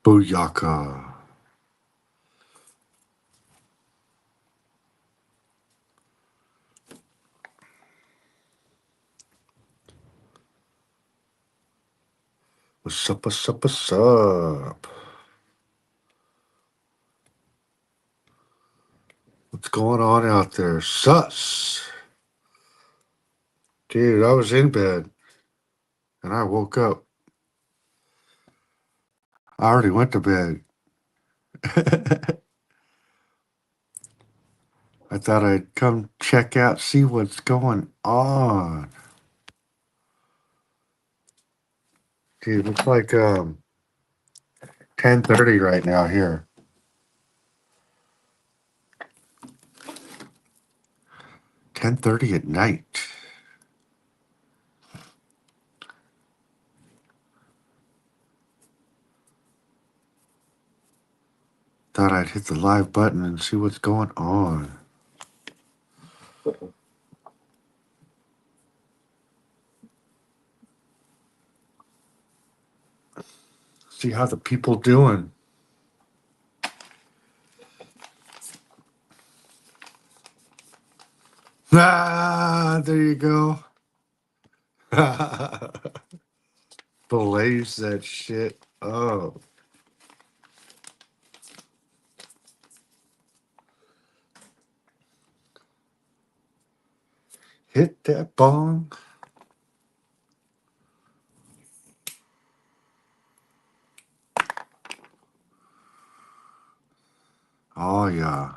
BoooYahhhKahhh. What's up, what's up, what's up? What's going on out there? Sus. Dude, I was in bed and I woke up. I already went to bed. I thought I'd come check out, see what's going on. Dude, it's like 10:30 right now here. 10:30 at night. Thought I'd hit the live button and see what's going on. See how the people doing. Ah, there you go. Blaze that shit up. Hit that bong. Oh, yeah.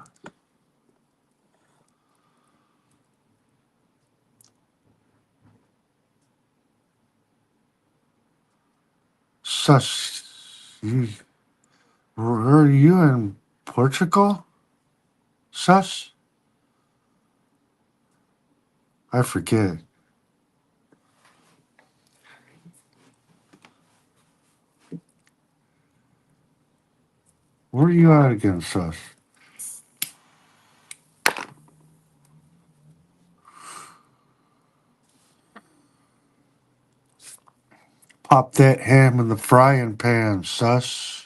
Sus. Were you in Portugal? Sus? I forget. Where are you at again, Sus? Pop that ham in the frying pan, Sus.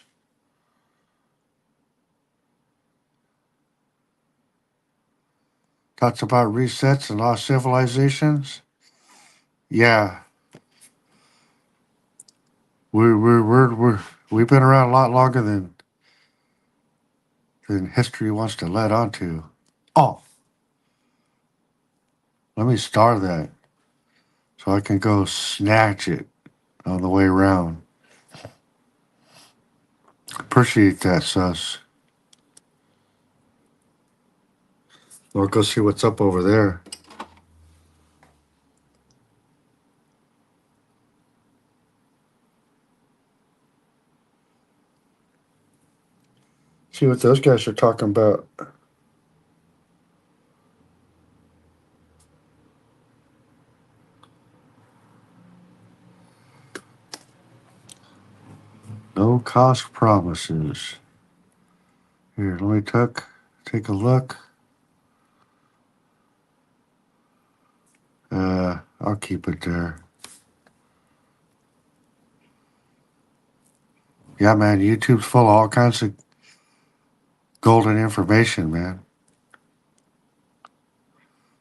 Talks about resets and lost civilizations. Yeah. We've been around a lot longer than history wants to let on to. Oh, let me star that so I can go snatch it on the way around. Appreciate that, Sus. I'll go see what's up over there. See what those guys are talking about. No cost promises. Here, let me take a look. I'll keep it there. Yeah, man, YouTube's full of all kinds of golden information, man.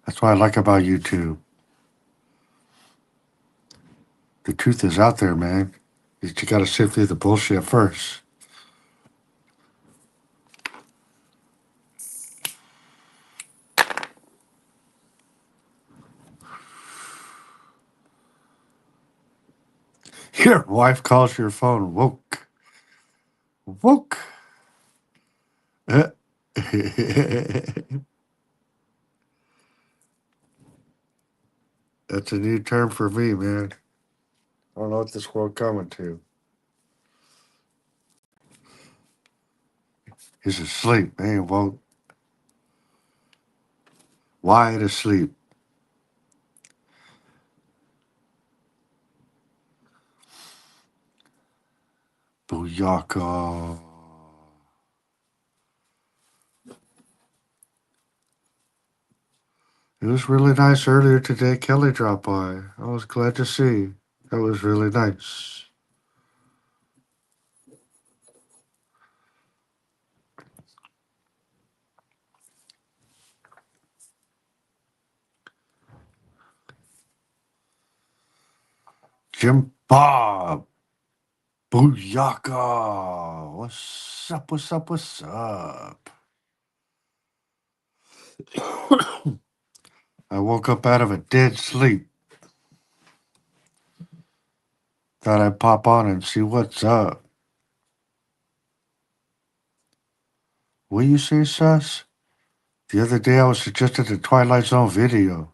That's what I like about YouTube. The truth is out there, man. You gotta sift through the bullshit first. Your wife calls your phone woke. Woke. That's a new term for me, man. I don't know what this world coming to. He's asleep. He ain't woke. Wide asleep. BoooYahhhKahhh. It was really nice earlier today. Kelly dropped by. I was glad to see. That was really nice. Jim Bob. BoooYahhhKahhh. What's up? What's up? What's up? I woke up out of a dead sleep. Thought I'd pop on and see what's up. What you say, sus? The other day I was suggested the Twilight Zone video.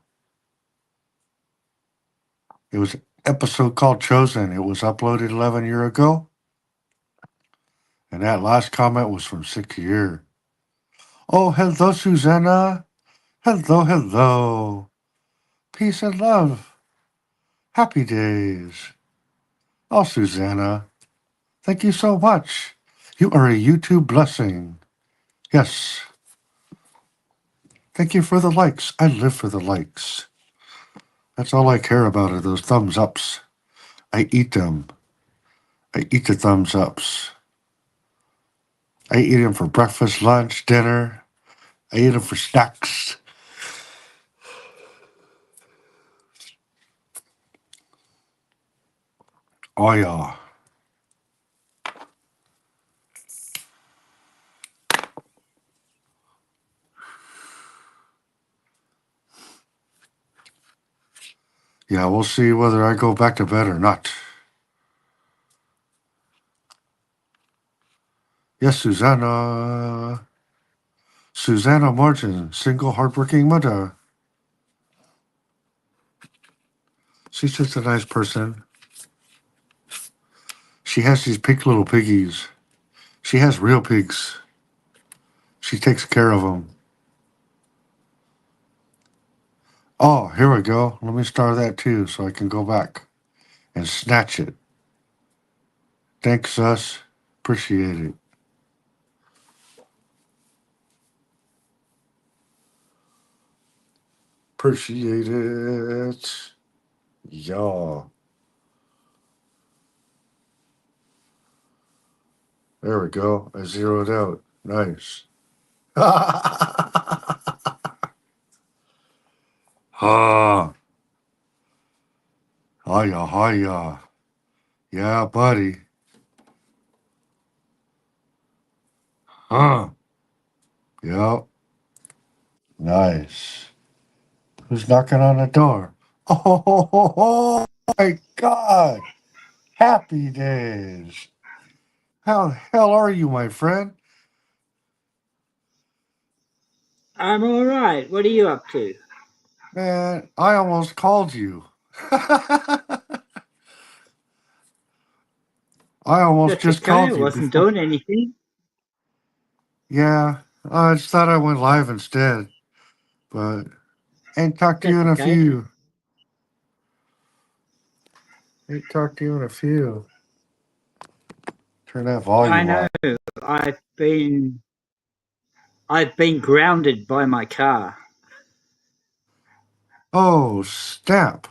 It was an episode called Chosen. It was uploaded 11 years ago. And that last comment was from 6 years. Oh, hello, Susanna. Hello, hello. Peace and love. Happy days. Oh, Susanna. Thank you so much. You are a YouTube blessing. Yes. Thank you for the likes. I live for the likes. That's all I care about are those thumbs ups. I eat them. I eat the thumbs ups. I eat them for breakfast, lunch, dinner. I eat them for snacks. Oh, yeah. Yeah, we'll see whether I go back to bed or not. Yes, Susanna. Susanna Martin, single hardworking mother. She's just a nice person. She has these pink little piggies. She has real pigs. She takes care of them. Oh, here we go. Let me start that too so I can go back and snatch it. Thanks, sus. Appreciate it. Appreciate it. Yeah. There we go. I zeroed out. Nice. Ah. Hiya, hiya. Yeah, buddy. Huh. Yep. Nice. Who's knocking on the door? Oh my God. Happy days. How the hell are you, my friend? I'm all right. What are you up to? Man, I almost called you. I almost That's just okay. I called you wasn't before. doing anything. Yeah, I just thought I went live instead, but ain't talked to you That's in a okay. few. Ain't talked to you in a few. Turn that I volume know. up. I've been I've been grounded by my car. Oh, snap.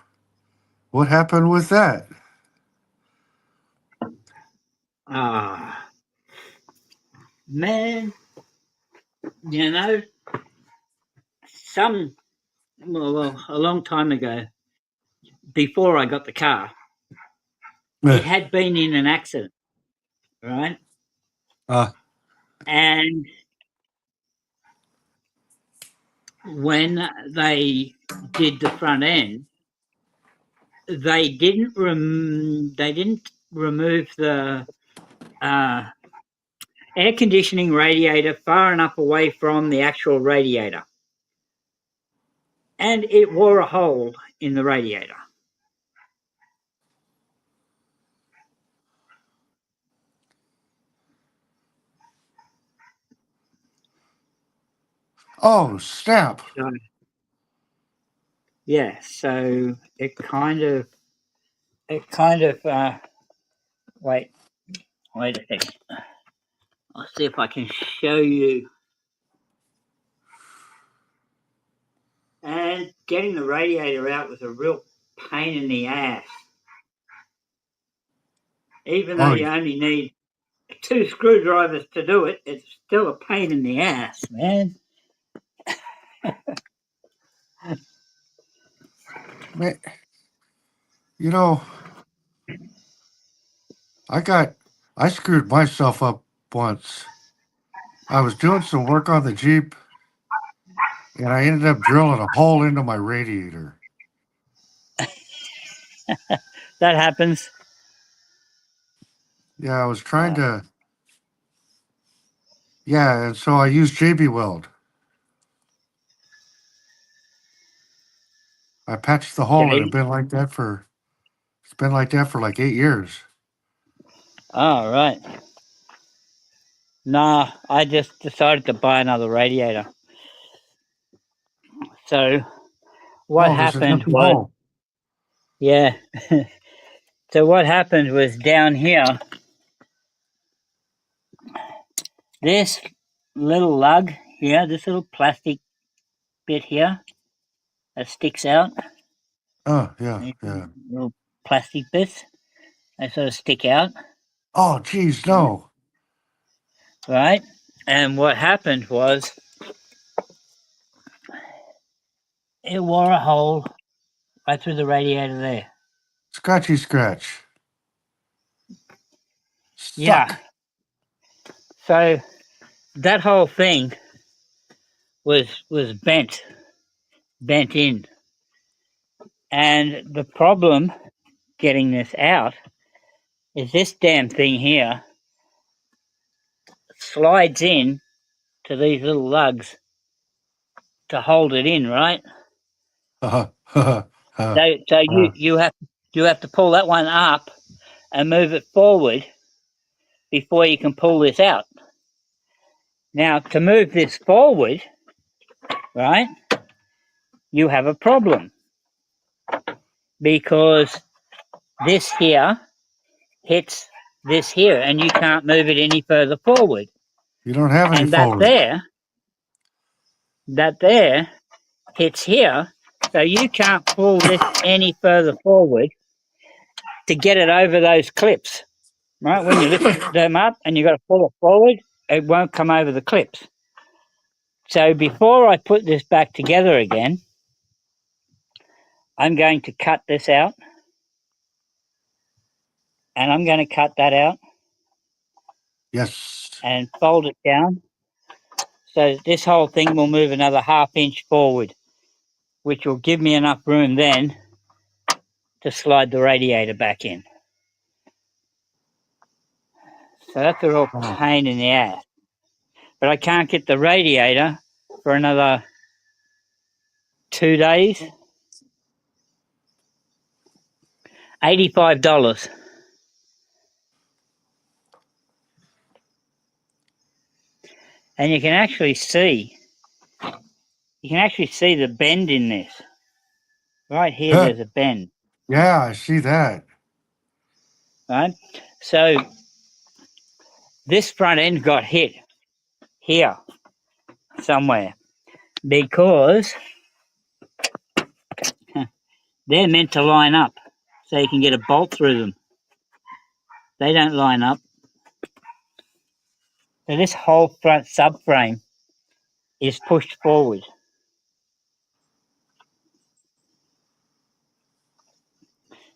What happened with that? Ah, man. You know, some a long time ago, before I got the car, Eh, it had been in an accident, right? Uh, And when they did the front end, they didn't remove the uh, air conditioning radiator far enough away from the actual radiator, and it wore a hole in the radiator. oh, snap. So, yeah, so it kind of wait wait a second. I'll see if I can show you. And getting the radiator out was a real pain in the ass. Even though Oh, you only need 2 screwdrivers to do it, it's still a pain in the ass, man. man, you know, I screwed myself up once. I was doing some work on the Jeep and I ended up drilling a hole into my radiator. That happens. Yeah, I was trying to. Yeah, and so I used JB Weld. I patched the hole, and Okay. it's been like that for like 8 years. Oh, right. Nah, I just decided to buy another radiator. So what Oh, there's an happened empty was, hole. yeah. So what happened was down here, this little lug here, this little plastic bit here that sticks out, Oh, yeah, these yeah. little plastic bits, they sort of stick out, Oh, geez, no. right? And what happened was it wore a hole right through the radiator there. Scratchy scratch. Yeah. Stuck. So that whole thing was bent in. And the problem getting this out is this damn thing here slides in to these little lugs to hold it in, right? Uh, uh, So you have to pull that one up and move it forward before you can pull this out. Now to move this forward, right, you have a problem because this here hits this here and you can't move it any further forward. you don't have any And forward. that there hits here, so you can't pull this any further forward to get it over those clips, right? When you lift them up and you got to pull it forward, it won't come over the clips. So before I put this back together again, I'm going to cut this out and I'm going to cut that out Yes. and fold it down. So this whole thing will move another half-inch forward, which will give me enough room then to slide the radiator back in. So that's a real Oh, pain in the ass. But I can't get the radiator for another 2 days. $85. And you can actually see the bend in this. Right here there's a bend, yeah, I see that. right? So this front end got hit here somewhere because they're meant to line up so you can get a bolt through them. They don't line up. So this whole front subframe is pushed forward.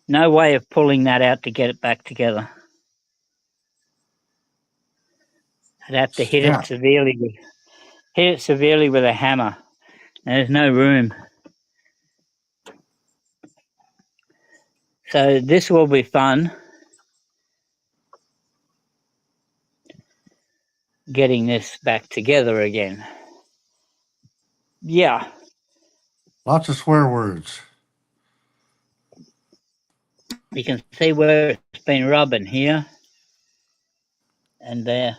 No way of pulling that out to get it back together. I'd have to hit Snap. it severely with a hammer. There's no room. So this will be fun, getting this back together again. Yeah, Lots of swear words. you can see where it's been rubbing here and there.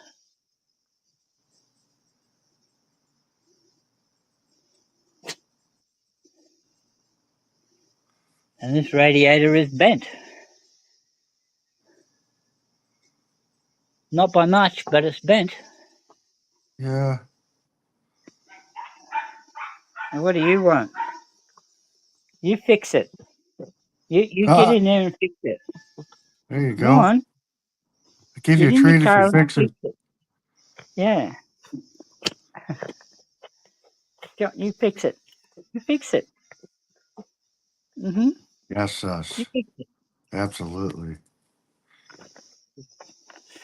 And this radiator is bent. Not by much, but it's bent. Yeah. And what do you want? You fix it. You get Ah, in there and fix it. there you Come go. on, I give you get a in the treat if you car and fix it. fix it. Yeah, you fix it. You fix it. Mm-hmm. Yes, You us. fix it. Absolutely.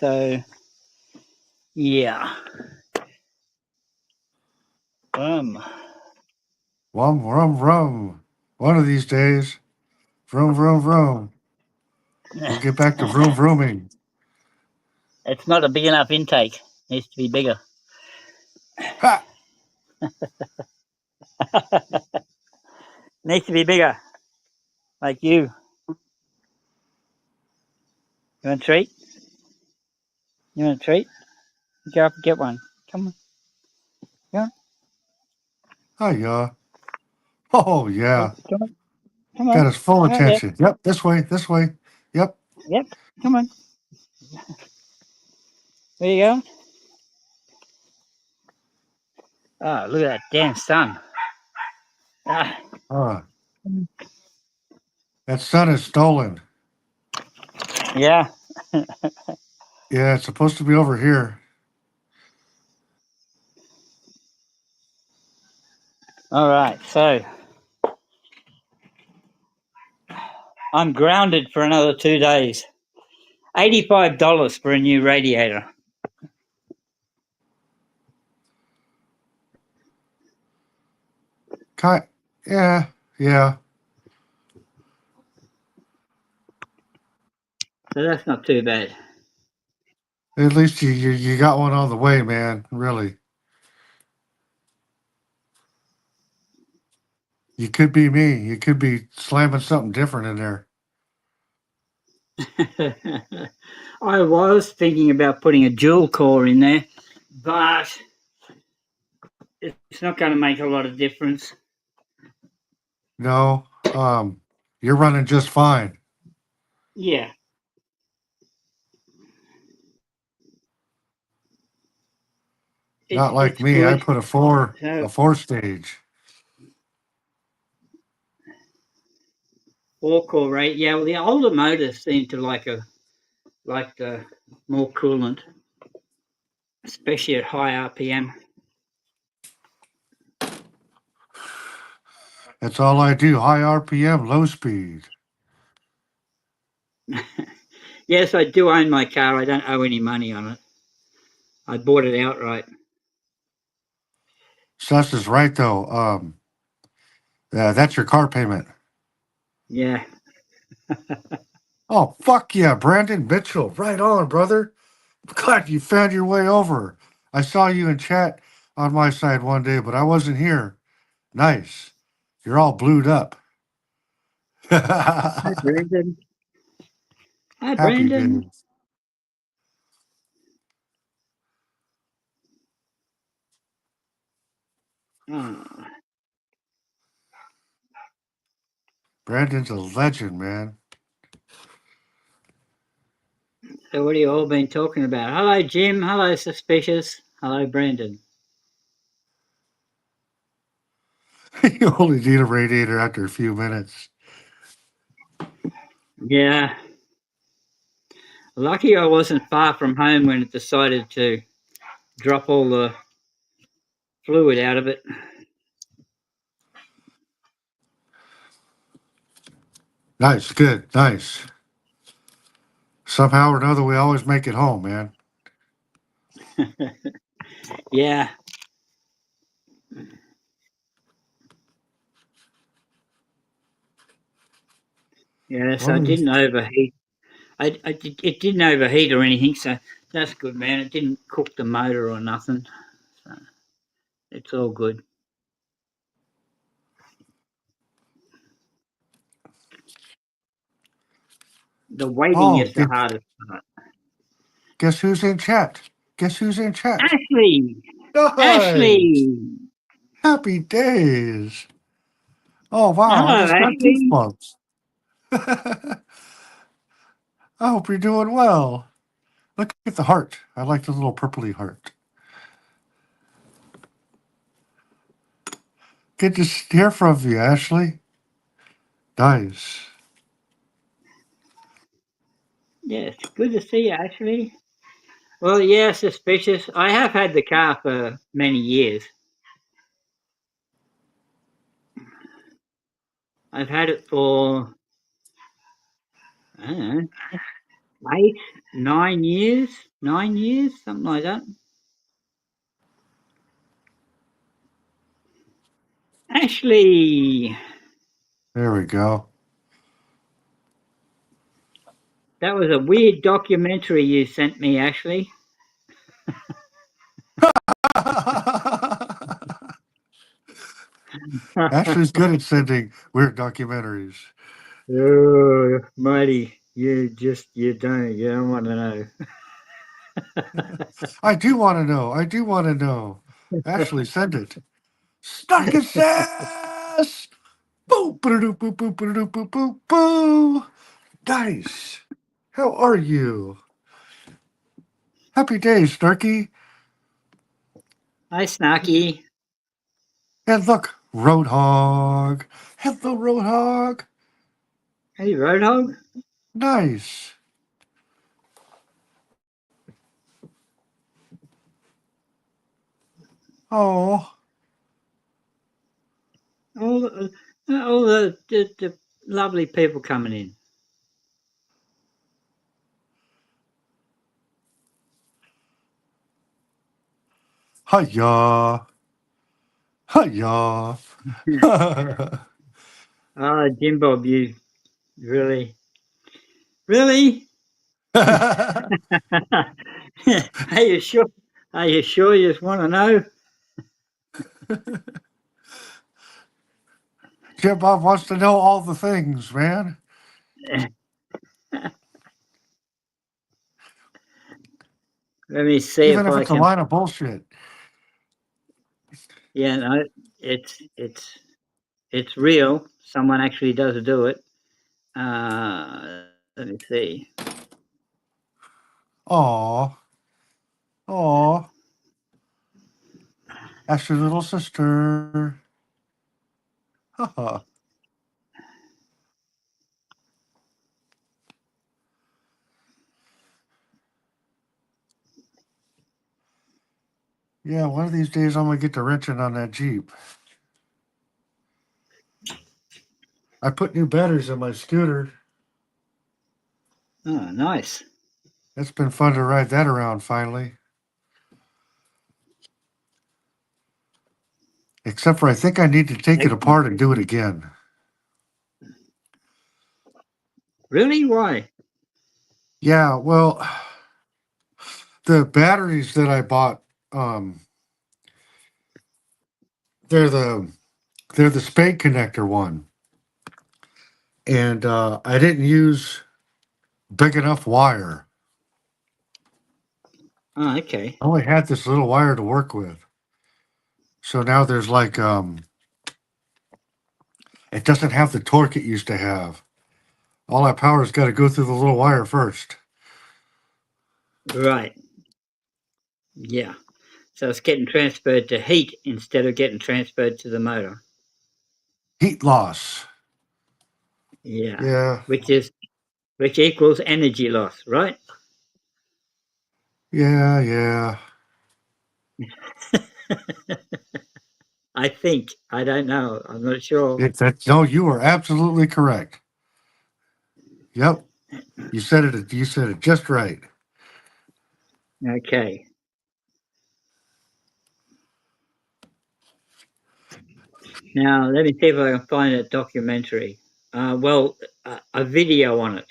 So, yeah. Rum, rum, rum. One of these days, vroom, vroom, vroom. We'll get back to vroom, vrooming. It's not a big enough intake. Needs to be bigger. Ha! Needs to be bigger. Like you. You want a treat? You want a treat? Go up and get one. Come on. Come Oh, yeah. Oh, on. yeah. Come on. Come Got on. his full Right there. attention. Yep, this way, this way. Yep. Yep. Come on. Where you going? Oh, look at that damn sun. Ah, Uh, that sun is stolen. yeah. Yeah, it's supposed to be over here. All right. So I'm grounded for another 2 days. $85 for a new radiator. Ki Yeah, yeah. So that's not too bad. At least you got one on the way, man. Really. You could be me. You could be slamming something different in there. I was thinking about putting a dual core in there, but it's not going to make a lot of difference. No, you're running just fine. Yeah. Not like It's me. I good. put So a four stage. 4 core rate. Yeah, well, the older motors seem to like the more coolant, especially at high RPM. That's all I do. High RPM, low speed. Yes, I do own my car. I don't owe any money on it. I bought it outright. Sus is right though. That's your car payment. Yeah. Oh fuck yeah, Brandon Mitchell. Right on, brother. Glad you found your way over. I saw you in chat on my side one day, but I wasn't here. Nice. You're all blued up. Hi, Brandon. Hi, Happy Brandon. days. Oh, Brandon's a legend, man. so what have you all been talking about? Hello, Jim. Hello, Suspicious. Hello, Brandon. You only need a radiator after a few minutes. Yeah. Lucky I wasn't far from home when it decided to drop all the fluid out of it. Nice, good, nice. Somehow or another, we always make it home, man. Yeah. Yeah, so One it of these, didn't overheat. It didn't overheat or anything, so that's good, man. It didn't cook the motor or nothing. So it's all good. The waiting oh, is the hardest part. guess who's in chat? Guess who's in chat? Ashley! Nice. Ashley! Happy days. Oh, wow. I Hello, just got Ashley. goosebumps. I hope you're doing well. Look at the heart. I like the little purpley heart. Good to hear from you, Ashley. Nice. Yes, good to see you, Ashley. Well, yeah, Suspicious. I have had the car for many years. I've had it for, I don't know, 8, 9 years, something like that. Ashley, There we go. that was a weird documentary you sent me, Ashley. Ashley's good at sending weird documentaries. Oh, mighty! You don't want to know. I do want to know. I do want to know. Ashley, send it. Snarky sass! Boo, ba-da-doo, boo, boo, ba-da-doo, boo, boo, boo. Nice. How are you? Happy days, Snarky. Hi, Snarky. And look, Roadhog. Hello, Roadhog. Hey, Roadhog. Nice. Oh, All the lovely people coming in. hiya. Hiya. Oh, Jim Bob, you really? Are you sure? Are you sure you just want to know? Jim Bob wants to know all the things, man. Let me see Even if if I it's a can. line of bullshit. Yeah, no, it's real. Someone actually does do it. Let me see. Aw. Aw. That's your little sister. Haha. Yeah, one of these days I'm gonna get to wrenching on that Jeep. I put new batteries in my scooter. Oh, nice. It's been fun to ride that around finally. Except for I think I need to take it Excellent. apart and do it again. Really? Why? Yeah, well, the batteries that I bought, um, they're the they're the spade connector one, and I didn't use big enough wire. Oh, okay. I only had this little wire to work with. So now there's like it doesn't have the torque it used to have. All that power's got to go through the little wire first. Right. Yeah. So it's getting transferred to heat instead of getting transferred to the motor. Heat loss. Yeah. Yeah, Which equals energy loss, right? yeah, yeah. I think. I don't know. I'm not sure. It's that. No, you are absolutely correct. Yep, you said it. You said it just right. Okay. Now let me see if I can find a documentary. A video on it.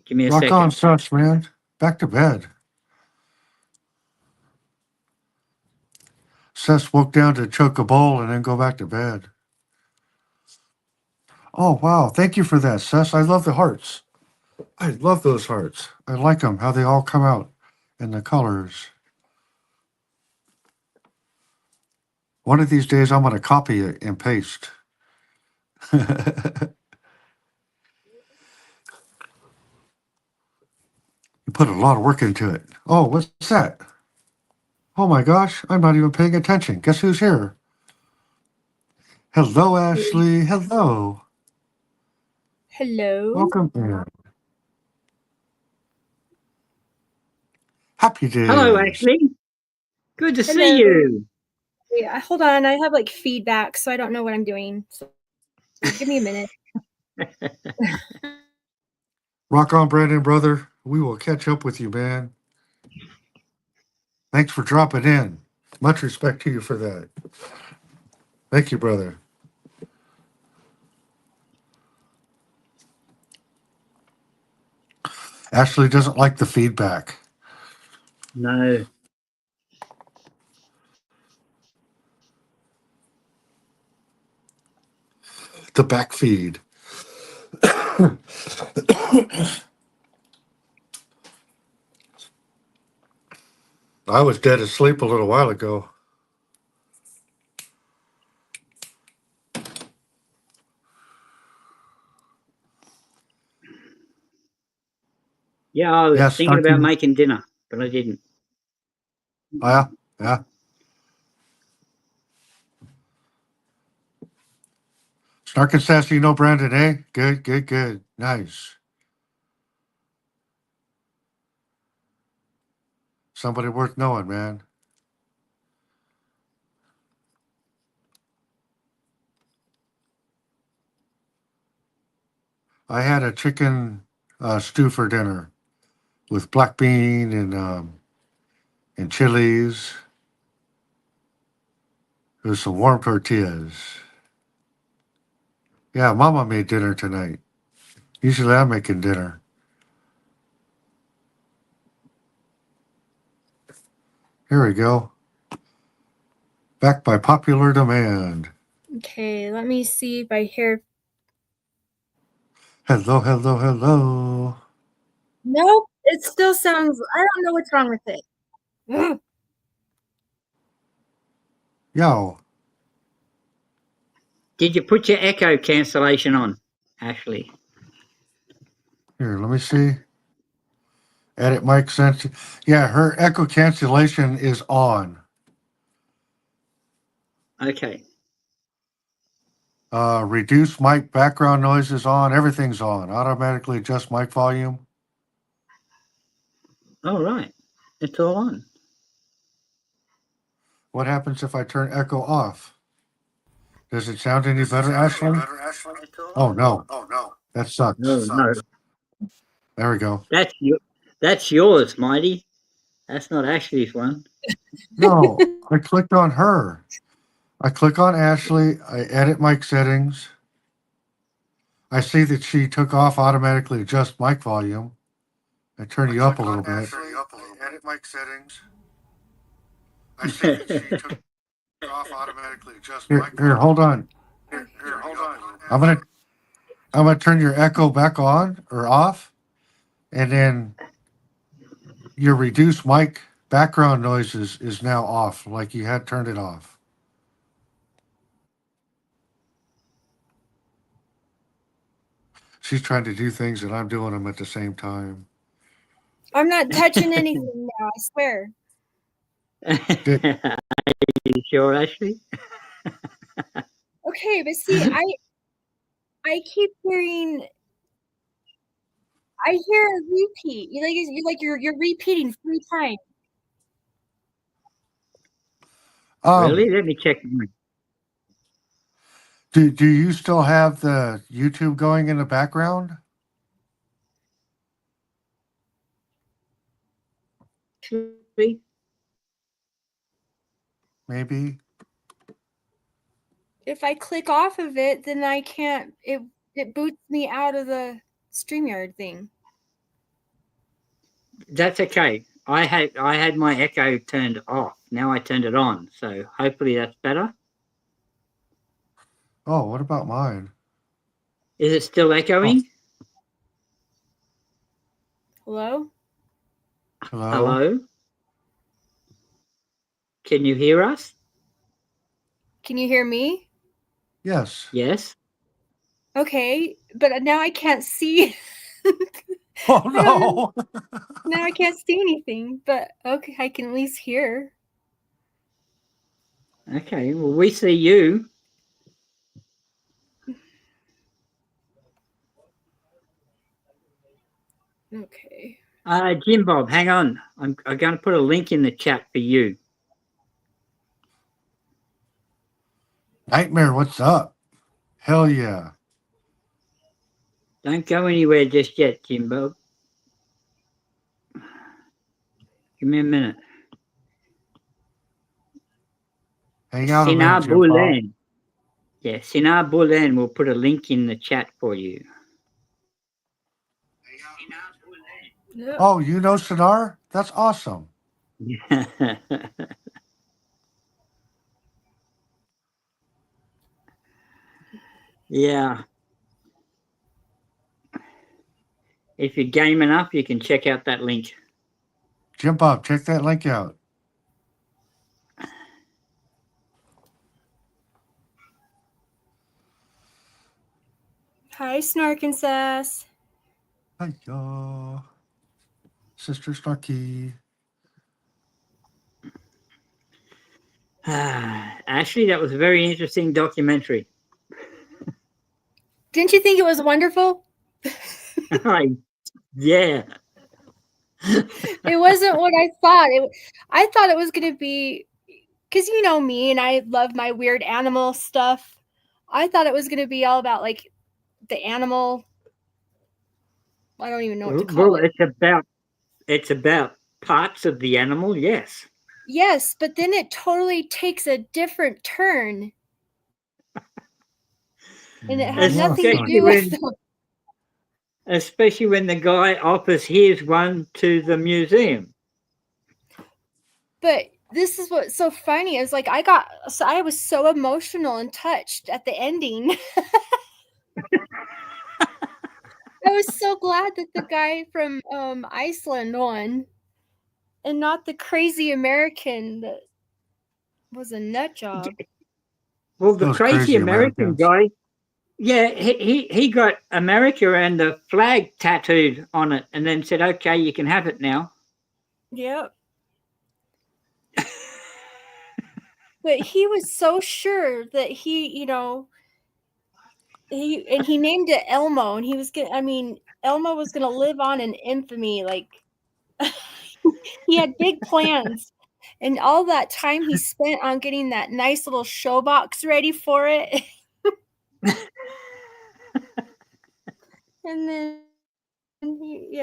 Give me a Rock on, second. such man. Back to bed. Seth woke down to choke a bowl and then go back to bed. Oh wow! Thank you for that, Seth. I love the hearts. I love those hearts. I like them. How they all come out in the colors. One of these days, I'm going to copy it and paste. You put a lot of work into it. Oh, what's that? Oh my gosh, I'm not even paying attention. Guess who's here? Hello, Ashley. Hello. Hello. Welcome in. Happy Hello, days. Ashley. Good to see Hello. you. Yeah, hold on. I have like feedback, so I don't know what I'm doing. So give me a minute. Rock on, Brandon, brother. We will catch up with you, man. Thanks for dropping in. Much respect to you for that. Thank you, brother. Ashley doesn't like the feedback. No. The back feed. I was dead asleep a little while ago. Yeah, I was Yes, thinking thank about you. making dinner, but I didn't. Yeah, yeah. Snark and Sassy, you know Brandon, eh? Good, good, good. Nice. Somebody worth knowing, man. I had a chicken stew for dinner with black bean and chilies. There's some warm tortillas. Yeah, Mama made dinner tonight. Usually I'm making dinner. Here we go. Back by popular demand. Okay, let me see if I hear. Hello, hello, hello. Nope, it still sounds. I don't know what's wrong with it. Ugh. Yo, Did you put your echo cancellation on, Ashley? here, let me see. Edit mic sense. Yeah, her echo cancellation is on. Okay. Reduce mic background noise is on. Everything's on. Automatically adjust mic volume. All right. It's all on. What happens if I turn echo off? Does it sound any better, Ashley? Oh no, that sucks. No, no. There we go. That's yours, Mighty. That's not Ashley's one. No, I clicked on her. I click on Ashley. I edit mic settings. I see that she took off automatically adjust mic volume. I turn you up a little bit. Edit mic settings. I see that she took off automatically adjust mic volume. Here, hold on. Here, hold on. I'm gonna turn your echo back on or off, and then your reduced mic background noises is now off, like you had turned it off. She's trying to do things and I'm doing them at the same time. I'm not touching anything now. I swear. Are you sure, Ashley? Okay, but see, I keep hearing. I hear a repeat. You're repeating 3 times. Really? Let me check. Do you still have the YouTube going in the background? Ashley? Maybe. If I click off of it, then I can't. It boots me out of the StreamYard thing. That's okay. I had my echo turned off. Now I turned it on. So hopefully that's better. Oh, what about mine? Is it still echoing? Hello? Hello? Hello? Can you hear us? Can you hear me? Yes. Yes. Okay, but now I can't see. Oh no. Now I can't see anything, but okay, I can at least hear. Okay. Well, we see you. Okay. Jim Bob, hang on. I'm going to put a link in the chat for you. Nightmare, what's up? Hell yeah. Don't go anywhere just yet, Jimbo. Give me a minute. Hang out a Sinar minute, Jim Bob. Bulan. Yeah, Sinar Bulan will put a link in the chat for you. Yep. Oh, you know Sinar? That's awesome. Yeah. If you're game enough, you can check out that link. Jim Bob, check that link out. Hi, Snark and Sass. Hiya. Sister Snarky. Ashley, that was a very interesting documentary. Didn't you think it was wonderful? Yeah. It wasn't what I thought. I thought it was going to be, because you know me and I love my weird animal stuff. I thought it was going to be all about like the animal. I don't even know what to call it. It's about parts of the animal, yes. Yes, but then it totally takes a different turn. And it has nothing to do with especially when the guy offers his one to the museum. But this is what's so funny is like I was so emotional and touched at the ending. I was so glad that the guy from Iceland won and not the crazy American that was a nut job. Well, the Those crazy crazy American Americans. guy, yeah, he got America and the flag tattooed on it and then said, okay, you can have it now. Yep. But he was so sure that he named it Elmo, and he was Elmo was gonna live on in infamy. Like he had big plans, and all that time he spent on getting that nice little showbox ready for it. And then he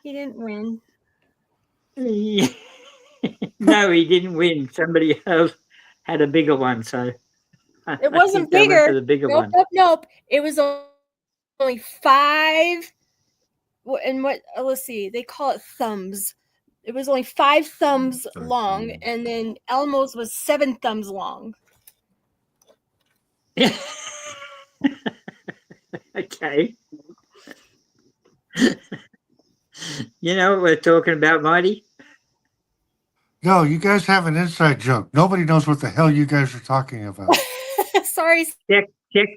didn't win. No, he didn't win. Somebody else had a bigger one, so It wasn't they went for bigger. the bigger one. Nope. It was only 5. And let's see, they call it thumbs. It was only 5 thumbs long, and then Elmo's was 7 thumbs long. Okay. You know what we're talking about, Mighty? No, you guys have an inside joke. Nobody knows what the hell you guys are talking about. Sorry. Check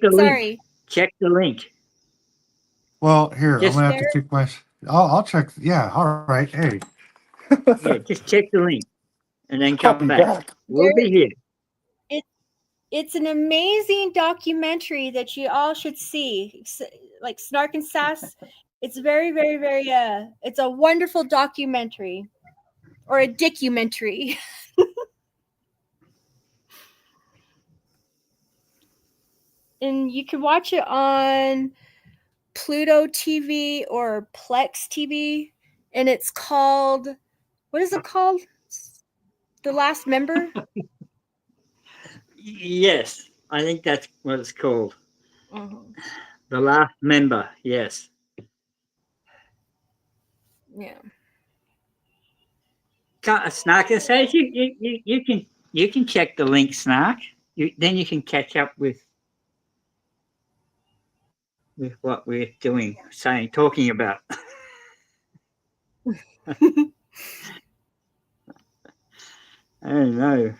the link. Check the link. Well, here, I'm Just gonna have to kick my. I'll check. Yeah, all right. Hey, yeah, just check the link and then I'll come be back. back. We'll be here. It's an amazing documentary that you all should see. Like Snark and Sass, it's very, very, very. It's a wonderful documentary, or a dickumentary. And you can watch it on Pluto TV or Plex TV, and it's called, what is it called? The Last Member? Yes, I think that's what it's called. Mm-hmm. The Last Member, yes. Yeah. Snark says you can check the link, Snark. Then you can catch up with what we're talking about. I don't know.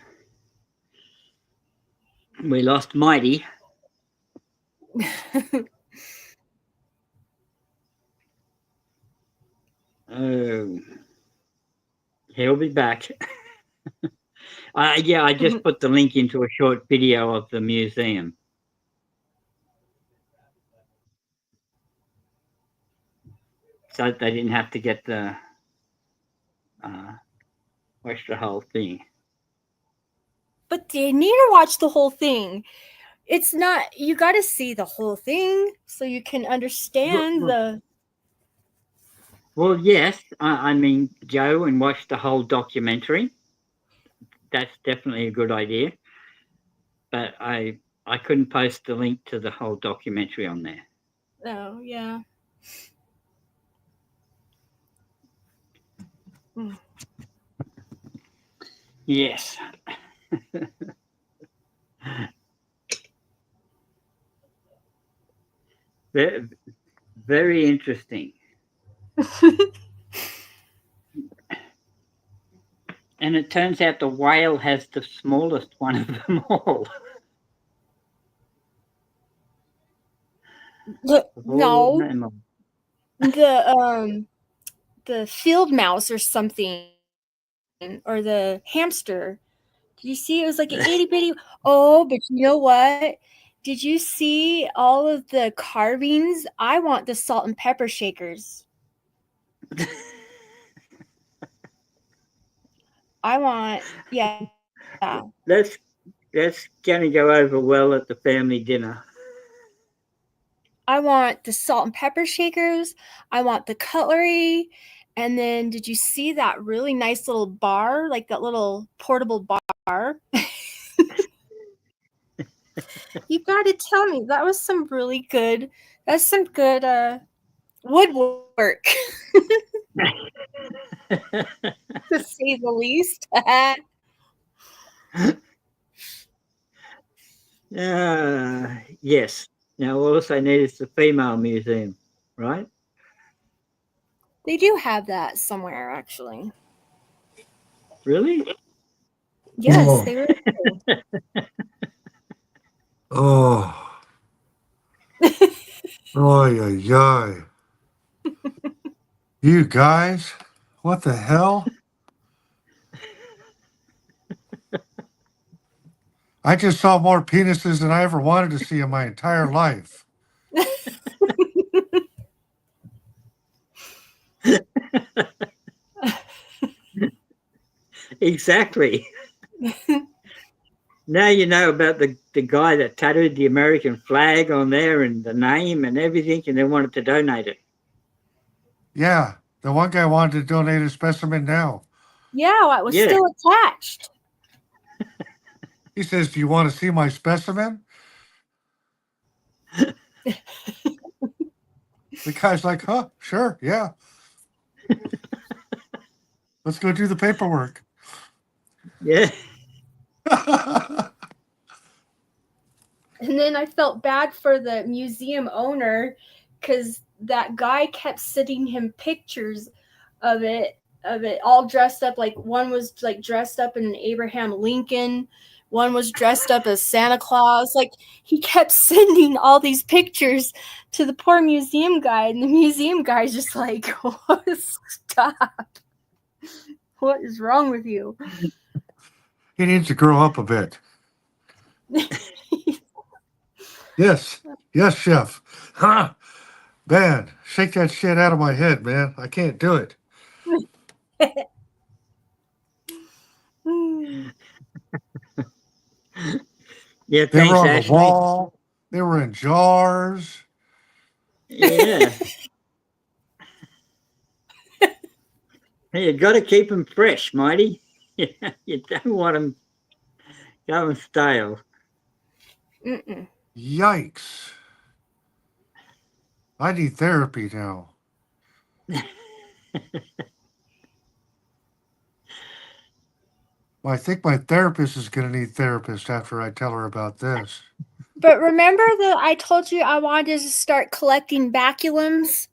We lost Mighty. Oh, he'll be back. Yeah, I just put the link into a short video of the museum. So they didn't have to get watch the whole thing. But you need to watch the whole thing. it's not, you got to see the whole thing so you can understand the. Well, yes, I mean, Joe, and watch the whole documentary. That's definitely a good idea. But I couldn't post the link to the whole documentary on there. Oh, yeah. Yes. very, very interesting. And it turns out the whale has the smallest one of them all. No, the field mouse or something, or the hamster. Did you see? It was like an itty bitty. Oh, but you know what? Did you see all of the carvings? I want the salt and pepper shakers. I want, yeah. That's going to go over well at the family dinner. I want the salt and pepper shakers. I want the cutlery. And then did you see that really nice little bar, like that little portable bar? You got to tell me, that was some really good, that's some good woodwork, to say the least. Yes. Now, all I need is the female museum, right? They do have that somewhere, actually. Really? Yes, Oh. they really do. Oh. Oy, oy, oy. You guys, what the hell? I just saw more penises than I ever wanted to see in my entire life. Exactly. Now you know about the guy that tattooed the American flag on there and the name and everything, and then wanted to donate it. Yeah, the one guy wanted to donate a specimen now. Yeah, it was still attached. He says, "Do you want to see my specimen?" The guy's like, "Huh, sure, yeah. Let's go do the paperwork." Yeah. And then I felt bad for the museum owner because that guy kept sending him pictures of it all dressed up. Like one was like dressed up in an Abraham Lincoln, one was dressed up as Santa Claus. Like he kept sending all these pictures to the poor museum guy, and the museum guy's just like, "What? Stop! What is wrong with you?" He needs to grow up a bit. Yes, yes, chef. Huh? Man, shake that shit out of my head, man. I can't do it. Yeah, They were thanks, on the Ashley. wall. They were in jars. Yeah. Hey, you got to keep them fresh, Mighty. You don't want them going stale. Mm-mm. Yikes. I need therapy now. Well, I think my therapist is going to need therapist after I tell her about this. But remember that I told you I wanted to start collecting baculums?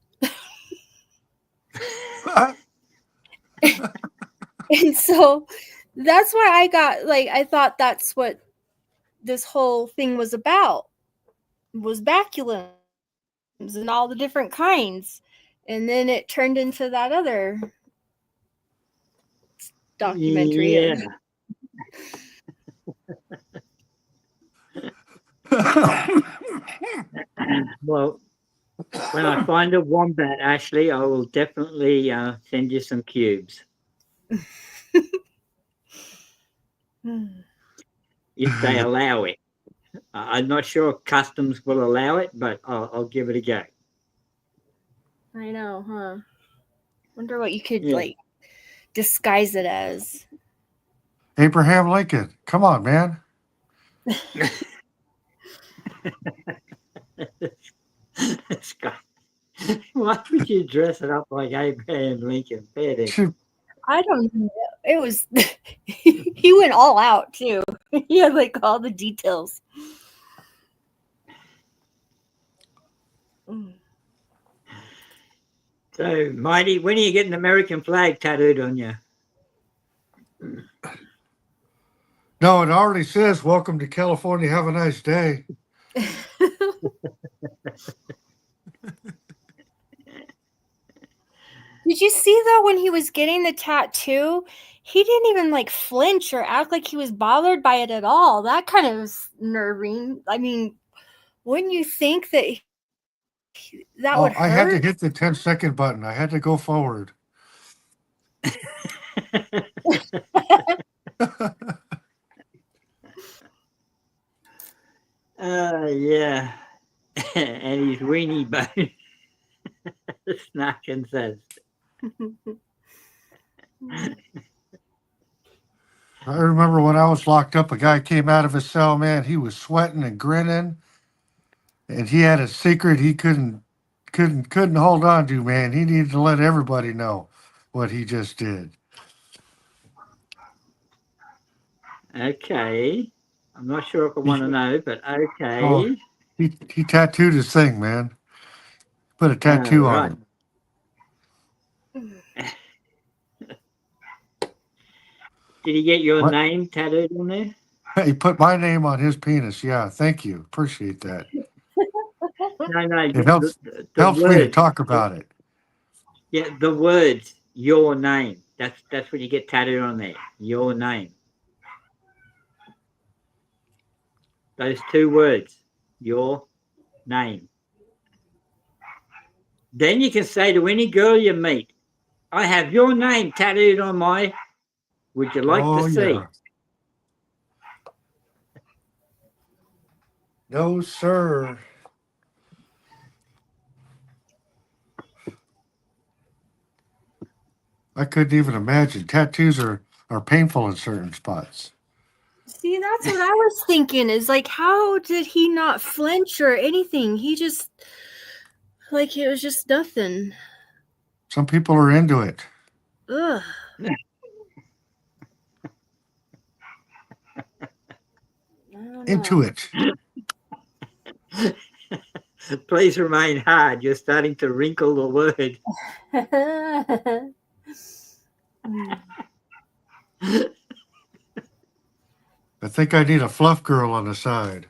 And so that's why I got, like, I thought that's what this whole thing was about, was baculums and all the different kinds. And then it turned into that other documentary. Yeah. Well, when I find a wombat, Ashley, I will definitely send you some cubes. If they allow it. I'm not sure customs will allow it, but I'll give it a go. I know, huh? Wonder what you could Yeah. like disguise it as. Abraham Lincoln. Come on, man. Scott, why would you dress it up like Abraham Lincoln? Fair dinkum. Shoot. I don't know. It was he went all out too. He had like all the details. Mm. So, Mighty, when are you getting the American flag tattooed on you? No, it already says, "Welcome to California. Have a nice day." Did you see though when he was getting the tattoo, he didn't even like flinch or act like he was bothered by it at all. That kind of was nerve-wracking. I mean, wouldn't you think that that would I had to hurt? hit the 10-second button. I had to go forward. Yeah. And his weenie bone. Snarkin says. I remember when I was locked up, a guy came out of his cell, man. He was sweating and grinning, and he had a secret he couldn't hold on to, man. He needed to let everybody know what he just did. Okay. I'm not sure if I want to know, but okay. Oh, he tattooed his thing, man. Put a tattoo Right. on him. Did he get your What? name tattooed on there? He put my name on his penis. Yeah, thank you. Appreciate that. No, It helps the helps me to word. talk about it. Yeah, the words, your name. That's what you get tattooed on there. Your name. Those two words. Your name. Then you can say to any girl you meet, I have your name tattooed on my. Would you like Oh to see? yeah. No, sir. I couldn't even imagine. Tattoos are painful in certain spots. See, that's what I was thinking is like, how did he not flinch or anything? He just, like, it was just nothing. Some people are into it. Ugh. I don't Into know. it. Please remain hard. You're starting to wrinkle the word. I think I need a fluff girl on the side.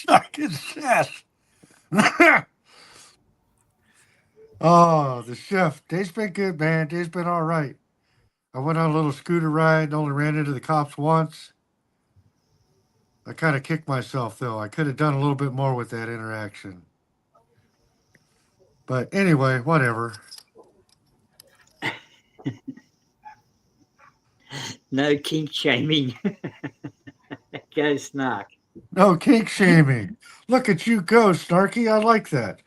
Fucking chef. Oh, the chef. Day's been good, man. Day's been all right. I went on a little scooter ride and only ran into the cops once. I kind of kicked myself, though. I could have done a little bit more with that interaction. But anyway, whatever. No kink shaming. Go Snark. No kink shaming. Look at you go, Snarky. I like that.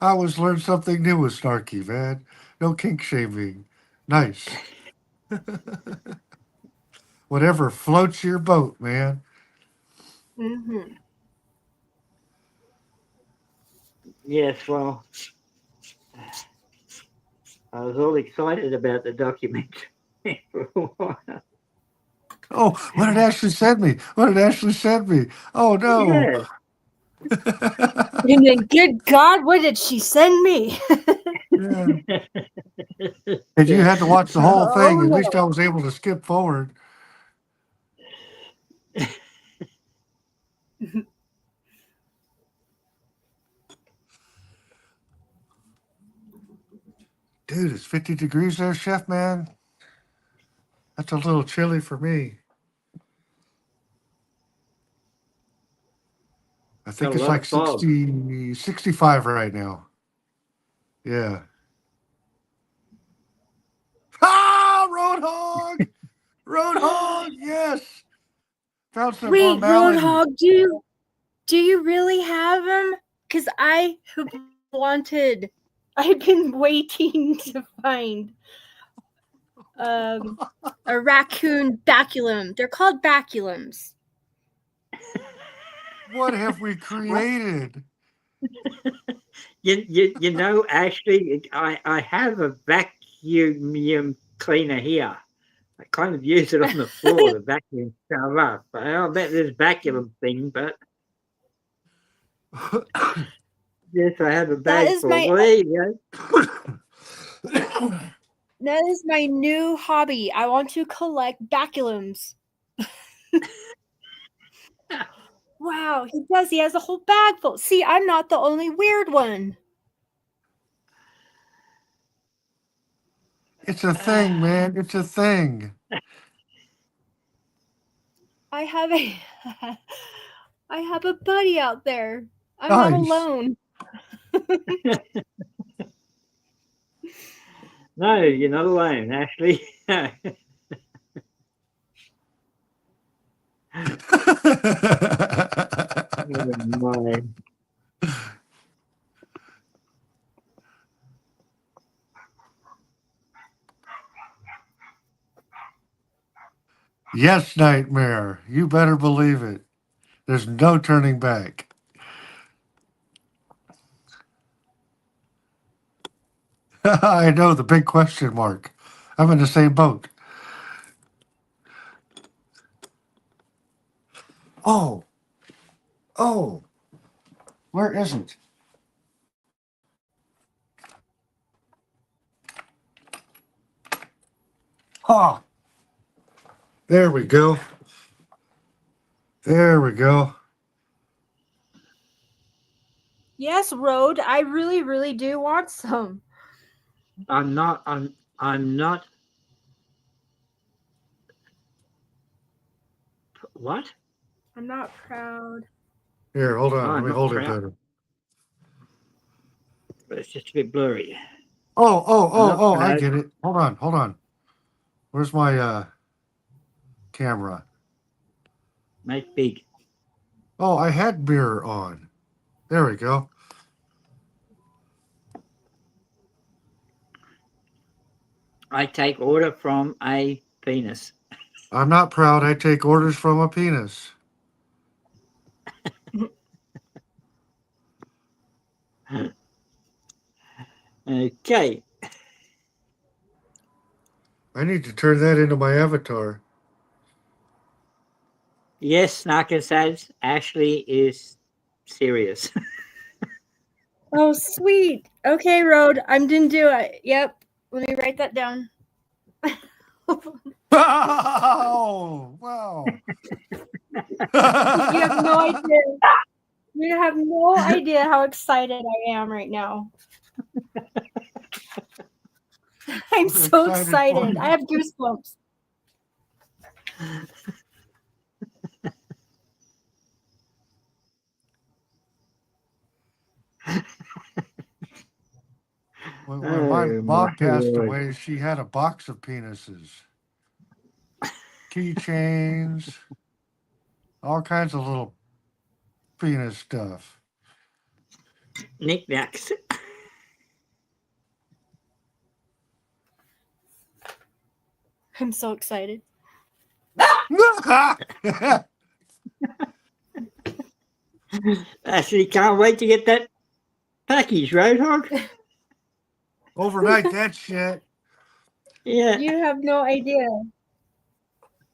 I always learn something new with Snarky, man. No kink shaming. Nice. Whatever floats your boat, man. Mm-hmm. Yes, well, I was all excited about the documentary for a while. Oh, what did Ashley send me? What did Ashley send me? Oh, no. Yeah. And then, good God, what did she send me? Yeah. And you had to watch the whole Oh, thing. At least no. I was able to skip forward. Dude, it's 50 degrees there, chef, man. That's a little chilly for me. I think A it's lot like of fog. 65 right now. Yeah. Ah, Roadhog! Roadhog, yes! Found some Wait, normality. Roadhog, do you really have him? Because I have wanted, I've been waiting to find a raccoon baculum. They're called baculums. What have we created? You know, actually, I have a vacuum cleaner here. I kind of use it on the floor to vacuum stuff up. I'll bet this vacuum thing, but yes, I have a That bag is full. my Well, there you go. that is my new hobby. I want to collect baculums. Wow, he does. He has a whole bag full. See, I'm not the only weird one. It's a thing, man. It's a thing. I have a I have a buddy out there. I'm not Nice. alone. No, you're not alone, actually. Oh, my. Yes, Nightmare. You better believe it. There's no turning back. I know the big question mark. I'm in the same boat. Oh. Oh. Where is it? Ah. There we go. There we go. Yes, Road. I really, really do want some. I'm not. What? I'm not proud. Here, hold Oh, on. Let I'm me not hold it proud. better. But it's just a bit blurry. Oh, I proud. get it. Hold on. Where's my camera? Make big. Oh, I had mirror on. There we go. I take order from a penis. I'm not proud. I take orders from a penis. Okay. I need to turn that into my avatar. Yes, Narcossads, Ashley is serious. Oh, sweet. Okay, Road. I'm gonna do it. Yep. Let me write that down. Oh, wow. You have no idea. You have no idea how excited I am right now. I'm We're so excited for excited. you. I have goosebumps. When my Oh, my mom passed word. away, she had a box of penises, keychains, all kinds of little penis stuff. Knickknacks. I'm so excited. Ashley can't wait to get that package, Roadhog. Overnight that shit. Yeah. You have no idea.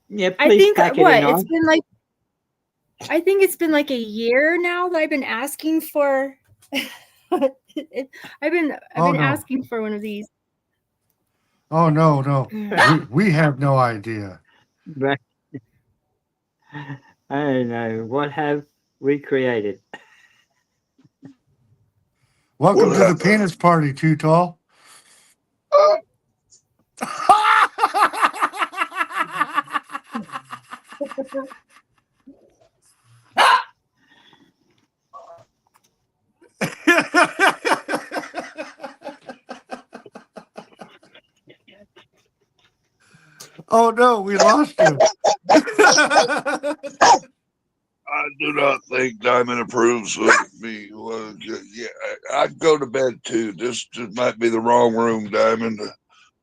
Yeah, I please think pack it what in it's on. been like. I think it's been like a year now that I've been asking for. I've been Oh, no. asking for one of these. Oh, no. We have no idea. But I don't know. What have we created? Welcome to the penis party, Too Tall. Oh no, we lost him. I do not think Diamond approves of me. Well, yeah, I'd go to bed too. This might be the wrong room, Diamond.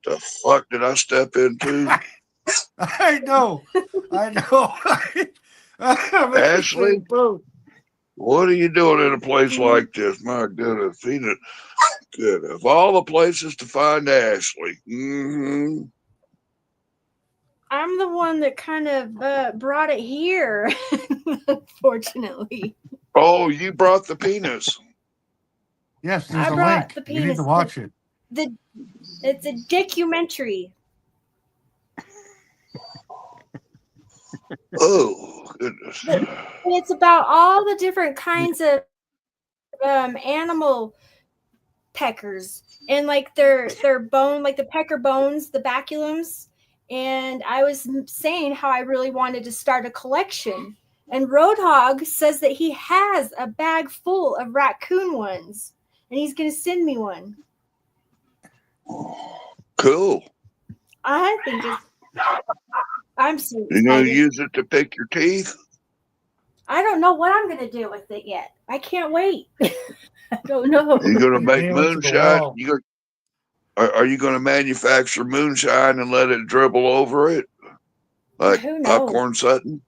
The fuck did I step into? I know. I'm in the Ashley? same boat. What are you doing in a place like this? My goodness, good. Of all the places to find Ashley. Mm-hmm. I'm the one that kind of brought it here, unfortunately. Oh, you brought the penis. Yes, there's I a brought link. the You need penis. to watch it. It's a documentary. Oh, goodness. And it's about all the different kinds of animal peckers and like their bone, like the pecker bones, the baculums. And I was saying how I really wanted to start a collection. And Roadhog says that he has a bag full of raccoon ones, and he's going to send me one. Cool. I think it's. I'm so You gonna excited. use it to pick your teeth? I don't know what I'm going to do with it yet. I can't wait. I don't know. You gonna make Nail it to the moonshine? wall. Are you gonna manufacture moonshine and let it dribble over it, like Who knows? popcorn Sutton?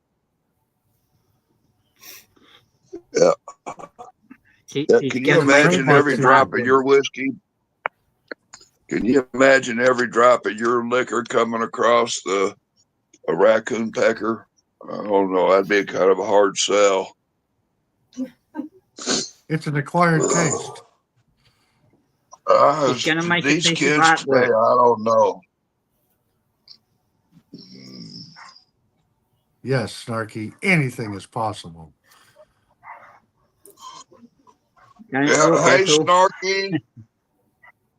Yeah. Can you imagine every drop of your whiskey? Can you imagine every drop of your liquor coming across a raccoon pecker? I don't know. That'd be kind of a hard sell. It's an acquired taste. He's going to make These a piece kids of today, I artwork. don't know. Yes, Snarky. Anything is possible. Don't Yeah, look, hey, Ethel. Snarky.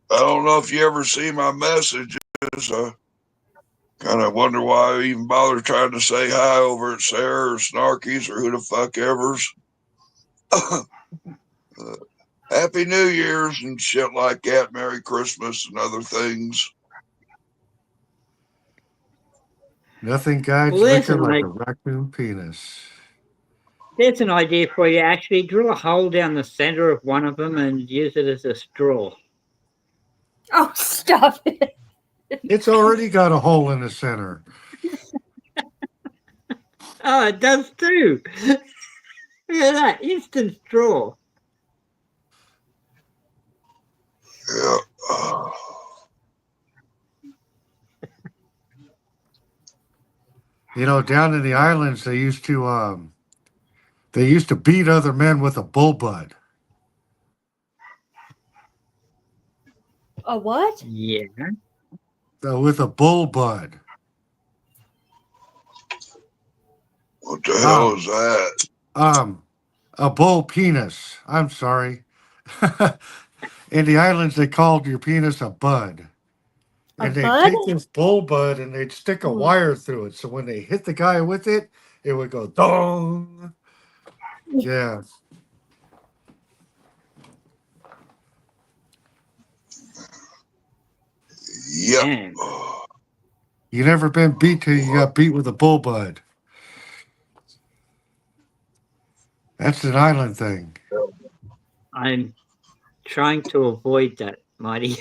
I don't know if you ever see my messages. I kind of wonder why I even bother trying to say hi over at Sarah or Snarky's or who the fuck ever's. Happy New Year's and shit like that. Merry Christmas and other things. Nothing guides Well, there's liquor an like idea. a raccoon penis. There's an idea for you. Actually, drill a hole down the center of one of them and use it as a straw. Oh, stop it. It's already got a hole in the center. Oh, it does too. Look at that. Instant straw. Yeah. You know, down in the islands, they used to beat other men with a bull bud. A what? Yeah. With a bull bud. What the hell is that? A bull penis. I'm sorry. In the islands, they called your penis a bud. And they'd bud? take this bull bud and they'd stick a wire through it. So when they hit the guy with it, it would go dong. Yeah. Yep. Man. You never been beat till you got beat with a bull bud. That's an island thing. I'm trying to avoid that, Mighty.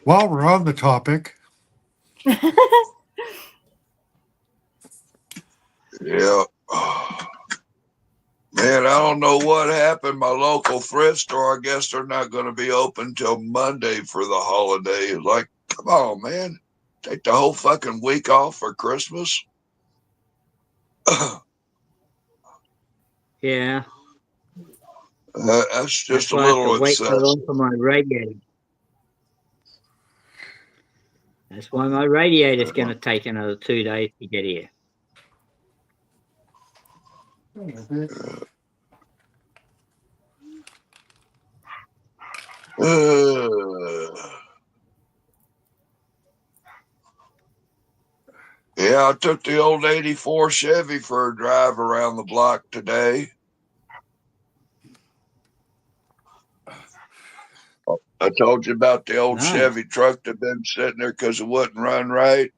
While we're on the topic, Yeah. Man, I don't know what happened. My local thrift store, I guess they're not going to be open till Monday for the holiday. Like, come on, man. Take the whole fucking week off for Christmas. Yeah. That's just That's a why I have little to wait so excessive. long for my radiator. That's why my radiator's going to take another 2 days to get here. Yeah, I took the old 84 Chevy for a drive around the block today. I told you about the old Chevy truck that been sitting there because it wouldn't run right.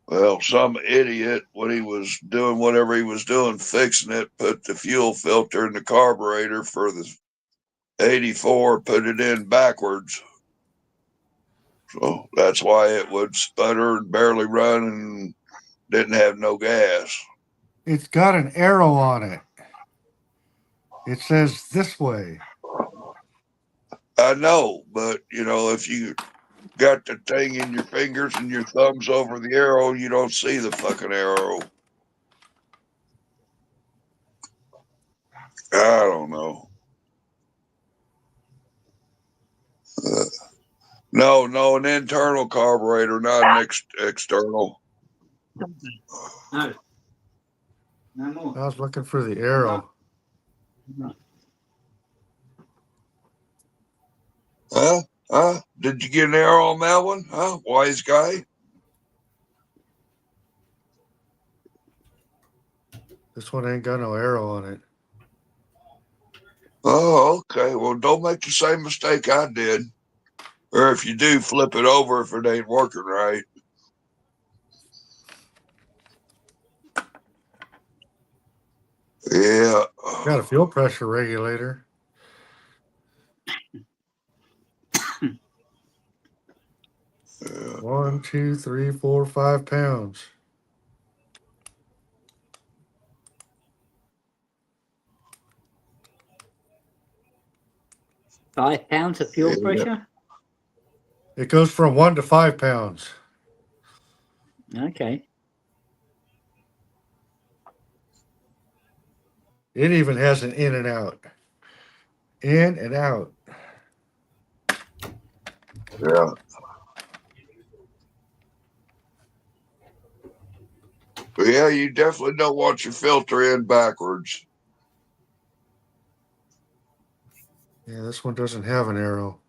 Well, some idiot, when he was doing whatever he was doing, fixing it, put the fuel filter in the carburetor for the 84, put it in backwards. So that's why it would sputter and barely run and didn't have no gas. It's got an arrow on it. It says this way. I know, but if you got the thing in your fingers and your thumbs over the arrow, you don't see the fucking arrow. I don't know. No, an internal carburetor, not an external. No. No more. I was looking for the arrow. Huh? Did you get an arrow on that one? Huh? Wise guy? This one ain't got no arrow on it. Oh, okay. Well, don't make the same mistake I did. Or if you do, flip it over if it ain't working right. Yeah. Got a fuel pressure regulator. Yeah. 1, 2, 3, 4, 5 pounds. £5 of fuel pressure? It goes from 1 to 5 pounds. Okay. It even has an in and out. In and out. Yeah. But yeah, you definitely don't want your filter in backwards. Yeah, this one doesn't have an arrow.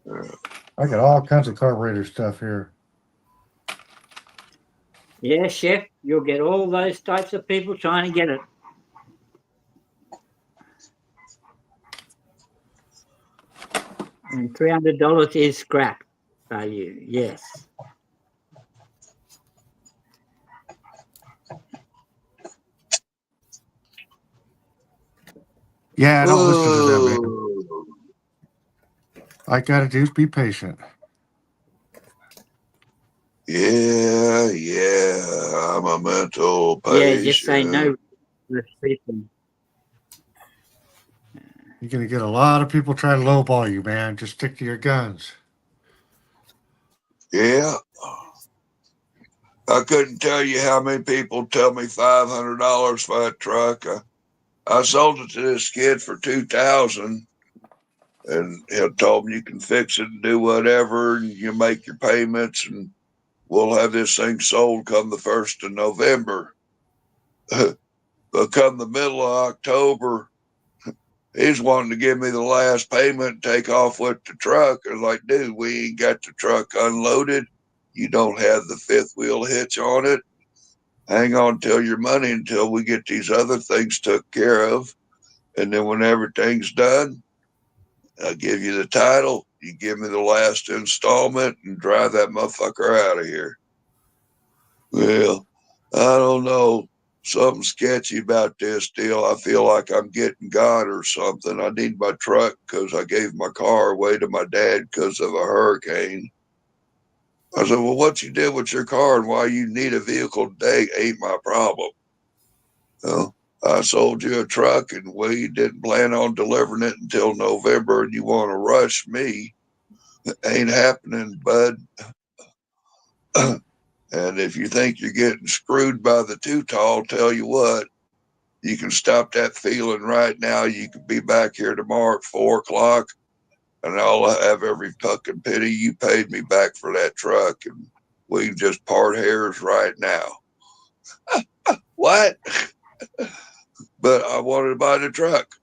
Yeah. I got all kinds of carburetor stuff here. Yeah, Chef, you'll get all those types of people trying to get it. And $300 is scrap value, yes. Yeah, I don't listen to them, man. All I gotta do is be patient. Yeah, I'm a mental patient. Yeah, just say no. People. You're gonna get a lot of people trying to lowball you, man. Just stick to your guns. Yeah. I couldn't tell you how many people tell me $500 for that truck. I sold it to this kid for $2,000, and he told me you can fix it and do whatever, and you make your payments, and we'll have this thing sold come the 1st of November. But come the middle of October, he's wanting to give me the last payment and take off with the truck. I was like, dude, we ain't got the truck unloaded. You don't have the fifth wheel hitch on it. Hang on till your money until we get these other things took care of. And then when everything's done, I'll give you the title. You give me the last installment and drive that motherfucker out of here. Well, I don't know. Something sketchy about this deal. I feel like I'm getting God or something. I need my truck because I gave my car away to my dad because of a hurricane. I said, well, what you did with your car and why you need a vehicle today ain't my problem. I sold you a truck and we didn't plan on delivering it until November and you want to rush me. Ain't happening, bud. And if you think you're getting screwed by the too tall, tell you what, you can stop that feeling right now. You can be back here tomorrow at 4 o'clock and I'll have every fucking penny you paid me back for that truck. And we can just part hairs right now. What? but I wanted to buy the truck.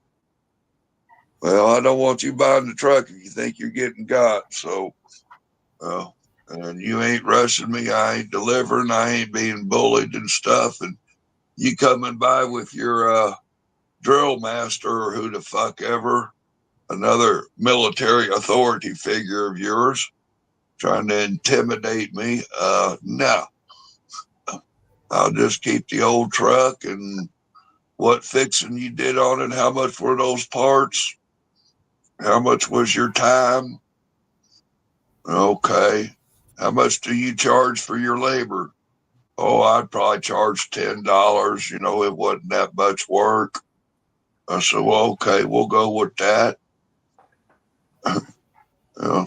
Well, I don't want you buying the truck if you think you're getting got. So, and you ain't rushing me. I ain't delivering. I ain't being bullied and stuff. And you coming by with your drill master or who the fuck ever, another military authority figure of yours, trying to intimidate me. No, I'll just keep the old truck and what fixing you did on it. How much were those parts? How much was your time? Okay. How much do you charge for your labor? Oh, I'd probably charge $10. You know, it wasn't that much work. I said, well, okay, we'll go with that.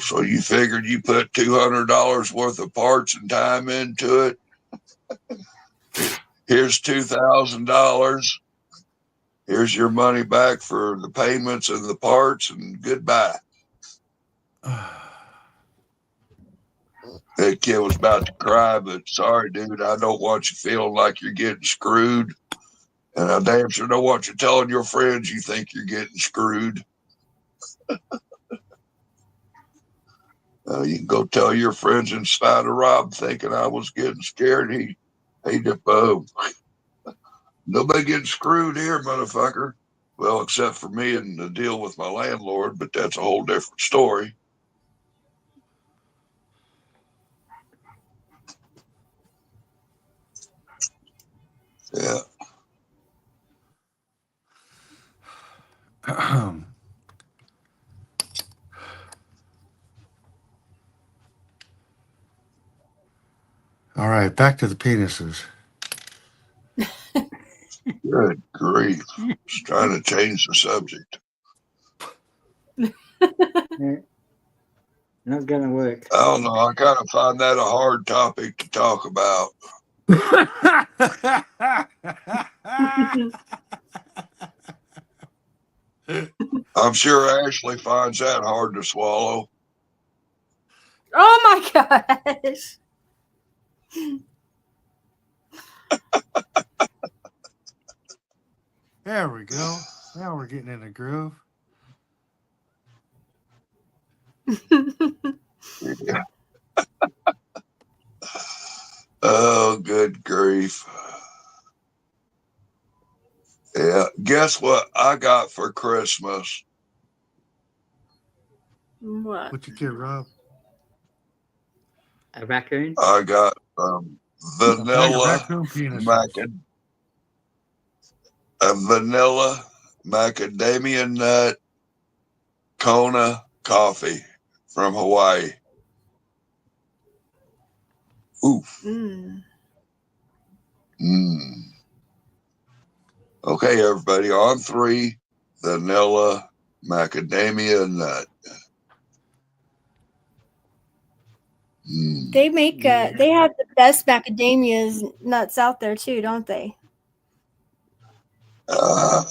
So you figured you put $200 worth of parts and time into it. Here's $2,000. Here's your money back for the payments and the parts, and goodbye. That kid was about to cry, but sorry, dude, I don't want you feeling like you're getting screwed. And I damn sure don't want you telling your friends you think you're getting screwed. You can go tell your friends inside of Rob thinking I was getting scared. He nobody getting screwed here, motherfucker. Well, except for me and the deal with my landlord, but that's a whole different story. Yeah. All right, back to the penises. Good grief. Just trying to change the subject. Not going to work. I don't know. I kind of find that a hard topic to talk about. I'm sure Ashley finds that hard to swallow. Oh my gosh. There we go. Now we're getting in the groove. Yeah. Oh, good grief. Yeah. Guess what I got for Christmas? What? What you get, Rob? A raccoon? I got vanilla raccoon penises. a vanilla macadamia nut Kona coffee from Hawaii. Oof. Mm. Okay, everybody, on 3, vanilla macadamia nut. They make they have the best macadamia nuts out there too, don't they? I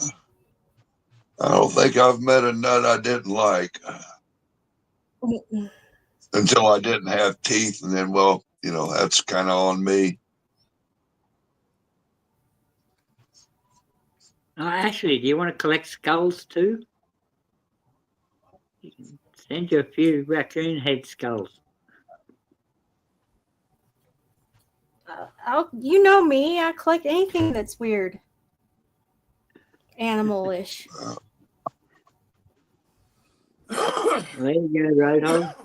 don't think I've met a nut I didn't like until I didn't have teeth, and then, well, you know, that's kind of on me. Ashley, do you want to collect skulls too? You can send you a few raccoon head skulls. You know me, I collect anything that's weird. Animal-ish. There you go, Roadhog.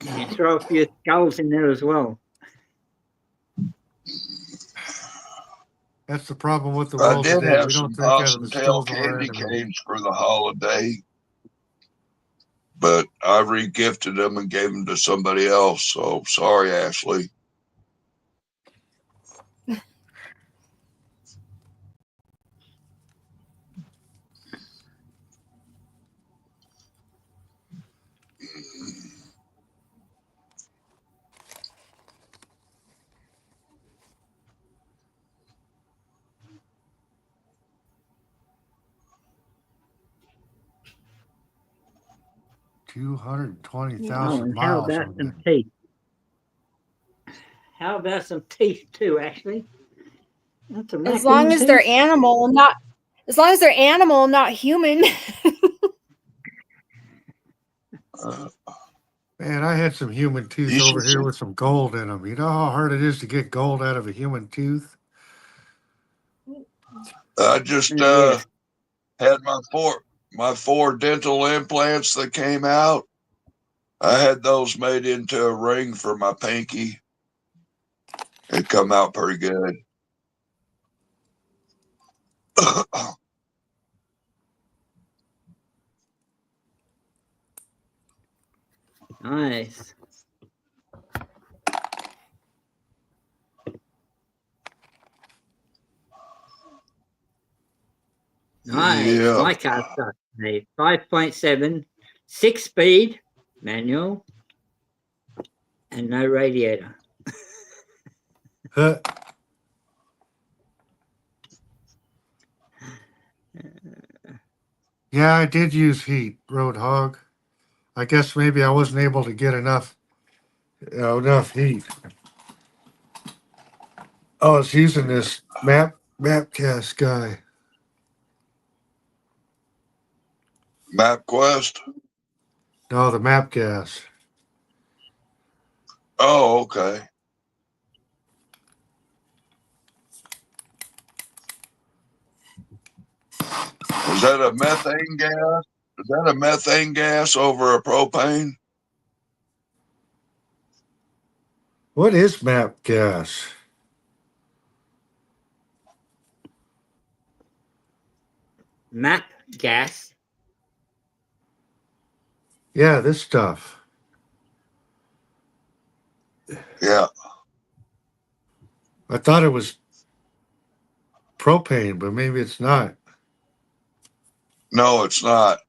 You can throw a few skulls in there as well. That's the problem with the world I did today. have We don't some think out of awesome the tail stove of our candy enemy. canes for the holiday, but I re-gifted them and gave them to somebody else. So sorry, Ashley. $220,000 How miles. about some teeth? How about some teeth too, Ashley? As long as they're animal, not As long as they're animal, not human. Man, I had some human teeth over here with some gold in them. You know how hard it is to get gold out of a human tooth? I just had my four dental implants that came out. I had those made into a ring for my pinky. It come out pretty good. Nice. Nice. Yeah. My car's got a 5.7, 6-speed manual, and no radiator. Huh. Yeah, I did use heat, Roadhog. I guess maybe I wasn't able to get enough heat. I was using this MapCast guy. MapQuest? No, the MapCast. Oh, okay. Is that a methane gas? Is that a methane gas over a propane? What is MapGas? Map gas. Yeah, this stuff. Yeah. I thought it was propane, but maybe it's not. No, it's not.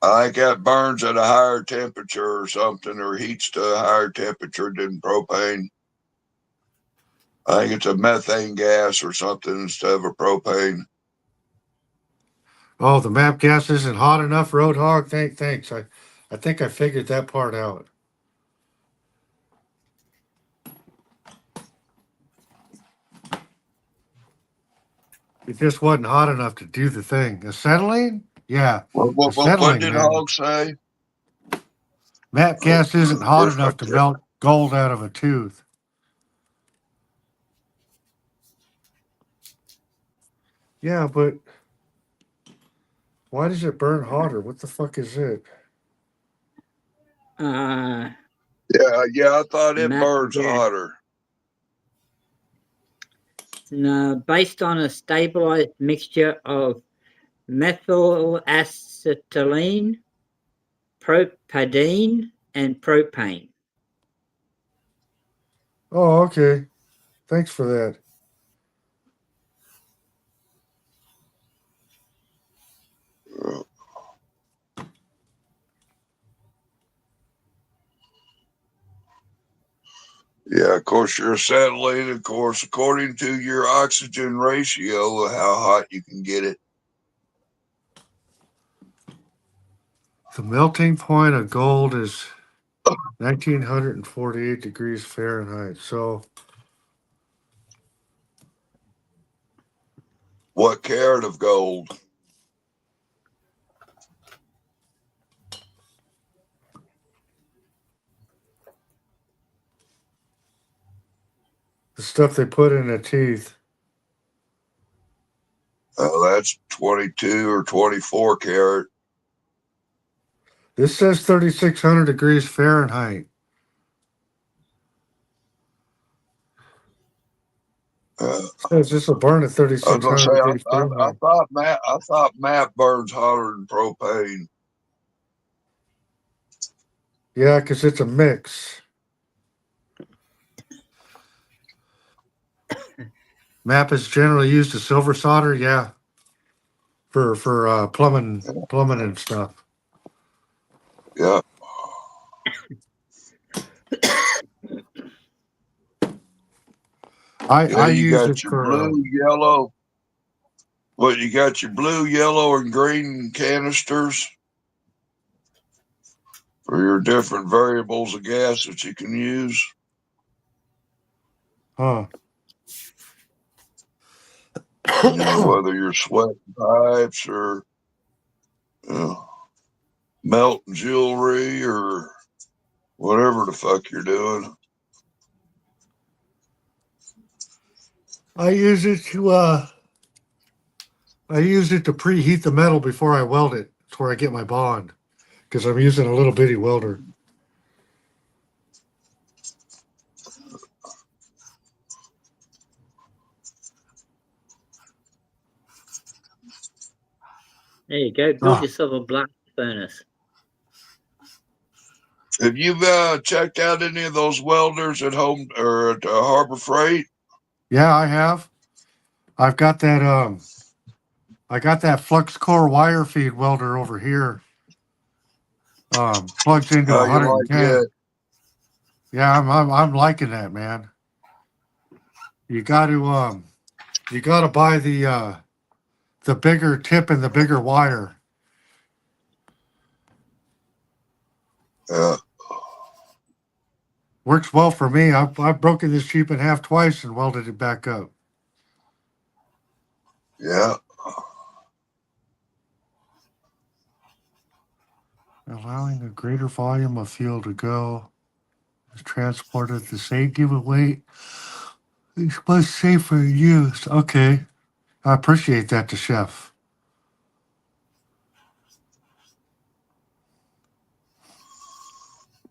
I think that burns at a higher temperature or something, or heats to a higher temperature than propane. I think it's a methane gas or something instead of a propane. Oh, the MapGas isn't hot enough, Roadhog? Thanks. I think I figured that part out. It just wasn't hot enough to do the thing. Acetylene? Yeah. What did Hog say? MapGas isn't hot enough to melt gold out of a tooth. Yeah, but why does it burn hotter? What the fuck is it? Yeah, I thought it burns hotter. No, based on a stabilized mixture of methylacetylene, propadiene, and propane. Oh, okay. Thanks for that. Yeah, of course, your acetylene, of course, according to your oxygen ratio, how hot you can get it. The melting point of gold is 1948 degrees Fahrenheit. So, what carat of gold? the stuff they put in the teeth. That's 22 or 24 carat. This says 3,600 degrees Fahrenheit. It says this will burn at 3,600 degrees Fahrenheit. I thought map burns hotter than propane. Yeah, because it's a mix. Map is generally used as silver solder. Yeah, for plumbing and stuff. Yeah. I you use got it your for blue, yellow. Well, you got your blue, yellow, and green canisters for your different variables of gas that you can use. Huh. Whether you're sweating pipes or melting jewelry or whatever the fuck you're doing. I use it to preheat the metal before I weld it. That's where I get my bond, because I'm using a little bitty welder. There you go. Build yourself a blast furnace. Have you checked out any of those welders at home or at Harbor Freight? Yeah, I have. I've got that I got that flux core wire feed welder over here. Plugs into How you 110. like it? Yeah, I'm liking that, man. You got to buy the bigger tip and the bigger wire. Yeah. Works well for me. I've broken this Jeep in half twice and welded it back up. Yeah. Allowing a greater volume of fuel to go is transported the same given weight. It's much safer use. Okay. I appreciate that, the chef.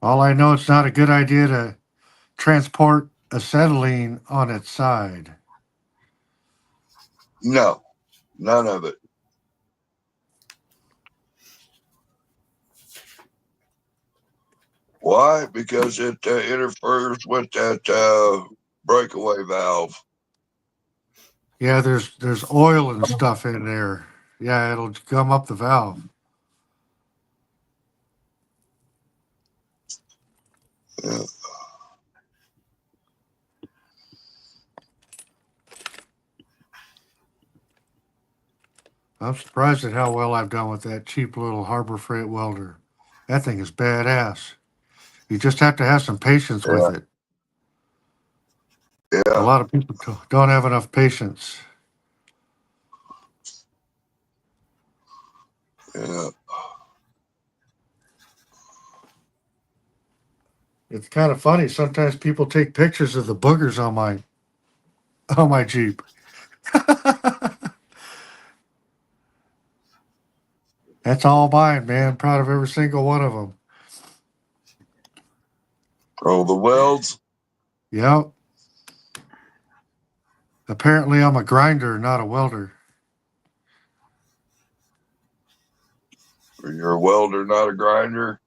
All I know, it's not a good idea to transport acetylene on its side. No, none of it. Why? Because it interferes with that breakaway valve. Yeah, there's oil and stuff in there. Yeah, it'll gum up the valve. Yeah. I'm surprised at how well I've done with that cheap little Harbor Freight welder. That thing is badass. You just have to have some patience with it. Yeah. A lot of people don't have enough patience. Yeah. It's kind of funny. Sometimes people take pictures of the boogers on my Jeep. That's all mine, man. I'm proud of every single one of them. Oh, the welds? Yep. Apparently, I'm a grinder, not a welder. You're a welder, not a grinder?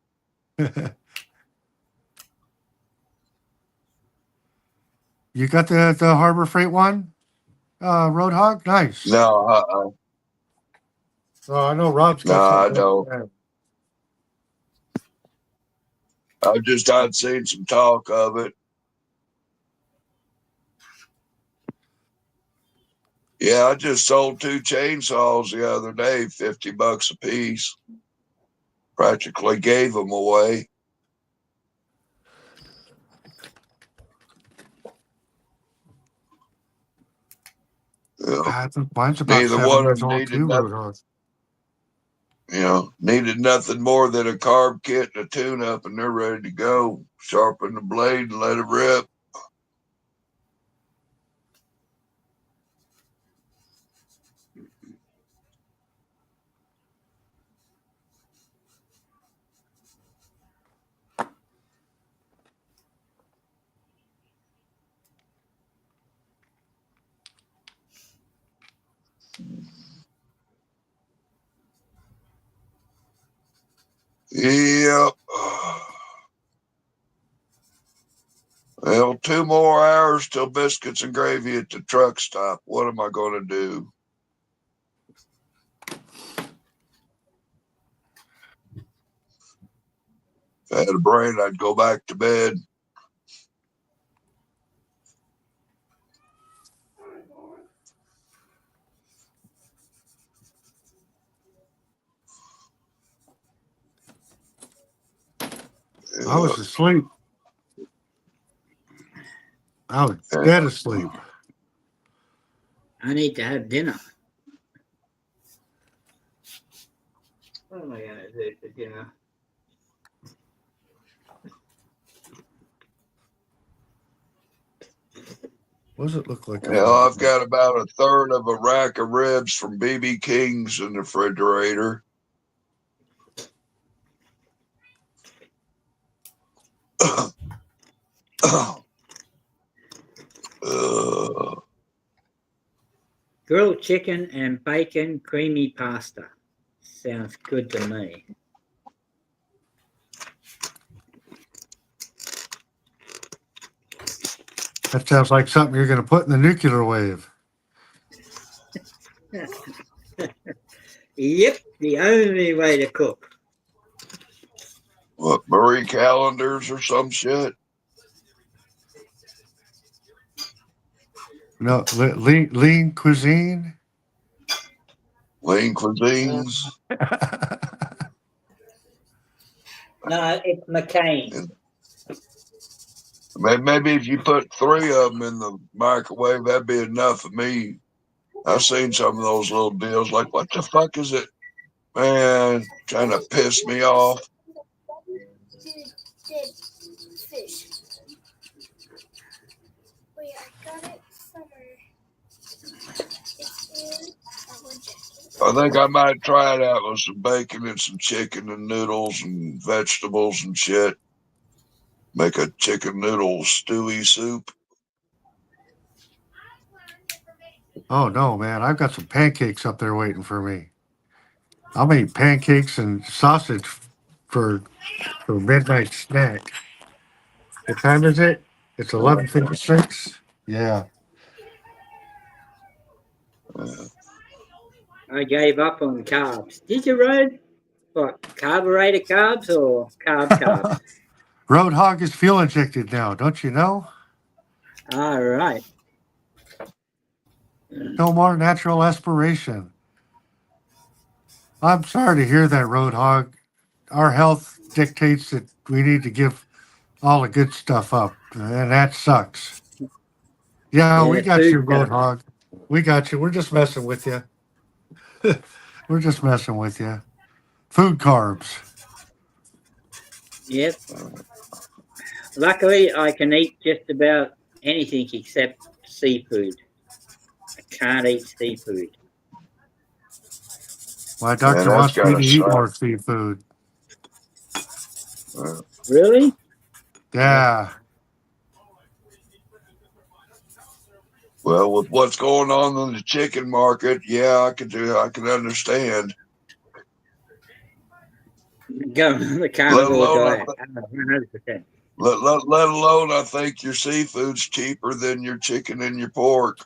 You got the Harbor Freight one, Roadhog? Nice. No, Oh, I know Rob's got no, I something. don't. I'd seen some talk of it. Yeah, I just sold 2 chainsaws the other day, $50 a piece. Practically gave them away. Yeah. I think mine's about Neither 7 one years of them old needed too, nothing. Roadhog. Needed nothing more than a carb kit and a tune-up, and they're ready to go. Sharpen the blade and let it rip. Yep. Well, 2 more hours till biscuits and gravy at the truck stop. What am I going to do? If I had a brain, I'd go back to bed. I was asleep. I was dead asleep. I need to have dinner. What am I going to do for dinner? What does it look like? I've got about a third of a rack of ribs from BB King's in the refrigerator. Grilled chicken and bacon creamy pasta. Sounds good to me. That sounds like something you're going to put in the nuclear wave. Yep, the only way to cook. What, Marie Callender's or some shit? No, lean cuisine. Lean cuisines. No, it's McCain. Maybe if you put 3 of them in the microwave, that'd be enough for me. I've seen some of those little deals. Like, what the fuck is it? Man, trying to piss me off. Fish. Wait, I got it somewhere. I think I might try that with some bacon and some chicken and noodles and vegetables and shit. Make a chicken noodle stewy soup. Oh no, man! I've got some pancakes up there waiting for me. I'll make pancakes and sausage for midnight snack. What time is it? It's 11:56. Yeah. I gave up on carbs. Did you, Rod? What, carburetor carbs or carbs? Roadhog is fuel injected now, don't you know? All right. No more natural aspiration. I'm sorry to hear that, Roadhog. Our health dictates that we need to give all the good stuff up, and that sucks. Yeah, we got you, Roadhog. We got you. We're just messing with you. We're just messing with you. Food carbs. Yep. Luckily, I can eat just about anything except seafood. I can't eat seafood. My doctor wants me to eat more seafood. Really? Yeah. Well, with what's going on in the chicken market, yeah, I can understand. Go on the carnivore diet. 100%. Let alone, I think your seafood's cheaper than your chicken and your pork.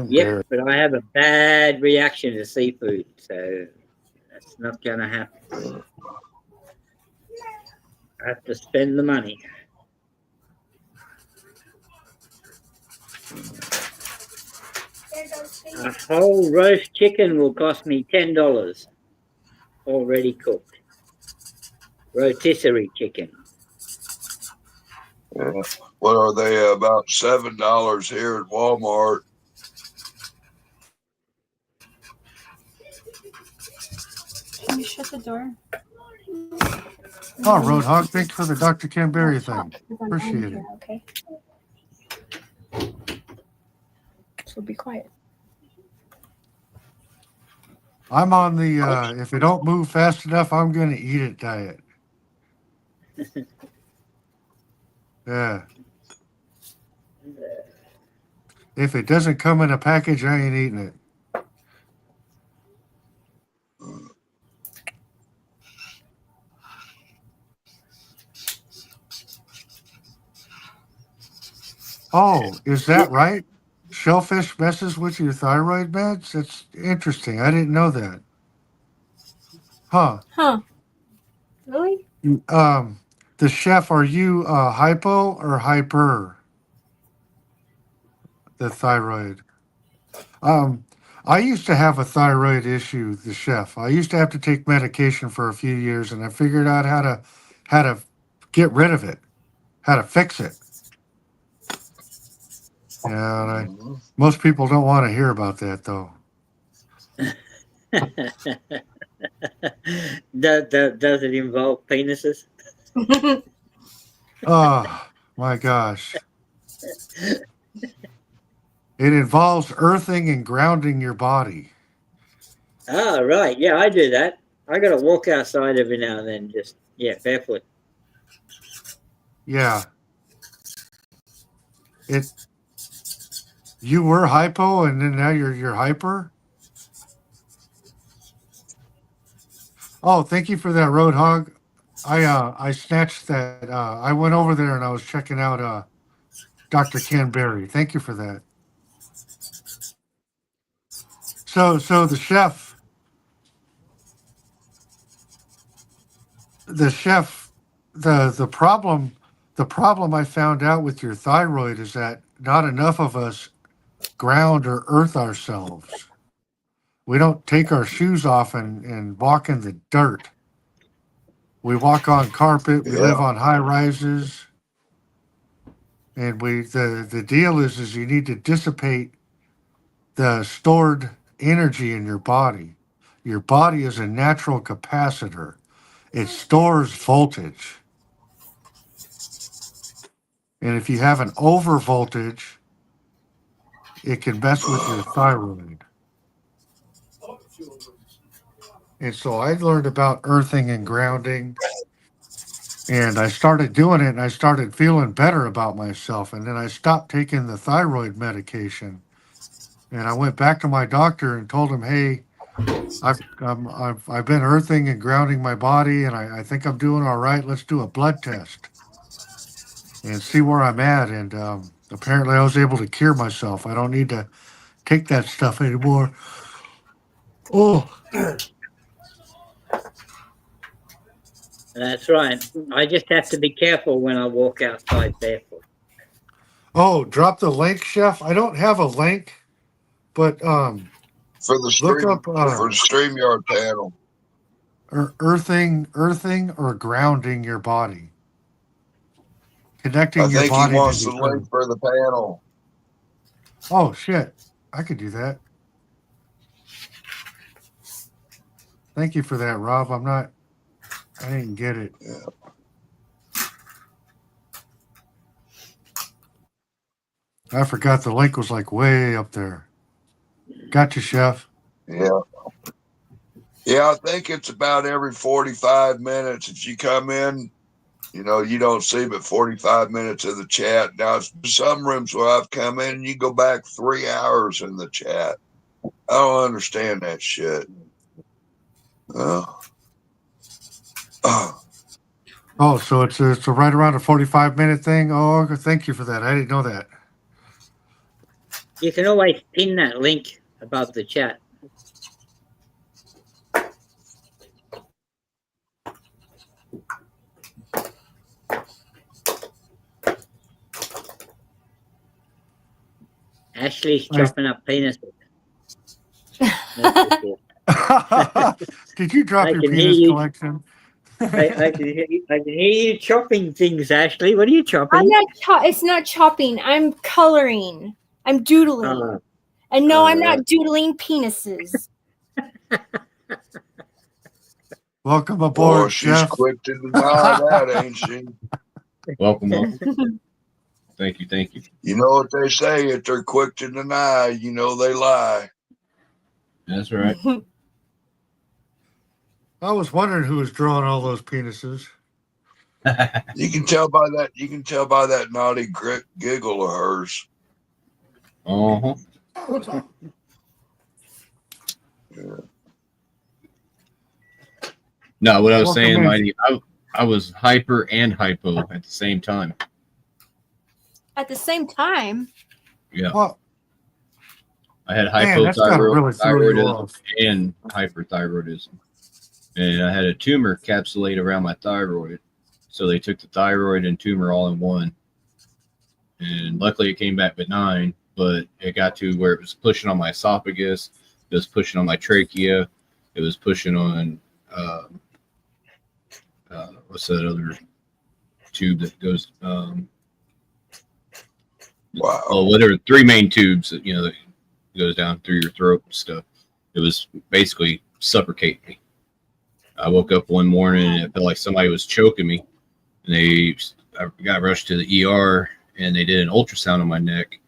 Yep, but I have a bad reaction to seafood, so that's not going to happen. I have to spend the money. A whole roast chicken will cost me $10, already cooked. Rotisserie chicken. Yeah. What are they? About $7 here at Walmart. Can you shut the door? Oh, Roadhog, thanks for the Dr. Canberry thing. Appreciate it. Okay. So be quiet. I'm on the if it don't move fast enough, I'm going to eat it diet. Yeah. If it doesn't come in a package, I ain't eating it. Oh, is that right? Shellfish messes with your thyroid meds? That's interesting. I didn't know that. Huh. Really? The chef, are you hypo or hyper? The thyroid. I used to have a thyroid issue, the chef. I used to have to take medication for a few years, and I figured out how to get rid of it, how to fix it. And most people don't want to hear about that, though. Does it involve penises? Oh, my gosh. It involves earthing and grounding your body. Ah, right. Yeah, I do that. I got to walk outside every now and then, just, barefoot. Yeah. You were hypo and then now you're hyper? Oh, thank you for that, Roadhog. I snatched that. I went over there and I was checking out Dr. Ken Berry. Thank you for that. So the chef, the problem I found out with your thyroid is that not enough of us ground or earth ourselves. We don't take our shoes off and walk in the dirt. We walk on carpet. We live on high rises. And the deal is you need to dissipate the stored energy in your body. Your body is a natural capacitor. It stores voltage. And if you have an over voltage, it can mess with your thyroid. And so I learned about earthing and grounding. And I started doing it and I started feeling better about myself. And then I stopped taking the thyroid medication. And I went back to my doctor and told him, hey, I've been earthing and grounding my body, and I think I'm doing all right. Let's do a blood test and see where I'm at. And apparently I was able to cure myself. I don't need to take that stuff anymore. Oh. That's right. I just have to be careful when I walk outside barefoot. Oh, drop the link, Chef. I don't have a link, but for the stream, look up for the StreamYard panel. Earthing or grounding your body. Connecting I your think body. he wants the link for the panel. Oh shit. I could do that. Thank you for that, Rob. I didn't get it. Yeah. I forgot the link was like way up there. Gotcha, Chef. Yeah. Yeah, I think it's about every 45 minutes. If you come in, you don't see but 45 minutes of the chat. Now, some rooms where I've come in, you go back 3 hours in the chat. I don't understand that shit. Oh, so it's right around a 45-minute thing. Oh, thank you for that. I didn't know that. You can always pin that link above the chat. Ashley's chopping up penises. Did you drop your penis collection? I can hear you chopping things, Ashley. What are you chopping? I'm not. It's not chopping. I'm coloring. I'm doodling. And no, I'm not doodling penises. Welcome aboard, she's Chef. quick to deny that, ain't she? Welcome. Thank you. You know what they say, if they're quick to deny, they lie. That's right. I was wondering who was drawing all those penises. You can tell by that. You can tell by that naughty giggle of hers. Uh-huh. Yeah. No, what I was saying, Mighty, I was hyper and hypo at the same time. At the same time? Yeah. Well, I had hypothyroidism and hyperthyroidism. And I had a tumor capsulate around my thyroid. So they took the thyroid and tumor all in one. And luckily it came back benign, but it got to where it was pushing on my esophagus, it was pushing on my trachea, it was pushing on what's that other tube that goes. Wow. Well, whatever, 3 main tubes that that goes down through your throat and stuff. It was basically suffocating me. I woke up one morning and it felt like somebody was choking me, and I got rushed to the ER, and they did an ultrasound on my neck,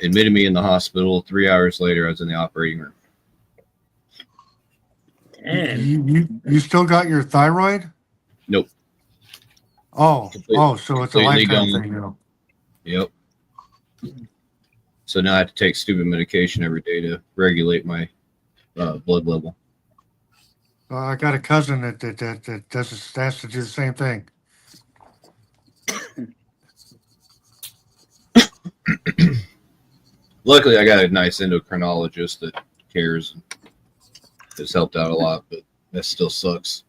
admitted me in the hospital. 3 hours later, I was in the operating room. You still got your thyroid? Nope. So it's a lifetime thing now. Yep. So now I have to take stupid medication every day to regulate my blood level. I got a cousin that has to do the same thing. Luckily, I got a nice endocrinologist that cares and has helped out a lot, but that still sucks.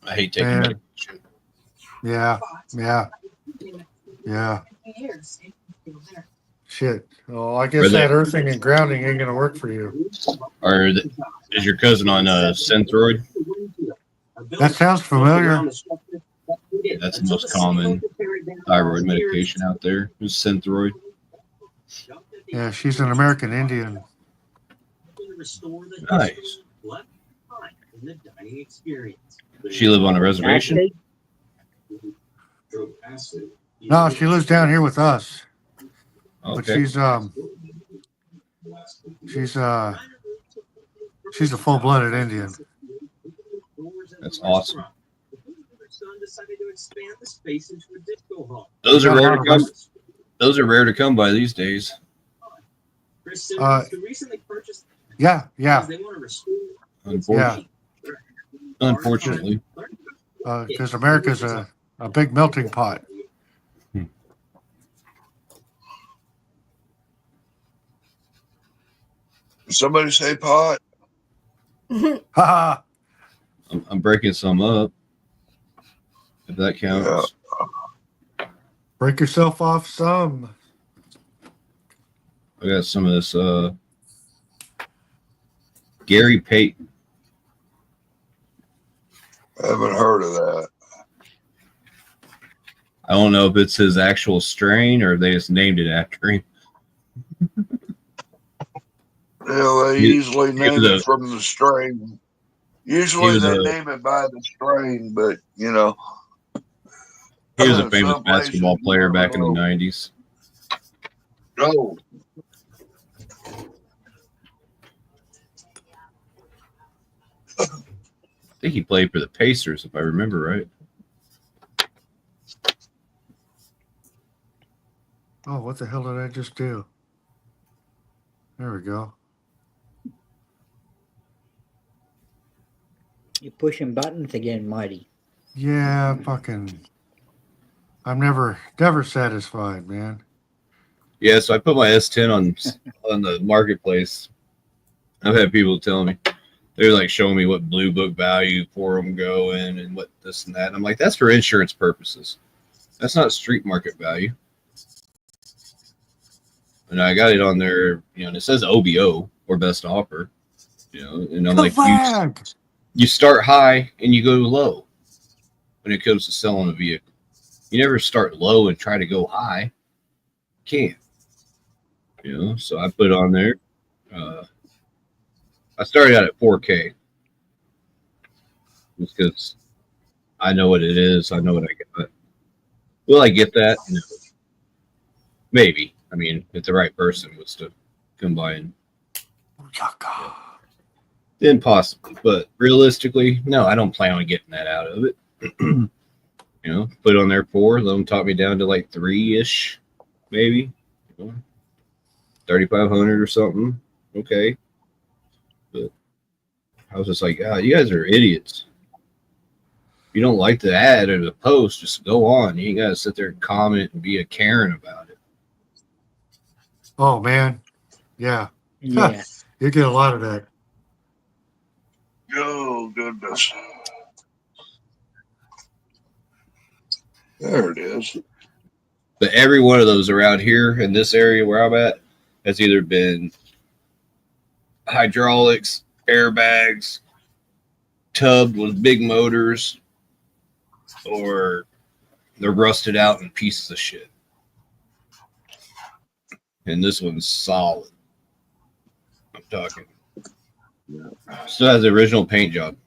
I hate taking medication. Yeah. Shit. Oh, I guess that earthing and grounding ain't gonna work for you. Is your cousin on Synthroid? That sounds familiar. That's the most common thyroid medication out there, is Synthroid. Yeah, she's an American Indian. Nice. She live on a reservation? No, she lives down here with us. Okay. But she's a full-blooded Indian. That's awesome. Those are rare to come. Those are rare to come by these days. Yeah. Unfortunately. Because America's a big melting pot. Somebody say pot. Ha! I'm breaking some up, if that counts. Yeah. Break yourself off some. I got some of this Gary Payton. I haven't heard of that. I don't know if it's his actual strain or they just named it after him. Yeah, they usually name it from the strain. Usually they name it by the strain, but he was a famous basketball player back in the 90s. Oh. I think he played for the Pacers, if I remember right. Oh, what the hell did I just do? There we go. You're pushing buttons again, Mighty. Yeah, fucking. I'm never satisfied, man. Yeah, so I put my S10 on the marketplace. I've had people telling me, they're like showing me what blue book value for them going and what this and that. And I'm like, that's for insurance purposes. That's not street market value. And I got it on there, and it says OBO or best offer, and I'm like, you start high and you go low when it comes to selling a vehicle. You never start low and try to go high. You can't. So I put on there. I started out at 4K just because I know what it is. I know what I got. Will I get that? No. Maybe. I mean, if the right person was to come by and then possibly. But realistically, no, I don't plan on getting that out of it. Put on there 4. Let them talk me down to like 3-ish, maybe. 3,500 or something. Okay. But I was just like, you guys are idiots. If you don't like the ad or the post, just go on. You ain't got to sit there and comment and be a Karen about it. Oh, man. Yeah. Yeah. You get a lot of that. Oh, goodness. There it is. But every one of those around here in this area where I'm at has either been hydraulics, airbags, tubbed with big motors, or They're rusted out and pieces of shit. And this one's solid. I'm talking. Still has the original paint job.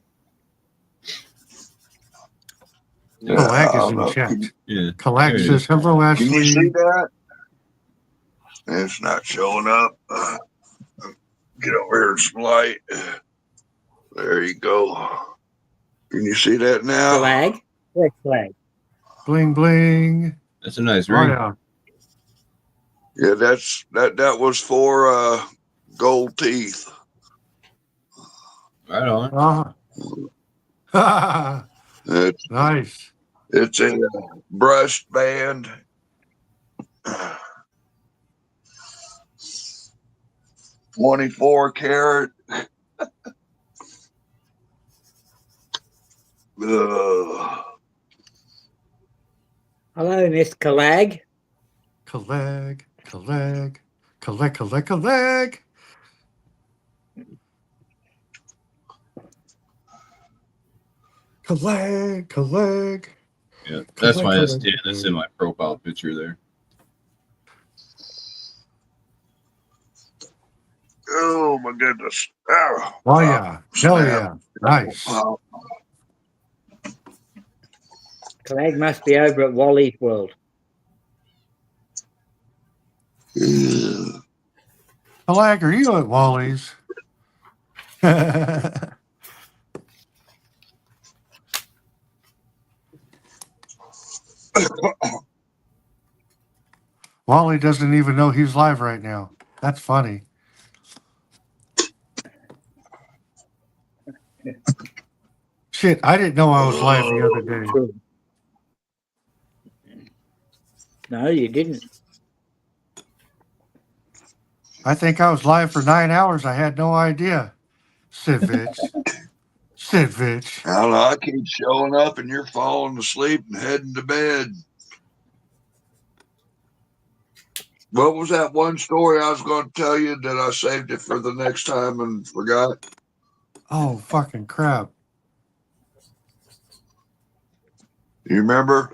Kalag is in chat. Yeah. Kalag says, hello, Ashley. Can you see that? It's not showing up. Get over here and some light. There you go. Can you see that now? Flag? What flag? Bling, bling. That's a nice ring. Oh, Yeah, that was for gold teeth. Right on. yeah. It's Nice. It's a brushed band. 24 karat. Hello, Miss Kalag. Kalag, Kalag, Kalag, Kalag, Kalag. Kalag, Kalag. Yeah, that's Kalag, my Kalag, S10. That's in my profile picture there. Oh my goodness. Oh yeah. Hell yeah. Nice. Kalag must be over at Wally's World. Kalag, are you at Wally's? Wally doesn't even know he's live right now. That's funny. Shit, I didn't know I was live the other day. No, you didn't. I think I was live for 9 hours. I had no idea. Sidvich. Sidvich. I don't know. I keep showing up and you're falling asleep and heading to bed. What was that one story I was going to tell you that I saved it for the next time and forgot? Oh, fucking crap. You remember?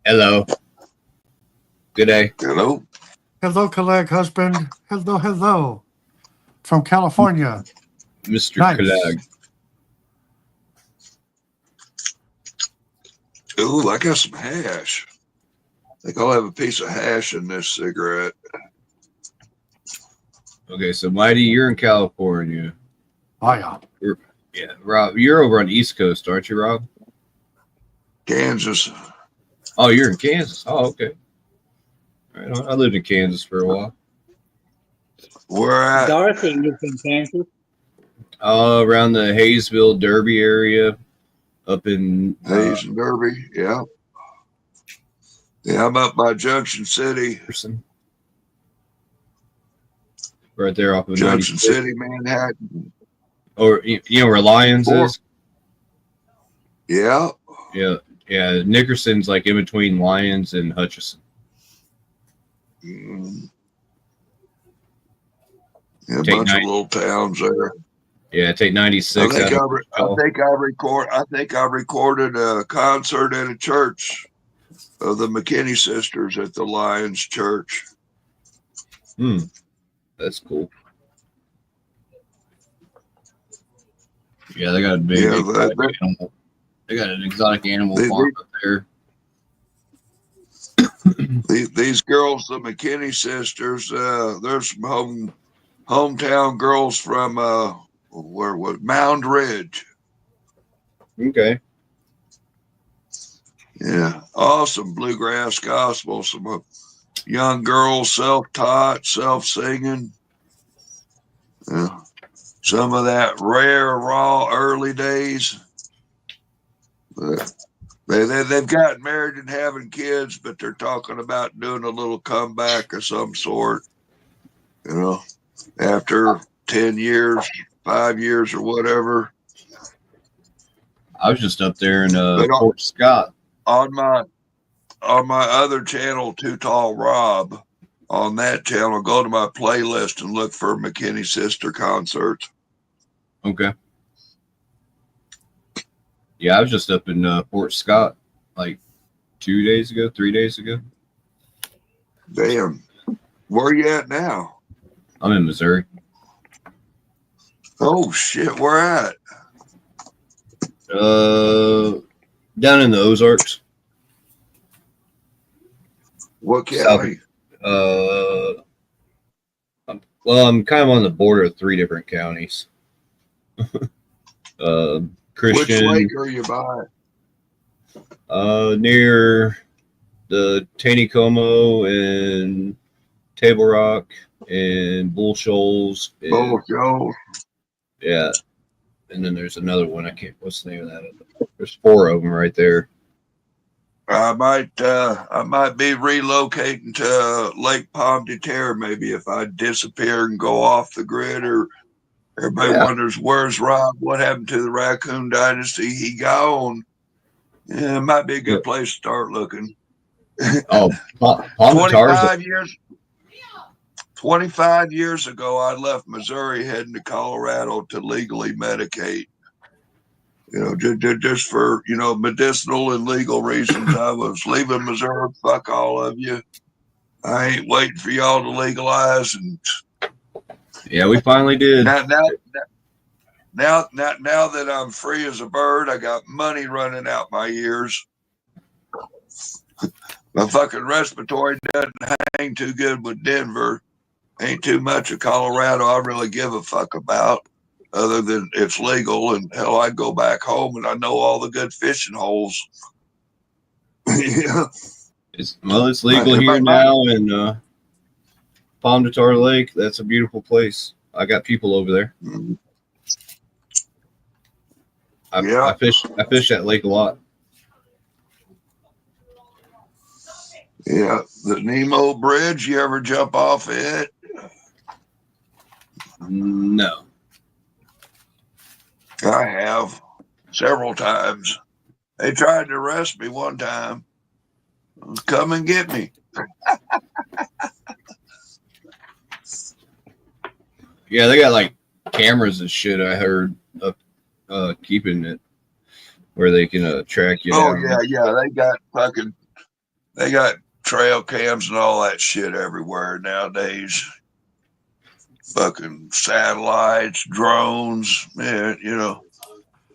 Hello. Good day. Hello. Hello, Kalag husband. Hello, hello. From California. Mr. Nice. Kalag. Ooh, I got some hash. I think I'll have a piece of hash in this cigarette. Okay, so Mighty, you're in California. Oh, yeah. Yeah, Rob, you're over on the East Coast, aren't you, Rob? Kansas. Oh, you're in Kansas. Oh, okay. All right, I lived in Kansas for a while. Where at? Dorothy lives in Kansas. Around the Hayesville, Derby area, up in Hayes and Derby. Yeah. Yeah, I'm up by Junction City. Right there off of Junction 96. City, Manhattan. Or you know where Lyons is? Yeah. Yeah. Nickerson's like in between Lyons and Hutchison. Yeah, a bunch of little towns there. Yeah, take 96. I think I recorded a concert at a church of the McKinney sisters at the Lions Church. That's cool. Yeah, they got a big exotic animal. They got an exotic animal farm up there. These girls, the McKinney sisters, there's some hometown girls from where was Mound Ridge. Okay. Yeah, awesome bluegrass gospel. Some young girls, self-taught, self-singing. Yeah. Some of that rare, raw, early days. They've gotten married and having kids, but they're talking about doing a little comeback of some sort. You know, after 10 years, 5 years, or whatever. I was just up there in Fort Scott. On my other channel, Too Tall Rob, on that channel, go to my playlist and look for McKinney Sister concerts. Okay. Yeah, I was just up in Fort Scott like 3 days ago. Damn. Where you at now? I'm in Missouri. Oh shit, where at? Down in the Ozarks. What county? Well, I'm kind of on the border of 3 different counties. Christian. Which lake are you by? Near the Taneycomo and Table Rock and Bull Shoals. Bull Shoals. Yeah. And then there's another one. What's the name of that? There's 4 of them right there. I might be relocating to Lake Palm de Terre maybe if I disappear and go off the grid, or everybody wonders where's Rob, what happened to the Raccoon Dynasty, he gone. Yeah, it might be a good place to start looking. Oh, 25 years ago, I left Missouri heading to Colorado to legally medicate. Just for, medicinal and legal reasons. I was leaving Missouri. Fuck all of you. I ain't waiting for y'all to legalize. And yeah, we finally did. Now that I'm free as a bird, I got money running out my ears. My fucking respiratory doesn't hang too good with Denver. Ain't too much of Colorado I really give a fuck about, other than it's legal, and hell, I go back home and I know all the good fishing holes. Yeah. It's legal here now in Palm de Tar Lake. That's a beautiful place. I got people over there. Mm-hmm. I fish that lake a lot. Yeah, the Nemo Bridge. You ever jump off it? No. I have several times. They tried to arrest me one time. Come and get me. Yeah, they got like cameras and shit. I heard up keeping it where they can track you. Oh down. yeah. They got trail cams and all that shit everywhere nowadays. Fucking satellites, drones, man.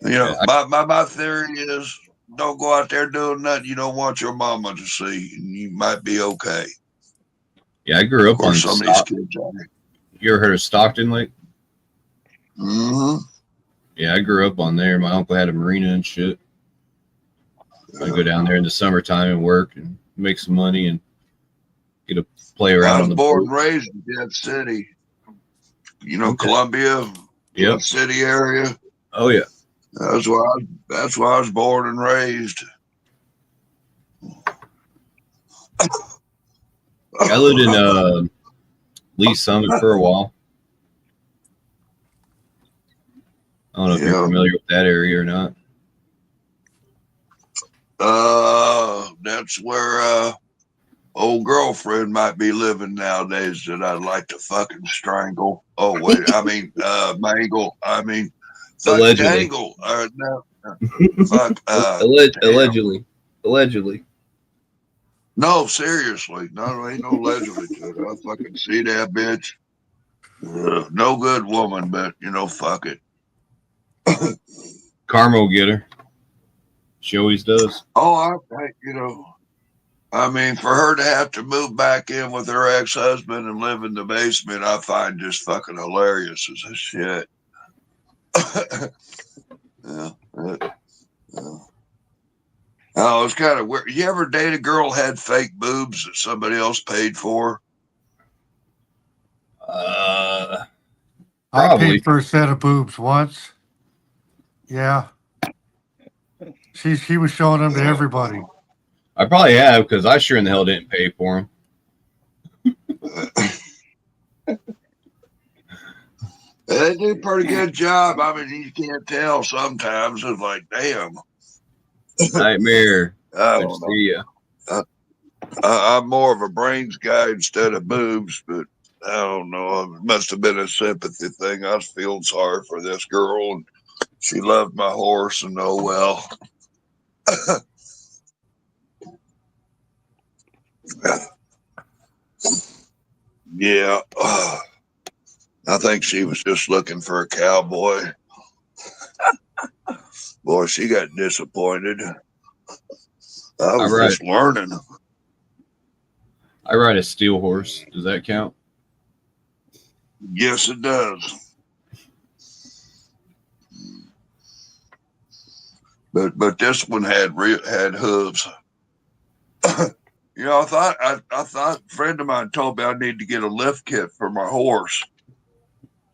My theory is don't go out there doing nothing you don't want your mama to see, and you might be okay. Yeah, I grew up on some of these kids out here. You ever heard of Stockton Lake? Mm-hmm. Yeah, I grew up on there. My uncle had a marina and shit. I go down there in the summertime and work and make some money and get to play around. I was born and raised in Dead City. Columbia, Dead City area. Oh yeah. That's why I was born and raised. I lived in Lee Summit for a while. I don't know if you're familiar with that area or not. That's where old girlfriend might be living nowadays that I'd like to fucking strangle. Oh wait, I mean mangle. I mean allegedly. Dangle. No, fuck. Allegedly. No, seriously. No, ain't no allegedly to it. I fucking see that bitch. No good woman, but fuck it. Karma will get her. She always does. Oh, I mean, for her to have to move back in with her ex-husband and live in the basement, I find just fucking hilarious as a shit. Yeah. Oh, it's kind of weird. You ever date a girl who had fake boobs that somebody else paid for? I paid for a set of boobs once. Yeah. She was showing them to everybody. I probably have, because I sure in the hell didn't pay for them. They do a pretty good job. I mean, you can't tell sometimes. It's like, damn. Nightmare. I don't know. See ya. I'm more of a brains guy instead of boobs, but I don't know. It must have been a sympathy thing. I was feeling sorry for this girl, and She loved my horse, and oh well. Yeah. I think she was just looking for a cowboy. Boy, she got disappointed. I was just learning. I ride a steel horse. Does that count? Yes, it does. But this one had hooves. You know, I thought a friend of mine told me I need to get a lift kit for my horse.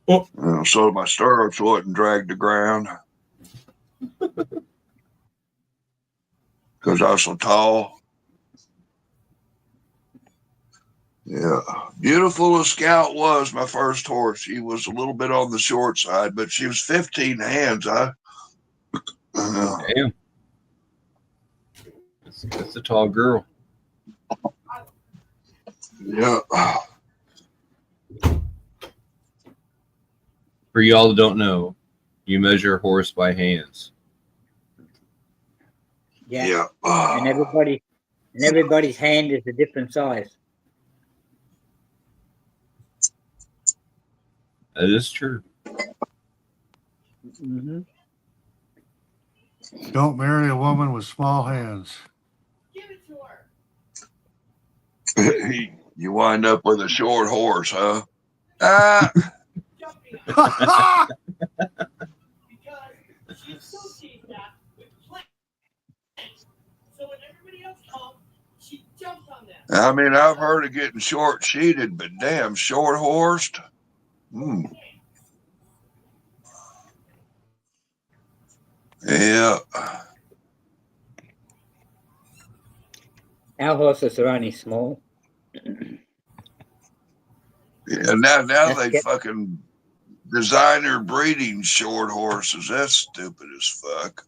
Oh. So my stirrups wouldn't drag the ground. Because I was so tall. Yeah. Beautiful as Scout was, my first horse. She was a little bit on the short side, but she was 15 hands. Damn. That's a tall girl. Yeah. For y'all that don't know, you measure a horse by hands. Yeah. And everybody's hand is a different size. That is true. Mm-hmm. Don't marry a woman with small hands. Give it to her. You wind up with a short horse, huh? Because she associates that with play. So when everybody else comes, she jumps on them. I mean, I've heard of getting short sheeted, but damn, short horsed. Yeah. Our horses are only small. Yeah, now they fucking designer breeding short horses. That's stupid as fuck.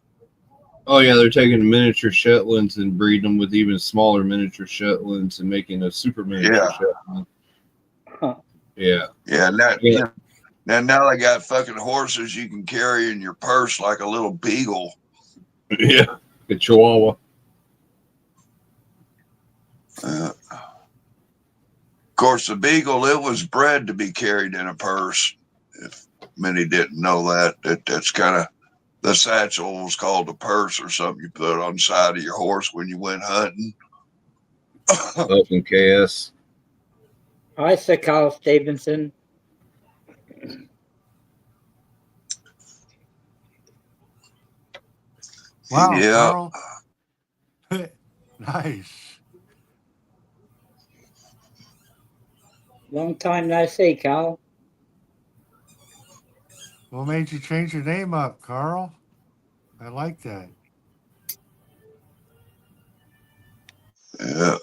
Oh yeah, they're taking miniature Shetlands and breeding them with even smaller miniature Shetlands and making a super miniature Shetland. Huh. Yeah. Yeah, now they got fucking horses you can carry in your purse like a little beagle. Yeah, a Chihuahua. Of course, the beagle, it was bred to be carried in a purse. If many didn't know that's kind of, the satchel was called a purse or something you put on the side of your horse when you went hunting. Welcome, KS. Hi, Sir Carl Stevenson. Wow, Yeah. Carl. Nice. Long time no see, Carl. What made you change your name up, Carl? I like that. Yeah.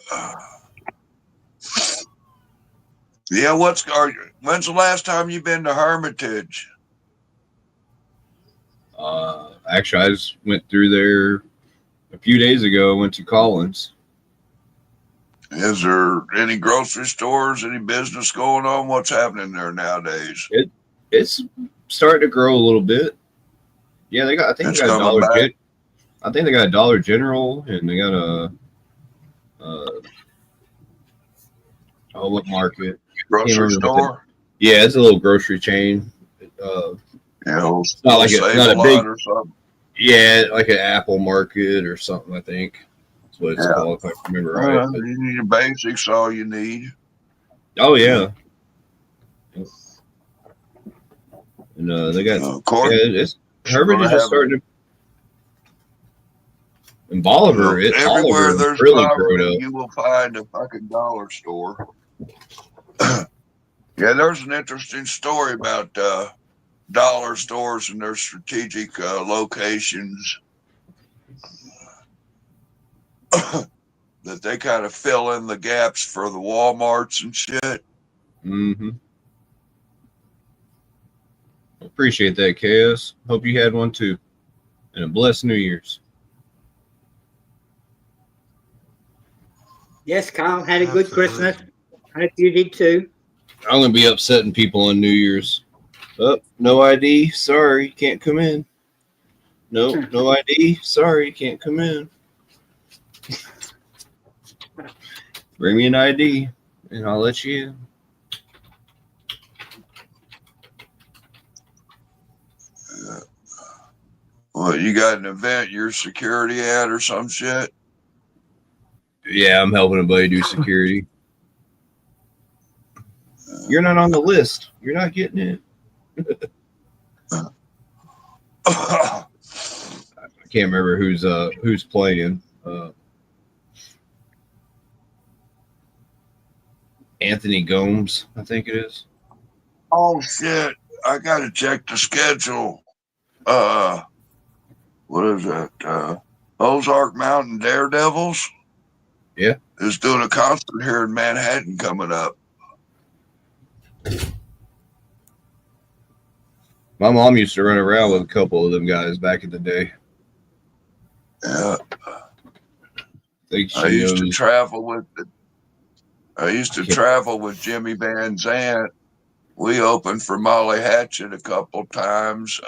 Yeah, when's the last time you've been to Hermitage? Actually, I just went through there a few days ago. I went to Collins. Is there any grocery stores, any business going on? What's happening there nowadays? It's starting to grow a little bit. Yeah, I think they got a Dollar General, and they got a what market? Grocery store? Yeah, it's a little grocery chain. It's not like not a big or something. Yeah, like an Apple Market or something. I think that's what it's called, if I remember right. You need your basics, all you need. Oh yeah, and they got of course. It's Hermitage is starting to. In Bolivar, everywhere there's really poverty, you will find a fucking dollar store. Yeah, there's an interesting story about dollar stores and their strategic locations that they kind of fill in the gaps for the Walmarts and shit. Mm-hmm. Appreciate that, KS. Hope you had one too, and a blessed New Year's. Yes, Carl, had a good Christmas. Hope you did too. I'm gonna be upsetting people on New Year's. Oh, no ID. Sorry, can't come in. Nope, no ID. Sorry, can't come in. Bring me an ID, and I'll let you in. Well, you got an event you're security at or some shit? Yeah, I'm helping a buddy do security. You're not on the list. You're not getting it. I can't remember who's playing. Anthony Gomes, I think it is. Oh shit! I gotta check the schedule. What is that? Ozark Mountain Daredevils. Yeah, is doing a concert here in Manhattan coming up. My mom used to run around with a couple of them guys back in the day. Yeah. I used to travel with Jimmy Van Zant. We opened for Molly Hatchet a couple times.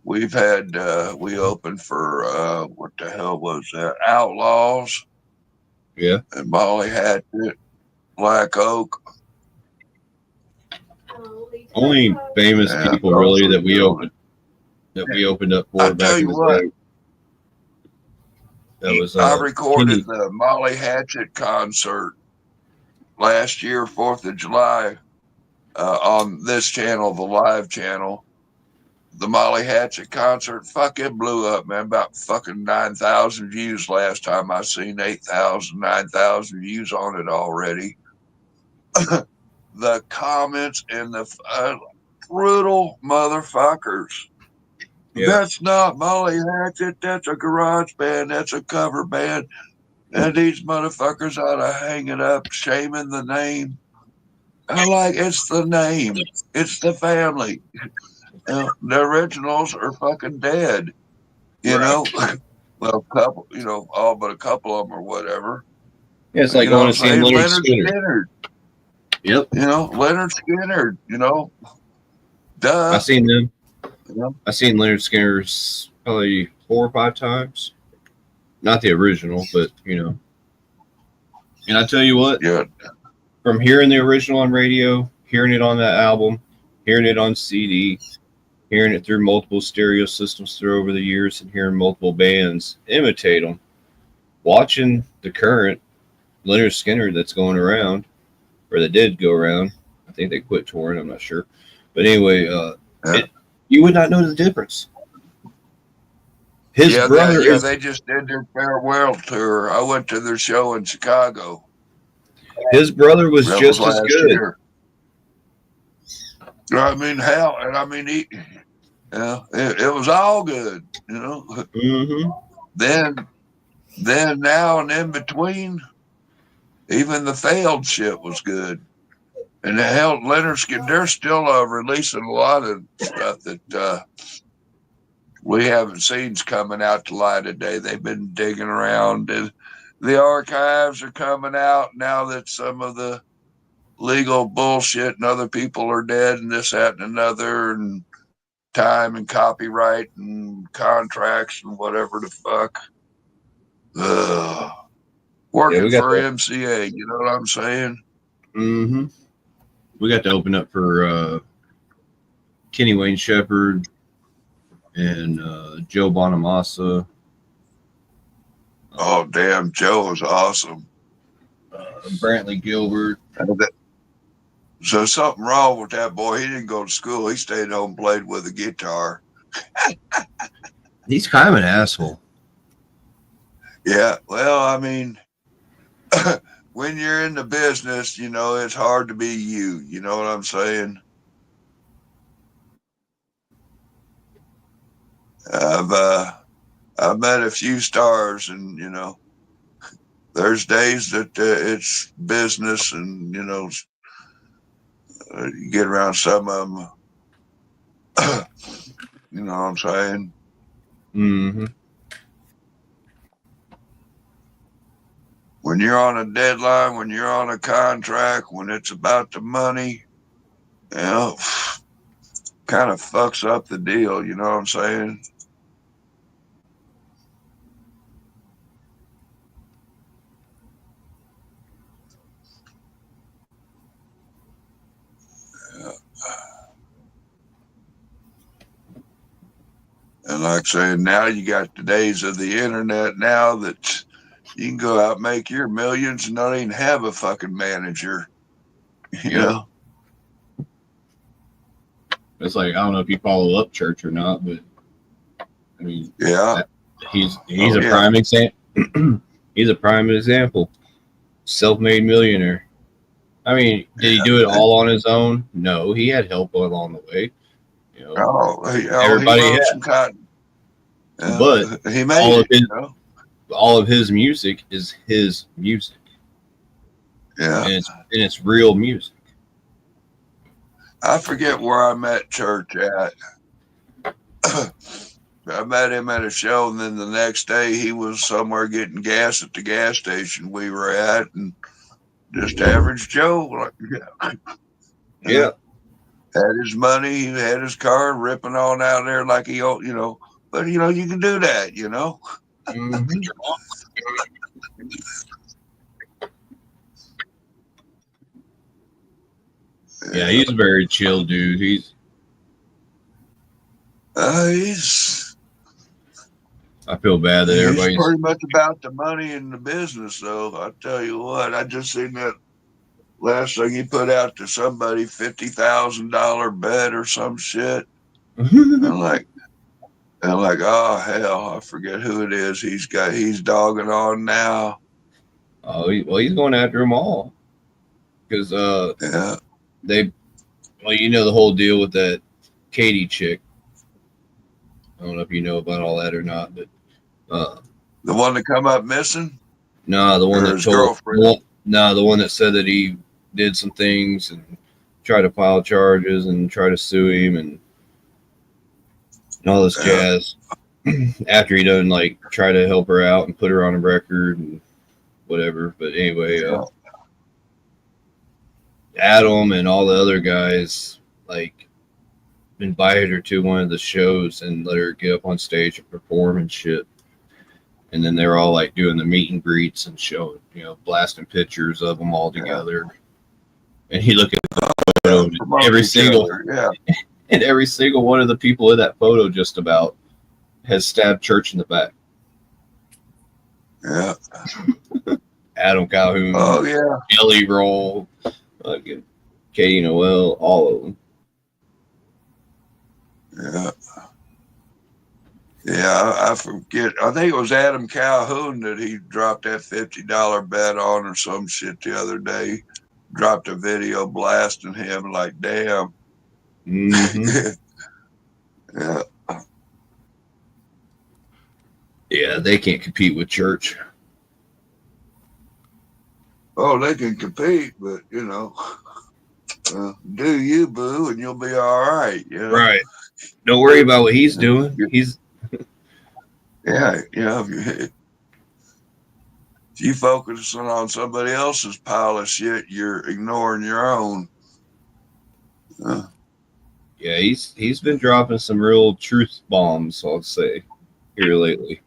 We opened for what the hell was that? Outlaws. Yeah. And Molly Hatchet, Black Oak. Only famous people really that we opened up for back in the day. That was I recorded the Molly Hatchet concert last year, 4th of July, on this channel, the live channel. The Molly Hatchet concert fucking blew up, man. About fucking 9,000 views last time I seen. 8,000, 9,000 views on it already. The comments and the brutal motherfuckers. Yeah. That's not Molly Hatchet. That's a garage band. That's a cover band. And these motherfuckers ought to hang it up, shaming the name. I like, it's the name. It's the family. The originals are fucking dead. You know? Well, all but a couple of them or whatever. Yeah, it's like going to see Leonard Skinner. Yep. Leonard Skinner, Duh. I seen them. I seen Leonard Skinner's probably 4 or 5 times. Not the original, but And I tell you what, from hearing the original on radio, hearing it on that album, hearing it on CD, hearing it through multiple stereo systems through over the years, and hearing multiple bands imitate them, watching the current Leonard Skinner that's going around, or that did go around. I think they quit touring. I'm not sure, but anyway, you would not know the difference. His brother they just did their farewell tour. I went to their show in Chicago. His brother was just as good. Year. I mean, hell, and I mean, it was all good, Mm-hmm. Then now and in between, even the failed shit was good. And the hell, Leonard Skinner, they're still releasing a lot of stuff that we haven't seen coming out to light today. They've been digging around. And the archives are coming out now that some of the legal bullshit and other people are dead and this, that, and another, and time and copyright and contracts and whatever the fuck. Working for MCA, you know what I'm saying? Mm-hmm. We got to open up for Kenny Wayne Shepherd and Joe Bonamassa. Oh, damn. Joe was awesome. Brantley Gilbert. So something wrong with that boy. He didn't go to school. He stayed home and played with a guitar. He's kind of an asshole. Yeah. Well, I mean, when you're in the business, it's hard to be you. You know what I'm saying? I've met a few stars, and there's days that it's business, and you get around some of them. You know what I'm saying? Mm-hmm. When you're on a deadline, when you're on a contract, when it's about the money, kind of fucks up the deal. You know what I'm saying? like saying, now you got the days of the internet now that you can go out and make your millions and not even have a fucking manager. You know? It's like, I don't know if you follow up church or not, but I mean, yeah, he's a prime example. He's a prime example. Self-made millionaire. I mean, did he do it all on his own? No, he had help along the way. You know, everybody he some cotton. But he made all of his music is his music. Yeah, and it's real music. I forget where I met Church at. I met him at a show, and then the next day he was somewhere getting gas at the gas station we were at, and just average Joe. Like, yeah. Had his money, he had his car, ripping on out there like he, you know. But you know, you can do that, you know. Mm-hmm. Yeah, he's a very chill dude. He's. I feel bad that everybody's pretty much about the money and the business, though. I tell you what, I just seen that last thing he put out to somebody, $50,000 bet or some shit. I'm like, oh hell, I forget who it is. He's dogging on now. Oh, he's going after them all because you know the whole deal with that Katie chick. I don't know if you know about all that or not, but the one that come up missing. No, the one that his girlfriend. The one that said that he did some things and tried to file charges and try to sue him and all this jazz. After he done like try to help her out and put her on a record and whatever. But anyway, Adam and all the other guys like invited her to one of the shows and let her get up on stage and perform and shit. And then they're all like doing the meet and greets and showing, you know, blasting pictures of them all together. And he looked at the photo, and every single one of the people in that photo just about has stabbed Church in the back. Yeah. Adam Calhoun. Oh yeah. Ellie Roll. Katie Noel. All of them. Yeah. Yeah, I forget. I think it was Adam Calhoun that he dropped that $50 bet on or some shit the other day. Dropped a video blasting him like, damn. Mm-hmm. Yeah. Yeah, they can't compete with Church. Oh, they can compete, but you know, do you, boo, and you'll be all right. You know? Right. Don't worry about what he's doing. He's. Yeah, you know, if you focus on somebody else's pile of shit, you're ignoring your own. Yeah, he's been dropping some real truth bombs, I'll say, here lately.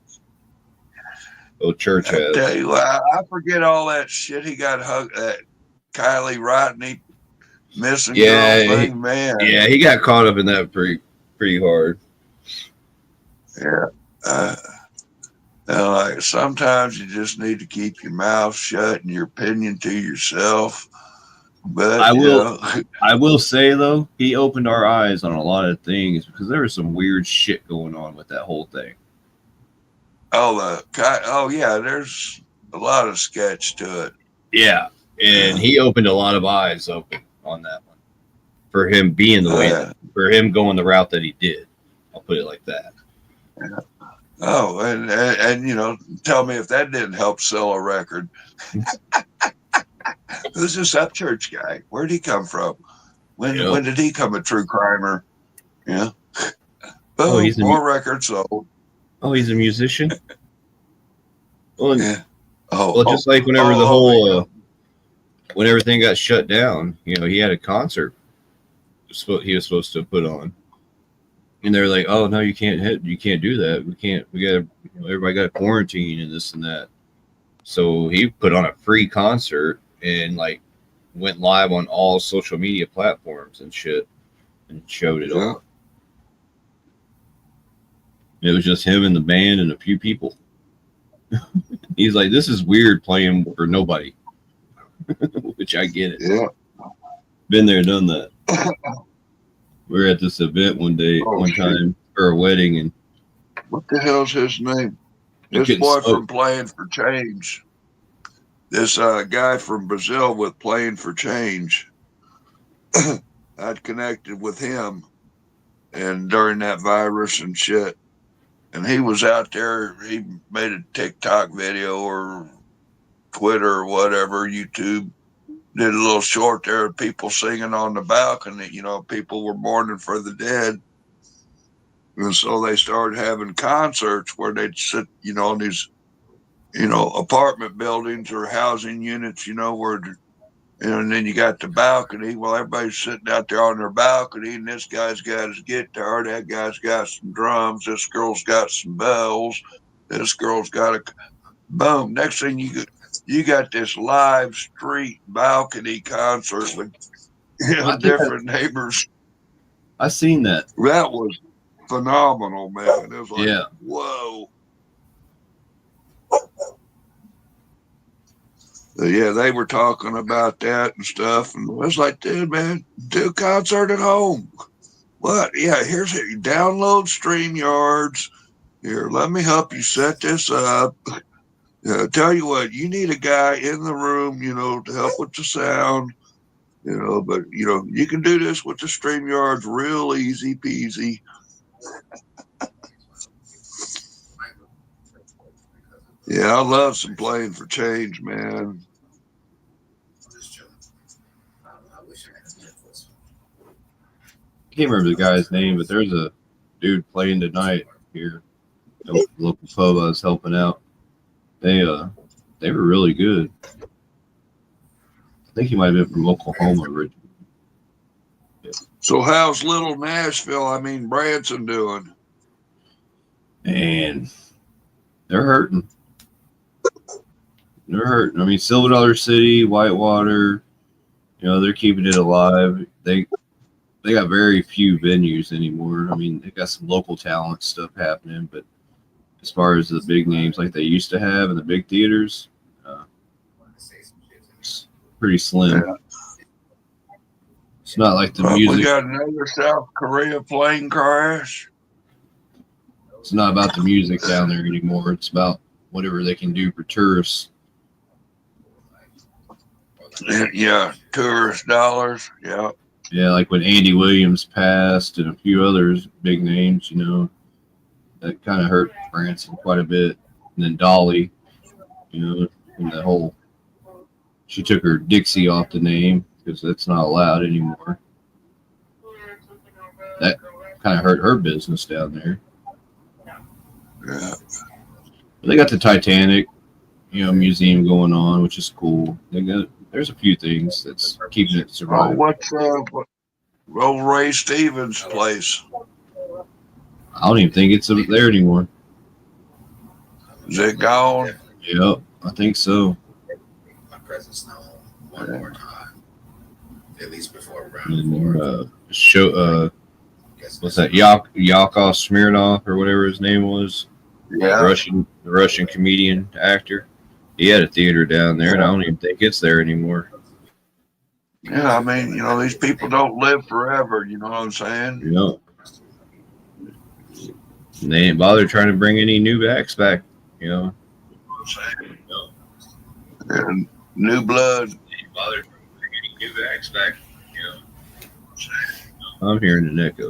Oh, Church has. I tell you what, I forget all that shit. He got hugged, that Kylie Rodney missing girl thing, man. Yeah, he got caught up in that pretty hard. Yeah. Like sometimes you just need to keep your mouth shut and your opinion to yourself. But I will say though, he opened our eyes on a lot of things because there was some weird shit going on with that whole thing. Oh yeah, there's a lot of sketch to it. Yeah, and he opened a lot of eyes open on that one for him being the way, for him going the route that he did. I'll put it like that. Yeah. Oh, and you know, tell me if that didn't help sell a record. Who's this Upchurch guy? Where'd he come from? When did he come a true crimer? Yeah. Oh, he's more records sold. Oh, he's a musician. Well, yeah. Just like whenever the whole when everything got shut down, you know, he had a concert he was supposed to put on. And they're like, "Oh no, you can't do that. We got everybody got quarantine and this and that." So he put on a free concert and like went live on all social media platforms and shit and showed it all. It was just him and the band and a few people. He's like, this is weird playing for nobody, which I get it. Yeah. Been there, done that. We were at this event one time for a wedding, and what the hell's his name? His boy from Playing for Change. This guy from Brazil with Playing for Change. I'd connected with him, and during that virus and shit, and he was out there. He made a TikTok video or Twitter or whatever, YouTube. Did a little short there of people singing on the balcony. You know, people were mourning for the dead. And so they started having concerts where they'd sit, you know, in these, you know, apartment buildings or housing units, you know, where, and then you got the balcony. Well, everybody's sitting out there on their balcony, and this guy's got his guitar, that guy's got some drums, this girl's got some bells, this girl's got a boom. Next thing you got this live street balcony concert with, you know, different neighbors. I seen that. That was phenomenal, man. It was like, yeah. Whoa. Yeah, they were talking about that and stuff, and I was like, dude, man, do a concert at home. What? Yeah, here's it. Download StreamYards. Here, let me help you set this up. Tell you what, you need a guy in the room, you know, to help with the sound, you know, but, you know, you can do this with the StreamYards real easy peasy. Yeah, I love some Playing for Change, man. I can't remember the guy's name, but there's a dude playing tonight here at the local pub I was helping out. They were really good. I think he might have been from Oklahoma originally. Yeah. So how's little Nashville, I mean Branson, doing? And they're hurting. They're hurting. I mean, Silver Dollar City, Whitewater, you know, they're keeping it alive. They got very few venues anymore. I mean, they got some local talent stuff happening, but as far as the big names like they used to have in the big theaters, it's pretty slim. Yeah. It's not like the music. We got another South Korea plane crash. It's not about the music down there anymore. It's about whatever they can do for tourists. Yeah, tourist dollars. Yeah. Yeah, like when Andy Williams passed and a few others, big names, you know, that kind of hurt Branson quite a bit. And then Dolly, you know, and the whole, she took her Dixie off the name because that's not allowed anymore. That kind of hurt her business down there. Yeah. But they got the Titanic, you know, museum going on, which is cool. There's a few things that's keeping it surviving. What's old Ray Stevens' place? I don't even think it's there anymore. Is it gone? Yep, I think so. My presence known one more time, at least before round 4. What's that? Yakov Smirnoff or whatever his name was. Yeah, the Russian comedian actor. He had a theater down there, and I don't even think it's there anymore. Yeah, I mean, you know, these people don't live forever. You know what I'm saying? Yep. And they ain't bothered trying to bring any new acts back. You know. And new blood. They ain't bothered bringing any new acts back. You know. I'm hearing an echo.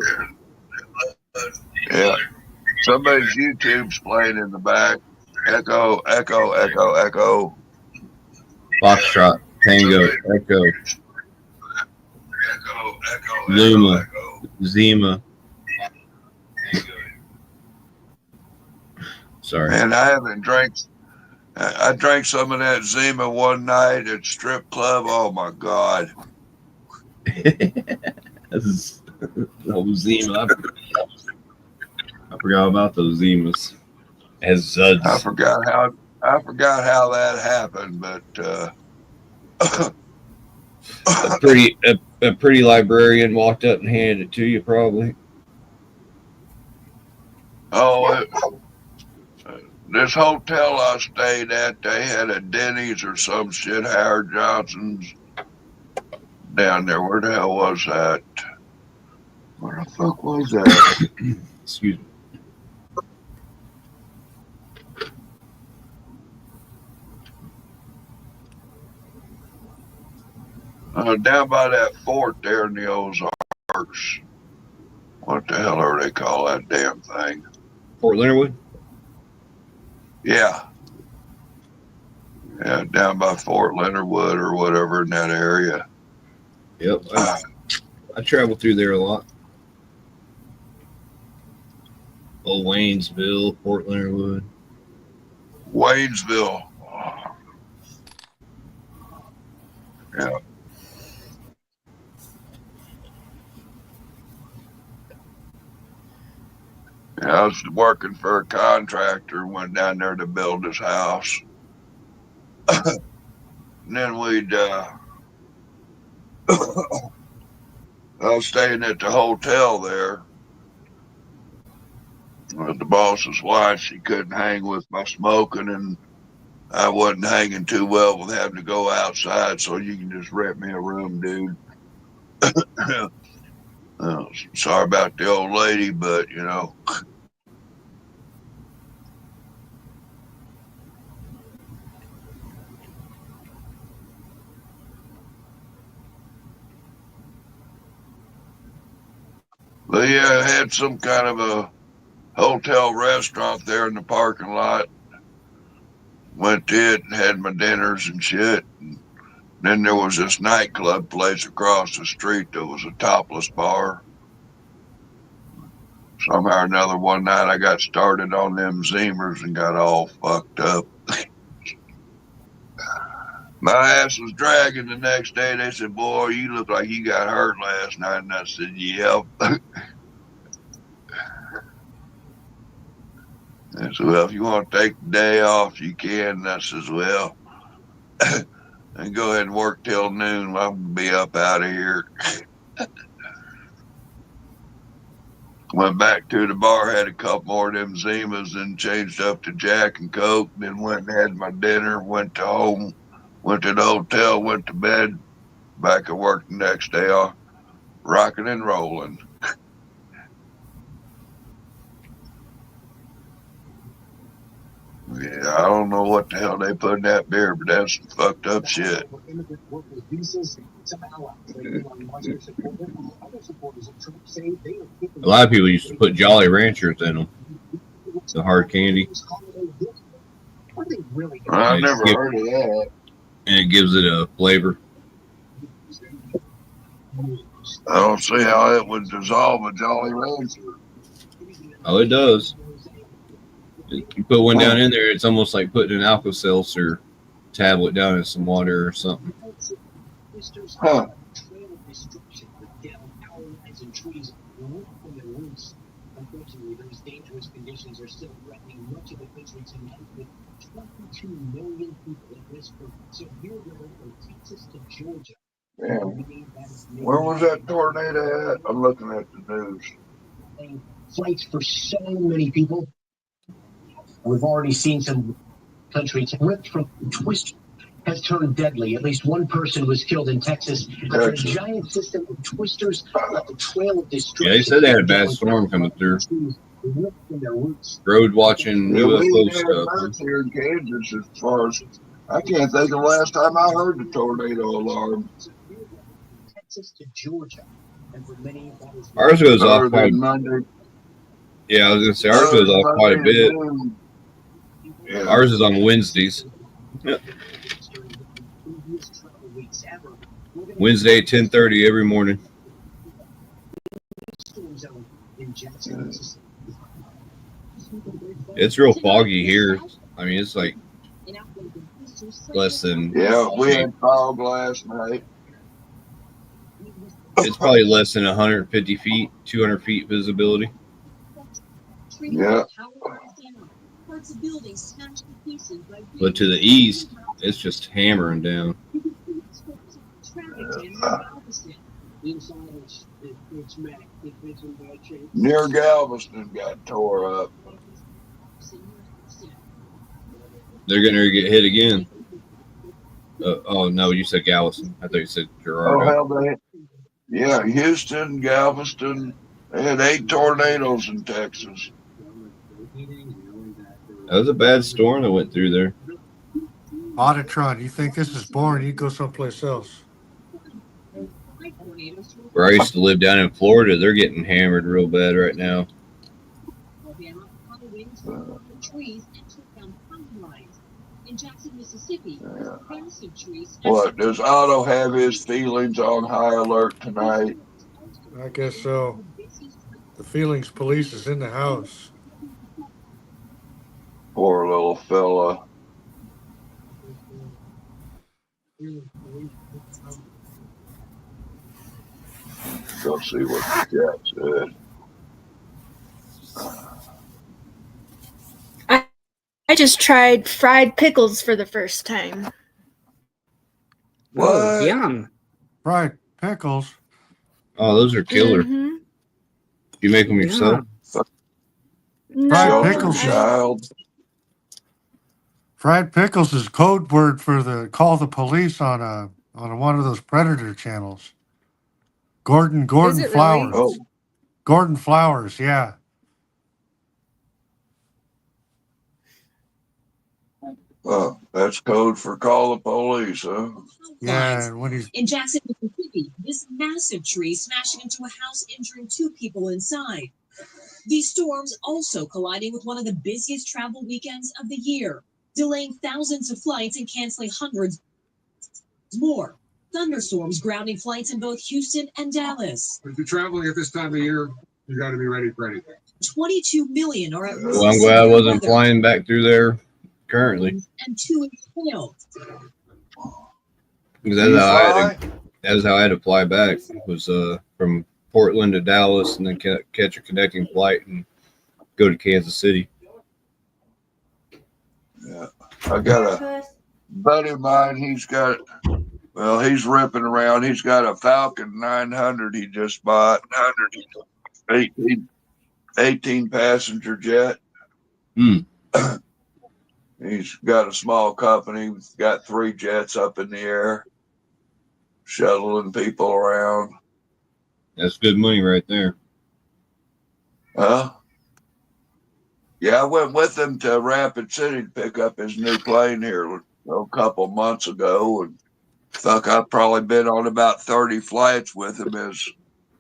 Yeah. Somebody's YouTube's playing in the back. Echo, echo, echo, echo. Foxtrot, Tango, Echo. Echo, echo, Luma, echo. Zima. Sorry. Man, I haven't drank. I drank some of that Zima one night at strip club. Oh my God. Those Zima. I forgot about those Zimas. As Zuds. I forgot how that happened, but a pretty librarian walked up and handed it to you, probably. This hotel I stayed at, they had a Denny's or some shit, Howard Johnson's down there. Where the hell was that? Where the fuck was that? Excuse me. Down by that fort there in the Ozarks. What the hell are they call that damn thing? Fort Leonard Wood? Yeah. Yeah, down by Fort Leonard Wood or whatever in that area. Yep. I travel through there a lot. Old Waynesville, Fort Leonard Wood. Waynesville. Yeah. Yeah, I was working for a contractor, went down there to build his house. And then we'd, I was staying at the hotel there. The boss's wife, she couldn't hang with my smoking, and I wasn't hanging too well with having to go outside, so you can just rent me a room, dude. Sorry about the old lady, but you know. But yeah, I had some kind of a hotel restaurant there in the parking lot. Went to it and had my dinners and shit. And then there was this nightclub place across the street that was a topless bar. Somehow or another, one night I got started on them Zeemers and got all fucked up. My ass was dragging the next day. They said, "Boy, you look like you got hurt last night." And I said, "Yep." I said, "Well, if you want to take the day off, you can." And I says, "Well, and go ahead and work till noon. I'm going to be up out of here." Went back to the bar, had a couple more of them Zimas, and changed up to Jack and Coke. Then went and had my dinner, went to home, went to the hotel, went to bed, back at work the next day off, rocking and rolling. Yeah, I don't know what the hell they put in that beer, but that's some fucked up shit. A lot of people used to put Jolly Ranchers in them. The hard candy. I never heard of that. And it gives it a flavor. I don't see how it would dissolve a Jolly Rancher. Oh, it does. You put one down in there, it's almost like putting an Alka-Seltzer tablet down in some water or something. Huh. Unfortunately, those dangerous conditions are still threatening much of the country tonight, with 22 million people at risk for severe weather from Texas to Georgia. Yeah. Where was that tornado at? I'm looking at the news. Flights for so many people. We've already seen some countries ripped from twist has turned deadly. At least one person was killed in Texas after a giant system of twisters left a trail of destruction. Yeah, they said they had a bad storm coming through. Road watching UFO stuff. Here in Kansas, as far as I can't think of the last time I heard the tornado alarm. Texas to Georgia. And for many, ours goes off quite. Yeah, I was gonna say ours goes off quite a bit. Yeah. Ours is on Wednesdays. Yep. Wednesday, 10:30 every morning. It's real foggy here. I mean, it's like less than. Yeah, we had fog last night. It's probably less than 150 feet, 200 feet visibility. Yeah. But to the east, it's just hammering down. Near Galveston got tore up. They're going to get hit again. Oh, no, you said Galveston. I thought you said Gerardo. Oh, hell, yeah, Houston, Galveston. They had 8 tornadoes in Texas. That was a bad storm that went through there. Auditron, you think this is boring? You go someplace else. Where I used to live down in Florida, they're getting hammered real bad right now. What, does Otto have his feelings on high alert tonight? I guess so. The feelings police is in the house. Poor little fella. Go see what the cat said. I just tried fried pickles for the first time. What? Oh, yum. Fried pickles? Oh, those are killer. Mm-hmm. You make them yourself? No, Fried pickles, child. Fried pickles is code word for the call the police on one of those predator channels. Gordon Is it Flowers. really? Oh, Gordon Flowers, yeah. that's code for call the police, huh? Yeah, when he's In Jackson, Mississippi, this massive tree smashing into a house, injuring 2 people inside. These storms also colliding with one of the busiest travel weekends of the year, delaying thousands of flights and canceling hundreds more. Thunderstorms grounding flights in both Houston and Dallas. If you're traveling at this time of year, you got to be ready for anything. 22 million are at risk. Well, I'm glad I wasn't flying back through there currently. And 2 hail. That's how I had to fly back. It was from Portland to Dallas and then catch a connecting flight and go to Kansas City. Yeah. I got a buddy of mine, he's ripping around. He's got a Falcon 900 he just bought. 18 passenger jet. He's got a small company. He's got 3 jets up in the air, shuttling people around. That's good money right there. Huh? Yeah, I went with him to Rapid City to pick up his new plane here a couple months ago, and I've probably been on about 30 flights with him as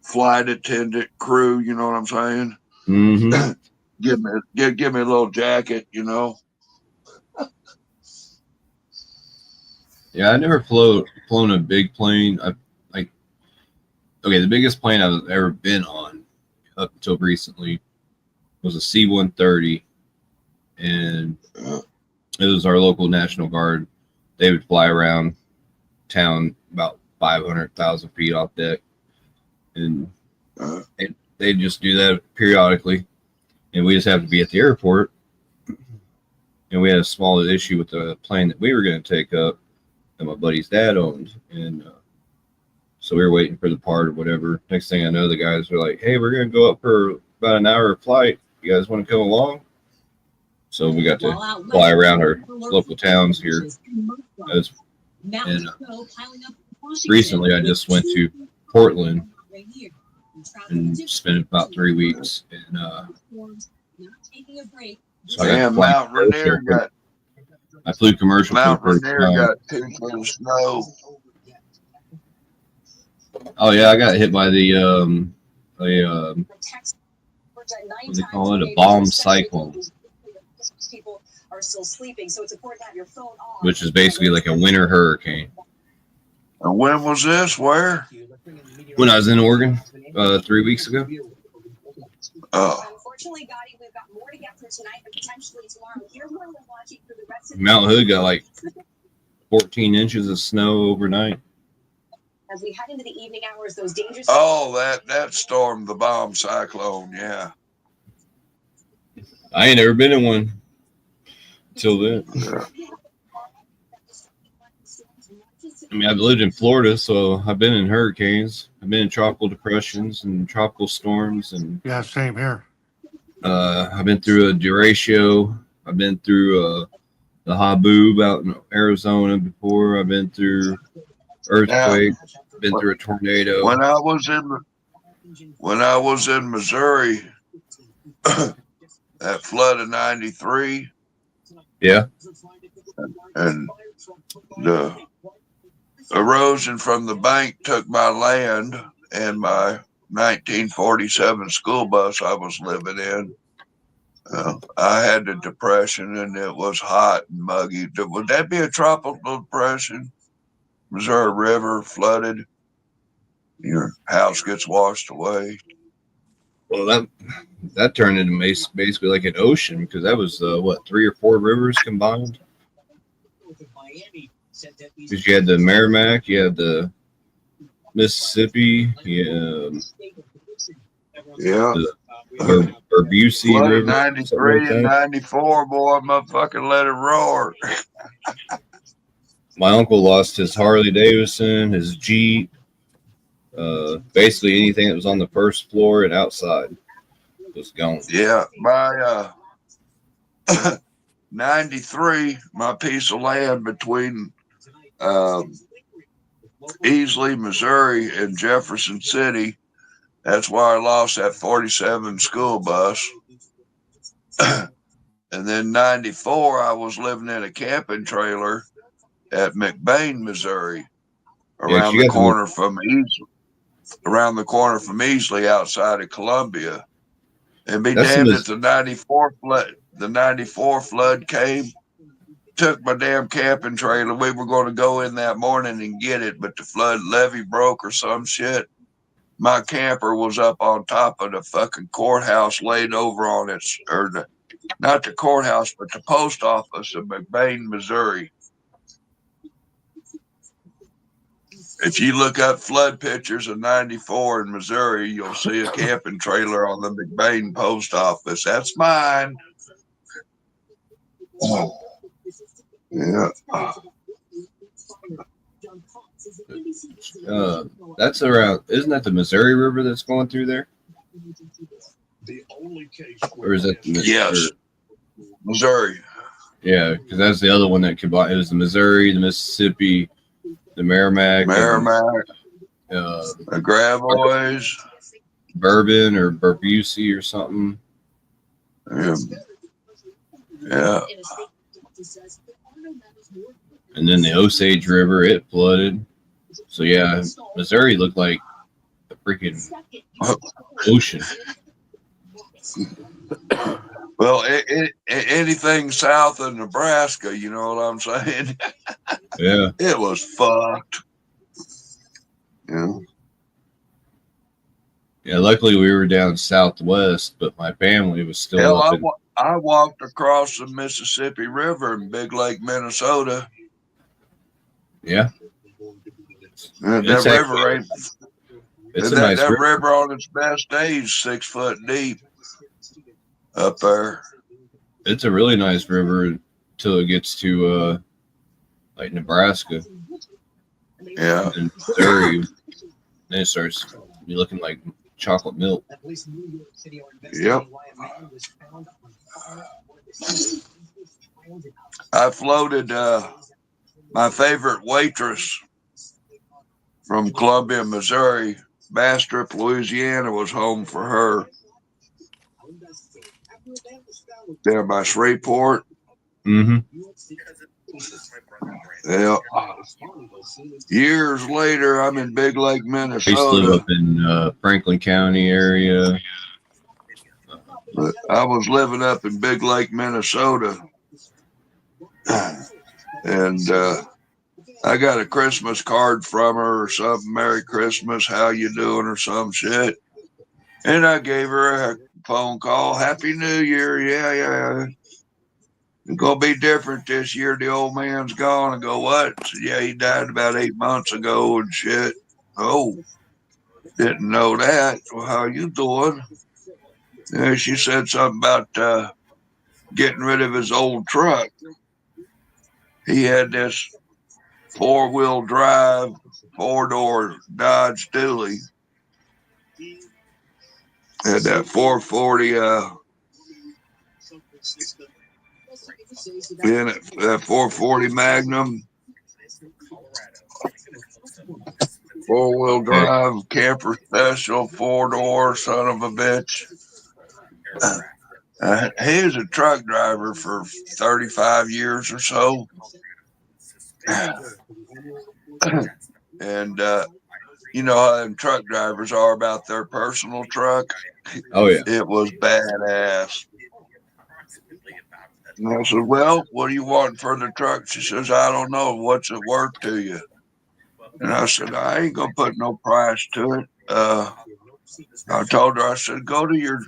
flight attendant crew. You know what I'm saying? Mm-hmm. give me a little jacket, you know. Yeah, I never flown a big plane. The biggest plane I've ever been on up until recently was a C-130, and it was our local National Guard. They would fly around town about 500,000 feet off deck, and they just do that periodically, and we just have to be at the airport, and we had a small issue with the plane that we were going to take up that my buddy's dad owned, and so we were waiting for the part or whatever. Next thing I know, the guys were like, "Hey, we're going to go up for about an hour flight. You guys want to come along?" So we got to fly around our local towns here. Recently, I just went to Portland and spent about 3 weeks. And so I flew commercial. Mount Rainier got 2 feet of snow. Oh yeah, I got hit by the what do they call it? A bomb cyclone, which is basically like a winter hurricane. And when was this? Where? When I was in Oregon 3 weeks ago. Oh. Mount Hood got like 14 inches of snow overnight. As we head into the evening hours, those dangerous. Oh, that storm, the bomb cyclone, yeah. I ain't never been in one till then. Yeah. mean, I've lived in Florida, so I've been in hurricanes. I've been in tropical depressions and tropical storms, and yeah, same here. I've been through a derecho. I've been through the Haboob out in Arizona before. I've been through earthquake. Been through a tornado. When I was in Missouri, that flood of '93. Yeah. And the erosion from the bank took my land and my 1947 school bus I was living in. I had the depression, and it was hot and muggy. Would that be a tropical depression? Missouri River flooded. Your house gets washed away. Well, that turned into basically like an ocean, because that was 3 or 4 rivers combined. Because you had the Merrimack, you had the Mississippi, the Berbucci River. 93 like and 94, boy, motherfucking let it roar. My uncle lost his Harley Davidson, his Jeep, basically anything that was on the first floor and outside was gone. Yeah, my 93, my piece of land between Easley, Missouri, and Jefferson City. That's why I lost that 47 school bus. And then 94, I was living in a camping trailer at McBain, Missouri, around the corner from Easley, outside of Columbia. And be damned if the 94 flood came, took my damn camping trailer. We were going to go in that morning and get it, but the flood levee broke or some shit. My camper was up on top of the fucking courthouse, laid over on its, not the courthouse, but the post office in McBain, Missouri. If you look up flood pictures of 94 in Missouri, you'll see a camping trailer on the McBain post office. That's mine. Oh. Yeah. That's around, isn't that the Missouri River that's going through there? Or is that yes, Missouri? Yeah, because that's the other one that combined. It was the Missouri, the Mississippi, the Merrimack, the Gravois, Bourbon or Berbucci or something. Yeah. And then the Osage River, it flooded. So yeah, Missouri looked like a freaking ocean. Well, anything south of Nebraska, you know what I'm saying? Yeah. It was fucked. Yeah. Yeah, luckily we were down southwest, but my family was still Hell, up I walked across the Mississippi River in Big Lake, Minnesota. Yeah. That river ain't. That river on its best days 6 foot deep up there. It's a really nice river until it gets to like Nebraska. Yeah. And Missouri, then it starts looking like chocolate milk. Yep. I floated my favorite waitress from Columbia, Missouri. Bastrop, Louisiana was home for her. Down by Shreveport. Mm-hmm. Yeah. Years later, I'm in Big Lake, Minnesota. I used to live up in Franklin County area. But I was living up in Big Lake, Minnesota. And I got a Christmas card from her or something. Merry Christmas, how you doing, or some shit. And I gave her a phone call. Happy New Year. Yeah. It's going to be different this year. The old man's gone. I go, what? I said, yeah, he died about 8 months ago and shit. Oh, didn't know that. Well, how you doing? And she said something about getting rid of his old truck. He had this 4-wheel drive, 4-door Dodge Dually. Had that 440 in it, that 440 Magnum. 4-wheel drive, camper special, 4-door, son of a bitch. He was a truck driver for 35 years or so. And, you know how them truck drivers are about their personal truck. Oh, yeah. It was badass. And I said, well, what do you want for the truck? She says, I don't know. What's it worth to you? And I said, I ain't going to put no price to it. I told her, I said, go to your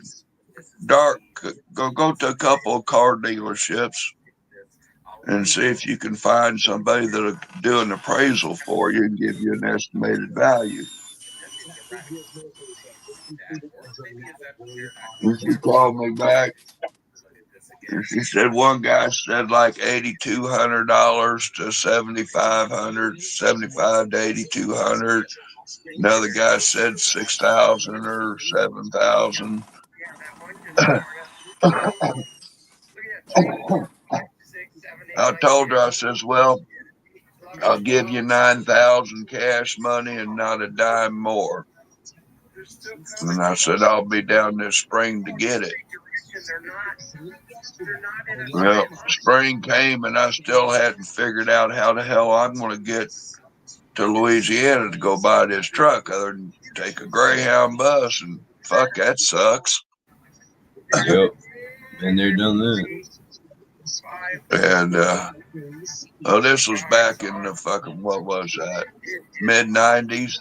go to a couple of car dealerships and see if you can find somebody that'll do an appraisal for you and give you an estimated value. And she called me back. And she said one guy said like $8,200 to $7,500, 75 to 8,200. Another guy said 6,000 or 7,000. I told her, I says, well, I'll give you 9,000 cash money and not a dime more. And I said, I'll be down this spring to get it. Well, spring came and I still hadn't figured out how the hell I'm going to get to Louisiana to go buy this truck other than take a Greyhound bus, and fuck, that sucks. Yep. And they're done that. And this was back in the fucking, what was that, mid-90s.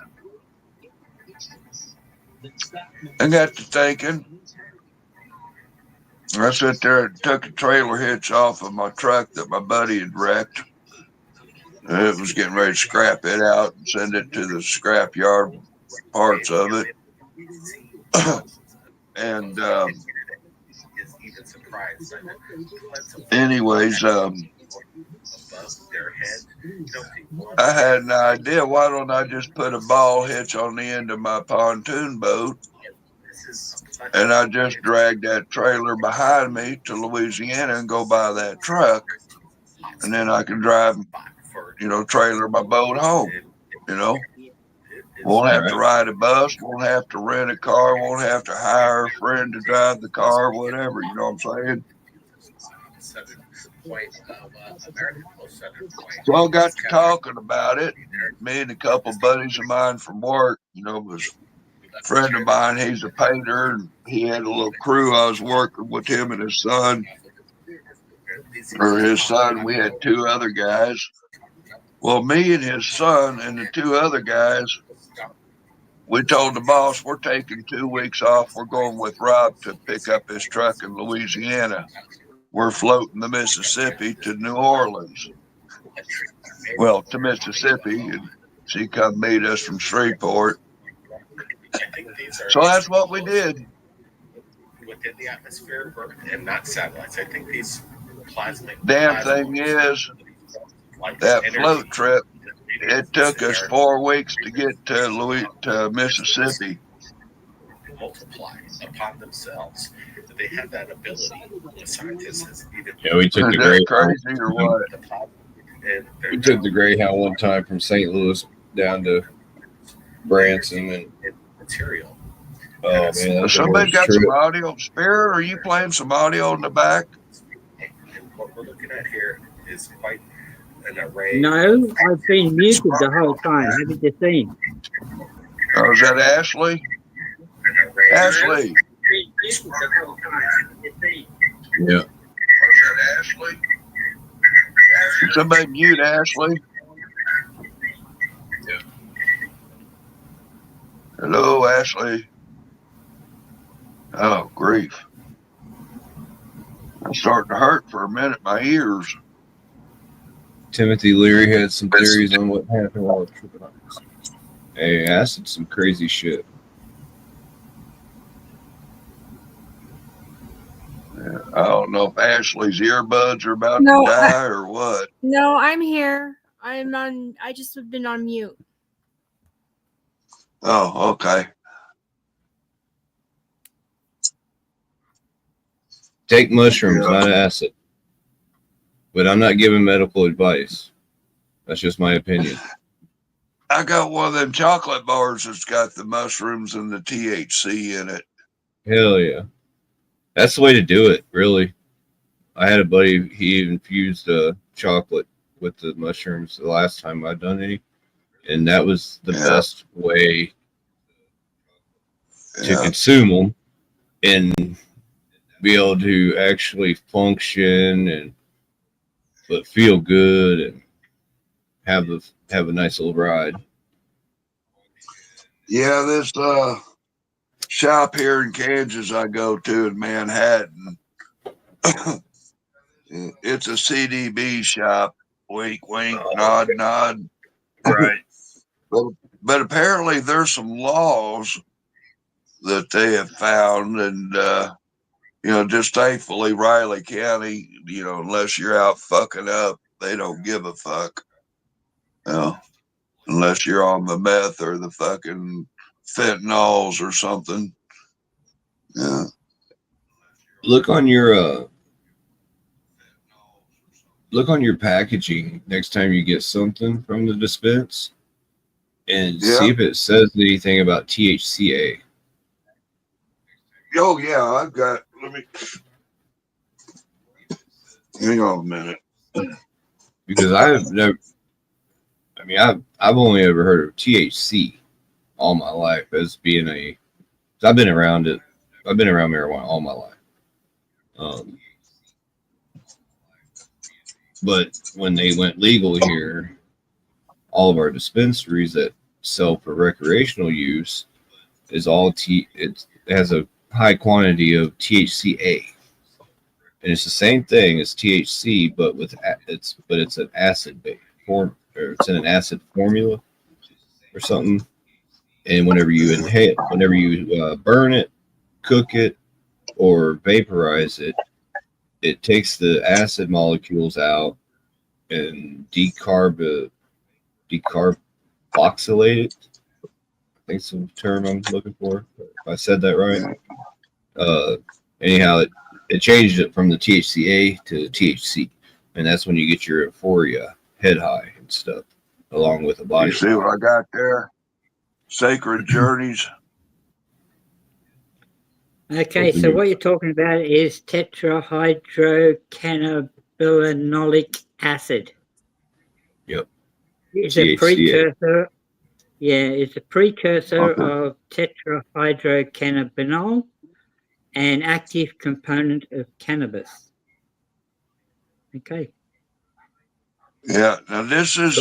I got to thinking. I sat there and took a trailer hitch off of my truck that my buddy had wrecked. And it was getting ready to scrap it out and send it to the scrap yard, parts of it. And anyways, I had an idea. Why don't I just put a ball hitch on the end of my pontoon boat, and I just drag that trailer behind me to Louisiana and go buy that truck, and then I can drive, trailer my boat home. Won't have to ride a bus, won't have to rent a car, won't have to hire a friend to drive the car, whatever. You know what I'm saying? So I got to talking about it. Me and a couple buddies of mine from work, was a friend of mine. He's a painter, and he had a little crew. I was working with him and his son. We had 2 other guys. Well, me and his son and the 2 other guys, we told the boss we're taking 2 weeks off. We're going with Rob to pick up his truck in Louisiana. We're floating the Mississippi to New Orleans. Well, to Mississippi, and she come meet us from Shreveport. So that's what we did. Within the atmosphere and not satellites. I think these plasmic. Damn thing is, that float trip, it took us 4 weeks to get to Mississippi. Multiply upon themselves. They have that ability. The scientists we took the Greyhound. Crazy or what? We took the Greyhound one time from St. Louis down to Branson and material. Oh man! Somebody got some audio. Spirit, are you playing some audio in the back? And what we're looking at here is quite an array. No, I've been muted the whole time. Haven't you seen? Oh, is that Ashley? Ashley. Yeah. Is that Ashley? Somebody mute Ashley. Yeah. Hello, Ashley. Oh, grief. I'm starting to hurt for a minute, my ears. Timothy Leary had some theories on what happened while tripping on this. Hey, I said some crazy shit. I don't know if Ashley's earbuds are about to die or what. No, I'm here. I just have been on mute. Oh, okay. Take mushrooms, not acid. But I'm not giving medical advice. That's just my opinion. I got one of them chocolate bars that's got the mushrooms and the THC in it. Hell yeah. That's the way to do it, really. I had a buddy, he infused chocolate with the mushrooms the last time I'd done any. And that was the best way to consume them and be able to actually function but feel good and have a nice little ride. Yeah, this shop here in Kansas I go to in Manhattan. It's a CDB shop. Wink, wink, nod, nod. Right. But apparently there's some laws that they have found, and just thankfully Riley County, unless you're out fucking up, they don't give a fuck. Unless you're on the meth or the fucking fentanyls or something. Yeah. Look on your packaging next time you get something from the dispense and see if it says anything about THCA. Oh yeah, I've got. Let me hang on a minute. Because I've only ever heard of THC all my life as being I've been around marijuana all my life. But when they went legal here, all of our dispensaries that sell for recreational use is it has a high quantity of THCA, and it's the same thing as THC, but it's an acid form, or it's in an acid formula or something. And whenever you burn it, cook it, or vaporize it, it takes the acid molecules out and decarboxylate it. I think it's the term I'm looking for. If I said that right. Anyhow, it changed it from the THCA to the THC, and that's when you get your euphoria, head high, and stuff, along with a body. You see what I got there? Sacred Journeys. Okay, so what you're talking about is tetrahydrocannabinolic acid. Yep. It's a precursor. Yeah, it's a precursor of tetrahydrocannabinol, an active component of cannabis. Okay. Yeah, now this is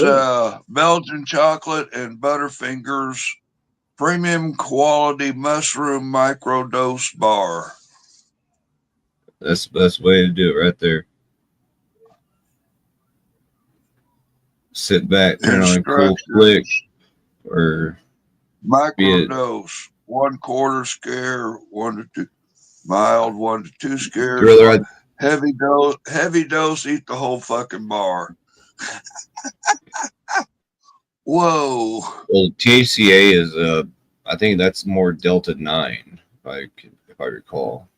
Belgian chocolate and Butterfingers premium quality mushroom microdose bar. That's the best way to do it right there. Sit back, turn on cool click, or microdose, 1/4 scare, 1 to 2 mild, 1 to 2 scares. Heavy dose, eat the whole fucking bar. Whoa. Well, THCA is I think that's more Delta 9, if I recall.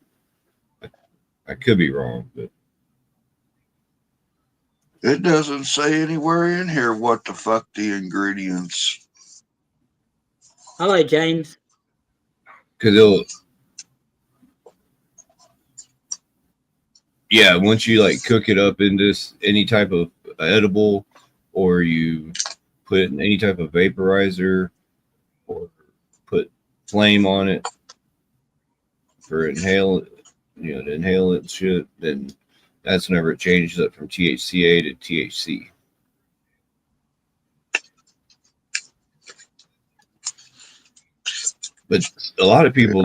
I could be wrong, but it doesn't say anywhere in here what the fuck the ingredients. Hello, James. Because once you cook it up into any type of edible, or you put it in any type of vaporizer, or put flame on it for to inhale it and shit, then that's whenever it changes up from THCA to THC. But a lot of people,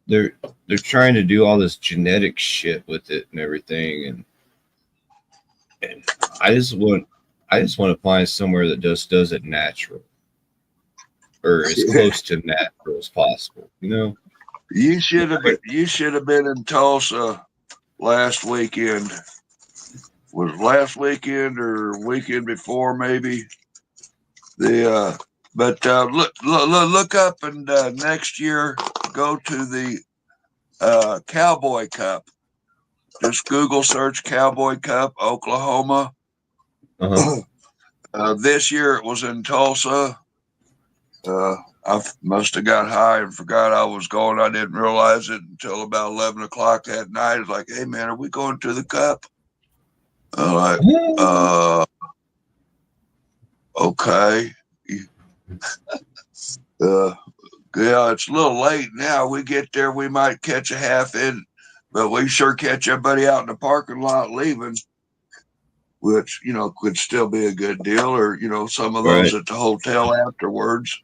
they're trying to do all this genetic shit with it and everything, and I just want to find somewhere that just does it natural, or as close to natural as possible. You should have been in Tulsa last weekend. was last weekend or weekend before, maybe. But look up and next year go to the Cowboy Cup. Just Google search Cowboy Cup, Oklahoma. This year it was in Tulsa. I must have got high and forgot I was going. I didn't realize it until about 11 o'clock that night. It's like, hey, man, are we going to the Cup? I'm like, okay. Yeah, it's a little late now. We get there, we might catch a half in, but we sure catch everybody out in the parking lot leaving, which, you know, could still be a good deal, or, you know, some of those at the hotel afterwards.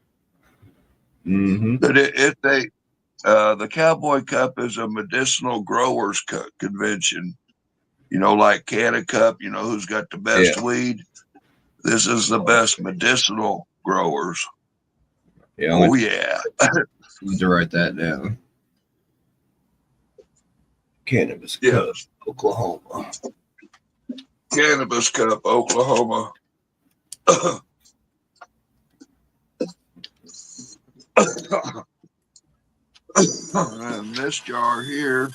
But the Cowboy Cup is a medicinal growers convention, you know, like Canna Cup, you know, who's got the best weed. This is the best medicinal growers. Yeah. Oh, yeah. Need to write that down. Cannabis Cup, Oklahoma. Cannabis Cup, Oklahoma. And this jar here.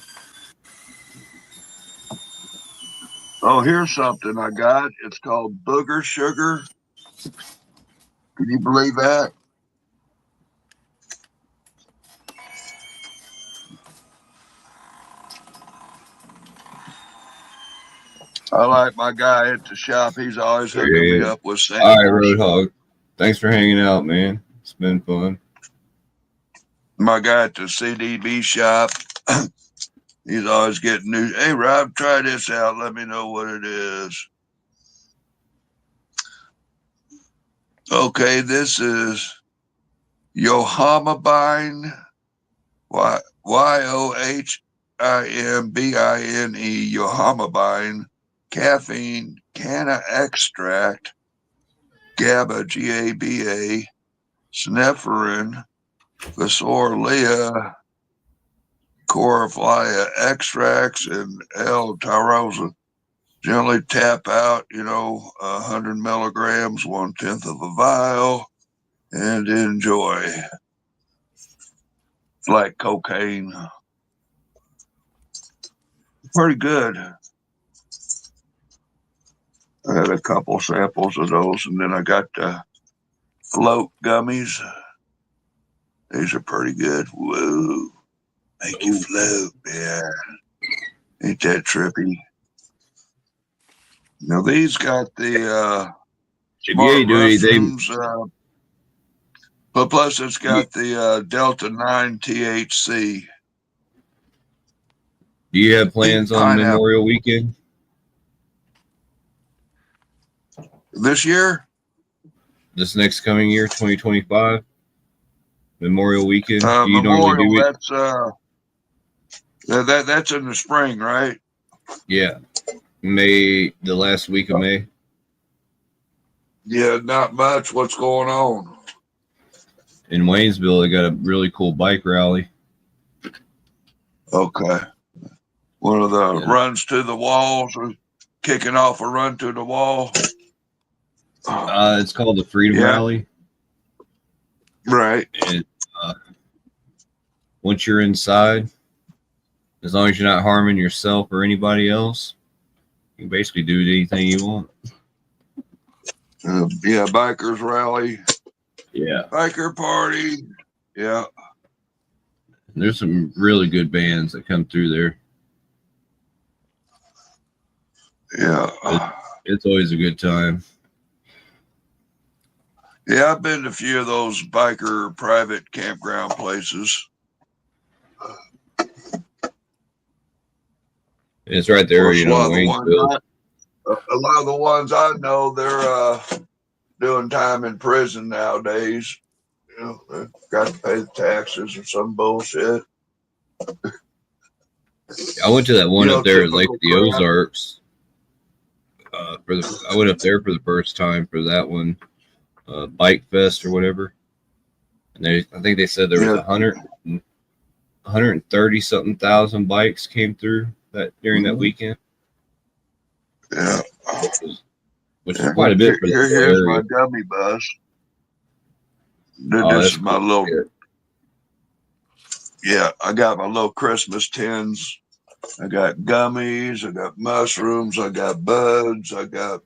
Oh, here's something I got. It's called Booger Sugar. Can you believe that? I like my guy at the shop. He's always hooking me up with samples. All right, Roadhog. Thanks for hanging out, man. It's been fun. My guy at the CDB shop. He's always getting new. Hey, Rob, try this out. Let me know what it is. Okay, this is Yohamabine, YOHIMBINE, Yohamabine, caffeine, canna extract, GABA, GABA, Sneferin, Vasorlia, Coriflia extracts, and L-tyrosine. Generally tap out, 100 milligrams, 1/10 of a vial, and enjoy. It's like cocaine. Pretty good. I had a couple samples of those, and then I got the float gummies. These are pretty good. Whoa. Make you float, yeah. Ain't that trippy? Now these got the smart mushrooms, but plus it's got the Delta 9 THC. Do you have plans on Memorial Weekend? This year? This next coming year, 2025? Memorial Weekend? Do you normally do it? That's in the spring, right? Yeah. The last week of May. Yeah, not much. What's going on? In Waynesville, they got a really cool bike rally. Okay. One of the runs to the walls, or kicking off a run to the wall. It's called the Freedom Rally. Right. And once you're inside, as long as you're not harming yourself or anybody else, you can basically do anything you want. Yeah, bikers rally. Yeah. Biker party. Yeah. There's some really good bands that come through there. Yeah. It's always a good time. Yeah, I've been to a few of those biker private campground places. It's right there, Waynesville. A lot of the ones I know, they're doing time in prison nowadays. They've got to pay the taxes or some bullshit. I went to that one up there at Lake of the Ozarks. I went up there for the first time for that one, Bike Fest or whatever. And I think they said there was 130 something thousand bikes came through during that weekend. Yeah. Which is quite a bit for the Here's area. my gummy bus. Oh, This that's is my cool. little. Yeah, I got my little Christmas tins. I got gummies. I got mushrooms. I got buds. I got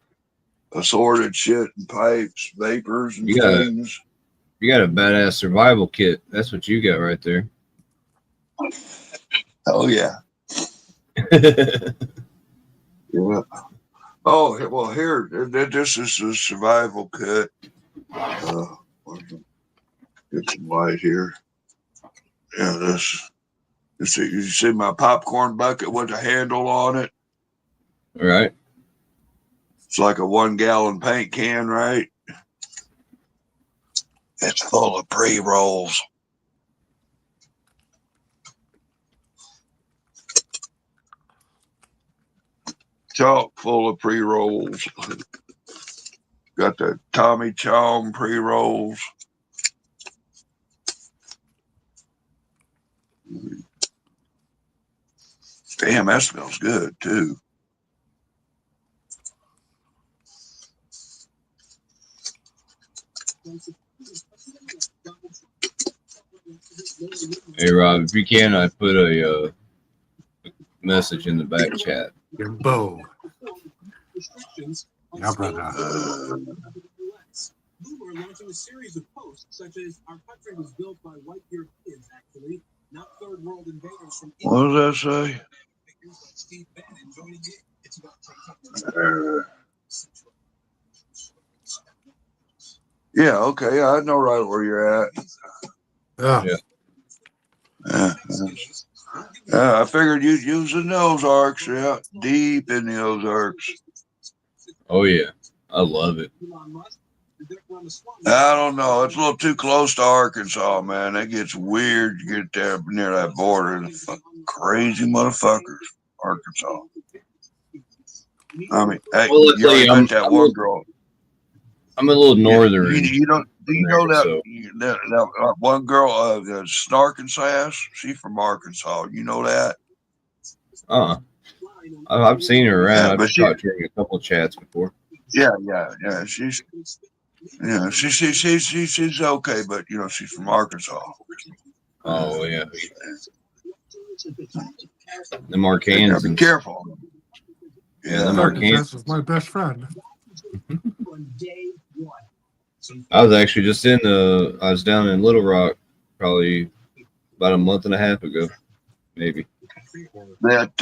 assorted shit and pipes, vapors and things. You got a badass survival kit. That's what you got right there. Oh yeah. Yeah. Oh well, here this is a survival kit. Get some light here. Yeah, this. You see my popcorn bucket with a handle on it. All right. It's like a 1 gallon paint can, right? It's full of pre-rolls. Chock full of pre-rolls. Got the Tommy Chong pre-rolls. Damn, that smells good too. Hey Rob, if you can, I put a message in the back chat. Bo. Yeah, brother. We're launching a series of posts such as "Our country was built by white Europeans, actually, not third world invaders from." What does that say? Yeah, okay. I know right where you're at. Yeah. I figured you'd use the Ozarks. Yeah, deep in the Ozarks. Oh yeah, I love it. I don't know. It's a little too close to Arkansas, man. It gets weird. You get there near that border. The crazy motherfuckers, Arkansas. I mean, hey, Well, you already met that one girl. I'm a little northern. You don't. Do you know that, so. that one girl, Snark and Sass? She's from Arkansas. You know that? I've seen her around. Yeah, I've talked to her in a couple of chats before. Yeah. She's okay, but she's from Arkansas. Oh yeah. The Marcans. Be careful. Yeah, the Marcans is my best friend. I was actually just I was down in Little Rock probably about a month and a half ago, maybe. That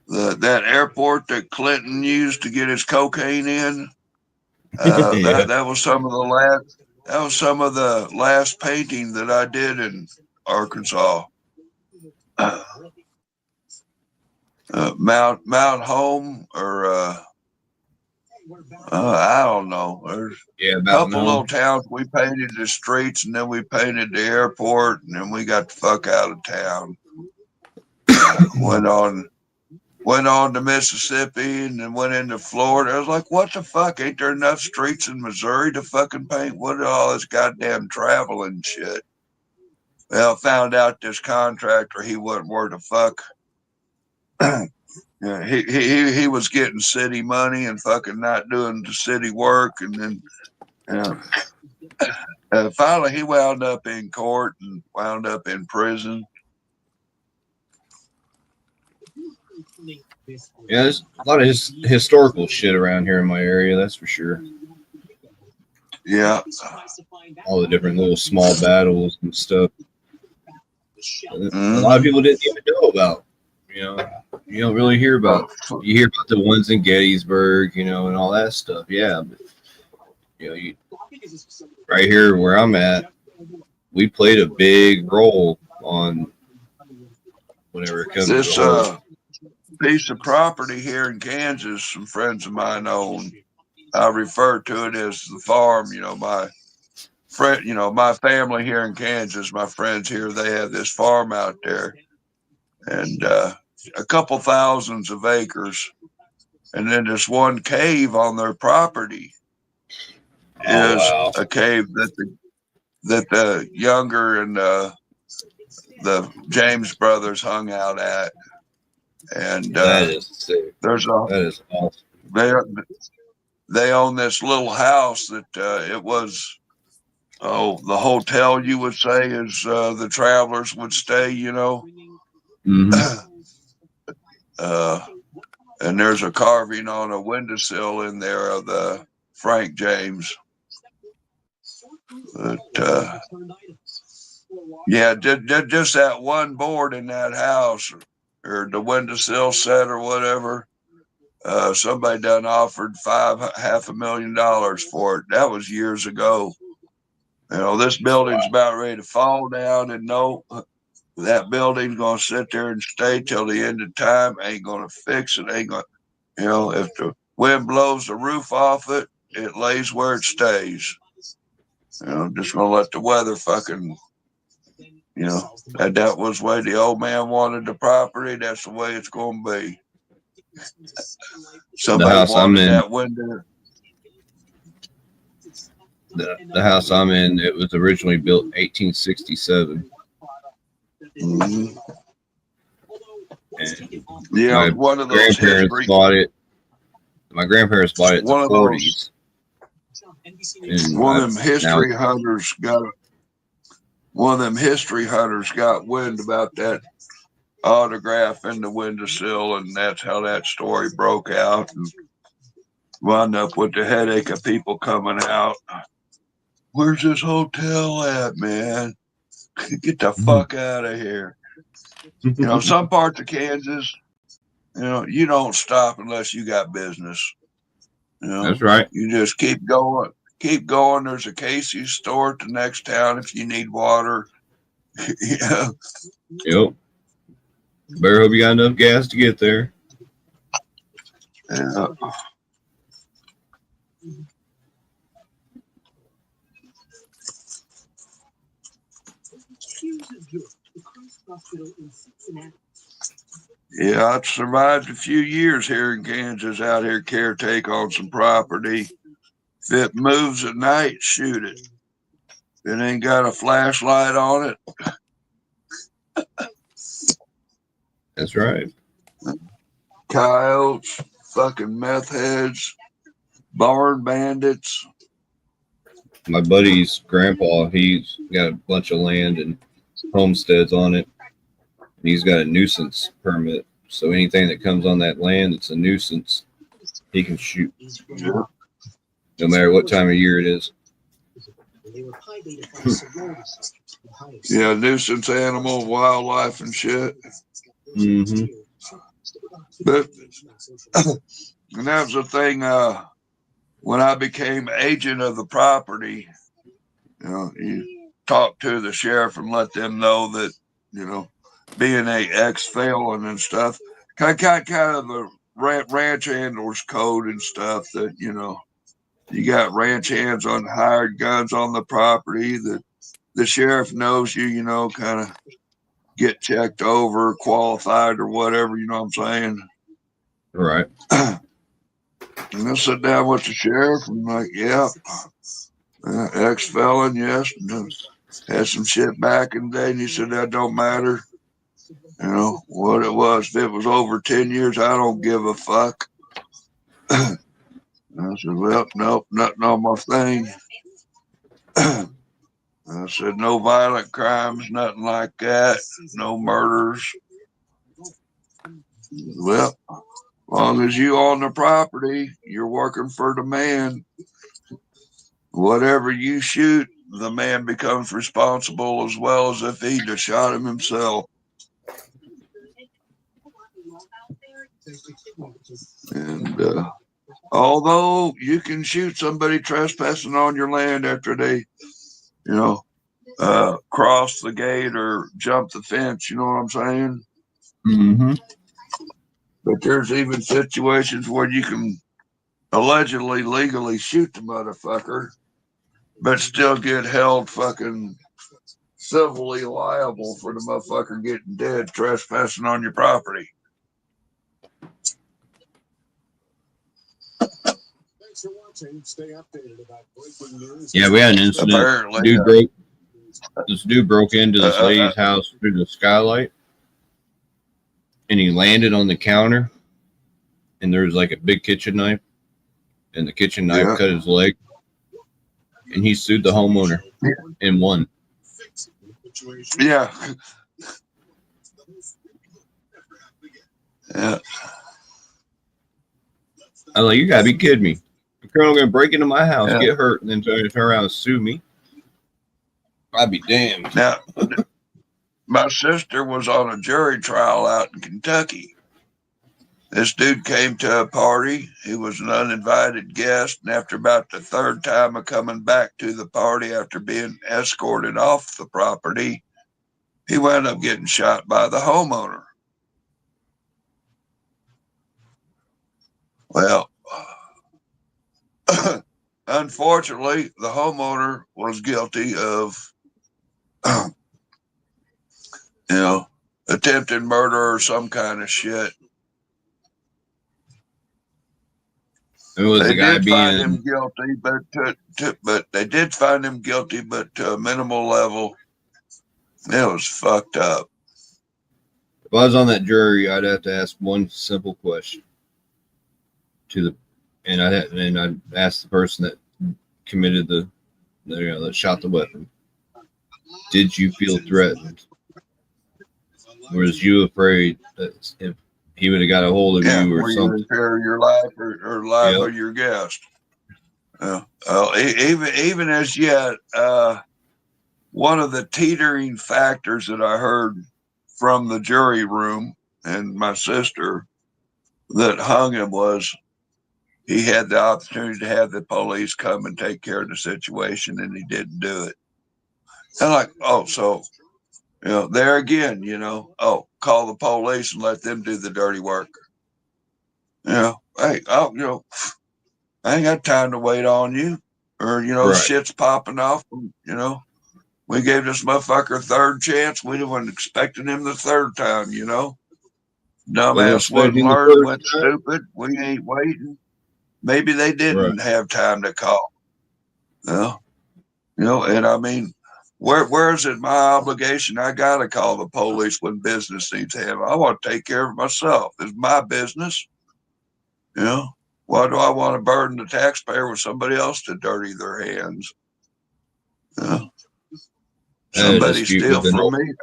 that airport that Clinton used to get his cocaine in. That was some of the last painting that I did in Arkansas. Mount Home or I don't know. There's a couple little towns we painted the streets, and then we painted the airport, and then we got the fuck out of town. Went on to Mississippi, and then went into Florida. I was like, what the fuck? Ain't there enough streets in Missouri to fucking paint? What is all this goddamn traveling shit? Well, found out this contractor, he wasn't worth a fuck. Yeah, he was getting city money and fucking not doing the city work, and then finally he wound up in court and wound up in prison. Yeah, there's a lot of historical shit around here in my area, that's for sure. Yeah. All the different little small battles and stuff. A lot of people didn't even know about. You don't really hear about. You hear about the ones in Gettysburg, and all that stuff. Yeah, but right here where I'm at, we played a big role on whenever it comes to this piece of property here in Kansas. Some friends of mine own. I refer to it as the farm. My friend, my family here in Kansas, my friends here, they have this farm out there, and a couple thousands of acres, and then this one cave on their property is a cave that the Younger and the James brothers hung out at. And that is sick. That is awesome. They own this little house that it was the hotel, you would say, is the travelers would stay, you know. Mm-hmm. And there's a carving on a windowsill in there of the Frank James. But yeah, just that one board in that house, or the windowsill set or whatever. Somebody done offered $500,000 for it. That was years ago. You know, this building's about ready to fall down, and no, that building's gonna sit there and stay till the end of time. Ain't gonna fix it. Ain't gonna, you know, if the wind blows the roof off it, it lays where it stays. You know, just gonna let the weather fucking, you know, that was the way the old man wanted the property. That's the way it's gonna be. Somebody the house I'm in, that window. The house I'm in, it was originally built 1867. Mm-hmm. And yeah, one of those grandparents bought it. My grandparents bought it in the 40s. One of them history hunters got wind about that autograph in the windowsill, and that's how that story broke out, and wound up with the headache of people coming out. Where's this hotel at, man? Get the fuck out of here. You know, some parts of Kansas, you know, you don't stop unless you got business. You know, that's right. You just keep going. Keep going. There's a Casey's store at the next town if you need water. Yeah. Yep. Better hope you got enough gas to get there. Yeah. Yeah, I've survived a few years here in Kansas, out here caretake on some property. If it moves at night, shoot it. It ain't got a flashlight on it. That's right. Coyotes, fucking meth heads, barn bandits. My buddy's grandpa, he's got a bunch of land and homesteads on it. And he's got a nuisance permit. So anything that comes on that land that's a nuisance, he can shoot. Yeah. No matter what time of year it is. Yeah, nuisance animal, wildlife and shit. Mm-hmm. But, and that was the thing, when I became agent of the property, you know, you talk to the sheriff and let them know that, you know, being a ex-felon and stuff, kind of the ranch handlers code and stuff that, you know, you got ranch hands on hired guns on the property, that the sheriff knows you, you know, kind of get checked over, qualified or whatever, you know what I'm saying? Right. And I sit down with the sheriff and I'm like, yeah, ex-felon, yes. Had some shit back in the day, and he said, that don't matter. You know, what it was. If it was over 10 years, I don't give a fuck. And I said, well, nope, nothing on my thing. I said, no violent crimes, nothing like that. No murders. Well, as long as you own the property, you're working for the man. Whatever you shoot, the man becomes responsible as well as if he just shot him himself. And although you can shoot somebody trespassing on your land after they, you know, cross the gate or jump the fence, you know what I'm saying? Mm-hmm. But there's even situations where you can allegedly legally shoot the motherfucker, but still get held fucking civilly liable for the motherfucker getting dead trespassing on your property. Yeah, we had an incident. Apparently, this dude broke into this lady's house through the skylight. and he landed on the counter, and there was like a big kitchen knife, and the kitchen knife cut his leg, and he sued the homeowner and won. Yeah. Yeah. I was like, you gotta be kidding me. The colonel gonna break into my house, get hurt, and then turn around and sue me. I'd be damned. Now, my sister was on a jury trial out in Kentucky. This dude came to a party. He was an uninvited guest, and after about the third time of coming back to the party after being escorted off the property, he wound up getting shot by the homeowner. Well, unfortunately, the homeowner was guilty of, attempted murder or some kind of shit. It was They the guy did being find him guilty, but they did find him guilty, but to a minimal level. It was fucked up. If I was on that jury, I'd have to ask one simple question and I'd ask the person that committed that shot the weapon. Did you feel threatened? Was you afraid that if he would have got a hold of you or something? You in fear of your life or life of your guest. Even as yet, one of the teetering factors that I heard from the jury room and my sister that hung him was he had the opportunity to have the police come and take care of the situation, and he didn't do it. And like, so, there again, call the police and let them do the dirty work. Hey, I ain't got time to wait on you. Or, shit's popping off. We gave this motherfucker a third chance. We weren't expecting him the third time, Dumbass wasn't learned, went stupid. We ain't waiting. Maybe they didn't have time to call. And I mean, where is it my obligation? I got to call the police when business needs handled. I want to take care of myself. It's my business. Why do I want to burden the taxpayer with somebody else to dirty their hands? Somebody steal from me.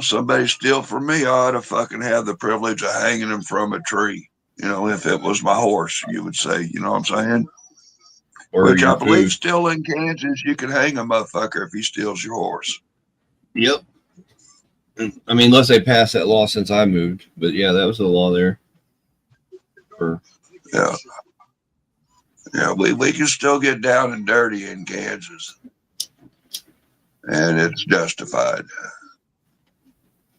Somebody steal from me. I ought to fucking have the privilege of hanging him from a tree. If it was my horse, you would say, you know what I'm saying? Which I believe still in Kansas, you can hang a motherfucker if he steals your horse. Yep. I mean, unless they passed that law since I moved. But yeah, that was the law there. Yeah, we can still get down and dirty in Kansas. And it's justified.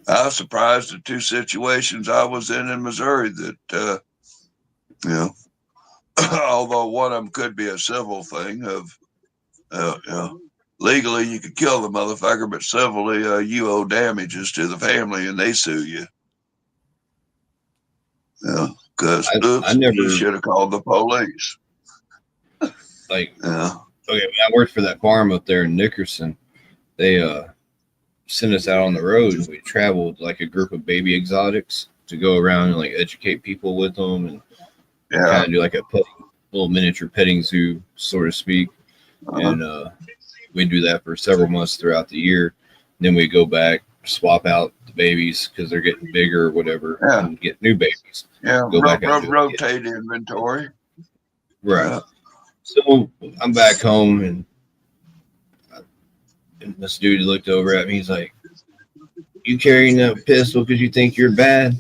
I was surprised at two situations I was in Missouri that, although one of them could be a civil thing of, legally you could kill the motherfucker, but civilly you owe damages to the family and they sue you. Because you should have called the police. Okay, when I worked for that farm up there in Nickerson, they sent us out on the road and we traveled like a group of baby exotics to go around and like educate people with them and kind of do like a little miniature petting zoo, so to speak. And we do that for several months throughout the year. And then we go back, swap out the babies because they're getting bigger or whatever, and get new babies. Go back rotate inventory. Right. So I'm back home and this dude looked over at me. He's like, "You carrying that pistol because you think you're bad?"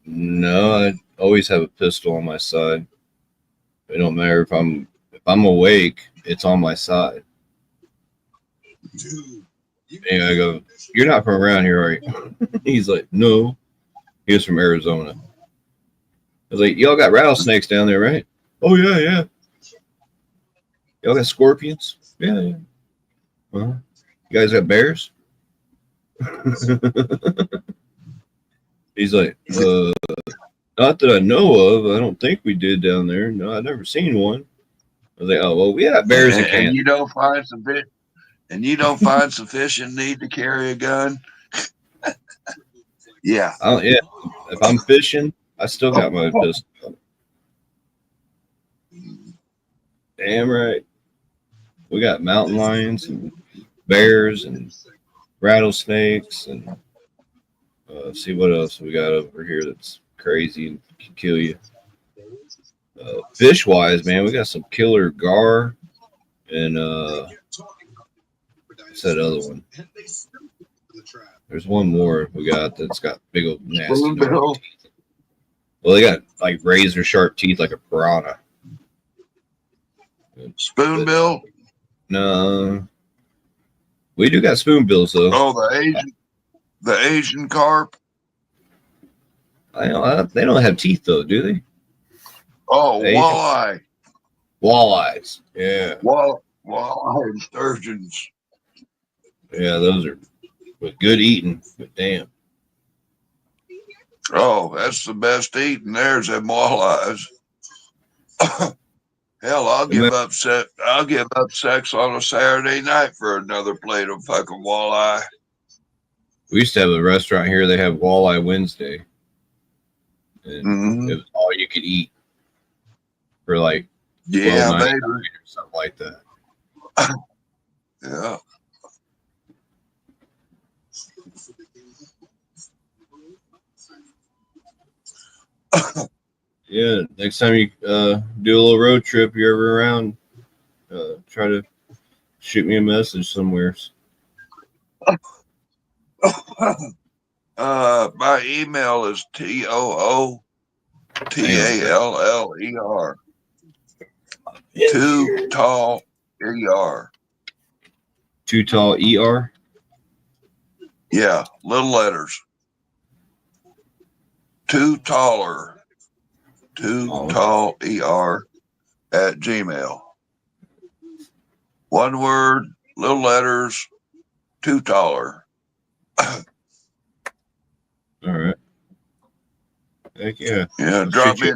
No, I always have a pistol on my side. It don't matter if I'm awake, it's on my side. And I go, "You're not from around here, are you?" He's like, "No." He was from Arizona. I was like, "Y'all got rattlesnakes down there, right?" "Oh yeah. Y'all got scorpions?" Yeah. Well, you guys got bears? He's like, not that I know of. I don't think we did down there. No, I've never seen one. I was like, oh well, we have bears in Kansas. And you don't find sufficient need to carry a gun. Yeah. Oh yeah. If I'm fishing, I still got my pistol. Damn right. We got mountain lions and bears and rattlesnakes and see what else we got over here that's crazy and can kill you. Fish wise, man, we got some killer gar and what's that other one? There's one more we got that's got big old nasty teeth. Well, they got like razor sharp teeth like a piranha. Spoonbill? No. We do got spoonbills though. Oh, the Asian carp. They don't have teeth though, do they? Oh, walleye. Walleyes. Yeah. Walleye and sturgeons. Yeah, those are with good eating, but damn. Oh, that's the best eating. There's them walleyes. Hell, I'll give up sex on a Saturday night for another plate of fucking walleye. We used to have a restaurant here. They have Walleye Wednesday, and it was all you could eat for like $12.99 or something like that. Yeah. Yeah, next time you do a little road trip, you're ever around, try to shoot me a message somewhere. My email is TOOTALLER 2 tall ER. 2 tall ER? Yeah, little letters. 2 tall ER at Gmail. One word, little letters, 2 taller. All right. Heck yeah. Yeah, drop me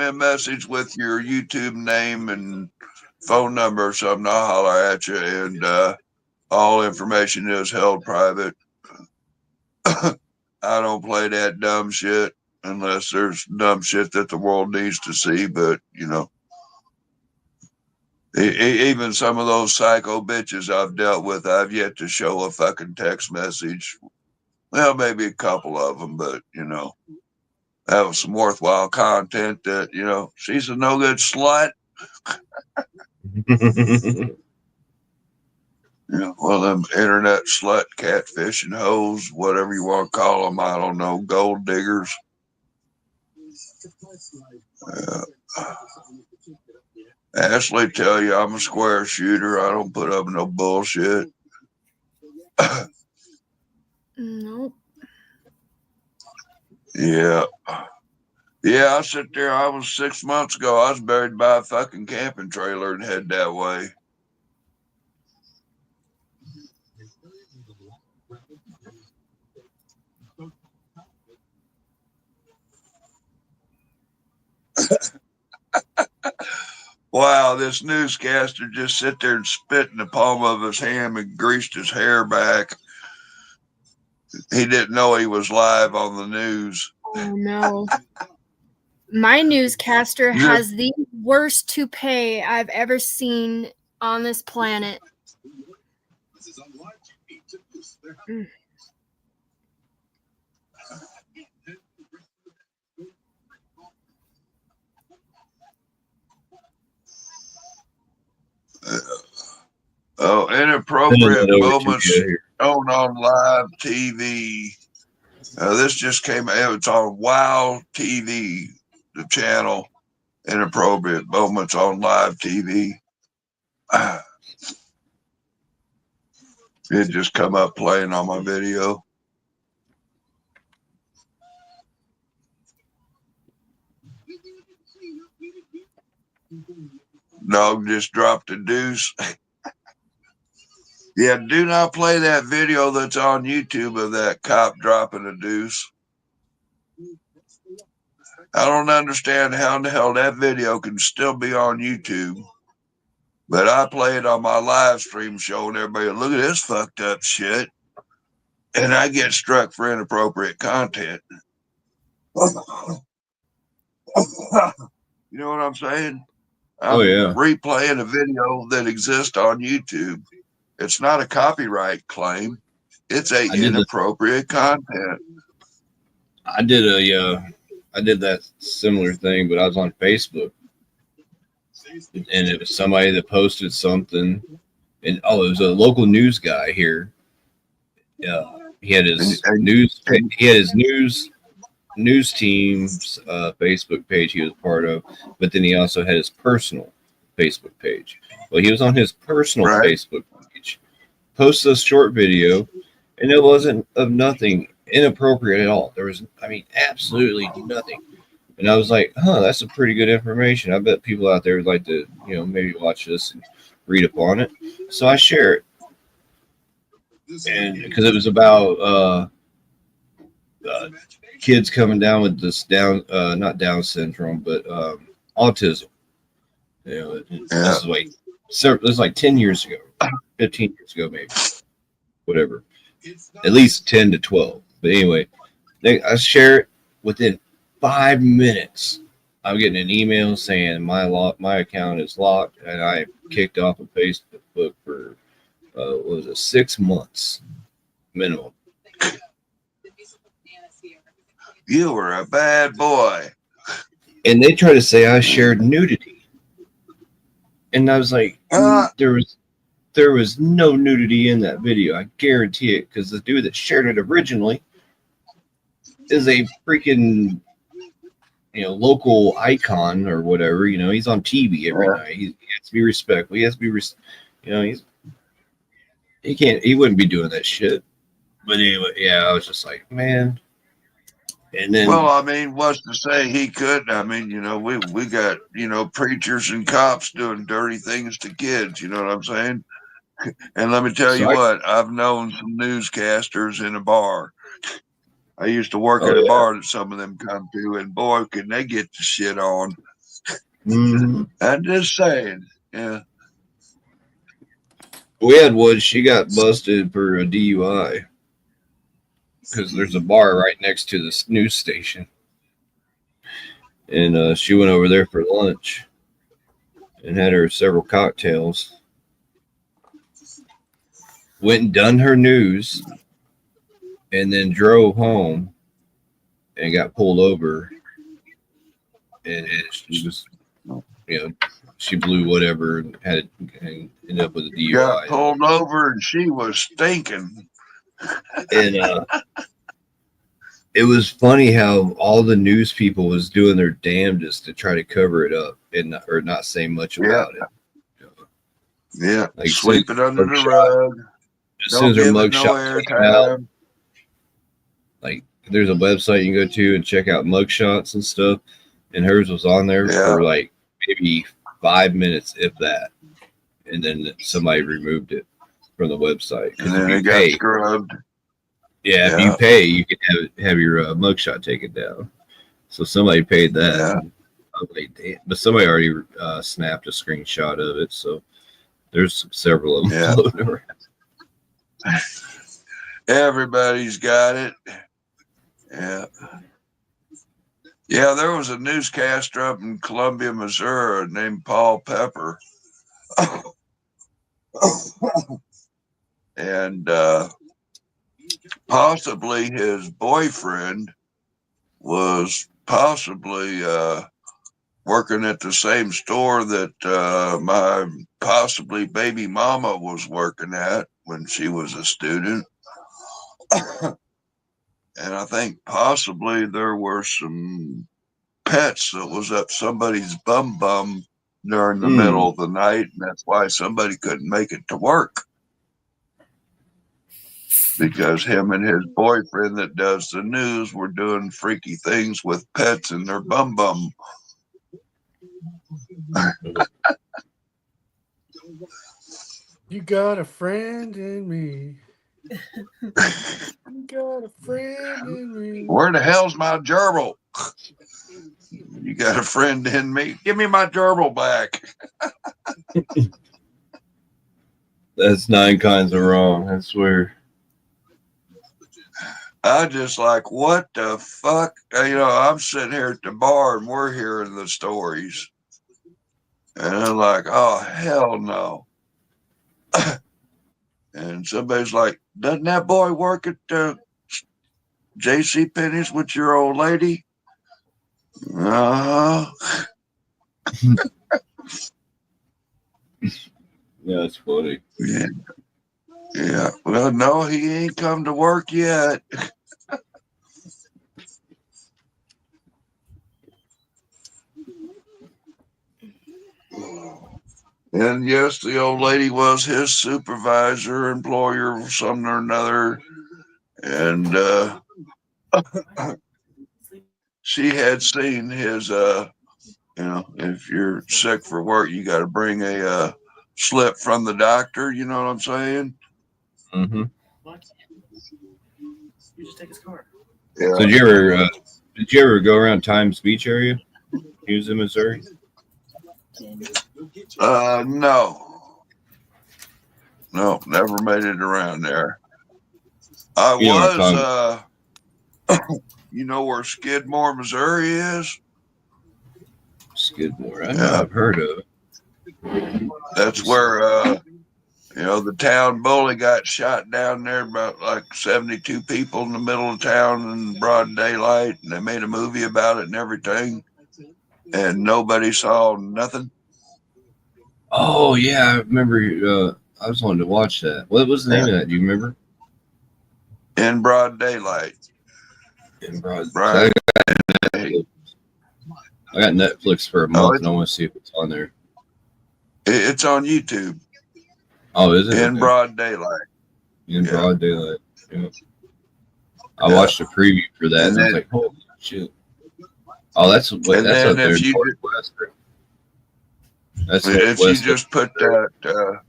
a message with your YouTube name and phone number or something. I'll holler at you, and all information is held private. I don't play that dumb shit unless there's dumb shit that the world needs to see, but you know, even some of those psycho bitches I've dealt with, I've yet to show a fucking text message. Well, maybe a couple of them, but you know, that was some worthwhile content that, you know, she's a no good slut. You know, well, them internet slut, catfish, and hoes, whatever you want to call them, I don't know, gold diggers. Ashley tell you I'm a square shooter. I don't put up no bullshit. Nope. Yeah. Yeah, I sit there. I was 6 months ago. I was buried by a fucking camping trailer and head that way. Wow, this newscaster just sit there and spit in the palm of his hand and greased his hair back. He didn't know he was live on the news. Oh no. My newscaster has the worst toupee I've ever seen on this planet. Oh, inappropriate moments shown on live TV. This just came out. It's on WOW TV, the channel. Inappropriate moments on live TV. It just come up playing on my video. Dog just dropped a deuce. Yeah, do not play that video that's on YouTube of that cop dropping a deuce. I don't understand how in the hell that video can still be on YouTube. But I play it on my live stream showing everybody, look at this fucked up shit. and I get struck for inappropriate content. You know what I'm saying? I'm replaying a video that exists on YouTube. It's not a copyright claim. It's a inappropriate content. I did that similar thing, but I was on Facebook, and it was somebody that posted something, and it was a local news guy here. Yeah, he had his news team's Facebook page he was part of, but then he also had his personal Facebook page. Well, he was on his personal Facebook page, posted a short video, and it wasn't of nothing inappropriate at all. There was, absolutely nothing. And I was like, that's some pretty good information. I bet people out there would like to, maybe watch this and read upon it. So I share it. And because it was about kids coming down with this not Down syndrome, but autism. This is like 10 years ago, 15 years ago, maybe, whatever, at least 10 to 12. But anyway, I share it. Within 5 minutes, I'm getting an email saying my account is locked, and I kicked off of Facebook for 6 months minimum. You were a bad boy. And they try to say I shared nudity, and I was like, there was no nudity in that video. I guarantee it, because the dude that shared it originally is a freaking local icon or whatever. He's on TV every night. He has to be respectful. He has to be he wouldn't be doing that shit. But anyway, I was just like, man. And then, what's to say he couldn't? We got, preachers and cops doing dirty things to kids. You know what I'm saying? And let me tell you what, I've known some newscasters in a bar. I used to work at a bar that some of them come to, and boy, can they get the shit on. Mm-hmm. I'm just saying, yeah. We had one. She got busted for a DUI because there's a bar right next to this news station, and she went over there for lunch and had her several cocktails. Went and done her news, and then drove home and got pulled over, and she just, she blew whatever and ended up with a DUI. Got pulled over and she was stinking. And it was funny how all the news people was doing their damnedest to try to cover it up or not say much about it. Yeah, like sweep it under the rug. As soon as her mugshot came out, like there's a website you can go to and check out mugshots and stuff, and hers was on there for like maybe 5 minutes, if that, and then somebody removed it from the website. And then it got scrubbed. Yeah, if you pay, you can have your mugshot taken down. So somebody paid that. Yeah. Like, damn. But somebody already snapped a screenshot of it, so there's several of them floating around. Everybody's got it. Yeah. Yeah, there was a newscaster up in Columbia, Missouri named Paul Pepper. And possibly his boyfriend was possibly working at the same store that my possibly baby mama was working at when she was a student. And I think possibly there were some pets that was up somebody's bum during the middle of the night, and that's why somebody couldn't make it to work. Because him and his boyfriend that does the news were doing freaky things with pets in their bum. You got a friend in me. You got a friend in me. Where the hell's my gerbil? You got a friend in me? Give me my gerbil back. That's 9 kinds of wrong, I swear. I just like, what the fuck? I'm sitting here at the bar and we're hearing the stories. And I'm like, oh, hell no. And somebody's like, doesn't that boy work at J.C. Penney's with your old lady? Yeah, that's funny. Yeah. Yeah. Well, no, he ain't come to work yet. And yes, the old lady was his supervisor, employer, something or another. And she had seen his, if you're sick for work, you got to bring a slip from the doctor. You know what I'm saying? Mm-hmm. You just take his card. Yeah. So did you ever go around Times Beach area? He was in Missouri? No, never made it around there. I You know was, you know where Skidmore, Missouri is? Skidmore. I know I've heard of it. That's where, the town bully got shot down there, about like 72 people in the middle of town in broad daylight. And they made a movie about it and everything. And nobody saw nothing. Oh, yeah. I remember. I was wanting to watch that. What was the name of that? Do you remember? In broad daylight. In broad Right. I got Netflix for a month and I want to see if it's on there. It's on YouTube. Oh, is it? In broad daylight. In broad daylight. Yeah. I watched a preview for that and I was like, holy shit. Oh, that's up there in Northwest. That's if you just put that,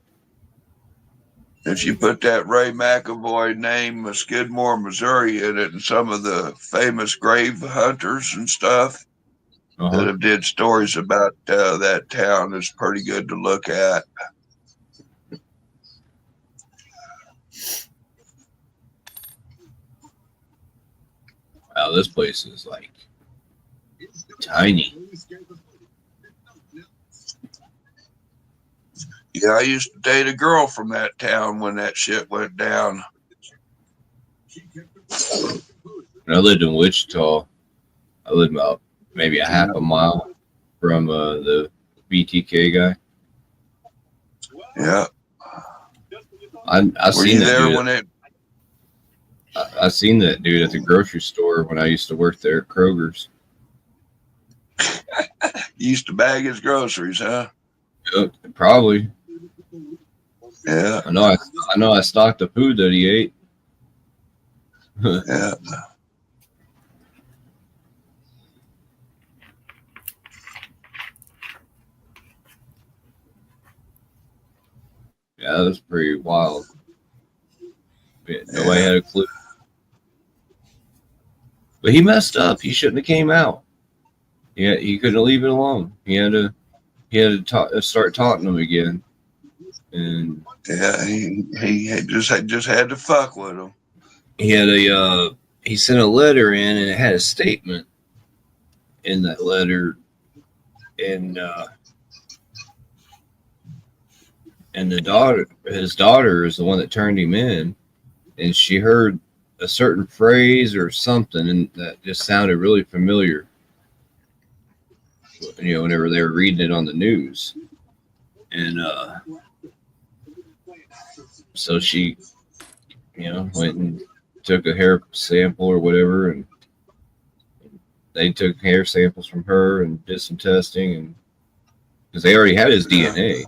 if you put that Ray McAvoy name of Skidmore, Missouri in it, and some of the famous grave hunters and stuff that have did stories about that town, is pretty good to look at. Wow, this place is like tiny. Yeah, I used to date a girl from that town when that shit went down. When I lived in Wichita, I lived about maybe a half a mile from the BTK guy. Yeah. I seen that there dude. when it? I seen that dude at the grocery store when I used to work there at Kroger's. You used to bag his groceries, huh? Yep, probably. Yeah. I know I stocked the food that he ate. Yeah. Yeah, that was pretty wild. Nobody had a clue. But he messed up. He shouldn't have came out. Yeah, he couldn't leave it alone. He had to start taunting them again. And yeah, he just had to fuck with him. He had he sent a letter in, and it had a statement in that letter, and his daughter is the one that turned him in, and she heard a certain phrase or something, and that just sounded really familiar. Whenever they were reading it on the news, and so she, went and took a hair sample or whatever, and they took hair samples from her and did some testing, and because they already had his DNA.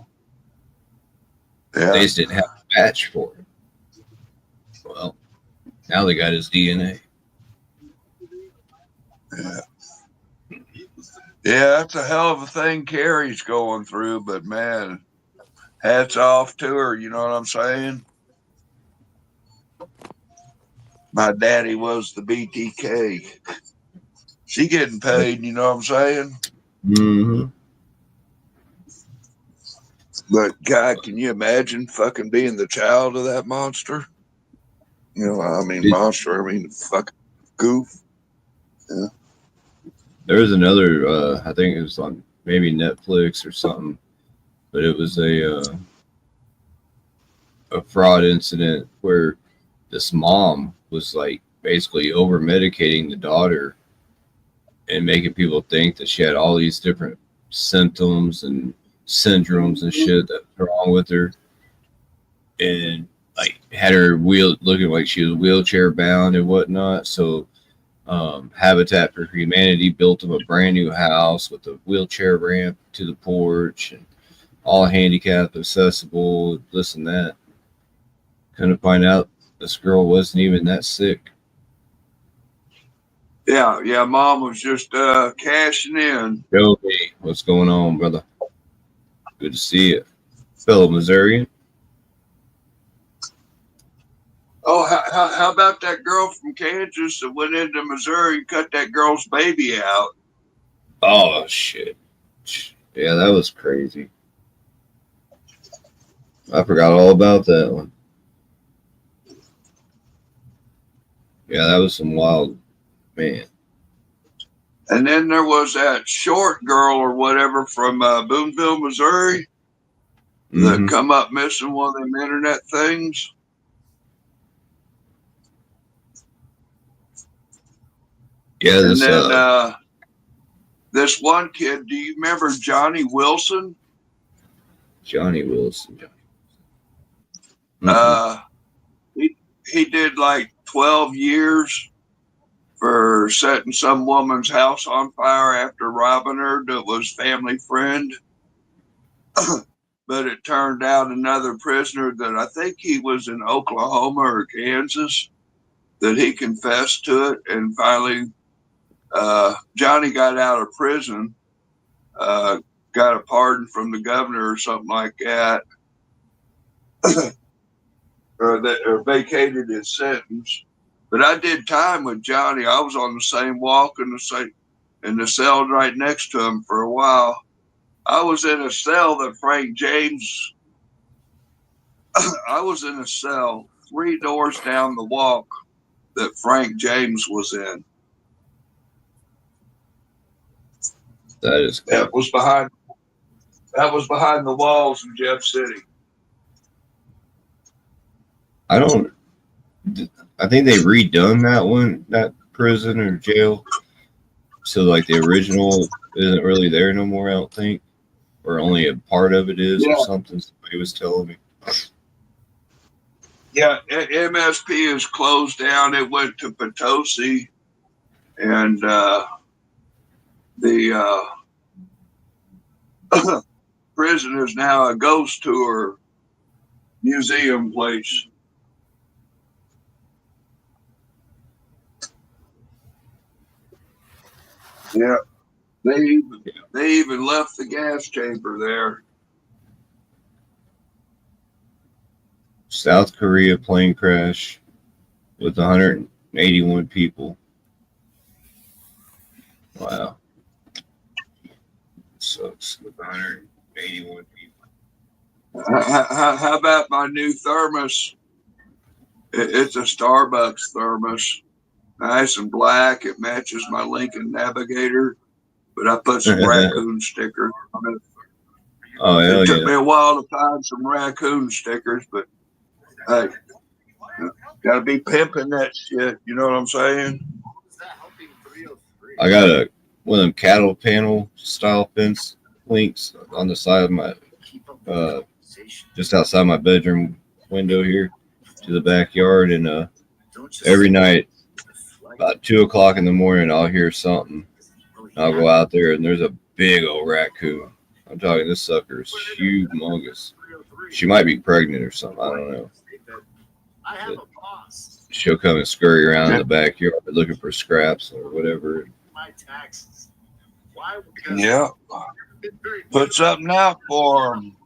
Yeah. They just didn't have a batch for it. Well, now they got his DNA. Yeah. Yeah, that's a hell of a thing Carrie's going through, but man, hats off to her, you know what I'm saying? My daddy was the BTK. She getting paid, you know what I'm saying? Mm-hmm. But God, can you imagine fucking being the child of that monster? You know, I mean, monster. I mean, fucking goof. Yeah. There was another, I think it was on maybe Netflix or something, but it was a fraud incident where this mom was like basically over medicating the daughter and making people think that she had all these different symptoms and syndromes and shit that was wrong with her, and like had her looking like she was wheelchair bound and whatnot. So Habitat for Humanity built them a brand new house with a wheelchair ramp to the porch and all handicap accessible, this and that. Couldn't find out this girl wasn't even that sick. Yeah, Mom was just cashing in. Joey, what's going on, brother? Good to see you. Fellow Missourian. Oh, how about that girl from Kansas that went into Missouri and cut that girl's baby out? Oh, shit. Yeah, that was crazy. I forgot all about that one. Yeah, that was some wild, man. And then there was that short girl or whatever from Boonville, Missouri, that come up missing one of them internet things. Yeah, and then this one kid, do you remember Johnny Wilson? Johnny Wilson. He did like 12 years for setting some woman's house on fire after robbing her that was family friend. But it turned out another prisoner that I think he was in Oklahoma or Kansas, that he confessed to it, and finally Johnny got out of prison, got a pardon from the governor or something like that, or vacated his sentence. But I did time with Johnny. I was on the same walk in the cell right next to him for a while. I was in a cell that Frank James. I was in a cell 3 doors down the walk that Frank James was in. That was behind the walls in Jeff City. I think they redone that prison or jail. So like the original isn't really there no more, I don't think. Or only a part of it is, or something somebody was telling me. Yeah, MSP is closed down. It went to Potosi, and the prison is now a ghost tour museum place. Yeah, they even left the gas chamber there. South Korea plane crash with 181 people. Wow. Sucks with 181 people. How about my new thermos? It's a Starbucks thermos. Nice and black. It matches my Lincoln Navigator, but I put some raccoon stickers on it. Oh, hell it took yeah. me a while to find some raccoon stickers, but hey, gotta be pimping that shit. You know what I'm saying? I got one of them cattle panel style fence links on the side of my, just outside my bedroom window here to the backyard, and every night about 2 o'clock in the morning, I'll hear something. I'll go out there, and there's a big old raccoon. I'm talking, this sucker is humongous. She might be pregnant or something. I don't know. But she'll come and scurry around in the backyard looking for scraps or whatever. Yeah. Put something out for them.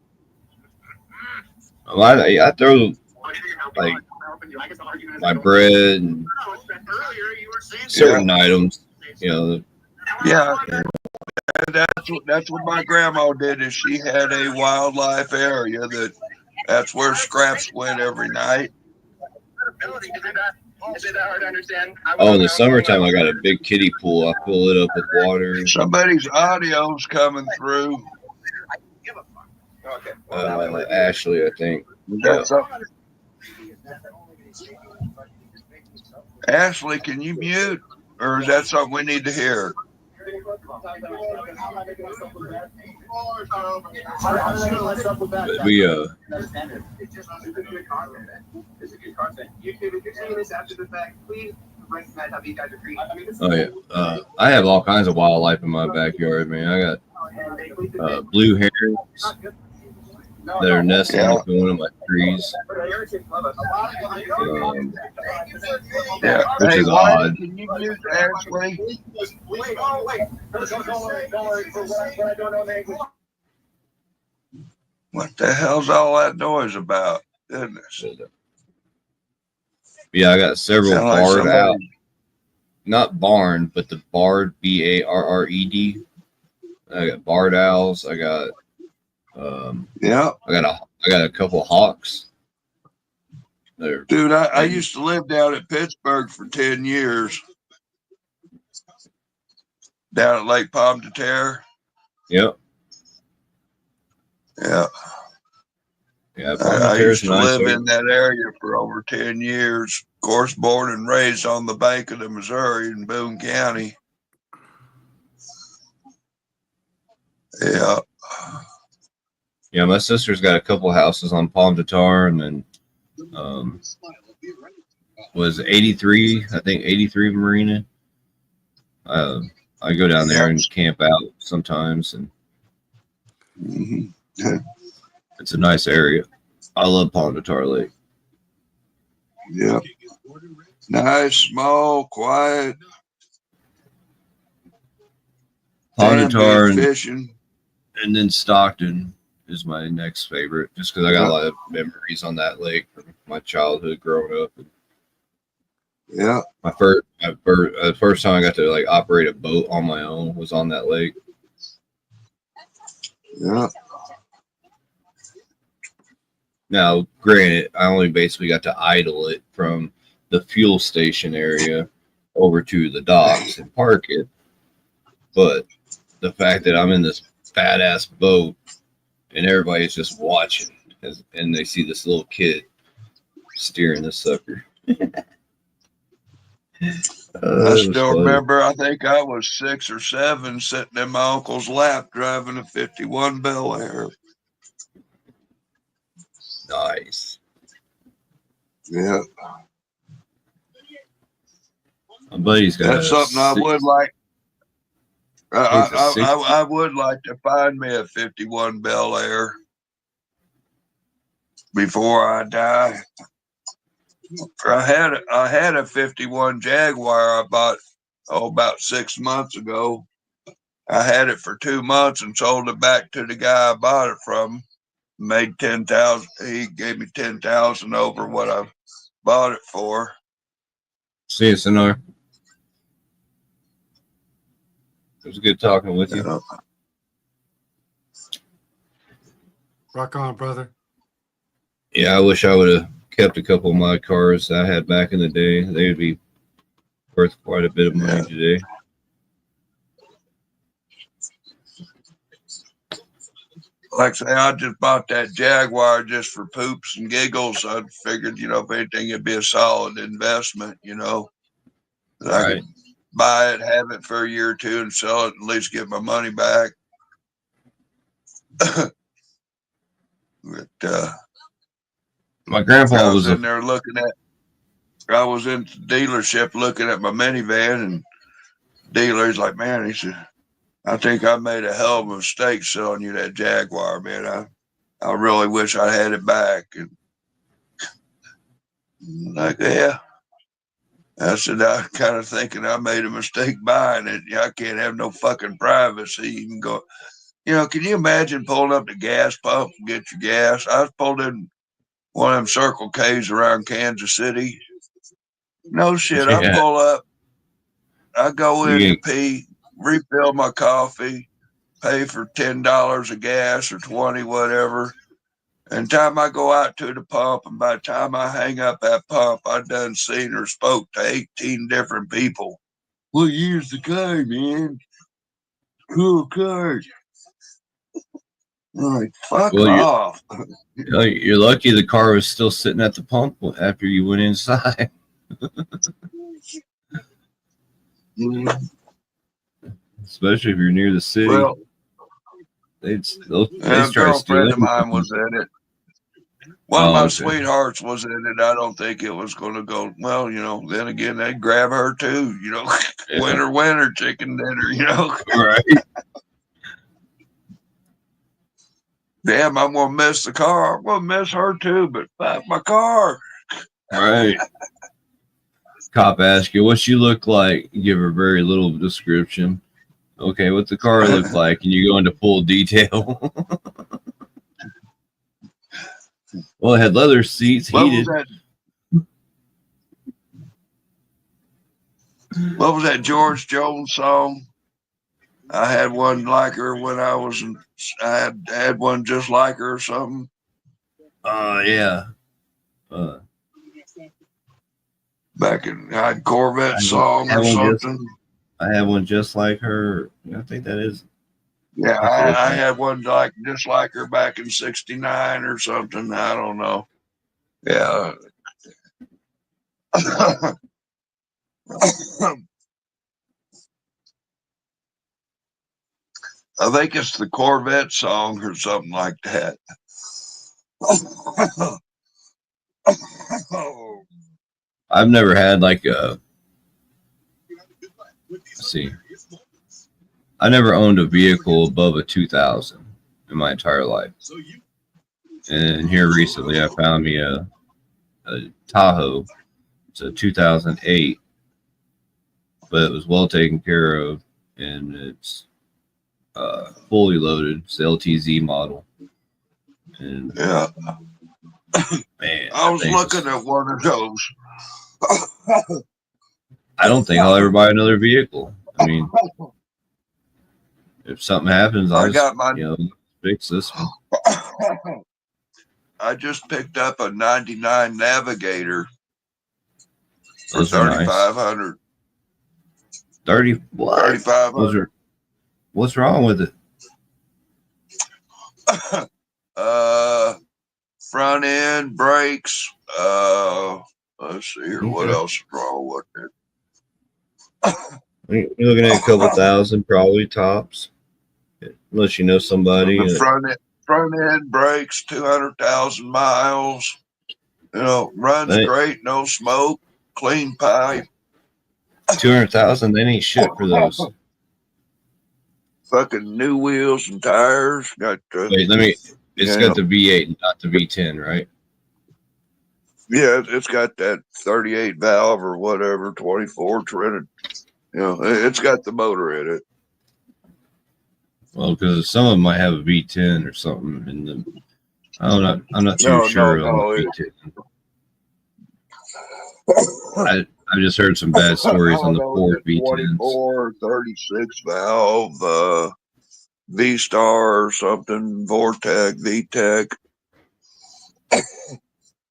I throw like my bread and certain items, you know. Yeah. That's what my grandma did. Is she had a wildlife area that's where scraps went every night. Oh, in the summertime, I got a big kiddie pool. I fill it up with water. Somebody's audio's coming through. Ashley, I think. Yeah. Ashley, can you mute? Or is that something we need to hear? We oh yeah, I have all kinds of wildlife in my backyard, man. I got blue herons that are nesting up in one of my trees. Which is odd. Can you mute Ashley? What the hell's all that noise about? Goodness. Yeah, I got several barred out. Not barn, but the barred, B-A-R-R-E-D. I got barred owls. I got I got a couple of hawks. Dude, I used to live down at Pittsburgh for 10 years. Down at Lake Pomme de Terre. Yep. Yeah. Yeah, I used to live in that area for over 10 years. Of course, born and raised on the bank of the Missouri in Boone County. Yeah. Yeah, my sister's got a couple houses on Pomme de Terre, and then was 83, I think 83 Marina. I go down there and camp out sometimes, and it's a nice area. I love Pomme de Terre Lake. Yeah. Nice, small, quiet. Pomme de Terre fishing. And then Stockton is my next favorite, just because I got a lot of memories on that lake from my childhood growing up. Yeah. The first time I got to like operate a boat on my own was on that lake. Yeah. Now, granted, I only basically got to idle it from the fuel station area over to the docks and park it. But the fact that I'm in this badass boat and everybody's just watching and they see this little kid steering this sucker. I still remember, I think I was 6 or 7 sitting in my uncle's lap driving a 51 Bel Air. Nice. Yeah. My buddy's got That's something I would like. I would like to find me a 51 Bel Air before I die. I had a 51 Jaguar I bought about 6 months ago. I had it for 2 months and sold it back to the guy I bought it from. Made 10,000. He gave me 10,000 over what I bought it for. See you, Sonor. It was good talking with you. Rock on, brother. Yeah, I wish I would have kept a couple of my cars I had back in the day. They would be worth quite a bit of money today. Like I say, I just bought that Jaguar just for poops and giggles. I figured, if anything, it'd be a solid investment, I could buy it, have it for a year or two, and sell it, and at least get my money back. But my grandpa was in there looking at. I was in the dealership looking at my minivan, and dealer's like, "Man," he said, "I think I made a hell of a mistake selling you that Jaguar, man. I really wish I had it back." And like, yeah. I said, I'm kind of thinking I made a mistake buying it. I can't have no fucking privacy. You can go, can you imagine pulling up the gas pump and get your gas? I was pulled in one of them Circle K's around Kansas City. No shit. I pull up. I go in to pee, refill my coffee, pay for $10 of gas or 20, whatever. And time I go out to the pump, and by the time I hang up that pump, I done seen or spoke to 18 different people. Well, use the car, man. Cool car. I'm like, fuck off. You're lucky the car was still sitting at the pump after you went inside. Especially if you're near the city. Well, they a try to steal girlfriend of mine was in it. One of my sweethearts was in it. I don't think it was going to go well. Then again, they'd grab her too. Winner, chicken dinner. Right. Damn, I'm gonna miss the car. I'm gonna miss her too, but fuck my car. Right. Cop asks you what she look like. You give her very little description. Okay, what's the car look like? And you go into full detail. Well, it had leather seats, heated. What was that George Jones song? I had one like her when I was in, I had one just like her or something. Yeah. Back in Corvette song or something. I had one just like her. I think that is. Yeah, I had one just like her back in '69 or something. I don't know. Yeah. I think it's the Corvette song or something like that. I've never had like a. Let's see. I never owned a vehicle above a 2000 in my entire life. And here recently, I found me a Tahoe. It's a 2008, but it was well taken care of, and it's fully loaded. It's the LTZ model. And yeah, man, I was looking at one of those. I don't think I'll ever buy another vehicle. I mean, if something happens, I'll fix this one. I just picked up a '99 Navigator for Those are nice. $3,500. 30 what? 3,500. What's wrong with it? Front end brakes. Let's see here. What else is wrong with it? You're looking at a couple thousand, probably tops, unless you know somebody. The front end brakes, 200,000 miles. Runs great, no smoke, clean pipe. 200,000, they ain't shit for those. Fucking new wheels and tires. Got wait, it's got the V8, not the V10, right? Yeah, it's got that 38 valve or whatever, 24 Trinity. It's got the motor in it. Well, because some of them might have a V10 or something in them. I'm not too sure on the V10. I just heard some bad stories on the Ford V10s. 24, 36 valve, V-Star or something, Vortec, VTEC.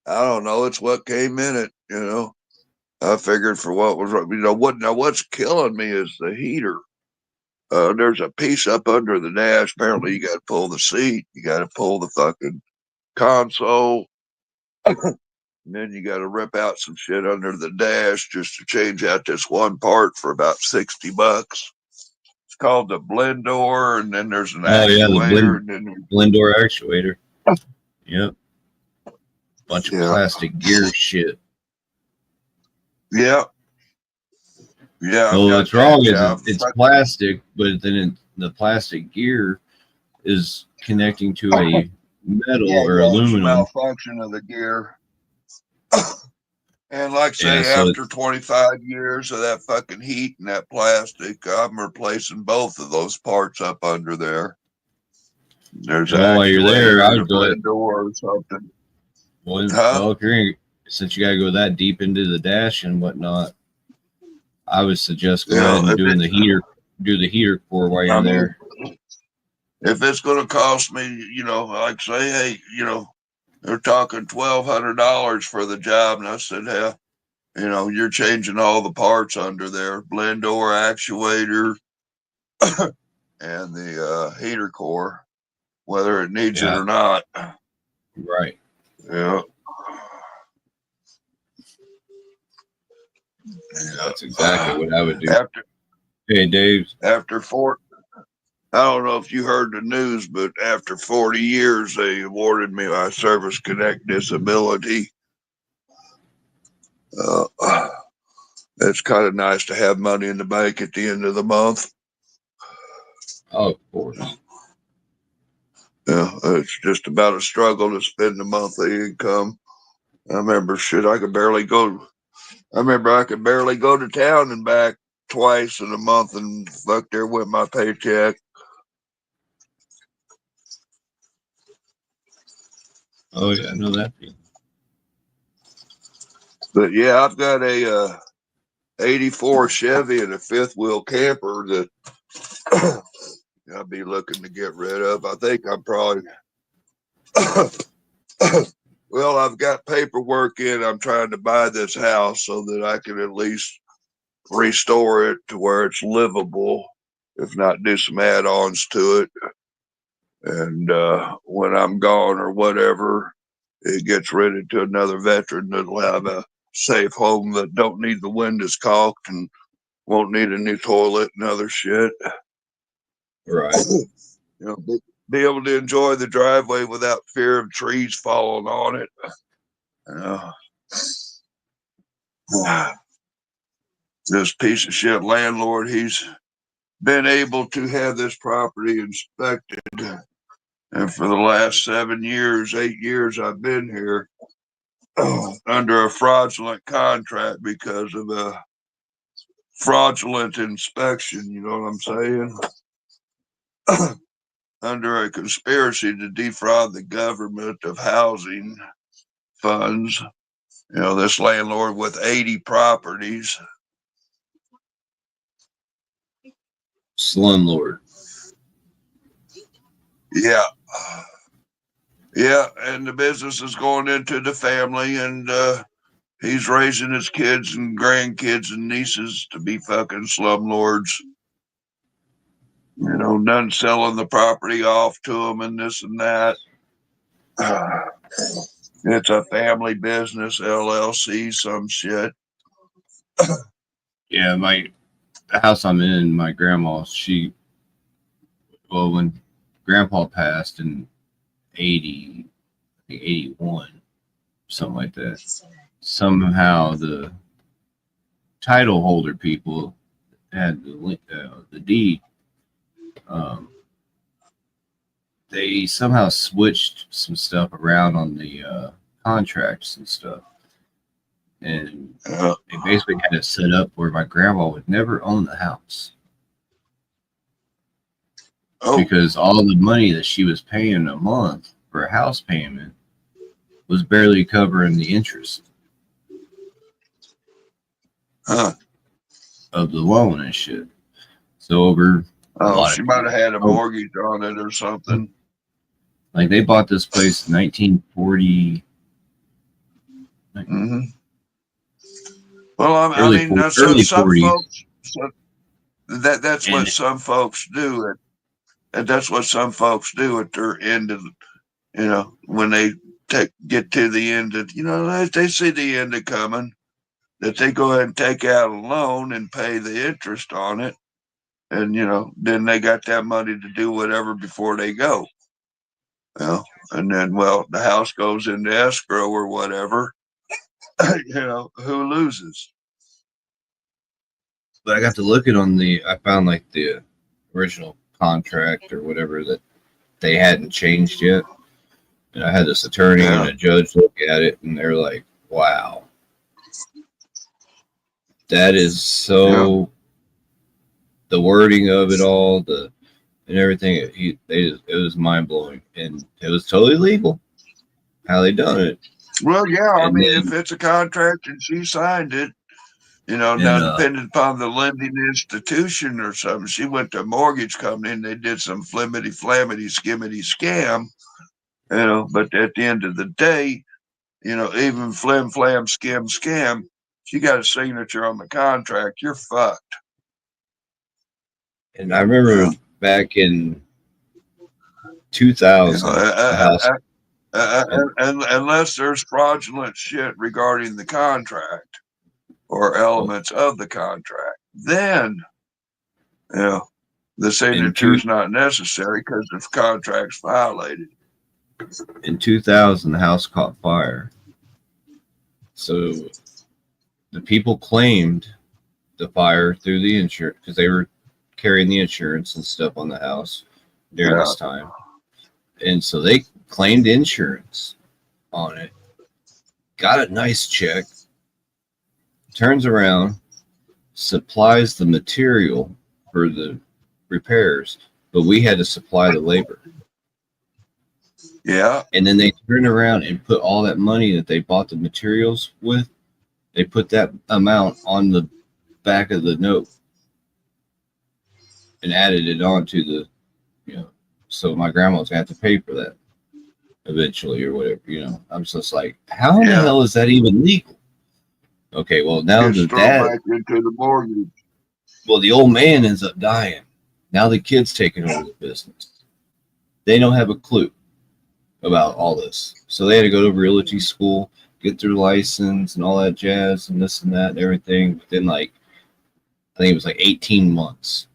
I don't know. It's what came in it, I figured for what was wrong. What's killing me is the heater. There's a piece up under the dash. Apparently, you got to pull the seat. You got to pull the fucking console. And then you got to rip out some shit under the dash just to change out this one part for about $60. It's called the blend door, and then there's an actuator. The blend door actuator. Yep. Bunch of plastic gear shit. Yeah. Yeah. Well, what's wrong is it's plastic, but then the plastic gear is connecting to a metal or aluminum. Malfunction of the gear. And like say, after 25 years of that fucking heat and that plastic, I'm replacing both of those parts up under there. There's while you're there, I would go ahead door or something. Well, since you got to go that deep into the dash and whatnot, I would suggest go ahead and do the heater core while you're there. If it's going to cost me, like say, hey, they're talking $1,200 for the job. And I said, hell, you know, you're changing all the parts under there, blend door, actuator, and the heater core, whether it needs it or not. Right. Yeah. That's exactly what I would do. Hey, Dave. After I don't know if you heard the news, but after 40 years, they awarded me my Service Connect disability. It's kind of nice to have money in the bank at the end of the month. Oh, of course. Yeah, it's just about a struggle to spend the monthly income. I remember I could barely go to town and back twice in a month, and fuck, there went my paycheck. Oh yeah, I know that feeling. But yeah, I've got a 84 Chevy and a fifth wheel camper that I'll be looking to get rid of. I think I'm probably well, I've got paperwork in. I'm trying to buy this house so that I can at least restore it to where it's livable, if not do some add-ons to it. And when I'm gone or whatever, it gets rented to another veteran that'll have a safe home that don't need the windows caulked and won't need a new toilet and other shit. Right. You know, be able to enjoy the driveway without fear of trees falling on it. This piece of shit landlord, he's been able to have this property inspected. And for the last 8 years I've been here under a fraudulent contract because of a fraudulent inspection, you know what I'm saying? Under a conspiracy to defraud the government of housing funds. You know, this landlord with 80 properties. Slumlord. Yeah. Yeah, and the business is going into the family, and he's raising his kids and grandkids and nieces to be fucking slumlords. You know, none selling the property off to them and this and that. It's a family business, LLC, some shit. Yeah, the house I'm in, my grandma, when Grandpa passed in 81, something like that, somehow the title holder people had the deed. They somehow switched some stuff around on the contracts and stuff. And they basically had it set up where my grandma would never own the house. Because all the money that she was paying a month for a house payment was barely covering the interest of the loan and shit. So she might have had a mortgage on it or something. Like they bought this place in 1940. Mm-hmm. Well, I mean, that's some 40s. folks. That's what some folks do, and that's what some folks do at their end of, you know, when they get to the end of, you know, they see the end of coming, that they go ahead and take out a loan and pay the interest on it, and you know, then they got that money to do whatever before they go. You know, and then the house goes into escrow or whatever. You know, who loses? But I got to look at I found like the original contract or whatever that they hadn't changed yet. And I had this attorney and a judge look at it, and they're like, wow. That is so, the wording of it all, and everything, it was mind blowing, and it was totally legal how they done it. Well, yeah, I mean, if it's a contract and she signed it, you know, now depending upon the lending institution or something, she went to a mortgage company and they did some flimity, skimmity scam. But at the end of the day, even flim flam skim scam, if you got a signature on the contract, you're fucked. And I remember back in 2000, unless there's fraudulent shit regarding the contract or elements of the contract, then the signature is not necessary because the contract's violated. In 2000, the house caught fire. So the people claimed the fire through the insurance because they were carrying the insurance and stuff on the house during this time. And so they claimed insurance on it, got a nice check, turns around, supplies the material for the repairs, but we had to supply the labor. Yeah. And then they turned around and put all that money that they bought the materials with, they put that amount on the back of the note and added it on to the, so my grandma was going to have to pay for that eventually or whatever, I'm just like, how in the hell is that even legal? Okay, well, now the dad, back into the mortgage. Well, the old man ends up dying. Now the kid's taking over the business. They don't have a clue about all this. So they had to go to realty school, get their license and all that jazz and this and that and everything. Within I think it was 18 months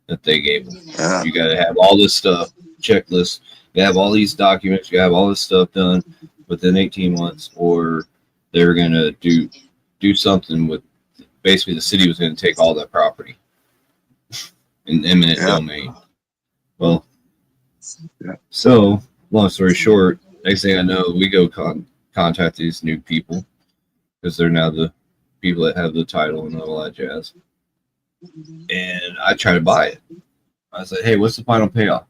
that they gave them. Yeah. You got to have all this stuff, checklist. You have all these documents. You have all this stuff done within 18 months, or they're going to do something with. Basically, the city was going to take all that property in eminent domain. Well, so long story short, next thing I know, we go contact these new people because they're now the people that have the title and all that jazz. And I try to buy it. I said, hey, what's the final payoff?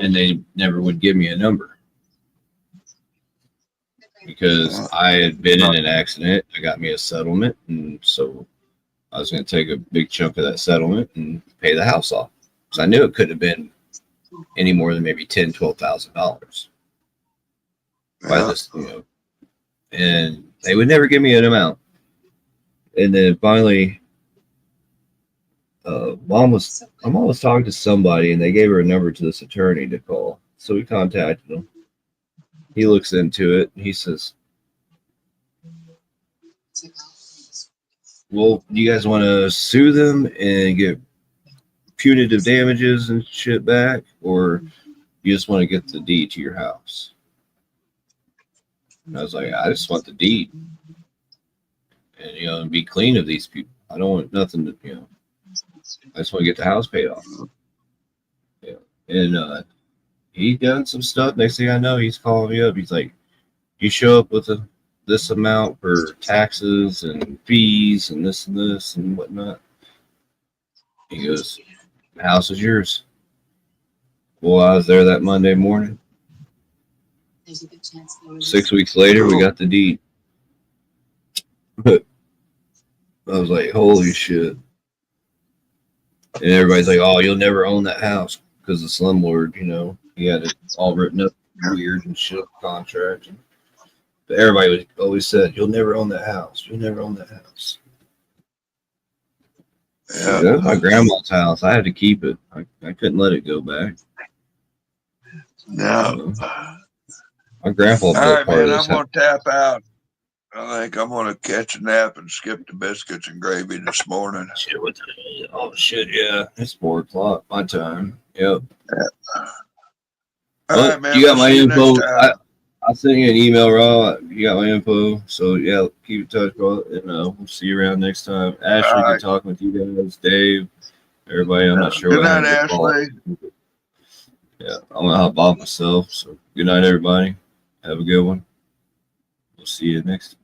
And they never would give me a number because I had been in an accident. I got me a settlement. And so I was going to take a big chunk of that settlement and pay the house off. So I knew it couldn't have been any more than maybe $10,000, $12,000 by this, and they would never give me an amount. And then finally, mom was talking to somebody and they gave her a number to this attorney to call. So we contacted him. He looks into it and he says, well, you guys want to sue them and get punitive damages and shit back, or you just want to get the deed to your house? And I was like, I just want the deed and, and be clean of these people. I don't want nothing to, I just want to get the house paid off. Yeah. And he done some stuff. Next thing I know, he's calling me up. He's like, you show up with this amount for taxes and fees and this and whatnot. He goes, the house is yours. Well, I was there that Monday morning. 6 weeks later, we got the deed. But I was like, holy shit. And everybody's like, oh, you'll never own that house because the slumlord, he had it all written up weird and shit contract. But everybody always said, you'll never own that house. You'll never own that house. Yeah. That's my grandma's house. I had to keep it. I couldn't let it go back. No. My grandpa all built right, part man, of this I'm going to tap out. I think I'm going to catch a nap and skip the biscuits and gravy this morning. Shit, yeah. It's 4 o'clock my time. Yep. Yeah. All right, man. You got my info. I'll send you an email, Rob. You got my info. So, yeah, keep in touch, bro. And we'll see you around next time. Ashley, good talking with you guys. Dave, everybody. I'm not sure good what night, Ashley. Yeah, I'm going to hop off myself. So, good night, everybody. Have a good one. We'll see you next time.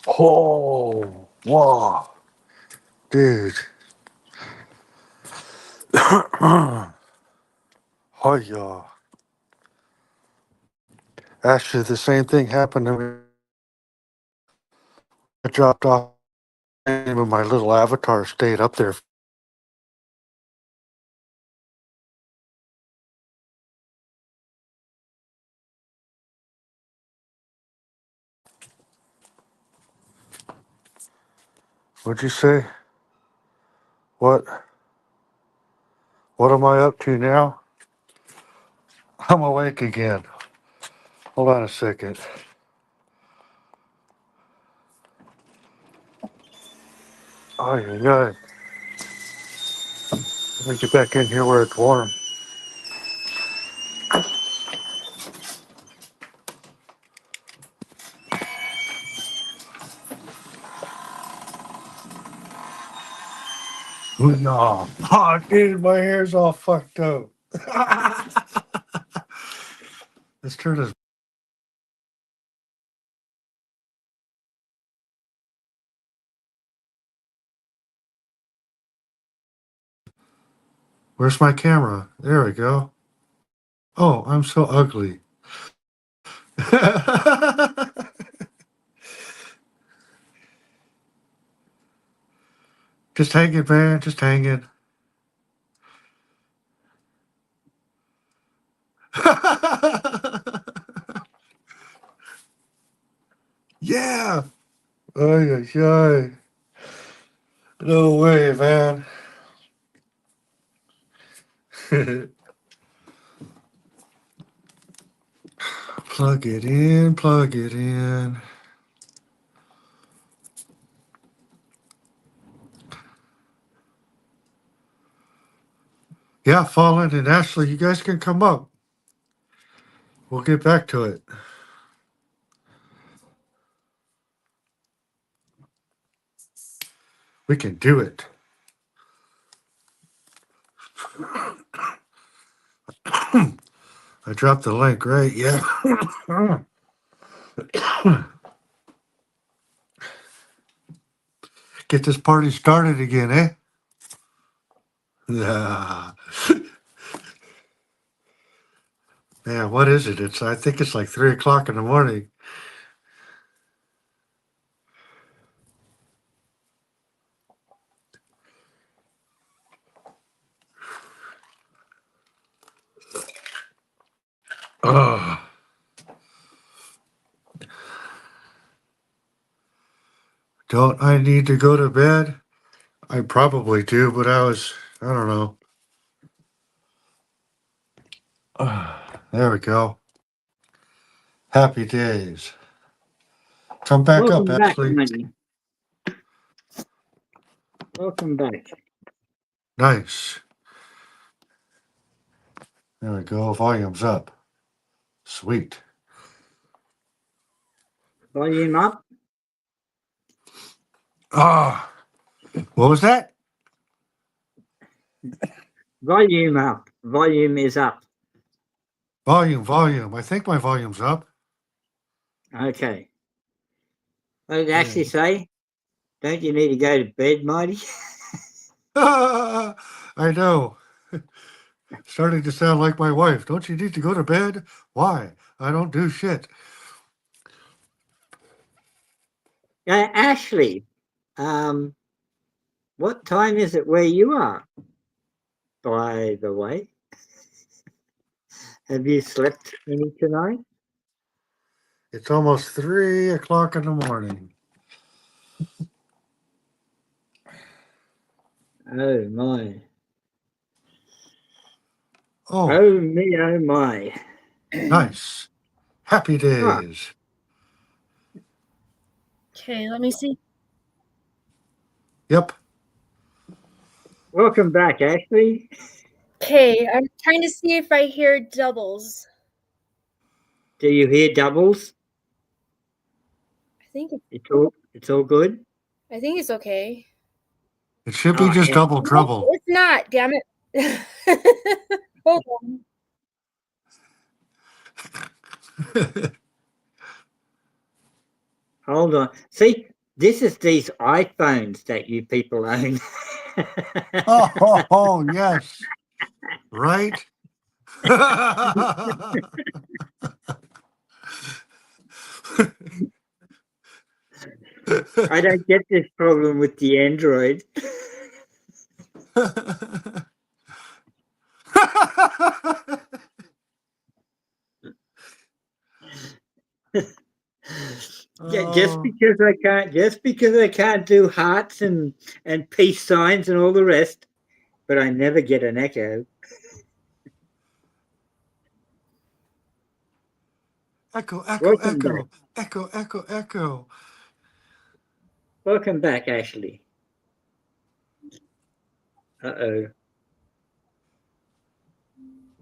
Oh, wow. Dude. Oh, yeah. Actually, the same thing happened to me. I dropped off and my little avatar stayed up there. What'd you say? What? What am I up to now? I'm awake again. Hold on a second. Oh, yeah, yeah. Let me get back in here where it's warm. No. Oh, dude, my hair's all fucked up. Let's turn this. Where's my camera? There we go. Oh, I'm so ugly. Just hang it, man. Just hang it. Yeah. Ay, ay, ay. No way, man. Plug it in, plug it in. Yeah, Fallen and Ashley, you guys can come up. We'll get back to it. We can do it. I dropped the link, right? Yeah. Get this party started again, eh? Yeah. Man, what is it? I think it's like 3 o'clock in the morning. Oh, don't I need to go to bed? I probably do, but I don't know. There we go. Happy days. Come back up, Welcome back, Ashley. Manny. Welcome back. Nice. There we go. Volume's up. Sweet. Volume up. Ah, what was that? Volume up. Volume is up. Volume. I think my volume's up. Okay. What did Ashley say? Don't you need to go to bed, Marty? I know. Starting to sound like my wife. Don't you need to go to bed? Why? I don't do shit. Ashley, what time is it where you are, by the way? Have you slept any tonight? It's almost 3 o'clock in the morning. Oh, my. Oh. Oh, me, oh, my. Nice. Happy days. Okay, let me see. Yep. Welcome back, Ashley. Okay, I'm trying to see if I hear doubles. Do you hear doubles? I think It's all good. I think it's okay. It should be just double trouble. It's not, damn it. Hold on. Hold on. See, This is these iPhones that you people own. Oh, yes. Right? I don't get this problem with the Android. Just because I can't do hearts and peace signs and all the rest, but I never get an echo. Echo, echo, Welcome echo, back. echo, echo, echo. Welcome back, Ashley. Uh-oh.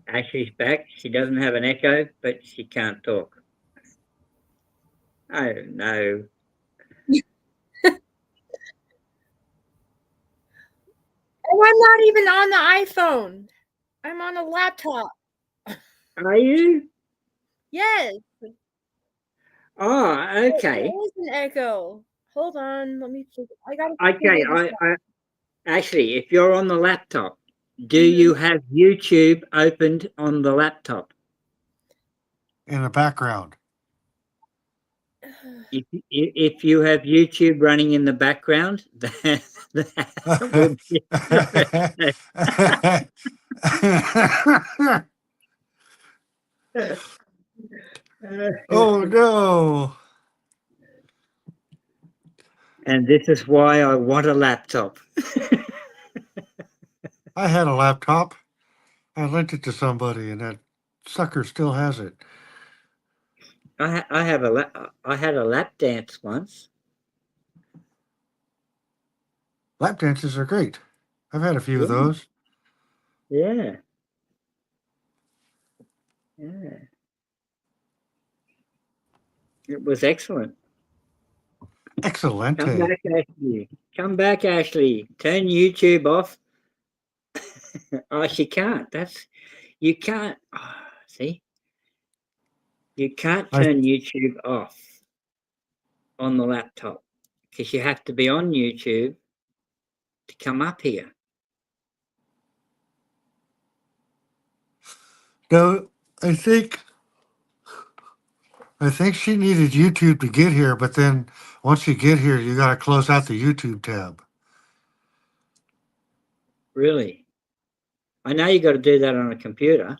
Ashley's back. She doesn't have an echo, but she can't talk. Oh, no. Oh, I'm not even on the iPhone. I'm on a laptop. Are you? Yes. Oh, okay. There is an echo. Hold on. Let me figure. I got to Okay, Ashley, if you're on the laptop, do you have YouTube opened on the laptop? In the background. If you have YouTube running in the background, that would be Oh, no. And this is why I want a laptop. I had a laptop. I lent it to somebody, and that sucker still has it. I had a lap dance once. Lap dances are great. I've had a few of those. Yeah. Yeah. It was excellent. Excellent. Come back, Ashley. Come back, Ashley. Turn YouTube off. Oh, she can't. You can't. Oh, see? You can't turn YouTube off on the laptop because you have to be on YouTube to come up here. No, I think she needed YouTube to get here, but then once you get here, you got to close out the YouTube tab. Really? I know you got to do that on a computer.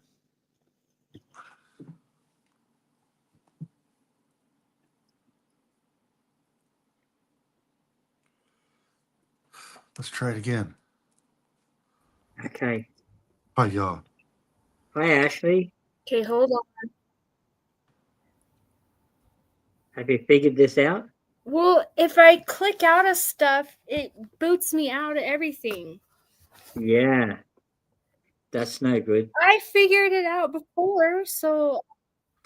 Let's try it again. Okay. Hi, y'all. Hi, Ashley. Okay, hold on. Have you figured this out? Well, if I click out of stuff, it boots me out of everything. Yeah. That's no good. I figured it out before, so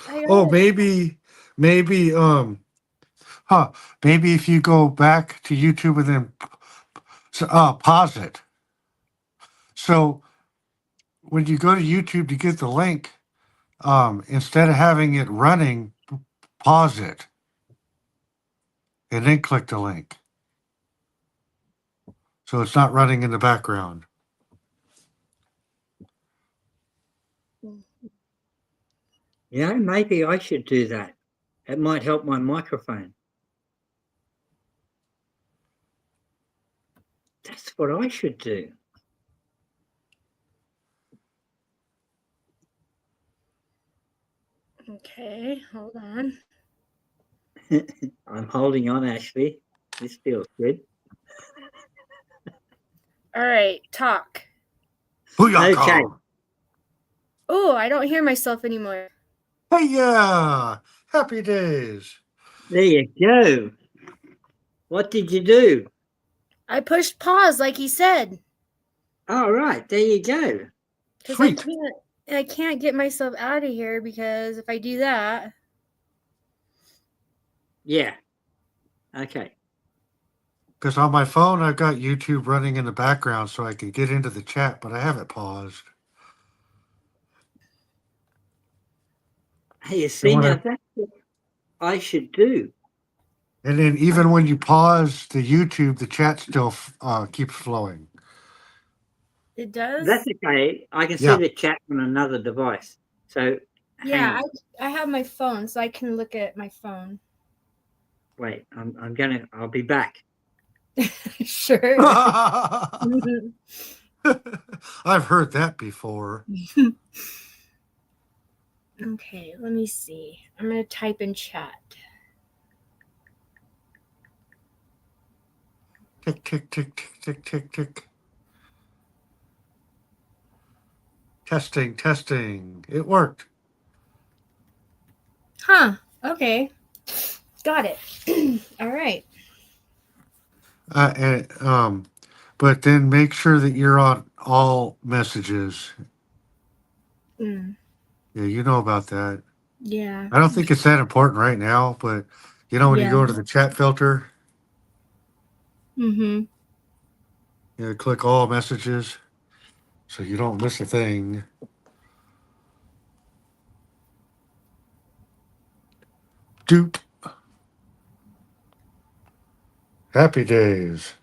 maybe maybe if you go back to YouTube and then pause it. So when you go to YouTube to get the link, instead of having it running, pause it and then click the link. So it's not running in the background. Yeah, maybe I should do that. It might help my microphone. That's what I should do. Okay, hold on. I'm holding on, Ashley. This feels good. All right, talk. Okay. Oh, I don't hear myself anymore. Hey, yeah. Happy days. There you go. What did you do? I pushed pause like he said. All right, there you go. Because I can't get myself out of here because if I do that. Yeah. Okay. Because on my phone, I've got YouTube running in the background so I can get into the chat, but I have it paused. Hey, you see, now that's what I should do. And then even when you pause the YouTube, the chat still keeps flowing. It does? That's okay. I can see Yeah. the chat on another device. So hang Yeah, on. I have my phone, so I can look at my phone. Wait, I'll be back. Sure. I've heard that before. Okay, let me see. I'm going to type in chat. Tick, tick, tick, tick, tick, tick, tick. Testing, testing. It worked. Huh. Okay. Got it. All right. But then make sure that you're on all messages. Mm, Yeah, you know about that. yeah. I don't think it's that important right now, but you know when you Yeah. go to the chat filter, Mm-hmm. you click all messages so you don't miss a thing. Doop. Happy days.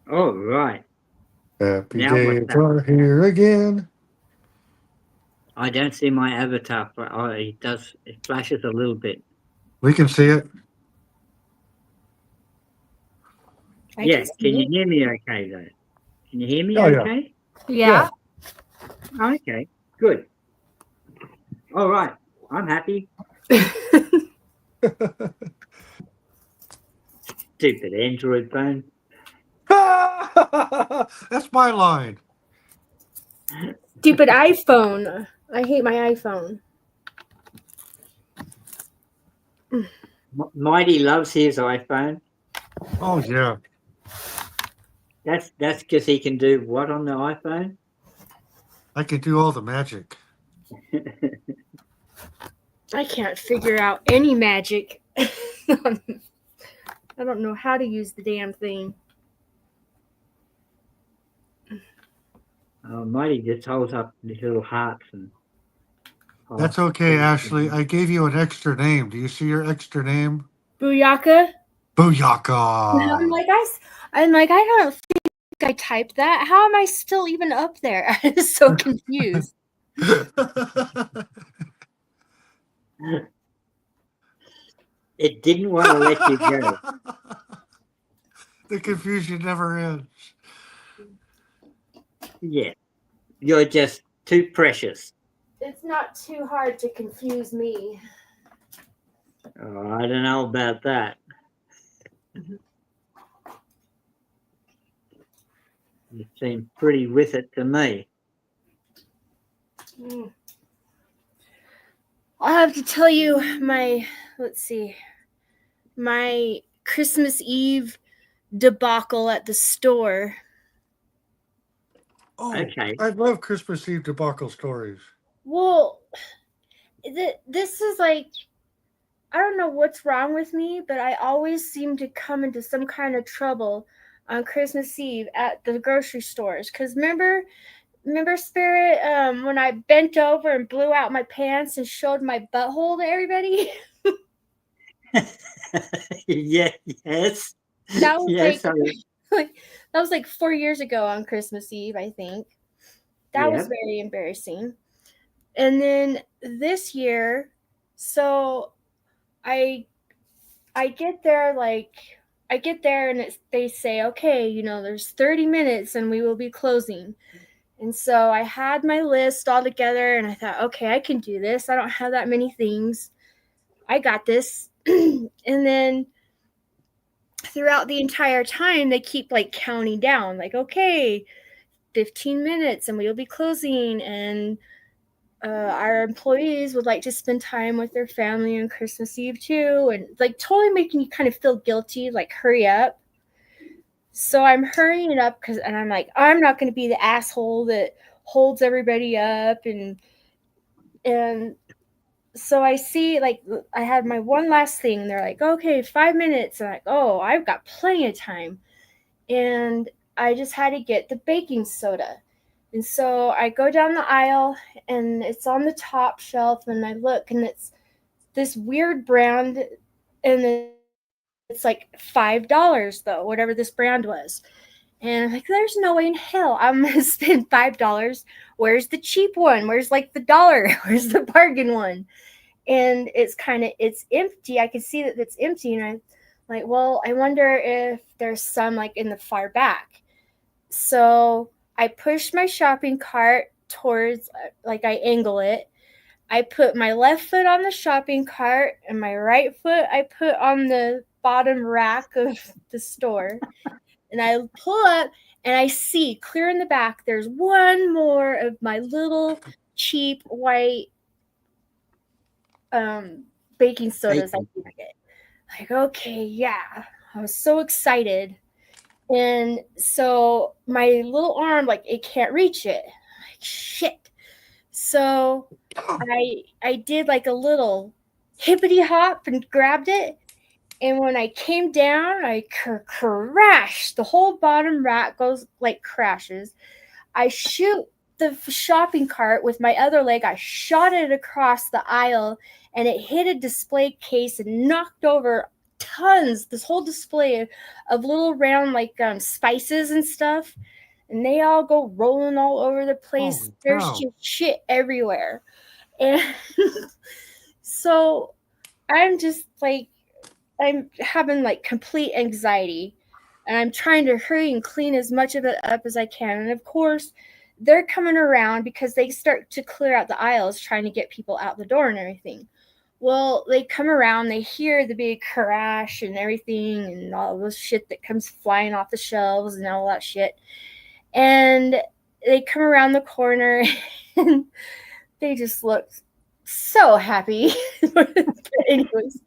Oh, right. Happy Now what's days that? are here again. I don't see my avatar, but it flashes a little bit. We can see it. Yeah, can you hear me okay though? Can you hear me okay? Yeah. Okay, good. All right, I'm happy. Stupid Android phone. That's my line. Stupid iPhone. I hate my iPhone. Mighty loves his iPhone. Oh yeah. That's because he can do what on the iPhone? I can do all the magic. I can't figure out any magic. I don't know how to use the damn thing. Mighty just holds up these little hearts and. That's okay, Ashley. I gave you an extra name. Do you see your extra name? BoooYahhhKahh? BoooYahhKahhh. I'm like, I don't think I typed that. How am I still even up there? I'm so confused. It didn't want to let you go. The confusion never ends. Yeah, you're just too precious. It's not too hard to confuse me. Oh, I don't know about that. You seem pretty with it to me. I'll have to tell you my Christmas Eve debacle at the store. Oh, okay. I love Christmas Eve debacle stories. Well, this is like, I don't know what's wrong with me, but I always seem to come into some kind of trouble on Christmas Eve at the grocery stores. Because remember, Spirit, when I bent over and blew out my pants and showed my butthole to everybody? Yeah, yes. That was yes, that was like 4 years ago on Christmas Eve, I think. That was very embarrassing. And then this year, so I get there and they say, okay, there's 30 minutes and we will be closing. And so I had my list all together and I thought, okay, I can do this. I don't have that many things. I got this. And then throughout the entire time, they keep like counting down, like, okay, 15 minutes and we'll be closing. And our employees would like to spend time with their family on Christmas Eve too. And like totally making you kind of feel guilty, like hurry up. So I'm hurrying up and I'm like, I'm not going to be the asshole that holds everybody up. And so I see, like, I have my one last thing. They're like, okay, 5 minutes. And I'm like, oh, I've got plenty of time. And I just had to get the baking soda. And so I go down the aisle and it's on the top shelf and I look and it's this weird brand and it's like $5 though, whatever this brand was. And I'm like, there's no way in hell I'm gonna spend $5. Where's the cheap one? Where's like the dollar? Where's the bargain one? And it's empty. I can see that it's empty, and I'm like, well, I wonder if there's some like in the far back. So I push my shopping cart towards, like, I angle it. I put my left foot on the shopping cart and my right foot I put on the bottom rack of the store. And I pull up and I see clear in the back, there's one more of my little cheap white baking sodas. Like, okay, yeah. I was so excited. And so my little arm, like, it can't reach it. I'm like, shit. So I did like a little hippity hop and grabbed it. And when I came down, I crashed. The whole bottom rack goes like crashes. I shoot the shopping cart with my other leg. I shot it across the aisle, and it hit a display case and knocked over tons, this whole display of little round like spices and stuff. And they all go rolling all over the place. Holy There's cow. just shit everywhere. And so I'm just like, I'm having like complete anxiety, and I'm trying to hurry and clean as much of it up as I can. And of course, they're coming around because they start to clear out the aisles, trying to get people out the door and everything. Well, they come around, they hear the big crash and everything, and all this shit that comes flying off the shelves and all that shit. And they come around the corner, and they just look so happy. But anyways,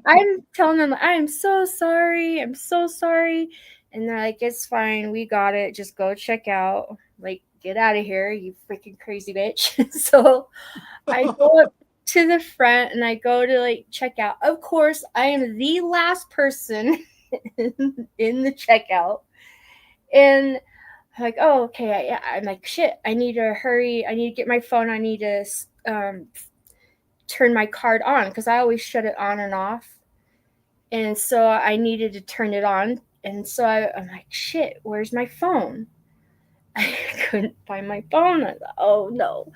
I'm telling them, I'm so sorry. I'm so sorry. And they're like, it's fine. We got it. Just go check out. Like, get out of here, you freaking crazy bitch. So I go up to the front and I go to like check out. Of course, I am the last person in the checkout. And I'm like, oh, okay. I'm like, shit, I need to hurry. I need to get my phone. I need to turn my card on, because I always shut it on and off. And so I needed to turn it on. And so I'm like, shit, where's my phone? I couldn't find my phone. I thought, oh no.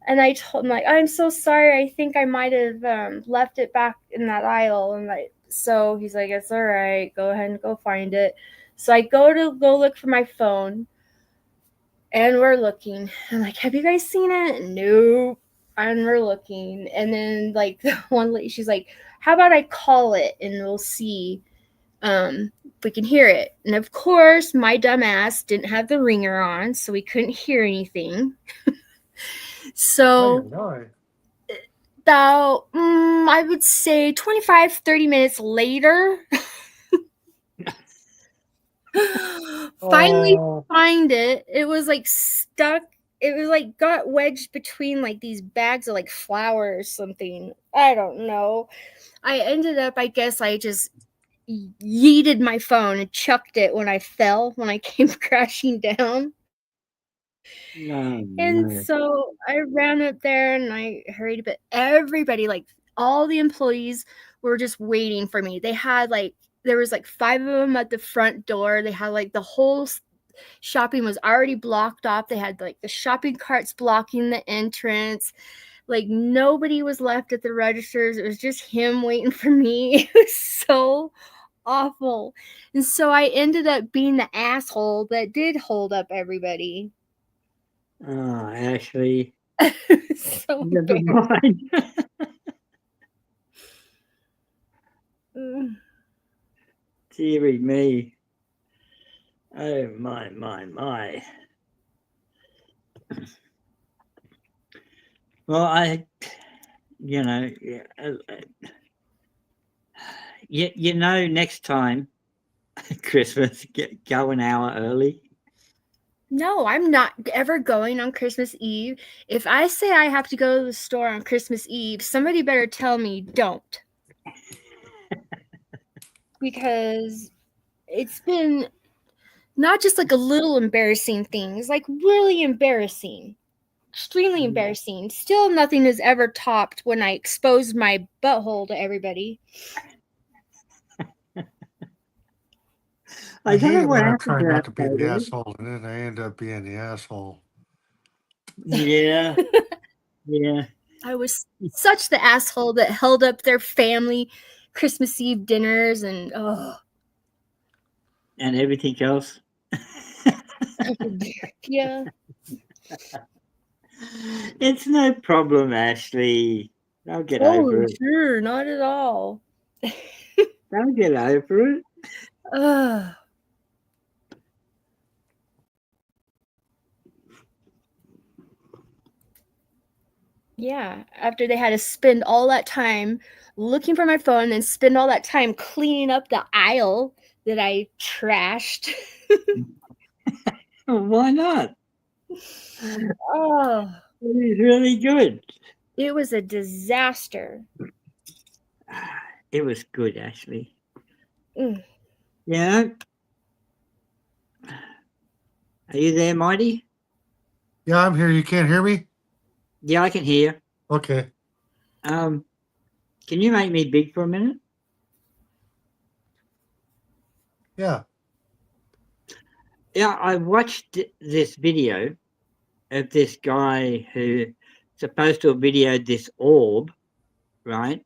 And I told him, like, I'm so sorry. I think I might have left it back in that aisle. And so he's like, it's all right. Go ahead and go find it. So I go look for my phone, and we're looking. I'm like, have you guys seen it? Nope. And we're looking. And then like the one lady, she's like, how about I call it and we'll see if we can hear it. And of course, my dumb ass didn't have the ringer on, so we couldn't hear anything. So about, I would say 25, 30 minutes later, finally find it. It was like stuck. It was like got wedged between like these bags of like flour or something. I don't know. I ended up, I guess I just yeeted my phone and chucked it when I came crashing down. And so I ran up there and I hurried, but everybody, like all the employees, were just waiting for me. They had like, there was like 5 of them at the front door. They had like the whole shopping was already blocked off. They had like the shopping carts blocking the entrance. Like nobody was left at the registers. It was just him waiting for me. It was so awful. And so I ended up being the asshole that did hold up everybody. Oh, Ashley. So never mind. Deary me. Oh, my. Well, next time, Christmas, go an hour early. No, I'm not ever going on Christmas Eve. If I say I have to go to the store on Christmas Eve, somebody better tell me don't. Because it's been not just like a little embarrassing things, like really embarrassing, extremely embarrassing. Still nothing has ever topped when I exposed my butthole to everybody. I don't hate know it what when I'm happened trying to not that to be the photo. asshole, and then I end up being the asshole. Yeah. Yeah. I was such the asshole that held up their family Christmas Eve dinners and And everything else. yeah. It's no problem, Ashley. I'll get Oh, over it. sure, not at all. I'll get over it. Ugh. Yeah, after they had to spend all that time looking for my phone and spend all that time cleaning up the aisle that I trashed. Why not? Oh, It was really good. it was a disaster. It was good, Ashley. Mm. Yeah. Are you there, Mighty? Yeah, I'm here. You can't hear me? Yeah, I can hear. Okay. Can you make me big for a minute? Yeah. Yeah, I watched this video of this guy who supposed to have videoed this orb, right?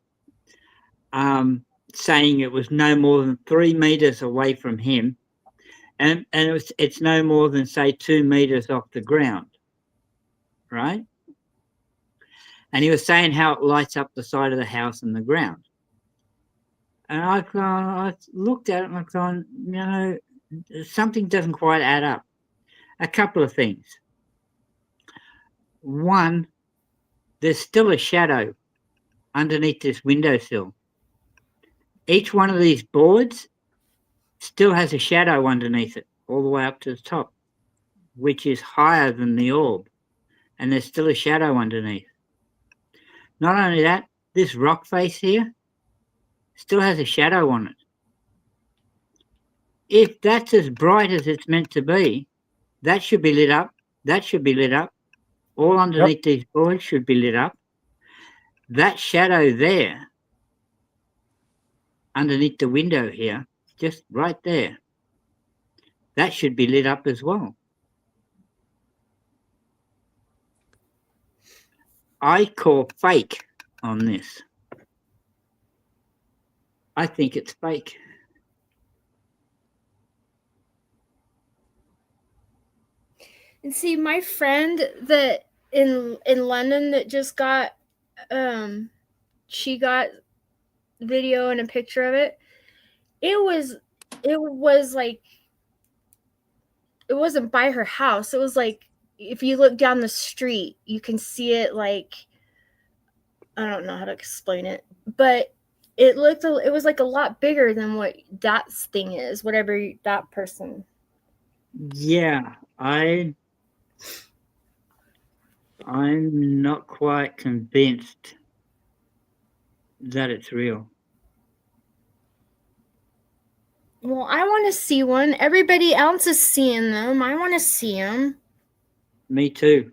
Saying it was no more than 3 meters away from him, and it's no more than, say, 2 meters off the ground, right? And he was saying how it lights up the side of the house and the ground. And I looked at it and I thought, you know, something doesn't quite add up. A couple of things. One, there's still a shadow underneath this windowsill. Each one of these boards still has a shadow underneath it, all the way up to the top, which is higher than the orb. And there's still a shadow underneath. Not only that, this rock face here still has a shadow on it. If that's as bright as it's meant to be, that should be lit up. That should be lit up. All underneath these boards should be lit up. That shadow there, underneath the window here, just right there, that should be lit up as well. I call fake on this. I think it's fake. And see, my friend that in London that just got she got video and a picture of it. It was like it wasn't by her house. It was like if you look down the street, you can see it like I don't know how to explain it, but it was like a lot bigger than what that thing is, whatever that person. Yeah, I'm not quite convinced that it's real. Well, I want to see one. Everybody else is seeing them. I want to see them. Me too.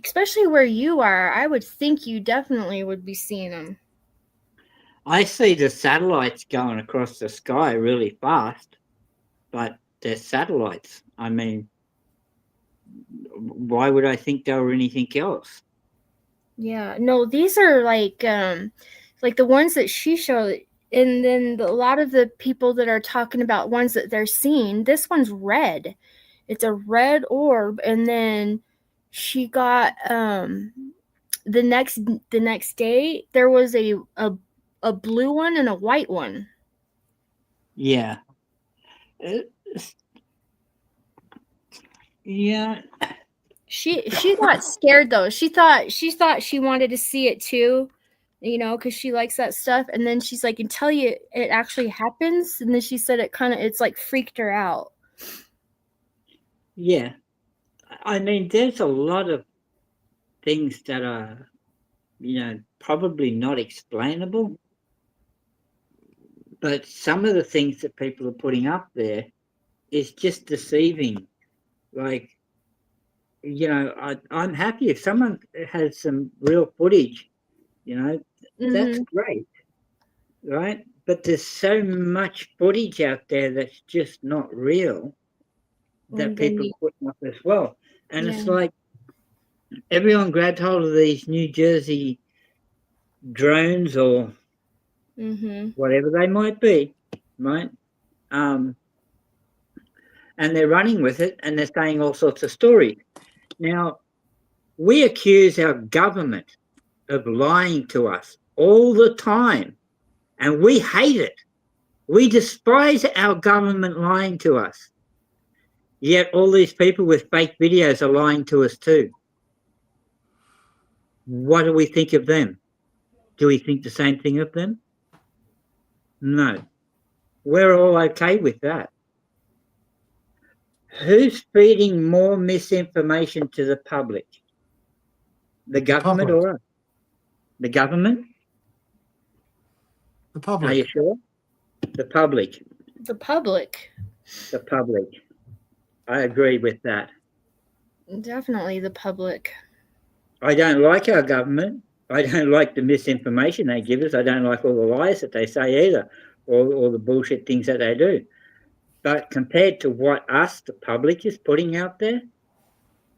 Especially where you are. I would think you definitely would be seeing them. I see the satellites going across the sky really fast, but they're satellites. I mean, why would I think they were anything else? Yeah, no, these are like the ones that she showed, and then a lot of the people that are talking about ones that they're seeing, this one's red. It's a red orb, and then she got the next day there was a blue one and a white one. Yeah. Yeah. She got scared though. She thought she wanted to see it too, you know, because she likes that stuff. And then she's like, until it actually happens. And then she said it's like freaked her out. Yeah. I mean, there's a lot of things that are, you know, probably not explainable. But some of the things that people are putting up there is just deceiving. Like, you know, I'm happy if someone has some real footage, you know, that's great. right? But there's so much footage out there that's just not real that people are putting up as well. And it's like everyone grabbed hold of these New Jersey drones or whatever they might be, right? And they're running with it and they're saying all sorts of stories. Now, we accuse our government of lying to us all the time, and we hate it. We despise our government lying to us. Yet all these people with fake videos are lying to us too. What do we think of them? Do we think the same thing of them? No. We're all okay with that. Who's feeding more misinformation to the public? The government or us? The government? The public. Are you sure? The public. The public. The public. I agree with that. Definitely the public. I don't like our government. I don't like the misinformation they give us. I don't like all the lies that they say either, or all the bullshit things that they do. But compared to what us, the public, is putting out there,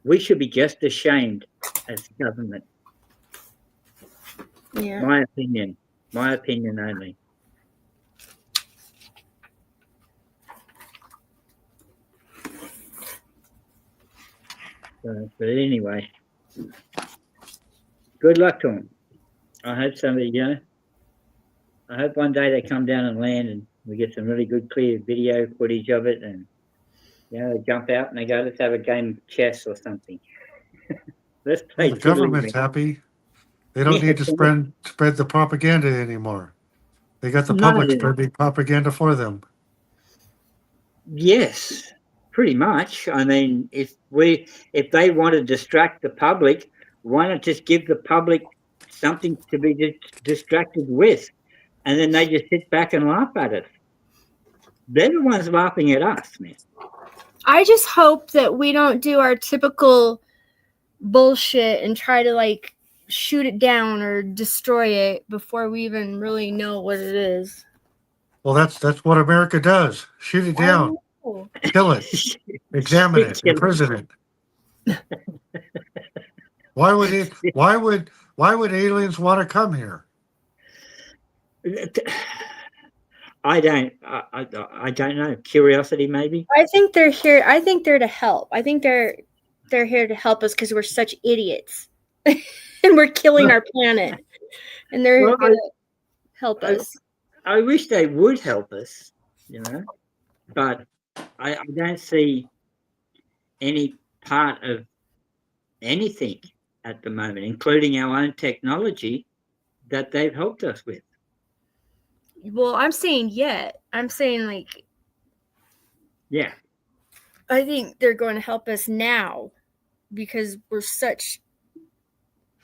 we should be just ashamed as government. Yeah. My opinion only. But anyway, good luck to them. I hope somebody, I hope one day they come down and land and we get some really good clear video footage of it, and they jump out and they go, let's have a game of chess or something. Let's play. Well, the government's happy. They don't need to spread the propaganda anymore. They got the public spreading propaganda for them. Yes, pretty much. I mean, if they want to distract the public, why not just give the public something to be distracted with, and then they just sit back and laugh at it. They're the ones laughing at us, man. I just hope that we don't do our typical bullshit and try to shoot it down or destroy it before we even really know what it is. Well, that's what America does. Shoot it down. Kill it. Examine it. Imprison it. Why would aliens want to come here? I don't know. Curiosity, maybe. I think they're here. I think they're to help. I think they're here to help us because we're such idiots, and we're killing our planet. And they're going to help us. I wish they would help us, but I don't see any part of anything at the moment, including our own technology, that they've helped us with. Well, I'm saying yet. I'm saying yeah. I think they're going to help us now because we're such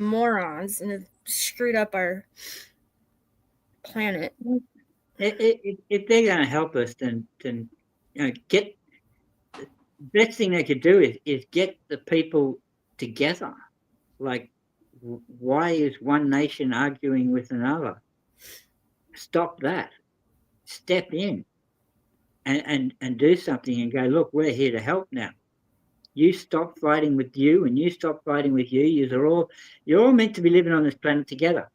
morons and have screwed up our planet. If they're going to help us, then get the best thing they could do is get the people together. Why is one nation arguing with another? Stop that. Step in and do something and go, look, we're here to help now. You stop fighting with you and you stop fighting with you. You're all meant to be living on this planet together.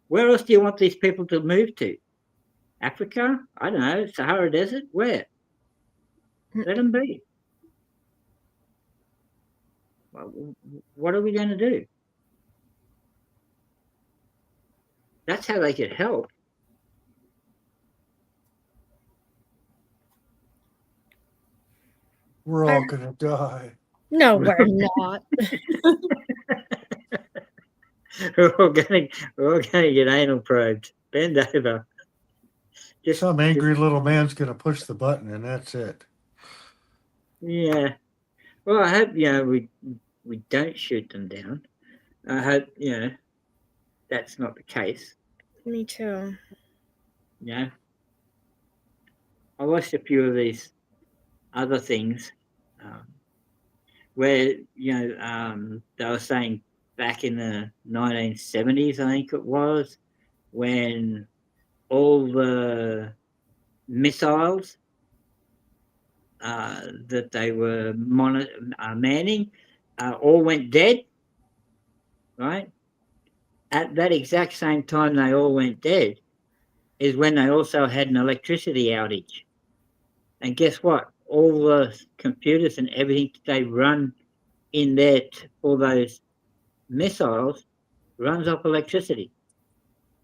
Where else do you want these people to move to? Africa? I don't know. Sahara Desert? Where? Let them be. Well, what are we going to do? That's how they could help. We're all going to die. No, we're not. We're all going to get anal probed. Bend over. Some angry little man's going to push the button, and that's it. Yeah. Well, I hope we don't shoot them down. I hope that's not the case. Me too. Yeah. I watched a few of these other things where they were saying back in the 1970s, I think it was, when all the missiles that they were manning all went dead, right? At that exact same time they all went dead is when they also had an electricity outage. And guess what? All the computers and everything they run in there for those missiles runs off electricity.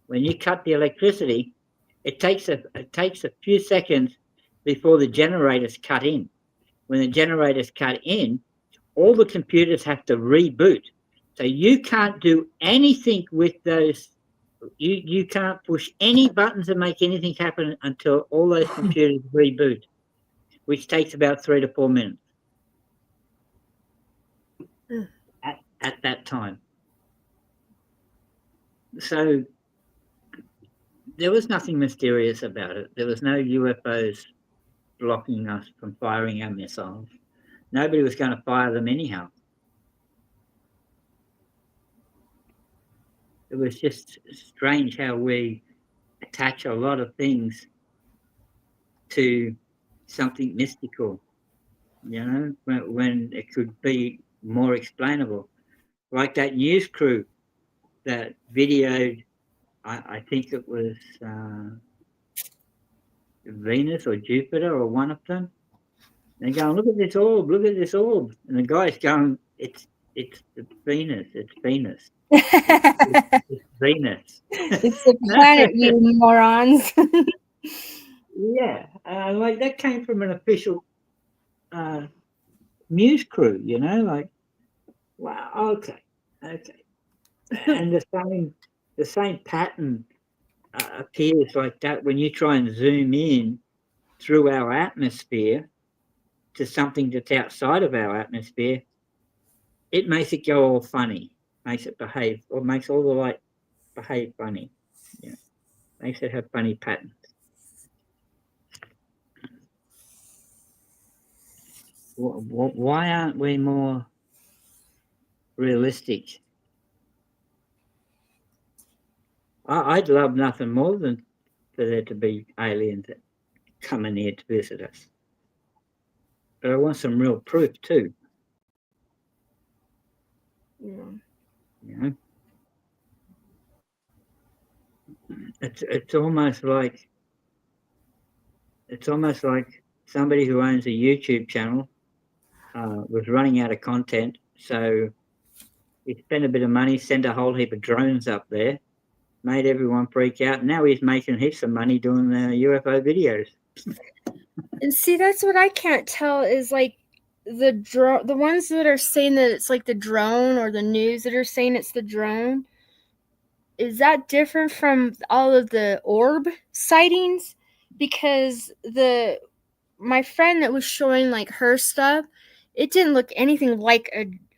When you cut the electricity, it takes a few seconds before the generators cut in. When the generators cut in, all the computers have to reboot. So you can't do anything with those. You can't push any buttons and make anything happen until all those computers reboot, which takes about 3 to 4 minutes at that time. So there was nothing mysterious about it. There was no UFOs blocking us from firing our missiles. Nobody was going to fire them anyhow. It was just strange how we attach a lot of things to something mystical, you know, when it could be more explainable. Like that news crew that videoed, I think it was Venus or Jupiter or one of them. They're going, look at this orb, look at this orb. And the guy's going, it's Venus, it's Venus. It's Venus. It's a planet, you morons. Yeah, like that came from an official news crew, you know, like, wow, okay. And the same pattern appears like that when you try and zoom in through our atmosphere to something that's outside of our atmosphere. It makes it go all funny, makes it behave, or makes all the light behave funny. Yeah, makes it have funny patterns. Why aren't we more realistic? I'd love nothing more than for there to be aliens that coming here to visit us. But I want some real proof too. Yeah. You know? It's almost like somebody who owns a YouTube channel was running out of content, so he spent a bit of money, sent a whole heap of drones up there, made everyone freak out, and now he's making heaps of money doing the UFO videos. And see, that's what I can't tell is like the ones that are saying that it's like the drone, or the news that are saying it's the drone. Is that different from all of the orb sightings? Because my friend that was showing like her stuff, it didn't look anything like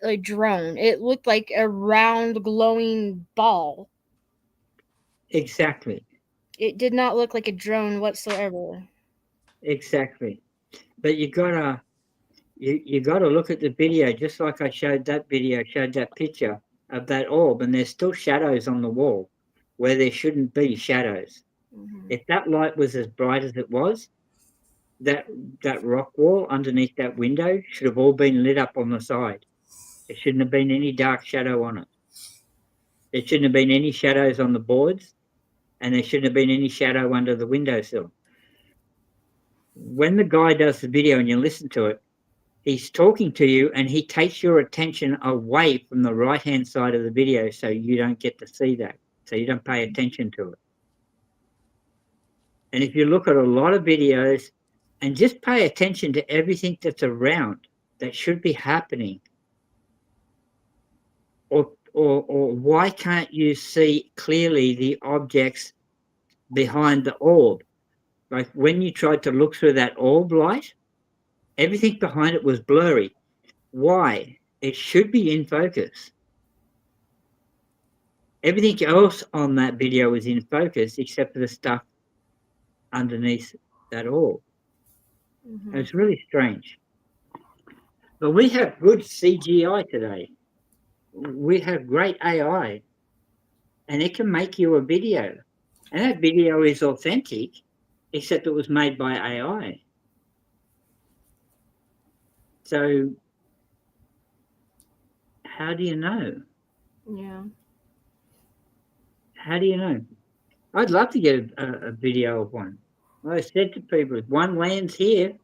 a drone. It looked like a round glowing ball. Exactly. It did not look like a drone whatsoever. Exactly. But you gotta look at the video, just like I showed that picture of that orb, and there's still shadows on the wall where there shouldn't be shadows. Mm-hmm. If that light was as bright as it was, that rock wall underneath that window should have all been lit up on the side. There shouldn't have been any dark shadow on it. There shouldn't have been any shadows on the boards, and there shouldn't have been any shadow under the windowsill. When the guy does the video and you listen to it, he's talking to you and he takes your attention away from the right-hand side of the video, so you don't get to see that, so you don't pay attention to it. And if you look at a lot of videos and just pay attention to everything that's around that should be happening, or why can't you see clearly the objects behind the orb? Like when you tried to look through that orb light, everything behind it was blurry. Why? It should be in focus. Everything else on that video was in focus except for the stuff underneath that orb. Mm-hmm. It's really strange. But we have good CGI today. We have great AI, and it can make you a video And that video is authentic, except it was made by AI. So how do you know? Yeah. How do you know? I'd love to get a video of one. I said to people, if one lands here,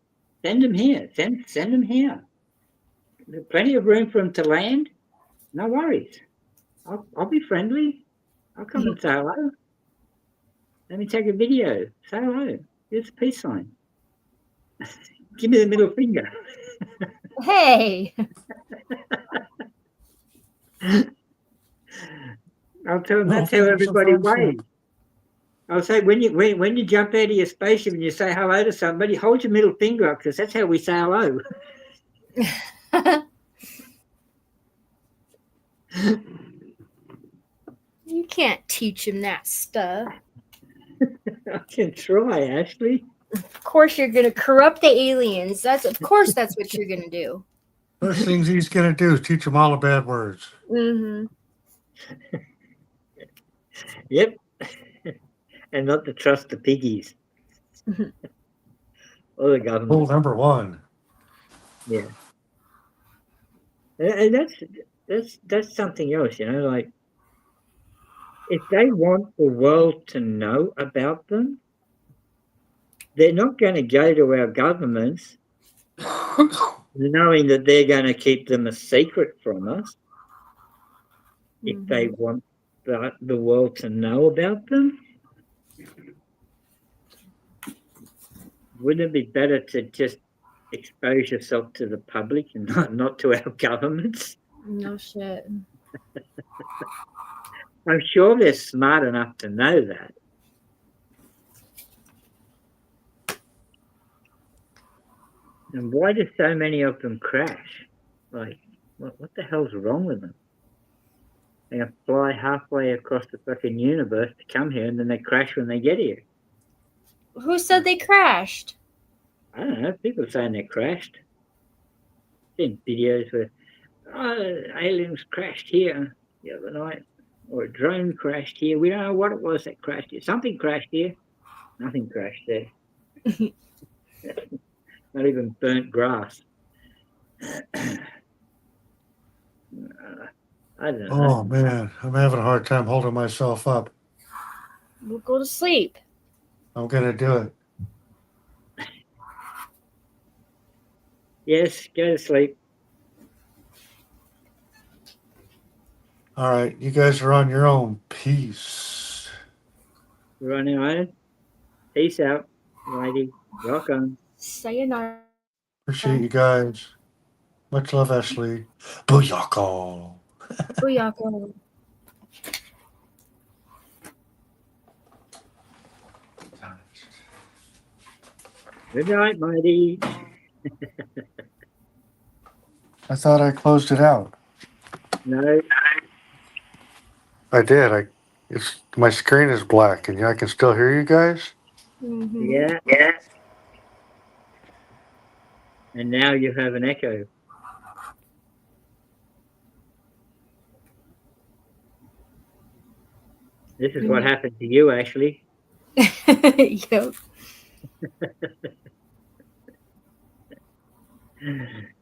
send them here. Send them here. There's plenty of room for them to land. No worries. I'll be friendly. I'll come and say hello. Let me take a video. Say hello. Here's a peace sign. Give me the middle finger. Hey. I'll tell them that's how everybody waves. I'll say when you jump out of your spaceship and you say hello to somebody, hold your middle finger up because that's how we say hello. You can't teach him that stuff. I can try, Ashley. Of course you're gonna corrupt the aliens. Of course that's what you're gonna do. First things he's gonna do is teach them all the bad words. Mm-hmm. Yep. And not to trust the piggies. Or the government. Rule number 1. Yeah. And that's something else, you know, like if they want the world to know about them, they're not going to go to our governments knowing that they're going to keep them a secret from us. If they want the world to know about them, wouldn't it be better to just expose yourself to the public and not to our governments? No shit. I'm sure they're smart enough to know that. And why do so many of them crash? Like, what the hell's wrong with them? They fly halfway across the fucking universe to come here, and then they crash when they get here. Who said they crashed? I don't know. People are saying they crashed. Seen videos where aliens crashed here the other night, or a drone crashed here. We don't know what it was that crashed here. Something crashed here. Nothing crashed there. Not even burnt grass. I don't know. Oh man, I'm having a hard time holding myself up. We'll go to sleep. I'm gonna do it. Yes, go to sleep. All right, you guys are on your own. Peace. We're on our own. Peace out, lady. Welcome. Sayonara. Appreciate you guys. Much love, Ashley. BoooYahhhKahhh. BoooYahhhKahhh. Good night, mighty. I thought I closed it out. No. I did. My screen is black, and I can still hear you guys. Mm-hmm. Yeah. And now you have an echo. This is what happened to you, Ashley. Yep.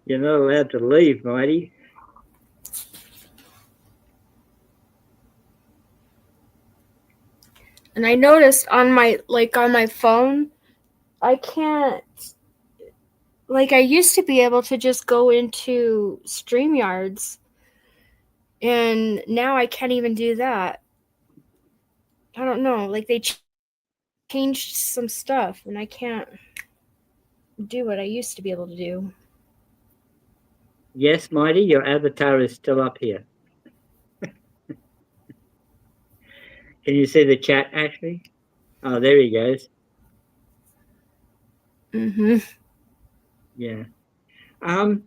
You're not allowed to leave, mighty. And I noticed on my phone, I can't, like I used to be able to just go into StreamYards, and now I can't even do that. I don't know, like they changed some stuff and I can't do what I used to be able to do. Yes, mighty, your avatar is still up here. Can you see the chat, Ashley? Oh, there he goes. Mm-hmm. Yeah. And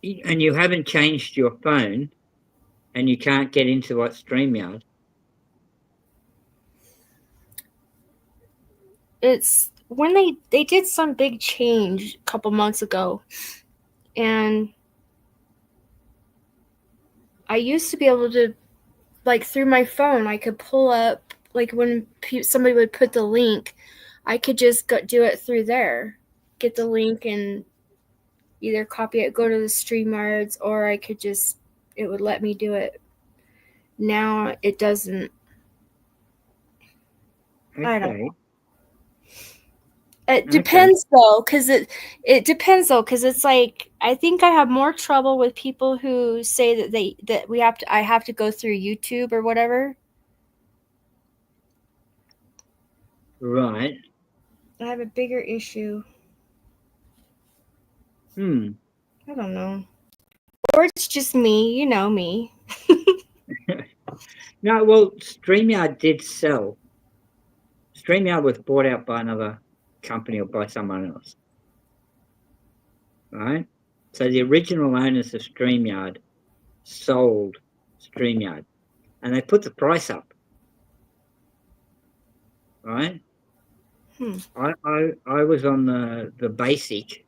you haven't changed your phone, and you can't get into what StreamYard? It's when they did some big change a couple months ago, and I used to be able to, like through my phone, I could pull up like when somebody would put the link, I could just do it through there, get the link and either copy it, go to the StreamYards, or I could just, it would let me do it. Now it doesn't. Okay. I don't know. It depends though, because it depends though, because it's like I think I have more trouble with people who say that I have to go through YouTube or whatever. Right. I have a bigger issue. I don't know. Or it's just me, you know me. No, well, StreamYard did sell. StreamYard was bought out by another company or by someone else. Right? So the original owners of StreamYard sold StreamYard and they put the price up. Right? I was on the basic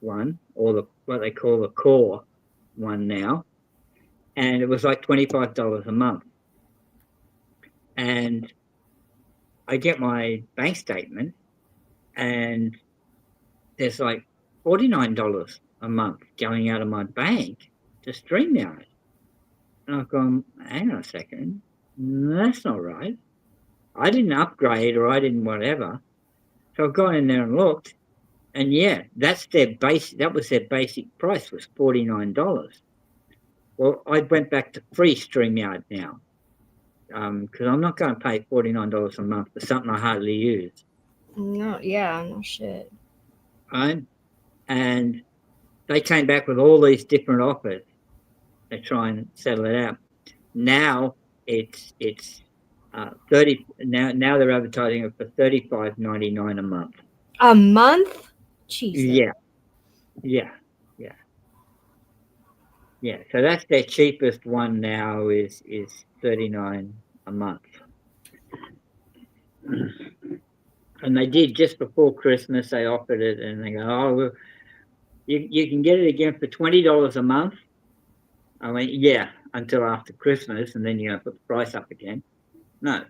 one, or what they call the core one now, and it was like $25 a month. And I get my bank statement and there's like $49 a month going out of my bank to StreamYard. And I've gone, hang on a second, that's not right. I didn't upgrade or I didn't whatever. So I've gone in there and looked, and yeah, that's their that was their basic price, was $49. Well, I went back to free StreamYard now, because I'm not going to pay $49 a month for something I hardly use. No, yeah, no shit. Right? And they came back with all these different offers to try and settle it out. Now it's 30. Now they're advertising it for $35.99 a month. A month? Jesus. Yeah. So that's their cheapest one now is $39 a month. And they did just before Christmas. They offered it, and they go, "Oh, well, you can get it again for $20 a month." I went, "Yeah, until after Christmas, and then you're going to put the price up again." No.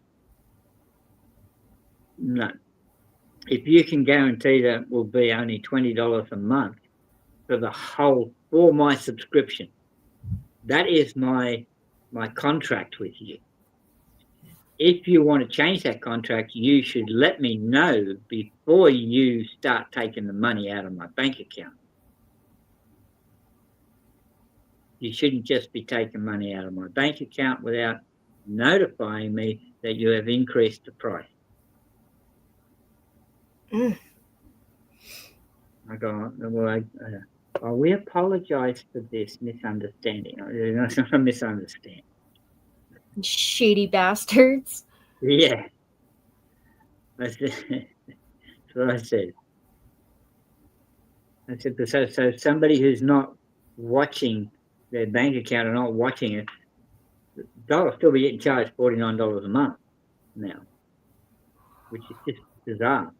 If you can guarantee that it will be only $20 a month for my subscription, that is my contract with you. If you want to change that contract, you should let me know before you start taking the money out of my bank account. You shouldn't just be taking money out of my bank account without notifying me that you have increased the price. I go, well, we apologize for this misunderstanding. It's not a misunderstanding. Shady bastards. Yeah. That's what I said. I said, so somebody who's not watching their bank account or not watching it, they'll still be getting charged $49 a month now, which is just bizarre.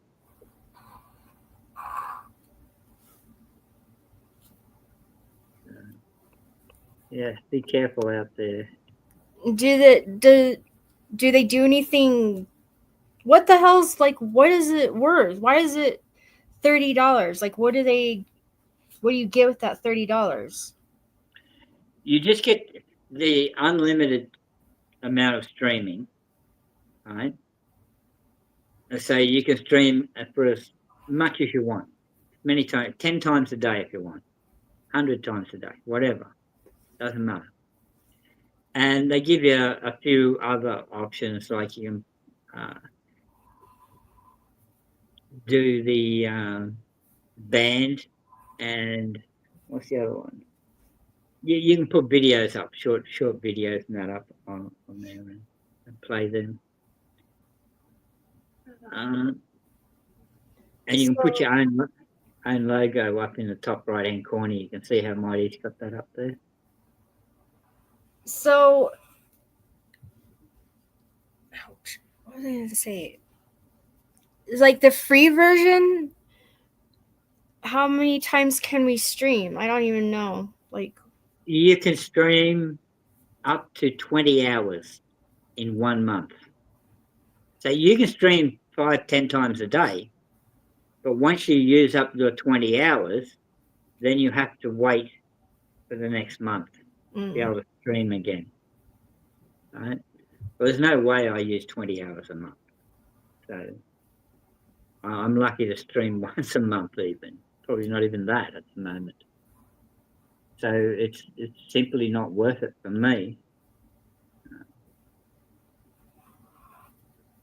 Yeah, be careful out there. Do they do anything? What the hell's like? What is it worth? Why is it $30? Like, what do you get with that $30? You just get the unlimited amount of streaming, right? So you can stream for as much as you want, many times, 10 times a day if you want, 100 times a day, whatever, doesn't matter. And they give you a few other options, like you can do the band, and what's the other one? You can put videos up, short videos and that up on there and play them. And you can put your own logo up in the top right hand corner. You can see how Mighty's got that up there. So, ouch, what was I going to say? It's like the free version. How many times can we stream? I don't even know. Like, you can stream up to 20 hours in 1 month. So you can stream 5-10 times a day, but once you use up your 20 hours, then you have to wait for the next month to be able to stream again. Right? Well, there's no way I use 20 hours a month. So I'm lucky to stream once a month even. Probably not even that at the moment. So it's simply not worth it for me.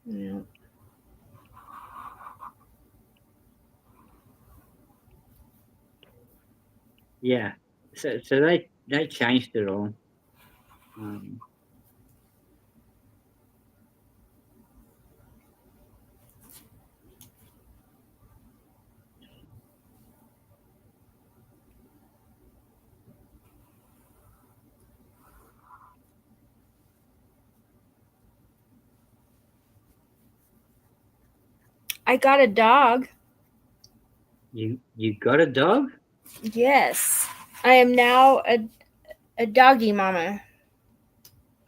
Yeah. Yeah. So they changed it all. I got a dog. You got a dog? Yes. I am now a doggy mama.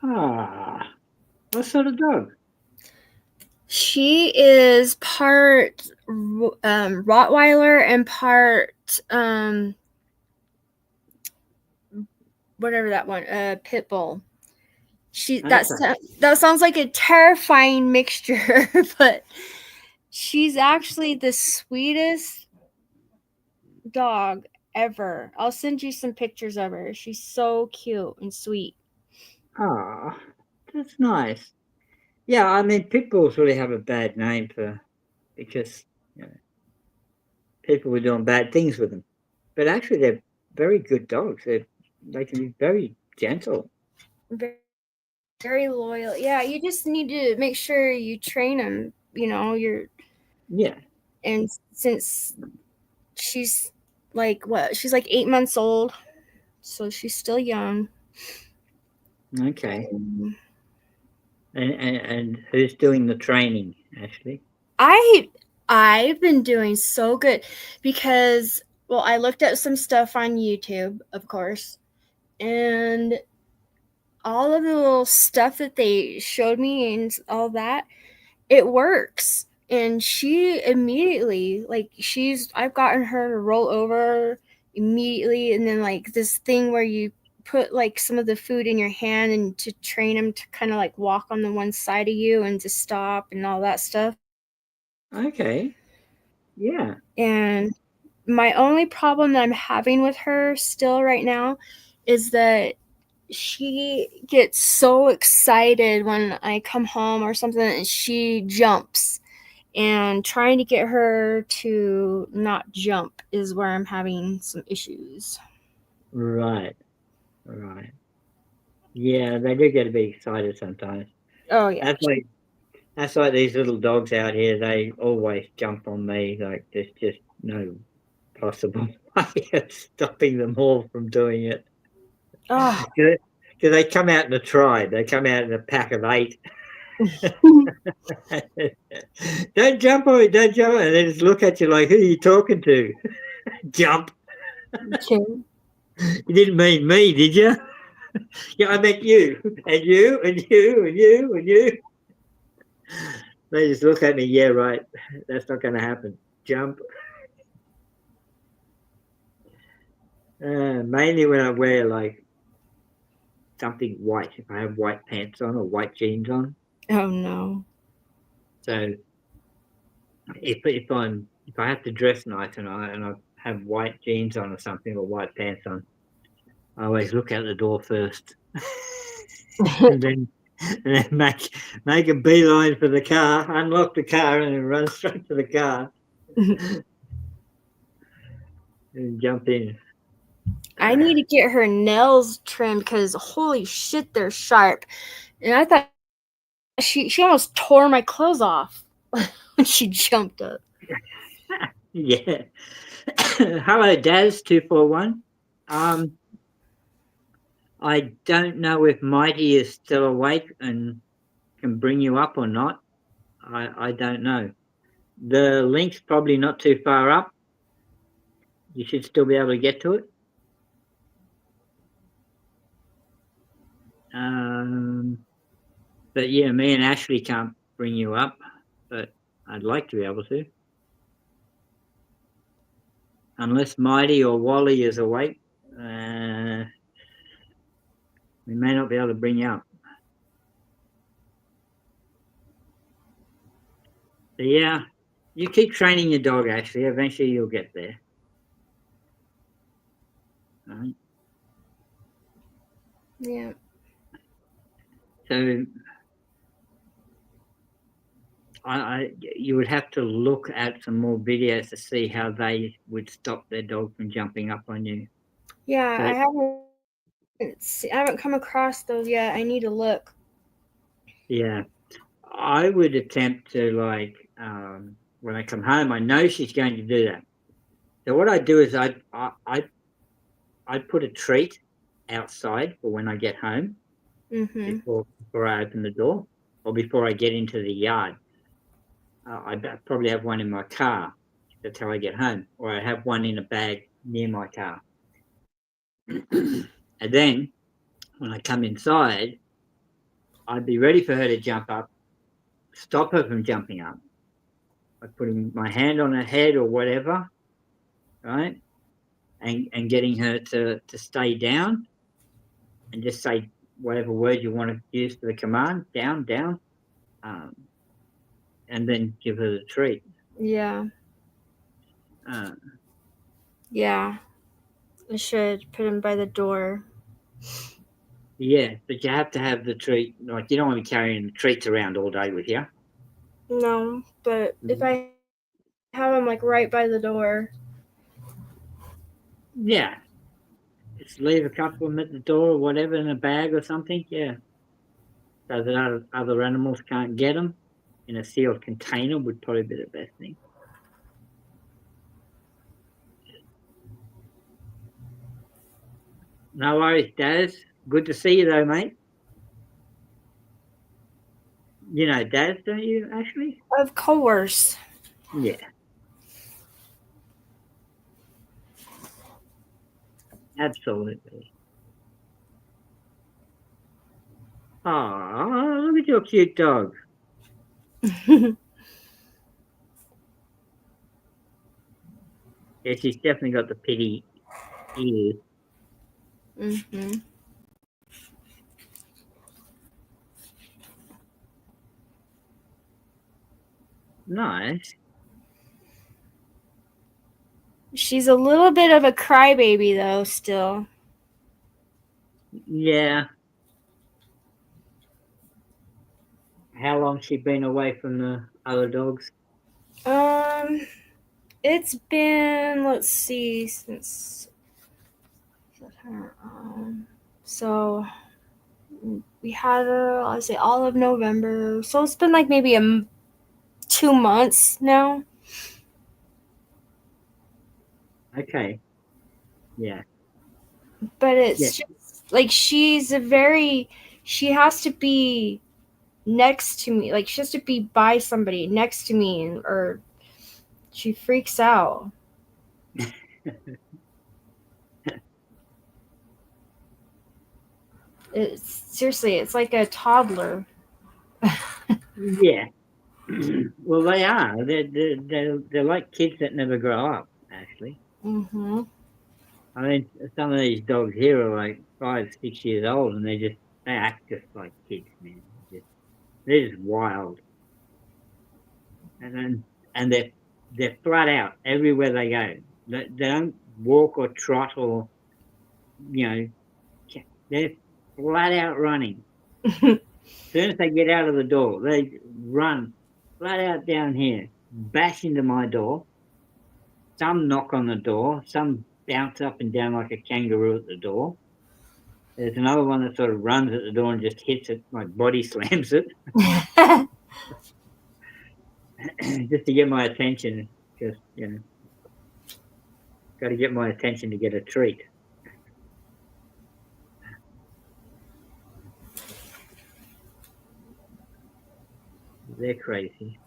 Ah, what sort of dog? She is part Rottweiler and part whatever that one, pit bull. That sounds like a terrifying mixture, but she's actually the sweetest dog ever. I'll send you some pictures of her. She's so cute and sweet. Ah, that's nice. Yeah, I mean, pit bulls really have a bad name because people were doing bad things with them. But actually, they're very good dogs. They can be very gentle. Very loyal. Yeah, you just need to make sure you train them. Yeah. And since she's she's like 8 months old, so she's still young. Okay. And who's doing the training, Ashley? I've been doing so good because, well, I looked at some stuff on YouTube, of course, and all of the little stuff that they showed me and all that, it works. And she immediately, I've gotten her to roll over immediately, and then this thing where you put some of the food in your hand and to train them to kind of walk on the one side of you and to stop and all that stuff. Okay. Yeah. And my only problem that I'm having with her still right now is that she gets so excited when I come home or something, and she jumps. And trying to get her to not jump is where I'm having some issues. Right. Yeah, they do get to be excited sometimes. Oh, yeah. That's like these little dogs out here. They always jump on me. Like there's just no possible way of stopping them all from doing it. Oh. Because they come out in a tribe. They come out in a pack of 8. Don't jump on me, don't jump. And they just look at you like, who are you talking to? Jump. Okay. You didn't mean me, did you? Yeah, I meant you. And you, and you, and you, and you. They just look at me, yeah, right. That's not going to happen. Jump. Mainly when I wear something white. If I have white pants on or white jeans on. Oh no. So if I have to dress nice and I have white jeans on or something or white pants on, I always look out the door first. and then make a beeline for the car, unlock the car, and then run straight to the car and jump in. I need to get her nails trimmed because holy shit, they're sharp. And I thought she almost tore my clothes off when she jumped up. Yeah. Hello, Daz241. I don't know if Mighty is still awake and can bring you up or not. I don't know. The link's probably not too far up. You should still be able to get to it. But yeah, me and Ashley can't bring bring you up, but I'd like to be able to. Unless Mighty or Wally is awake, we may not be able to bring you up. But yeah, you keep training your dog, Ashley. Eventually you'll get there. All right? Yeah. So you would have to look at some more videos to see how they would stop their dog from jumping up on you. Yeah, But, I haven't come across those yet. I need to look. yeah, I would attempt to, like, when I come home, I know she's going to do that. So what I do is I put a treat outside for when I get home, before I open the door, or before I get into the yard. I probably have one in my car. That's how I get home, or I have one in a bag near my car. And then when I come inside, I'd be ready for her to jump up, stop her from jumping up. by putting my hand on her head or whatever, right? And getting her to stay down and just say whatever word you want to use for the command, down, down, and then give her the treat. Yeah. Yeah. I should put him by the door. Yeah, but you have to have the treat. Like, you don't want to be carrying treats around all day with you. No, but if I have him like right by the door. Yeah. Just leave a couple of them at the door or whatever in a bag or something, yeah. So that other animals can't get them. In a sealed container would probably be the best thing. No worries, Daz. Good to see you though, mate. You know Daz, don't you, Ashley? Of course. Yeah. Absolutely. Oh, look at your cute dog. Yeah, she's definitely got the pity ears. Mm-hmm. Nice. She's a little bit of a crybaby though, still. Yeah. How long's she been away from the other dogs? It's been, let's see, since so we had her, I'll say all of November. So it's been like maybe 2 months now. Okay. Yeah. But it's just like she has to be next to me. Like she has to be by somebody next to me, or she freaks out. It's like a toddler. Yeah. Well, they are. They're like kids that never grow up, actually. Mm-hmm. I mean, some of these dogs here are like 5, 6 years old, and they act just like kids, man. They're just wild. And they're flat out everywhere they go. They don't walk or trot or, they're flat out running. As soon as they get out of the door, they run flat out down here, bash into my door. Some knock on the door, some bounce up and down like a kangaroo at the door. There's another one that sort of runs at the door and just hits it, like body slams it. Just to get my attention. Just, got to get my attention to get a treat. They're crazy.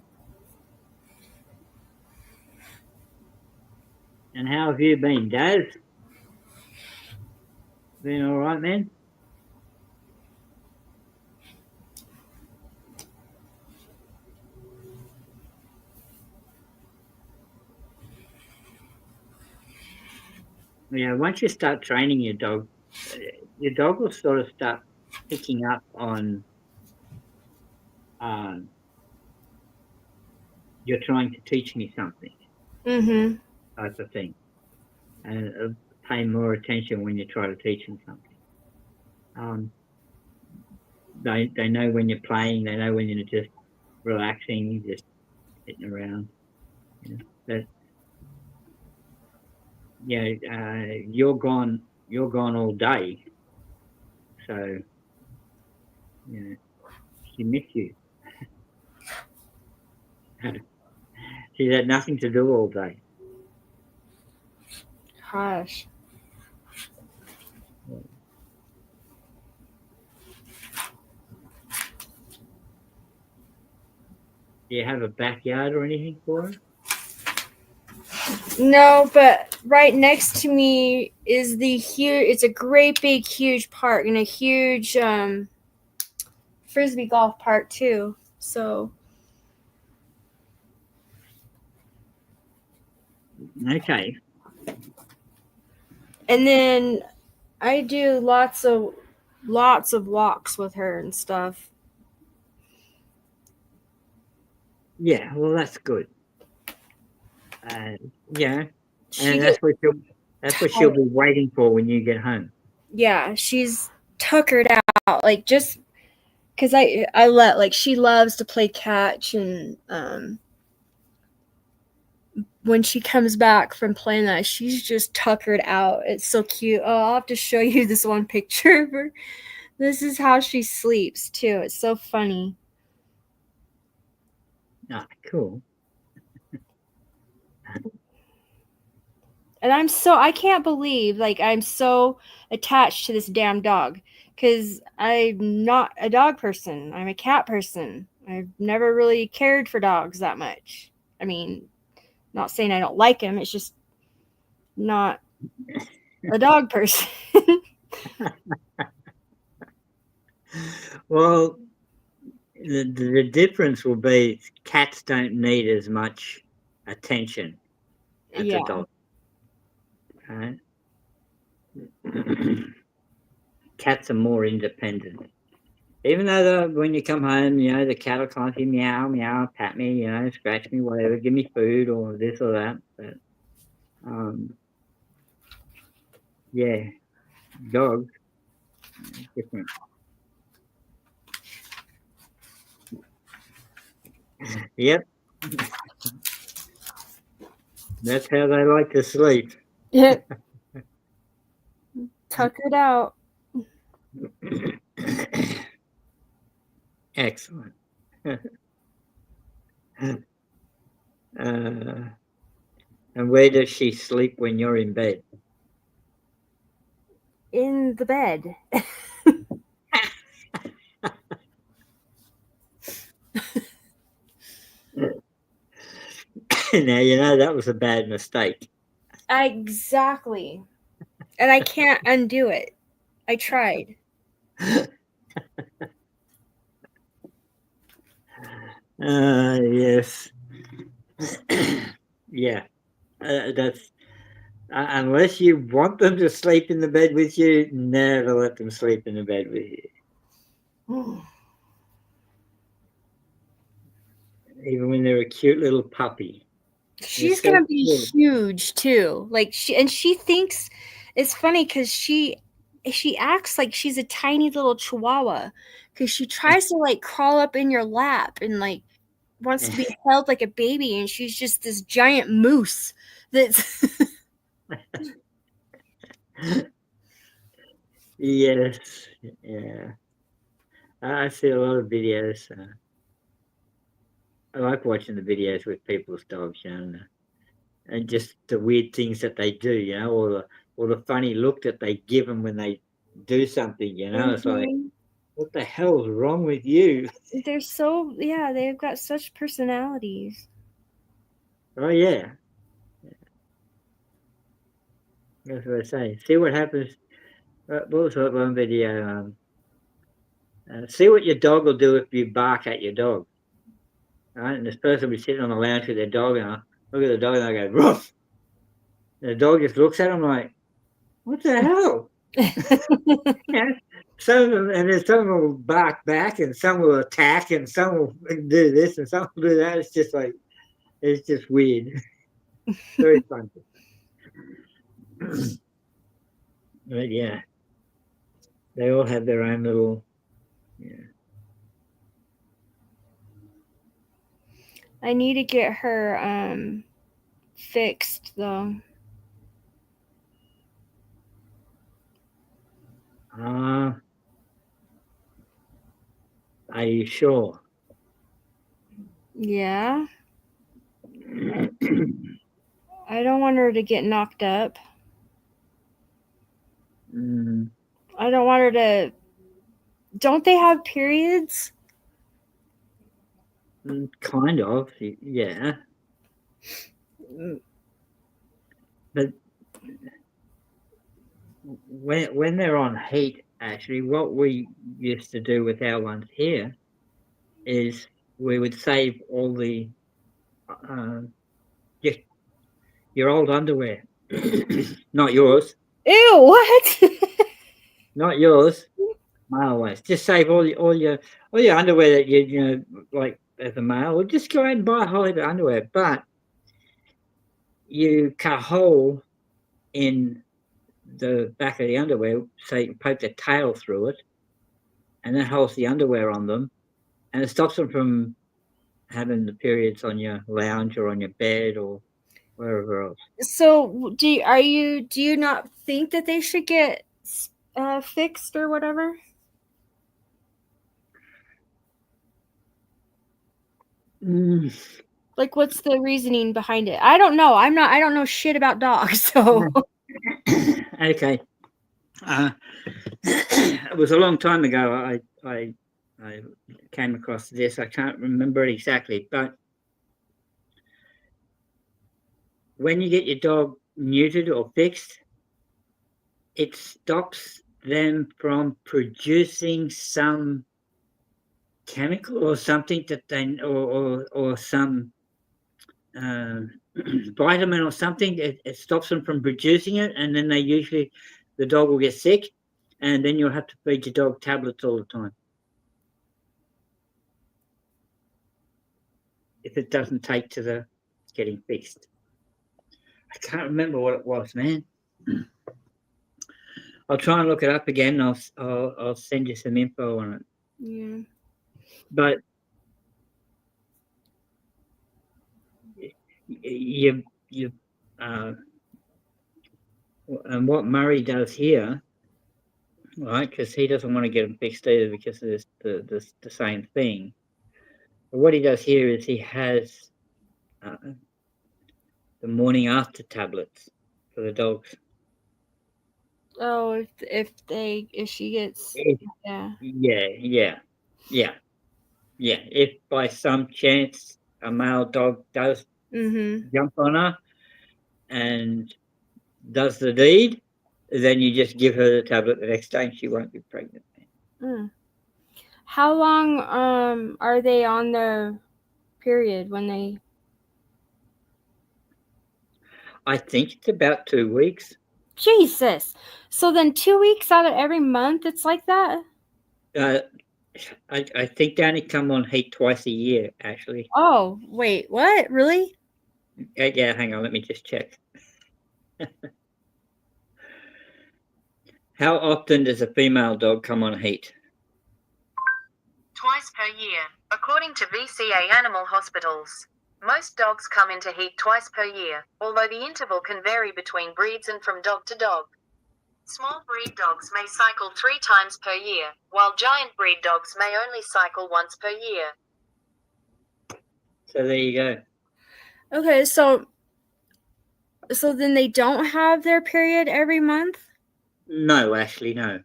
And how have you been, Daz? Been all right, man? Yeah, once you start training your dog will sort of start picking up on you're trying to teach me something type of thing, and pay more attention when you try to teach them something. They know when you're playing, they know when you're just relaxing, just sitting around. You know, but yeah, you're gone all day, so you know she missed you. She's had nothing to do all day. Gosh. Do you have a backyard or anything for her? No, but right next to me is the huge. It's a great big huge park and a huge frisbee golf park too. So Okay. And then I do lots of walks with her and stuff. Yeah, well, that's good. Yeah, She and that's what she'll be waiting for when you get home. Yeah, she's tuckered out, like just because I let like she loves to play catch, and when she comes back from playing that, she's just tuckered out. It's so cute. Oh, I'll have to show you this one picture of her. This is how she sleeps too. It's so funny. Ah, cool. And I can't believe like I'm so attached to this damn dog, because I'm not a dog person. I'm a cat person. I've never really cared for dogs that much. I mean, not saying I don't like him. It's just not a dog person. Well, the difference will be cats don't need as much attention as a dog. Right? Cats are more independent. Even though when you come home, you know, the cat will come up, meow, meow, pat me, you know, scratch me, whatever, give me food or this or that. But yeah, dogs different. Yep. That's how they like to sleep. Yeah. Tuckered out. Excellent. And where does she sleep when you're in bed? In the bed. Now, you know, that was a bad mistake. Exactly. And I can't undo it. I tried. Yes. Yeah. That's unless you want them to sleep in the bed with you, never let them sleep in the bed with you. Even when they're a cute little puppy. She's gonna be huge too. Like she thinks it's funny because she acts like she's a tiny little chihuahua, because she tries to like crawl up in your lap and like wants to be held like a baby, and she's just this giant moose that's Yes. Yeah. I see a lot of videos. I like watching the videos with people's dogs, you know, and just the weird things that they do, you know, or the funny look that they give them when they do something, you know. It's like, what the hell is wrong with you? They're so, yeah, they've got such personalities. Oh yeah. That's what I say. See what happens. What was that one video? See what your dog will do if you bark at your dog. Right? And this person will be sitting on the lounge with their dog, and I look at the dog and I go, "Ruff!" And the dog just looks at him like, what the hell? Yeah. Some of them, and then some of them will bark back, and some will attack, and some will do this, and some will do that. It's just like, it's just weird. Very fun. But yeah, they all have their own little, yeah. I need to get her fixed though. Are you sure? Yeah. I don't want her to get knocked up. I don't want her to. Don't they have periods? Kind of, yeah. But when they're on heat, actually, what we used to do with our ones here is we would save all the your old underwear, not yours. Ew! What? Not yours. Male ones. Just save all your underwear that you know, like as a male, or just go out and buy a whole heap of underwear. But you cut a hole in the back of the underwear, so you can poke the tail through it, and that holds the underwear on them, and it stops them from having the periods on your lounge or on your bed or wherever else. So do you not think that they should get fixed or whatever? Like, what's the reasoning behind it? I don't know. I don't know shit about dogs. So okay. It was a long time ago. I came across this. I can't remember it exactly, but when you get your dog neutered or fixed, it stops them from producing some chemical or something that they or some vitamin or something. It stops them from producing it, and then the dog will get sick, and then you'll have to feed your dog tablets all the time if it doesn't take to the getting fixed. I can't remember what it was, man. I'll try and look it up again. I'll send you some info on it. Yeah. But you and what Murray does here, right? Because he doesn't want to get them fixed either because of the same thing. But what he does here is he has the morning after tablets for the dogs. Oh, if she gets Yeah. If by some chance a male dog does jump on her and does the deed, then you just give her the tablet the next day and she won't be pregnant. How long are they on their period when they? I think it's about 2 weeks. Jesus. So then 2 weeks out of every month it's like that? I think they only come on heat twice a year, actually. Oh, wait, what? Really? Yeah, hang on, let me just check. How often does a female dog come on heat? Twice per year, according to VCA Animal Hospitals. Most dogs come into heat twice per year, although the interval can vary between breeds and from dog to dog. Small breed dogs may cycle 3 times per year, while giant breed dogs may only cycle once per year. So there you go. Okay, so then they don't have their period every month? No, actually, no.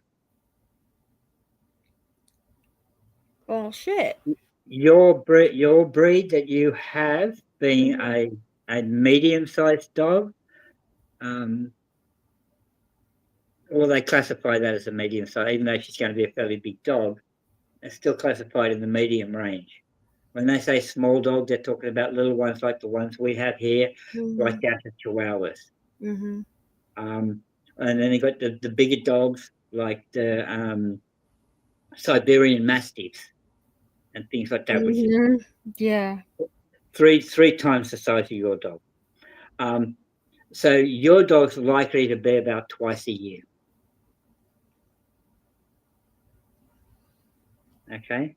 Oh, shit. Your breed that you have, being a medium-sized dog, well, they classify that as a medium size, even though she's going to be a fairly big dog. It's still classified in the medium range. When they say small dog, they're talking about little ones like the ones we have here, right down to Chihuahuas. And then they got the bigger dogs like the Siberian Mastiffs and things like that, which is Yeah. three times the size of your dog. So your dog's likely to be about twice a year. Okay.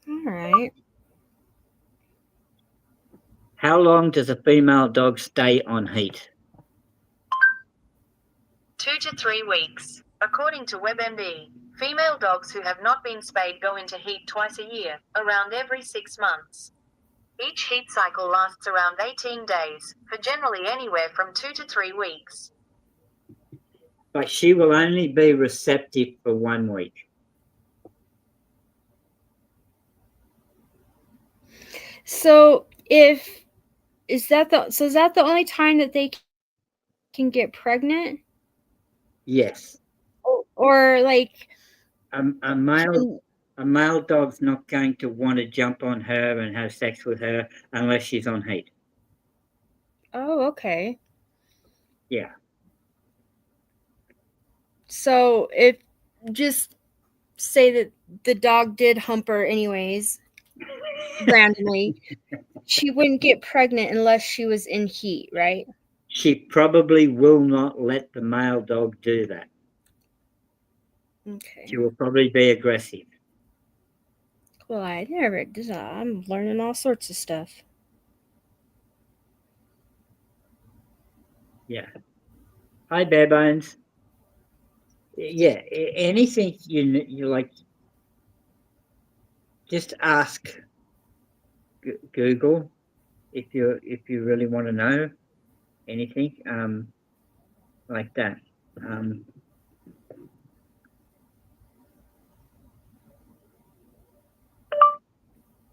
All right. How long does a female dog stay on heat? 2 to 3 weeks. According to WebMD, female dogs who have not been spayed go into heat twice a year, around every 6 months. Each heat cycle lasts around 18 days, for generally anywhere from 2 to 3 weeks. But she will only be receptive for 1 week. So is that the only time that they can get pregnant? Yes. Or like a male dog's not going to want to jump on her and have sex with her unless she's on heat. Oh, okay. Yeah. So if just say that the dog did hump her anyways, randomly, she wouldn't get pregnant unless she was in heat, right? She probably will not let the male dog do that. Okay. She will probably be aggressive. Well, I never did that. I'm learning all sorts of stuff. Yeah. Hi, Bare Bones. Yeah, anything you like, just ask Google if you really want to know anything like that.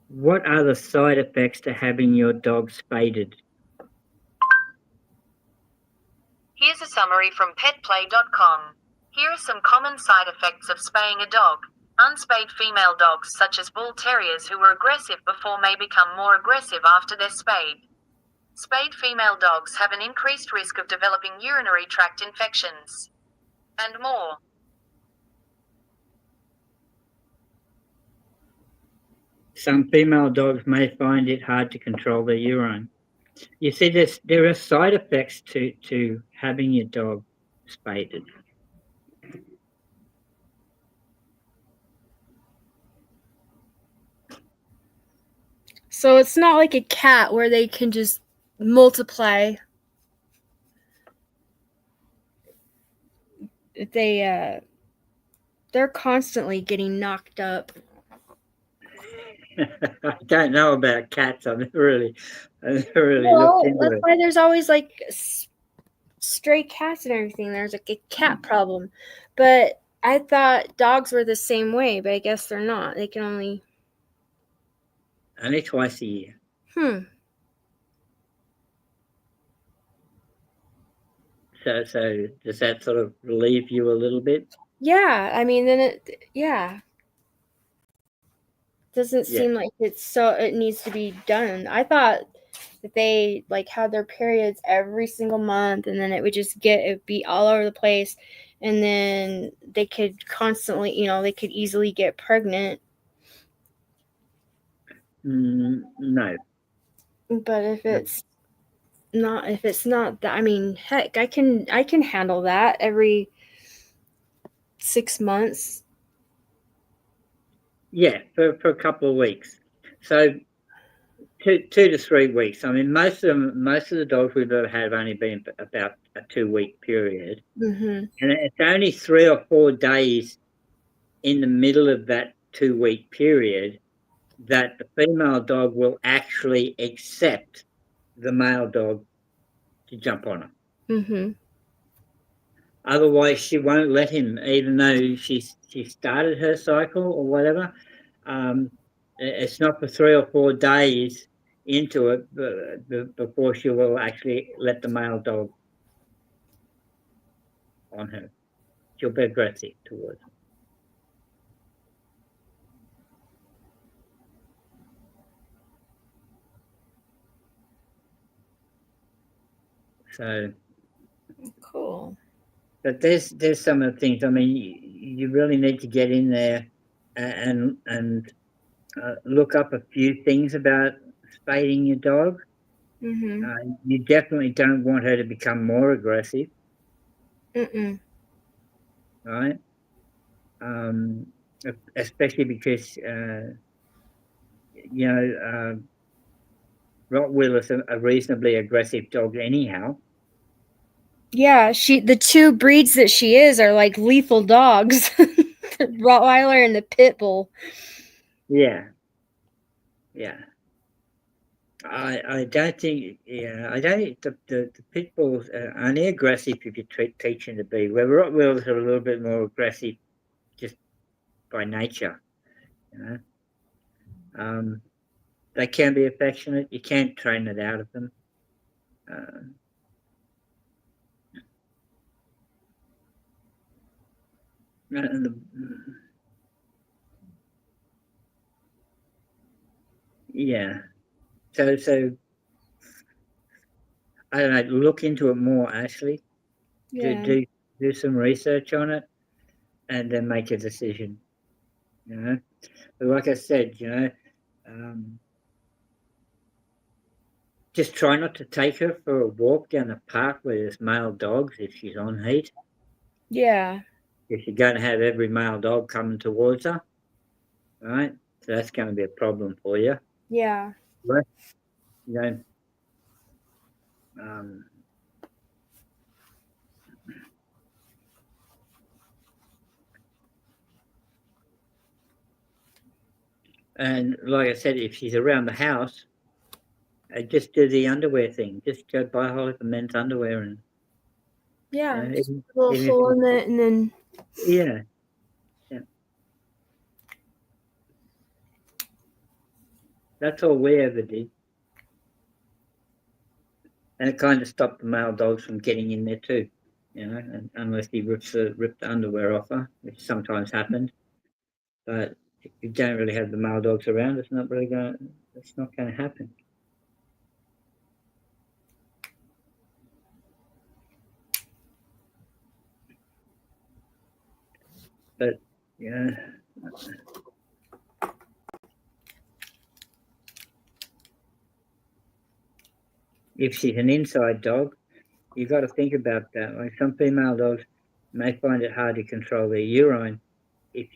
What are the side effects to having your dog spaded? Here's a summary from petplay.com. Here are some common side effects of spaying a dog. Unspayed female dogs such as bull terriers who were aggressive before may become more aggressive after they're spayed. Spayed female dogs have an increased risk of developing urinary tract infections. And more. Some female dogs may find it hard to control their urine. You see, there are side effects to having your dog spaded. So it's not like a cat where they can just multiply. They're constantly getting knocked up. I don't know about cats. I never really Well, looked into that's it. why there's always like stray cats and everything. There's like a cat problem, but I thought dogs were the same way, but I guess they're not. They can only twice a year. So does that sort of relieve you a little bit? Yeah, I mean, then doesn't seem like it needs to be done. I thought that they like had their periods every single month, and then it would just be all over the place, and then they could constantly, they could easily get pregnant. No. But if it's not that, I mean, heck, I can handle that every 6 months. Yeah, for a couple of weeks. So 2 to 3 weeks. I mean, most of the dogs we've ever had have only been about a 2-week period. Mm-hmm. And it's only 3 or 4 days in the middle of that 2-week period that the female dog will actually accept the male dog to jump on her. Mm-hmm. Otherwise, she won't let him, even though she started her cycle or whatever. It's not for 3 or 4 days into it before she will actually let the male dog on her. She'll be aggressive towards him. So cool. But there's some of the things. I mean, you really need to get in there and look up a few things about spading your dog. Mm-hmm. You definitely don't want her to become more aggressive. Right? Especially because Rottweiler's a reasonably aggressive dog anyhow. Yeah, the two breeds that she is are like lethal dogs. The Rottweiler and the Pit Bull. Yeah. Yeah. I don't think I don't think the Pit Bulls are only aggressive if you teach them to be. Where Rottweilers are a little bit more aggressive just by nature. They can be affectionate. You can't train it out of them. Yeah. So I don't know. Look into it more, Ashley. Yeah. Do some research on it, and then make a decision. But like I said, just try not to take her for a walk down the park where there's male dogs if she's on heat. Yeah. If you're going to have every male dog coming towards her, right? So that's going to be a problem for you. Yeah. Right? And like I said, if she's around the house, just do the underwear thing. Just go buy a whole heap of men's underwear and just a little hole in it, and then yeah. That's all we ever did, and it kind of stopped the male dogs from getting in there too. Unless he ripped the underwear off her, which sometimes happened. But if you don't really have the male dogs around, it's not going to happen. But if she's an inside dog, you've got to think about that. Like some female dogs may find it hard to control their urine if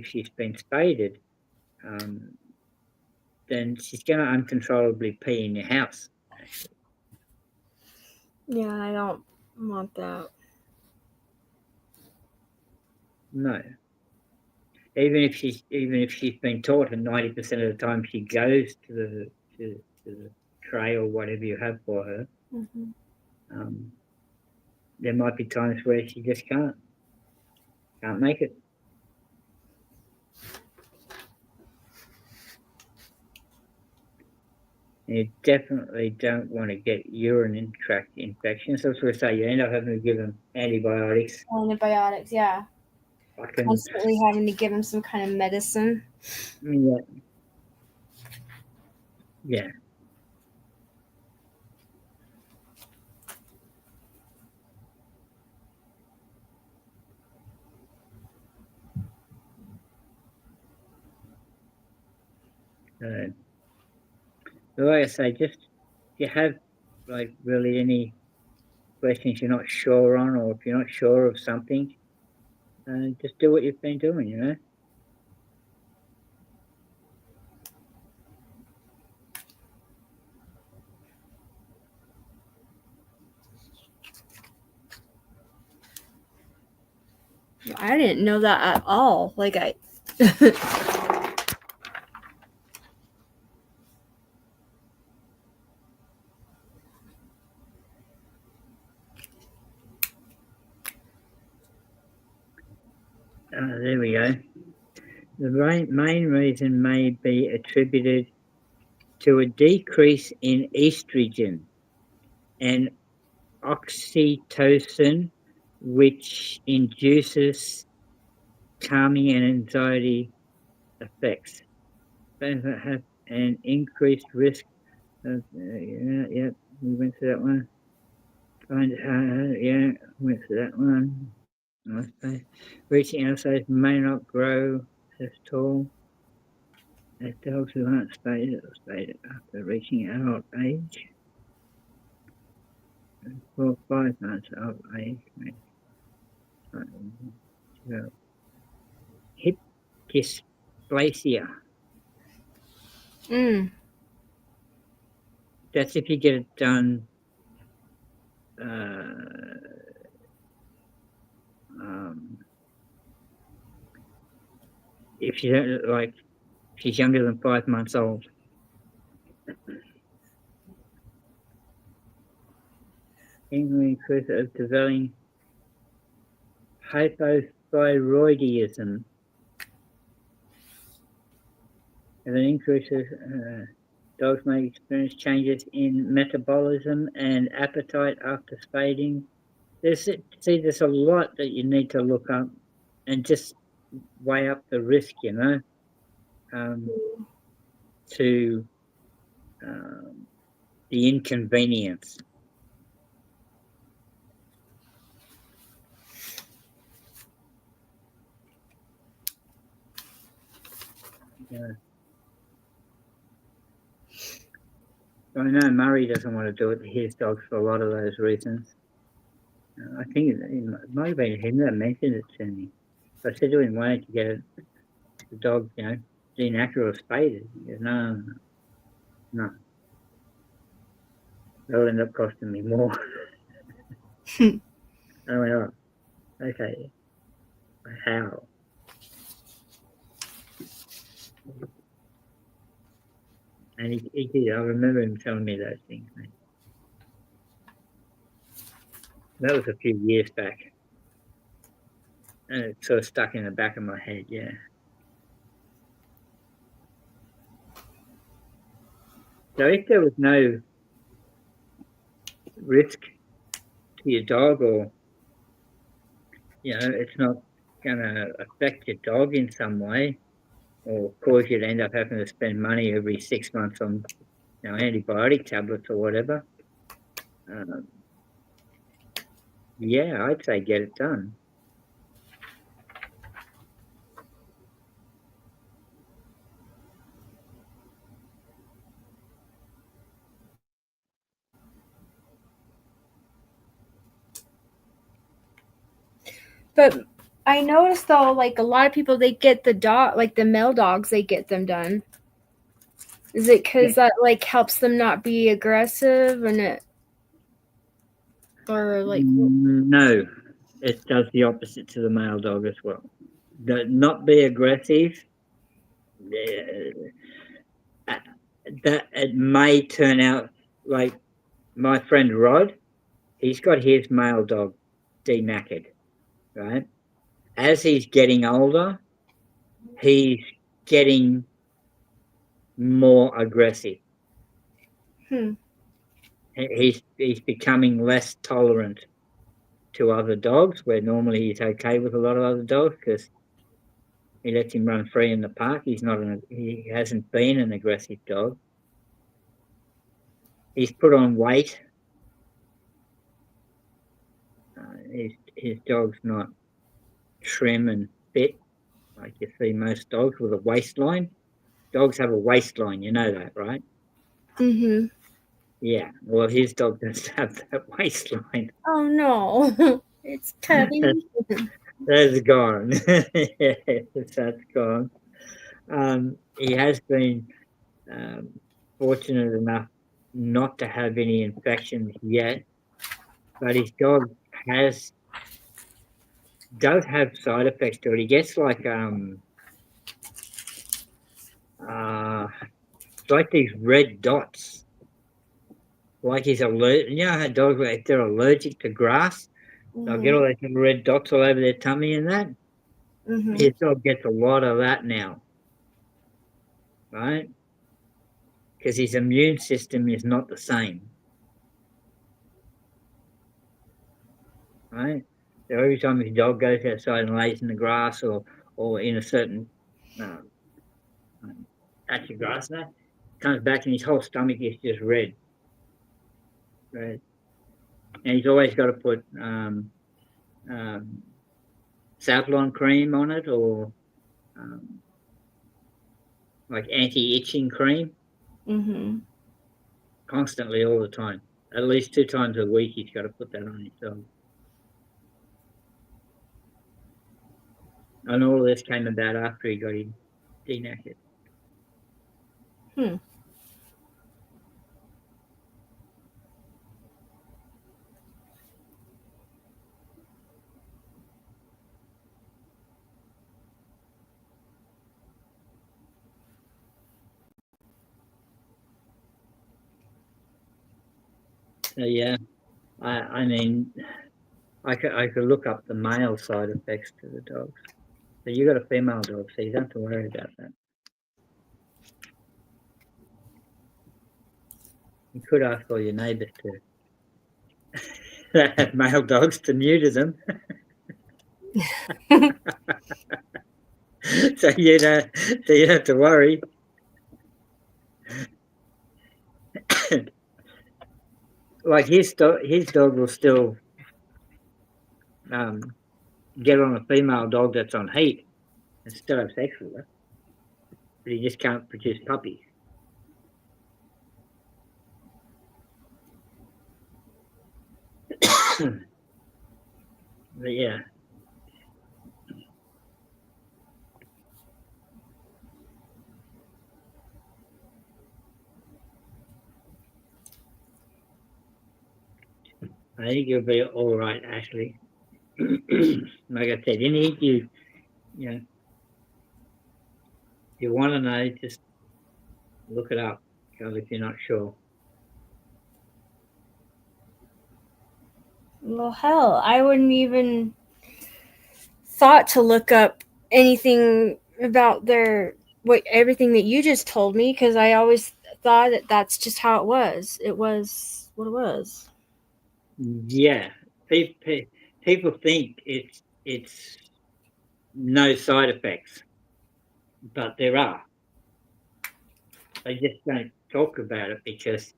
she's been spaded. Then she's going to uncontrollably pee in your house. Yeah, I don't want that. No. Even if she's been taught, and 90% of the time she goes to the tray or whatever you have for her, there might be times where she just can't make it. You definitely don't want to get urine tract infections. That's what I say. You end up having to give them antibiotics. Antibiotics, yeah. Constantly having to give them some kind of medicine. Yeah. Yeah. Like I say, just if you have like really any questions you're not sure on, or if you're not sure of something, just do what you've been doing, I didn't know that at all. Like there we go. The main reason may be attributed to a decrease in estrogen and oxytocin, which induces calming and anxiety effects. Those that have an increased risk of, we went through that one. Yeah, went for that one. Reaching outside may not grow as tall as dogs who aren't spayed or spayed after reaching adult age. 4 or 5 months of age. Hip dysplasia. That's if you get it done if you don't, like, if she's younger than 5 months old. Increase of developing hypothyroidism. And an increase of dogs may experience changes in metabolism and appetite after spading. There's a lot that you need to look up and just weigh up the risk, you know, to the inconvenience. Yeah. I know Murray doesn't want to do it to his dogs for a lot of those reasons. I think it might have been him that mentioned it to me. I said to him, why don't you get the dog, you know, denatural or spaded? He goes, no. That'll end up costing me more. I went, oh, okay. How? And he did. I remember him telling me those things, mate. That was a few years back. And it sort of stuck in the back of my head, yeah. So if there was no risk to your dog, or, you know, it's not going to affect your dog in some way or cause you to end up having to spend money every 6 months on, you know, antibiotic tablets or whatever, yeah, I'd say get it done. But I noticed though, like a lot of people, they get the dog, like the male dogs, they get them done. Is it because that like helps them not be aggressive and it, or like? No, it does the opposite to the male dog as well. Not be aggressive. That it may turn out like my friend Rod. He's got his male dog denacred, right? As he's getting older, he's getting more aggressive. He's becoming less tolerant to other dogs, where normally he's okay with a lot of other dogs because he lets him run free in the park. He hasn't been an aggressive dog. He's put on weight. His dog's not trim and fit like you see most dogs with a waistline. Dogs have a waistline, you know that, right? Mm-hmm. Yeah, well, his dog doesn't have that waistline. Oh no, it's cutty. That's gone. Yes, that's gone. He has been fortunate enough not to have any infections yet, but his dog does have side effects to it. He gets like it's like these red dots. Like he's allergic. You know how dogs, if they're allergic to grass, they'll get all those little red dots all over their tummy and that. His dog gets a lot of that now, right? Because his immune system is not the same, right? So every time his dog goes outside and lays in the grass or in a certain patch of grass, that comes back and his whole stomach is just red. Right. And he's always got to put Savlon cream on it, or like anti-itching cream. Mm-hmm. Constantly, all the time. At least 2 times a week, he's got to put that on his dog. And all this came about after he got him denacred. So yeah, I mean, I could look up the male side effects to the dogs. So you got a female dog, so you don't have to worry about that. You could ask all your neighbours to have male dogs to neuter them. so you don't have to worry. Like his dog will still get on a female dog that's on heat and still have sex with her, but he just can't produce puppies. But yeah. I think you'll be all right, Ashley. Like I said, you want to know, just look it up, if you're not sure. Well, hell, I wouldn't even thought to look up anything about everything that you just told me, because I always thought that that's just how it was. It was what it was. Yeah, people think it's no side effects, but there are. They just don't talk about it because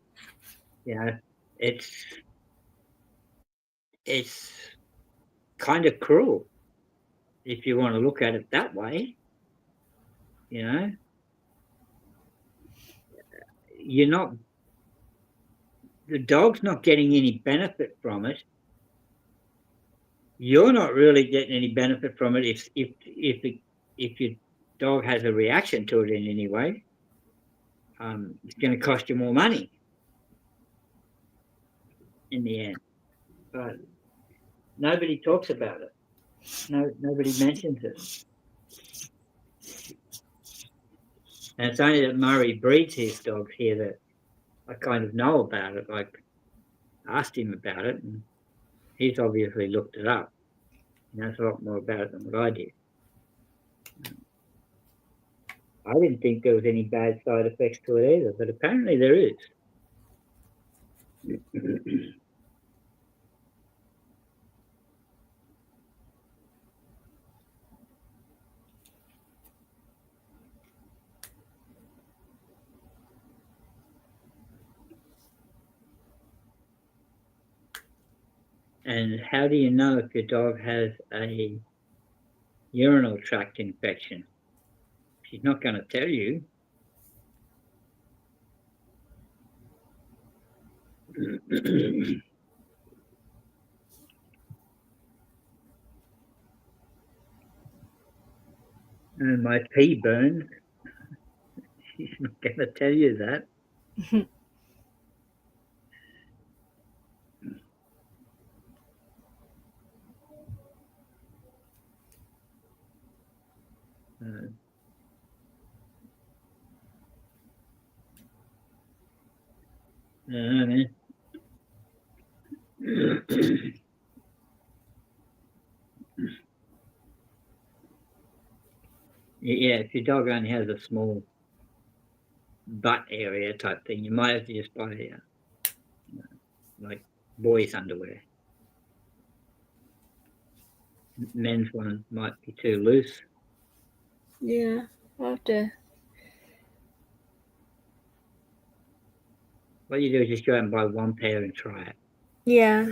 it's kind of cruel if you want to look at it that way. The dog's not getting any benefit from it. You're not really getting any benefit from it if your dog has a reaction to it in any way. It's going to cost you more money in the end. But nobody talks about it. Nobody mentions it. And it's only that Murray breeds his dogs here that I kind of know about it. Like, asked him about it, and he's obviously looked it up. He knows a lot more about it than what I did. I didn't think there was any bad side effects to it either, but apparently there is. And how do you know if your dog has a urinary tract infection? She's not going to tell you. And my pee burns. She's not going to tell you that. Man. Yeah, if your dog only has a small butt area type thing, you might have to just buy like boys' underwear. Men's one might be too loose. Yeah, I'll have to. What you do is just go out and buy one pair and try it. Yeah.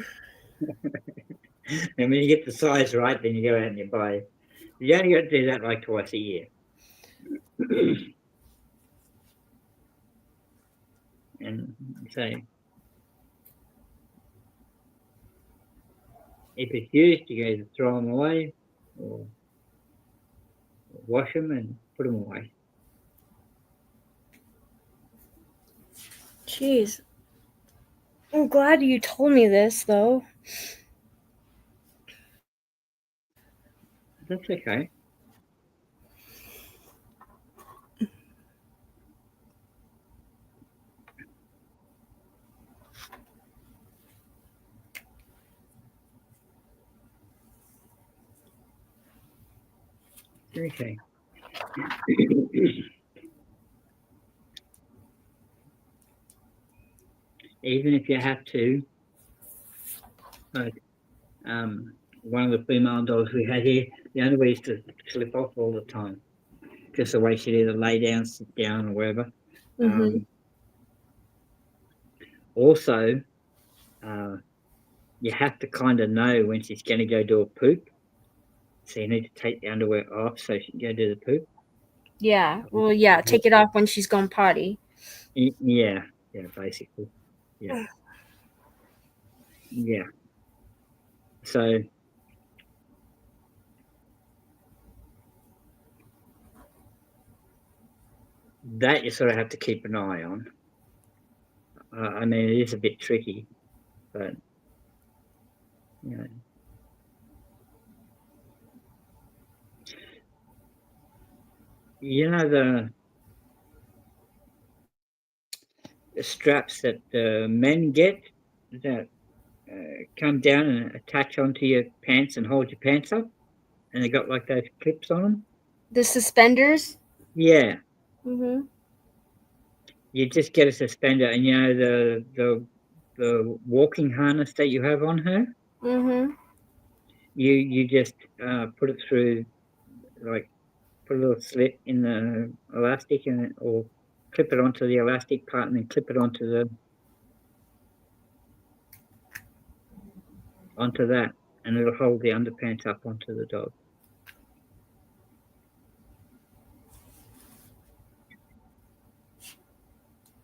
And when you get the size right, then you go out and you buy. You only got to do that like twice a year. And so, if it's used, you either throw them away or wash them and put them away. Jeez. I'm glad you told me this, though. That's okay. Okay. Even if you have to, like one of the female dogs we had here, the only way is to slip off all the time. Just the way she'd either lay down, sit down, or wherever. Mm-hmm. Also, you have to kind of know when she's going to go do a poop. So you need to take the underwear off so she can go do the poop. Yeah. Well, yeah. Take it off when she's gone potty. Yeah. Yeah, basically. Yeah. Yeah. So that you sort of have to keep an eye on. I mean, it is a bit tricky, but you know. You know the straps that men get that come down and attach onto your pants and hold your pants up, and they got like those clips on them. The suspenders? Yeah. Mm-hmm. You just get a suspender, and you know the walking harness that you have on her. Mm-hmm. You just put it through, like put a little slit in the elastic, and or clip it onto the elastic part, and then clip it onto that, and it'll hold the underpants up onto the dog.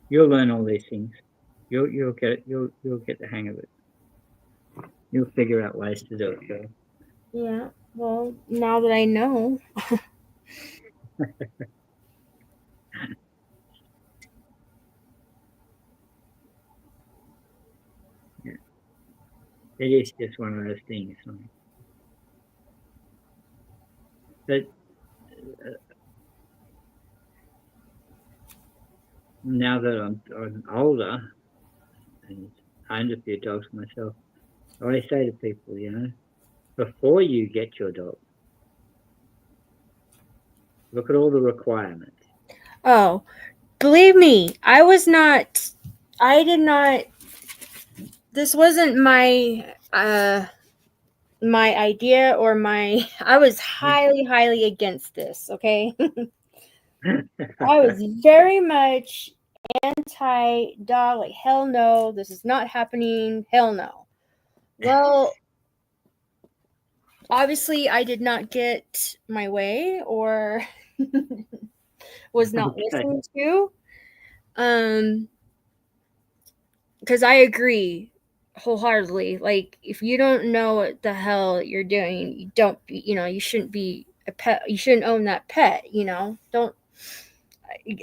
You'll learn all these things. You'll get the hang of it. You'll figure out ways to do it, girl. Yeah. Well, now that I know. Yeah. It is just one of those things. But now that I'm older and I owned a few dogs myself, I say to people, you know, before you get your dog, look at all the requirements. Oh, believe me, I did not, this wasn't my my idea or I was highly against this, okay? I was very much anti-dog, like, hell no, this is not happening, hell no. Well, obviously I did not get my way or was not listened to. Because I agree wholeheartedly. Like, if you don't know what the hell you're doing, you shouldn't be a pet. You shouldn't own that pet. Don't.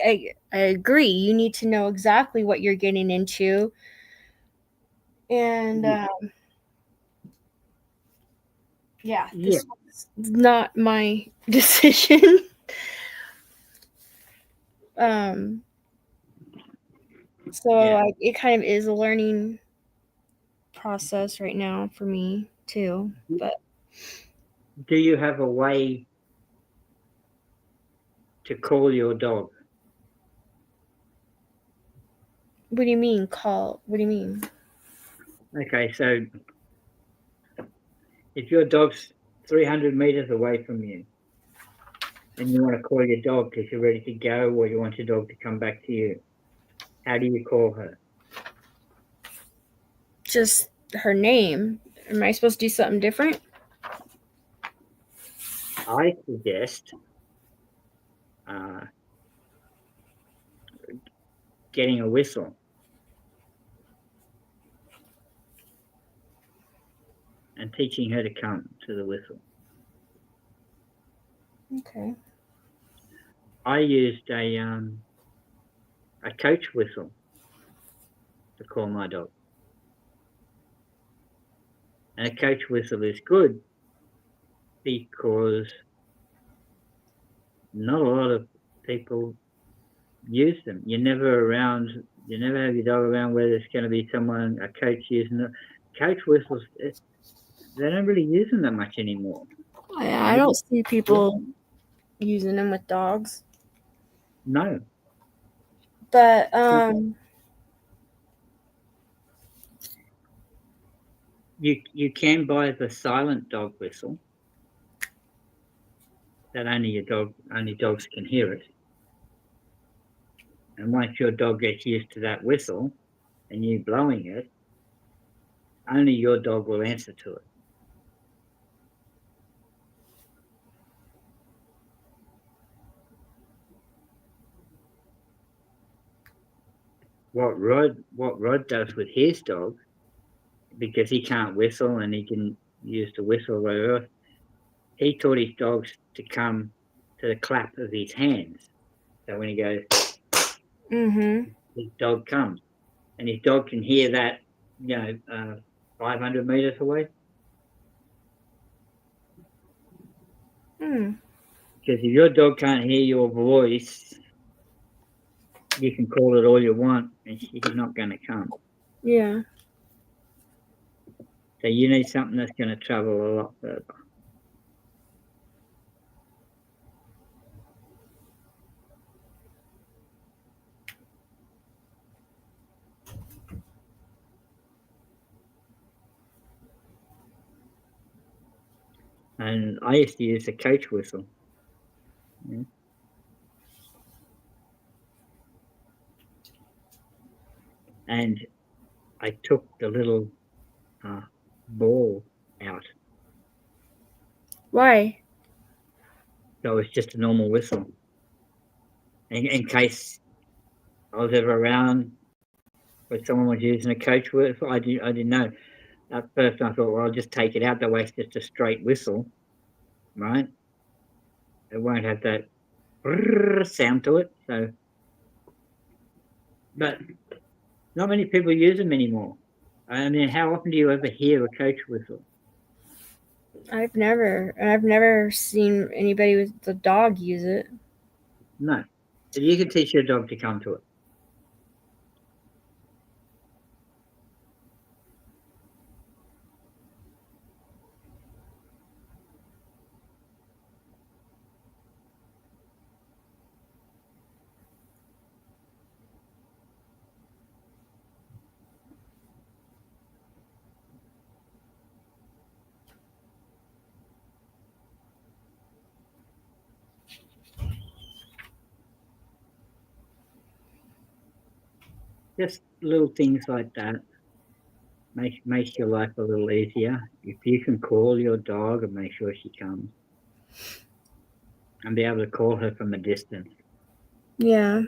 I agree. You need to know exactly what you're getting into, and this was not my decision. So it kind of is a learning process right now for me too. But do you have a way to call your dog? What do you mean call? What do you mean? Okay, so if your dog's 300 meters away from you and you want to call your dog because you're ready to go or you want your dog to come back to you, how do you call her? Just her name. Am I supposed to do something different? I suggest getting a whistle. And teaching her to come to the whistle. Okay. I used a coach whistle to call my dog. And a coach whistle is good because not a lot of people use them. You're never have your dog around where there's going to be a coach using it. Coach whistles, they don't really use them that much anymore. Yeah, I don't see people using them with dogs. No. But you can buy the silent dog whistle that only dogs can hear it. And once your dog gets used to that whistle and you blowing it, only your dog will answer to it. What Rod does with his dog, because he can't whistle and he can use the whistle wherever, he taught his dogs to come to the clap of his hands. So when he goes, his dog comes, and his dog can hear that, 500 meters away. Because if your dog can't hear your voice, you can call it all you want, and she's not going to come. Yeah. So you need something that's going to travel a lot further. And I used to use a coach whistle. Yeah. And I took the little ball out. Why? So it's just a normal whistle. In case I was ever around where someone was using a coach whistle, I didn't know. At first I thought, well, I'll just take it out. That way it's just a straight whistle, right? It won't have that sound to it. So, but not many people use them anymore. I mean, how often do you ever hear a coach whistle? I've never seen anybody with the dog use it. No. But you can teach your dog to come to it. Just little things like that makes your life a little easier. If you can call your dog and make sure she comes, and be able to call her from a distance. Yeah.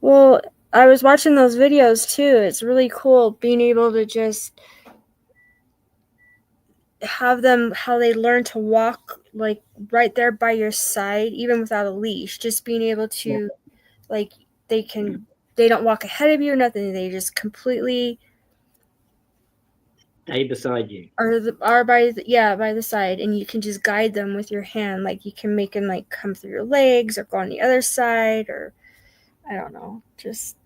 Well, I was watching those videos too. It's really cool being able to just have them, how they learn to walk like right there by your side, even without a leash. Just being able to, like, they don't walk ahead of you or nothing. They just completely stay beside you. Are by the side, and you can just guide them with your hand. Like you can make them like come through your legs or go on the other side, or I don't know, just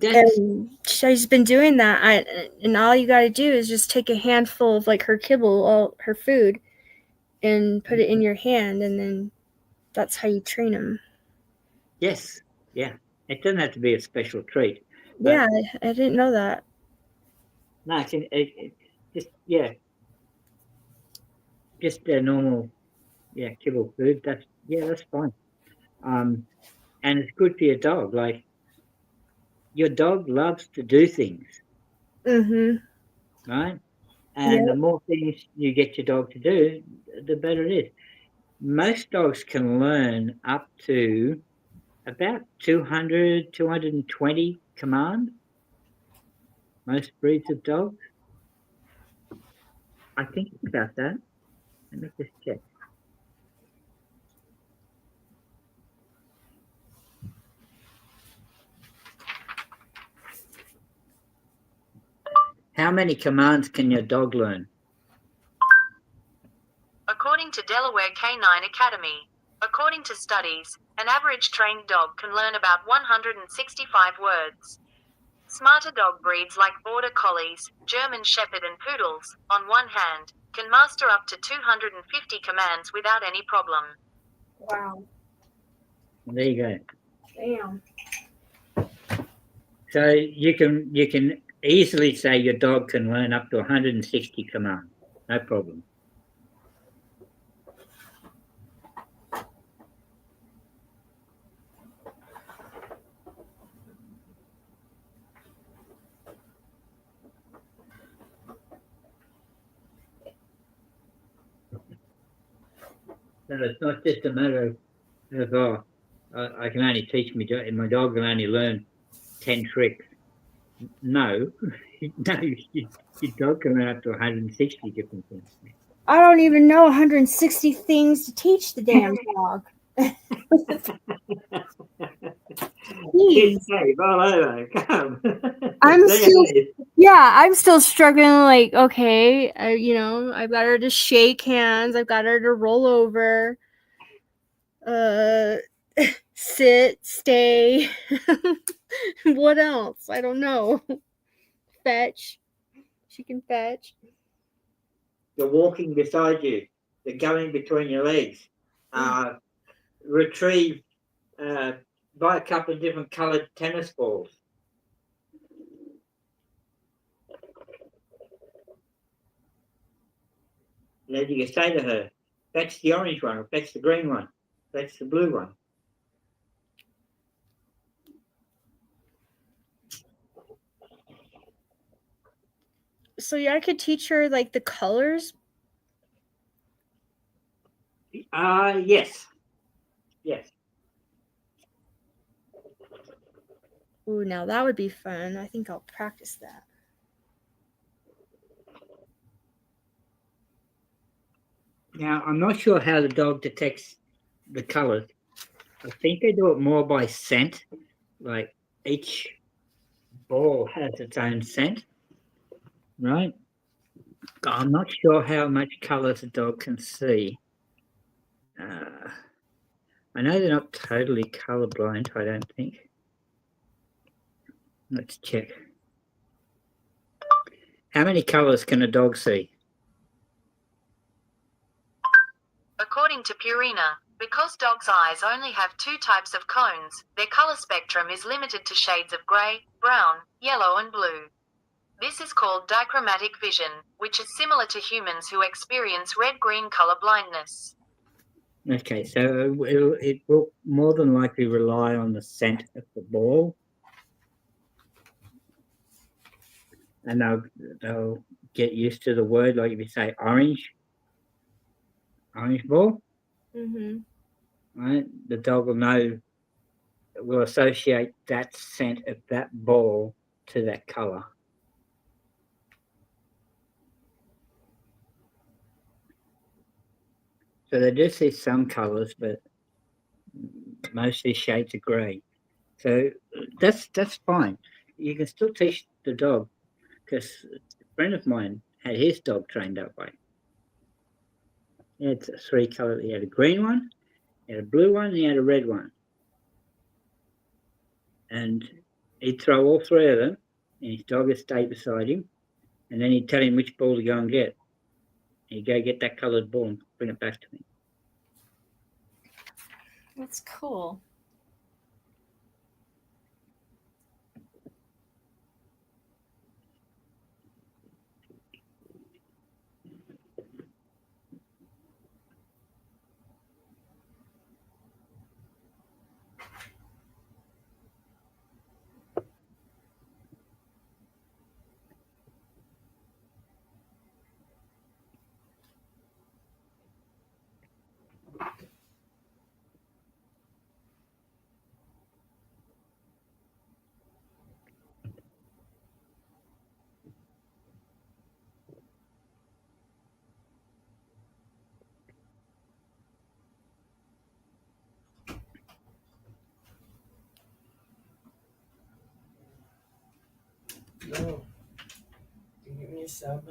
and she's been doing that. And all you got to do is just take a handful of like her kibble, her food, and put it in your hand, and then that's how you train them. Yes, yeah. It doesn't have to be a special treat. Yeah, I didn't know that. No, just a normal, kibble food. That's fine. And it's good for your dog. Like your dog loves to do things. right? And the more things you get your dog to do, the better it is. Most dogs can learn up to about 200, 220 commands. Most breeds of dogs. I think about that. Let me just check. How many commands can your dog learn? According to Delaware Canine Academy, according to studies, an average trained dog can learn about 165 words. Smarter dog breeds like Border Collies, German Shepherd and Poodles, on one hand, can master up to 250 commands without any problem. Wow. There you go. Damn. So you can easily say your dog can learn up to 160 commands. No problem. So it's not just a matter of I can only teach my dog can only learn 10 tricks. No, no, your dog can learn up to 160 different things. I don't even know 160 things to teach the damn dog. I'm still struggling. Like, okay, I've got her to shake hands. I've got her to roll over, sit, stay. What else? I don't know. Fetch. She can fetch. They're walking beside you. They're going between your legs. Retrieve, buy a couple of different coloured tennis balls. And then you can say to her, fetch the orange one, or fetch the green one, fetch the blue one. So I could teach her like the colors? Yes. Yes. Ooh, now that would be fun. I think I'll practice that. Now, I'm not sure how the dog detects the colours. I think they do it more by scent. Like each ball has its own scent, right? But I'm not sure how much colours a dog can see. I know they're not totally colourblind, I don't think. Let's check. How many colours can a dog see? According to Purina, because dogs' eyes only have 2 types of cones, their color spectrum is limited to shades of gray, brown, yellow and blue. This is called dichromatic vision, which is similar to humans who experience red-green color blindness. Okay, so it will more than likely rely on the scent of the ball. And they'll get used to the word, like if you say orange ball, right? The dog will associate that scent of that ball to that colour. So they do see some colours, but mostly shades of grey. So that's fine. You can still teach the dog, because a friend of mine had his dog trained that way. He had 3 colours. He had a green one, he had a blue one, and he had a red one. And he'd throw all 3 of them, and his dog would stay beside him, and then he'd tell him which ball to go and get. He'd go get that coloured ball and bring it back to me. That's cool. your sub.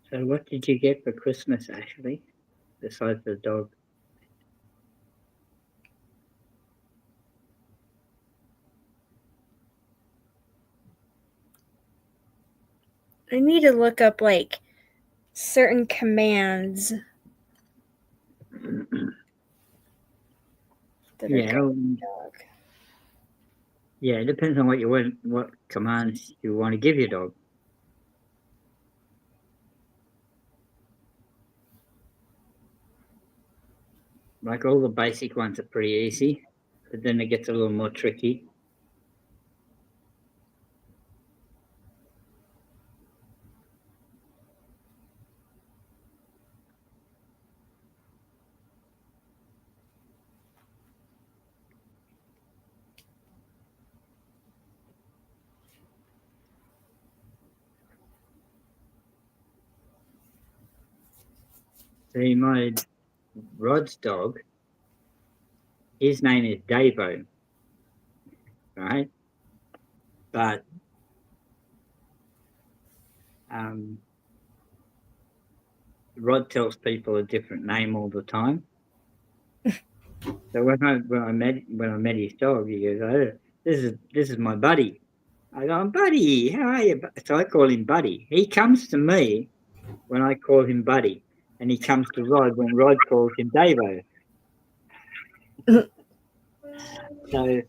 So what did you get for Christmas, Ashley, besides the dog? I need to look up like certain commands. Yeah, yeah, it depends on what commands you want to give your dog. Like all the basic ones are pretty easy, but then it gets a little more tricky. See, my Rod's dog, his name is Davo, right? But Rod tells people a different name all the time. So when I met his dog, he goes, "Oh, this is my buddy." I go, "Buddy, how are you?" So I call him Buddy. He comes to me when I call him Buddy, and he comes to Rod when Rod calls him Davo. So,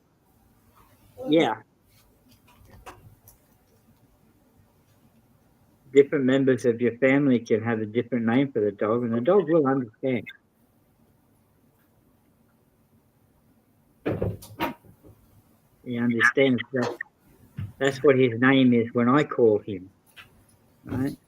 yeah, different members of your family can have a different name for the dog, and the dog will understand. He understands that's what his name is when I call him, right?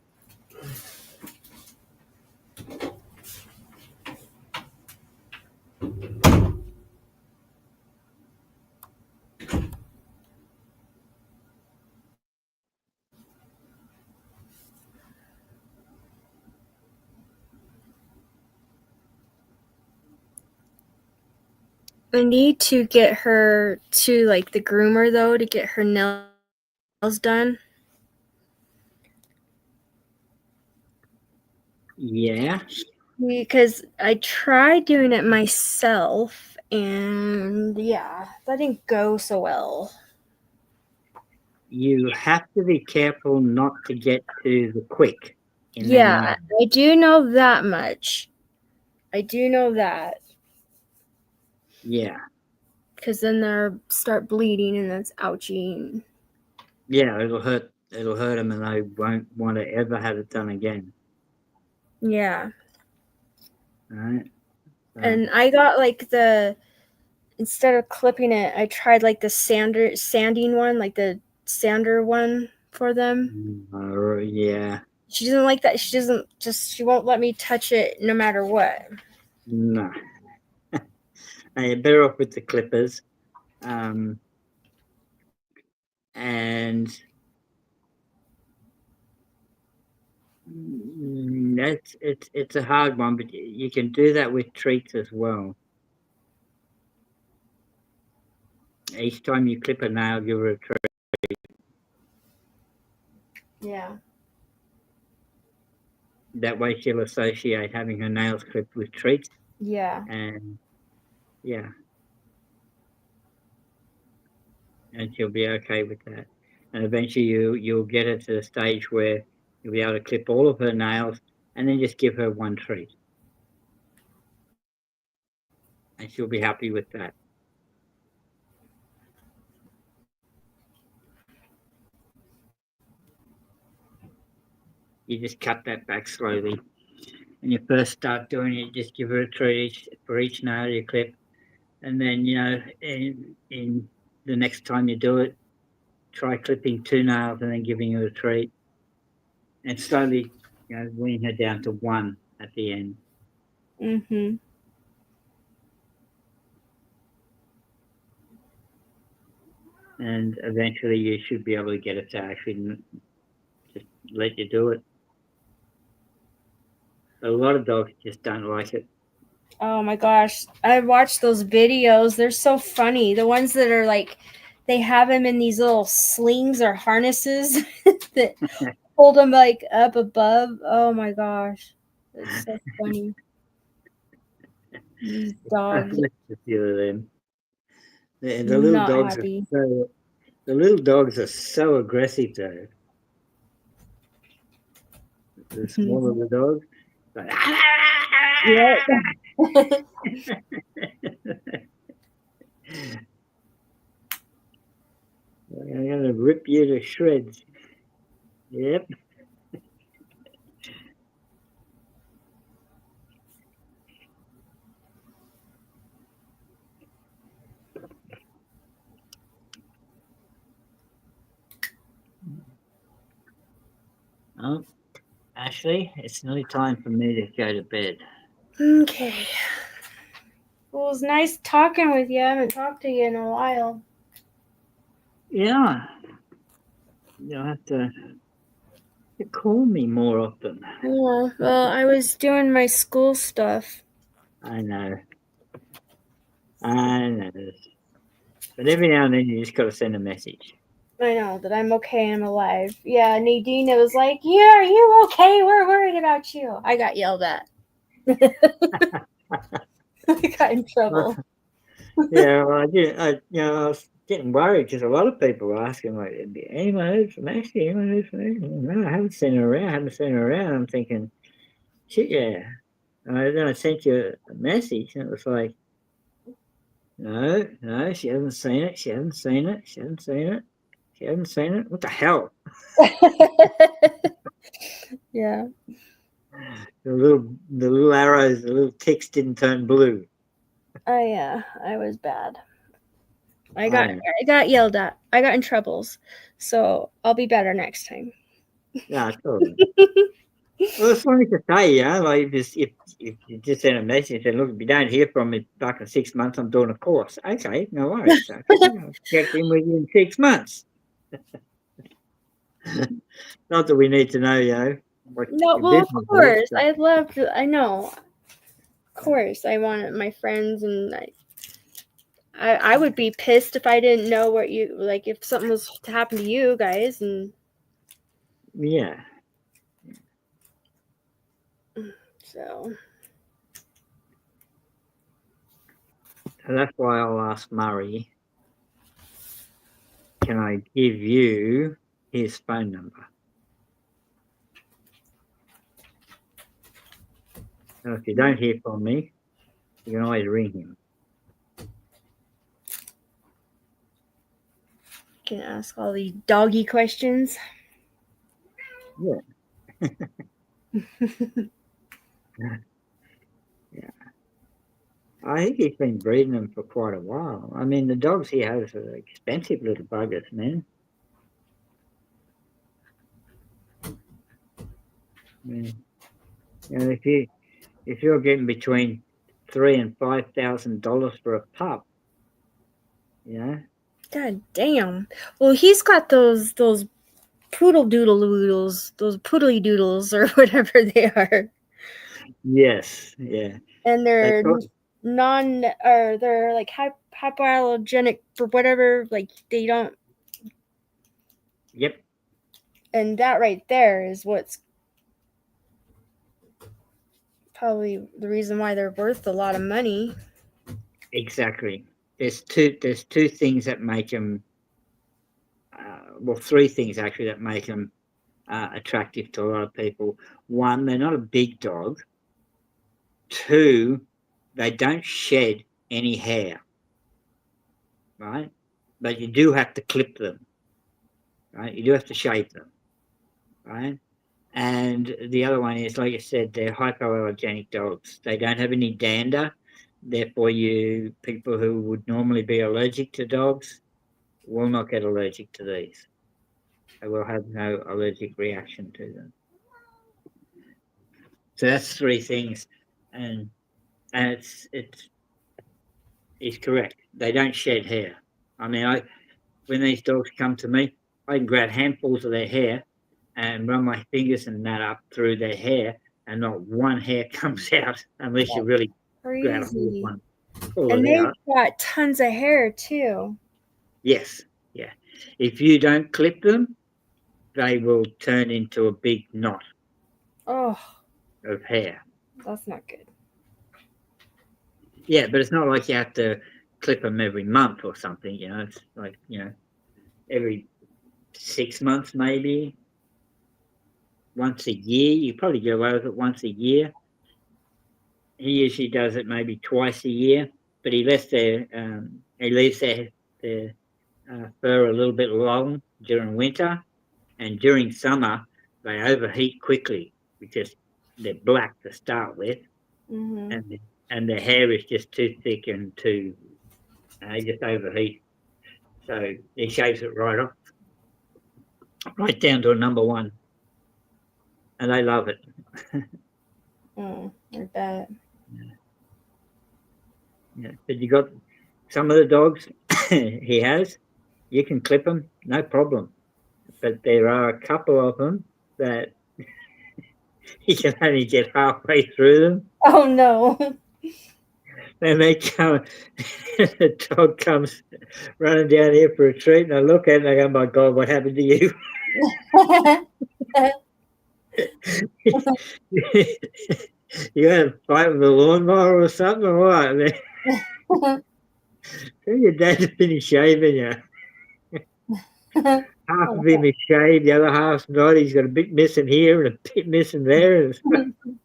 I need to get her to like the groomer though to get her nails done. Yeah. Because I tried doing it myself and yeah, that didn't go so well. You have to be careful not to get to the quick. Yeah, I do know that much. I do know that. Yeah. Because then they'll start bleeding and that's ouchie. Yeah, it'll hurt them and they won't want to ever have it done again. Yeah. Right. And I got like instead of clipping it, I tried like the sanding one, like the sander one for them. Yeah. She doesn't like that. She won't let me touch it no matter what. No. You're better off with the clippers. And it's a hard one, but you can do that with treats as well. Each time you clip a nail, give her a treat. Yeah. That way she'll associate having her nails clipped with treats. Yeah. And yeah. And she'll be okay with that. And eventually you'll get her to the stage where you'll be able to clip all of her nails and then just give her one treat. And she'll be happy with that. You just cut that back slowly. When you first start doing it, just give her a treat for each nail you clip. And then, in the next time you do it, try clipping 2 nails and then giving her a treat. and slowly, wean her down to 1 at the end. Mm-hmm. And eventually you should be able to get it to actually just let you do it. A lot of dogs just don't like it. Oh my gosh. I watched those videos. They're so funny. The ones that are like, they have him in these little slings or harnesses that hold him like up above. Oh my gosh. It's so funny. These dogs. A few of them. The Not little dogs happy. the little dogs are so aggressive though. The smaller the dogs. Like, Yeah. I'm gonna rip you to shreds. Yep. Oh, Ashley, it's nearly time for me to go to bed. Okay. Well, it was nice talking with you. I haven't talked to you in a while. Yeah. You'll have to call me more often. Yeah, well, I was doing my school stuff. I know. But every now and then you just got to send a message. I know that I'm okay. I'm alive. Yeah, Nadine was like, "Yeah, are you okay? We're worried about you." I got yelled at. I got in trouble. Yeah, well, I was getting worried because a lot of people were asking, like, anyone heard from Ashley? Anyone heard from Ashley? No, I haven't seen her around. I'm thinking, shit, yeah. And then I sent you a message, and it was like, no, she hasn't seen it. She hasn't seen it. What the hell? Yeah. The little arrows, the little text didn't turn blue. I was bad. I got yelled at. I got in troubles. So I'll be better next time. Yeah, totally. Well, it's funny to say, like if you just send a message and look, if you don't hear from me back in 6 months, I'm doing a course. Okay, no worries. Check in with you in 6 months. Not that we need to know, what No, your well, of business course. is, but I'd love to. I know. Of course. I want my friends, and I would be pissed if I didn't know what you, like, if something was to happen to you guys. And yeah. So that's why I'll ask Murray, can I give you his phone number? And if you don't hear from me, you can always ring him. can ask all these doggy questions. Yeah. Yeah. I think he's been breeding them for quite a while. I mean, the dogs he has are expensive little buggers, man. Yeah. If you're getting between $3,000 and $5,000 for a pup, God damn. Well, he's got those poodle doodle doodles, those poodly doodles, or whatever they are. Yes, yeah. And they're they're like hypoallergenic for whatever, like they don't. Yep. And that right there is what's probably the reason why they're worth a lot of money. Exactly. There's two things that make them, well, three things actually that make them attractive to a lot of people. One, they're not a big dog. Two, they don't shed any hair, right? But you do have to clip them, right? You do have to shave them, right? And the other one is, like I said, they're hypoallergenic dogs. They don't have any dander. Therefore, people who would normally be allergic to dogs will not get allergic to these. They will have no allergic reaction to them. So that's 3 things, and it's correct. They don't shed hair. I mean, when these dogs come to me, I can grab handfuls of their hair and run my fingers and that up through their hair, and not one hair comes out unless you really grab a hold of one. And they've got tons of hair too. Yes, yeah. If you don't clip them, they will turn into a big knot of hair. That's not good. Yeah, but it's not like you have to clip them every month or something, you know. It's like, you know, every 6 months maybe. Once a year. You probably get away with it once a year. He usually does it maybe twice a year, but he leaves their fur a little bit long during winter, and during summer they overheat quickly because they're black to start with, and their hair is just too thick and too they just overheat. So he shaves it right off, right down to a number 1, and they love it. I bet. Yeah, but you got some of the dogs he has, you can clip them, no problem. But there are a couple of them that you can only get halfway through them. Oh no! And they come, the dog comes running down here for a treat, and I look at it and I go, "My God, what happened to you?" You had a fight with a lawnmower or something, or what? Your dad's finished shaving you. Half of him is shaved, the other half's not. He's got a bit missing here and a bit missing there.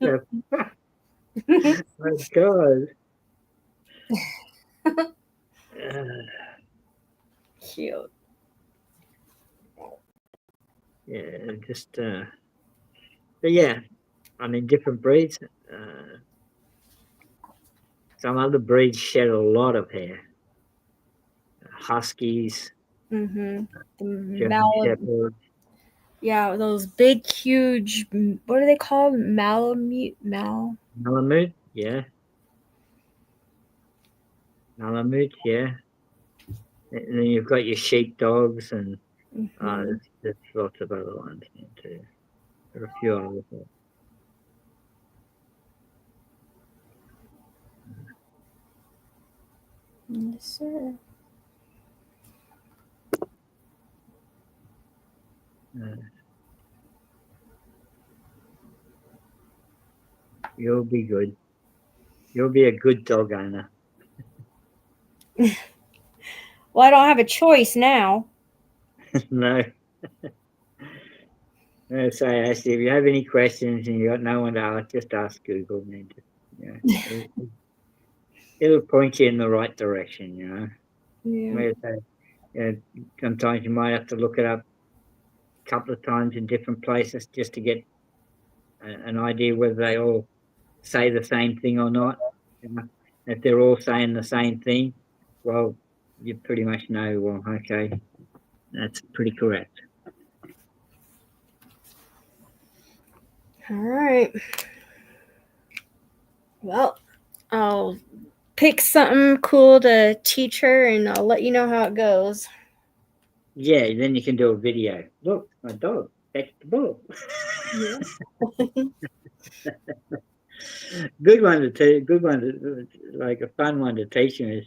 And my God. Cute. Yeah, just but yeah, I mean, different breeds. Some other breeds shed a lot of hair. Huskies. The German Shepherds. Yeah, those big, huge. What are they called? Malamute. Malamute, yeah. Malamute, yeah. And then you've got your sheep dogs, and there's lots of other ones too. There are a few others. Yes, sir. You'll be good. You'll be a good dog owner. Well, I don't have a choice now. No. So, Ashley, if you have any questions and you got no one to ask, just ask Google. And it'll point you in the right direction, you know. Yeah. Sometimes you might have to look it up a couple of times in different places just to get an idea whether they all say the same thing or not. You know? If they're all saying the same thing, well, you pretty much know, well, okay, that's pretty correct. All right. Well, I'll pick something cool to teach her, and I'll let you know how it goes. Yeah, then you can do a video. Look, my dog fetched the ball. Good one to teach. Good one to, like a fun one to teach them is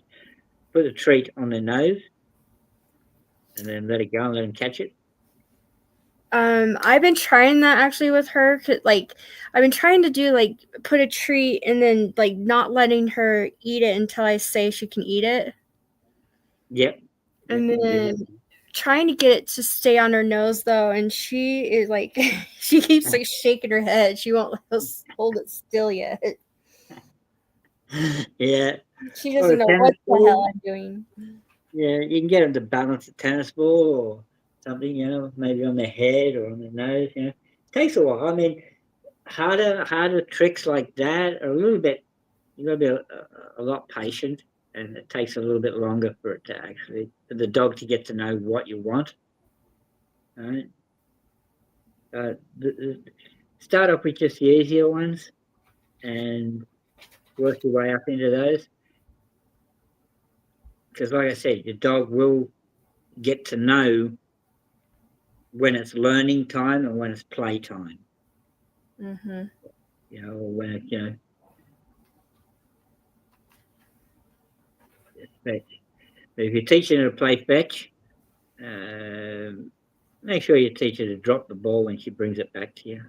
put a treat on their nose, and then let it go and let them catch it. I've been trying that actually with her. Like, I've been trying to do like put a treat and then like not letting her eat it until I say she can eat it. Yep. And then trying to get it to stay on her nose though, and she is like, she keeps like shaking her head. She won't let us hold it still yet. Yeah. She doesn't know what the hell I'm doing. Yeah, you can get them to balance a tennis ball or something, you know, maybe on their head or on their nose, you know. It takes a while. I mean, harder tricks like that are a little bit, you got to be a lot patient, and it takes a little bit longer for it to actually, for the dog to get to know what you want. All right. start off with just the easier ones and work your way up into those. Because like I said, your dog will get to know when it's learning time and when it's play time. Mm-hmm. You know, or when it, you know, it's fetch. But if you're teaching her to play fetch, make sure you teach her to drop the ball when she brings it back to you.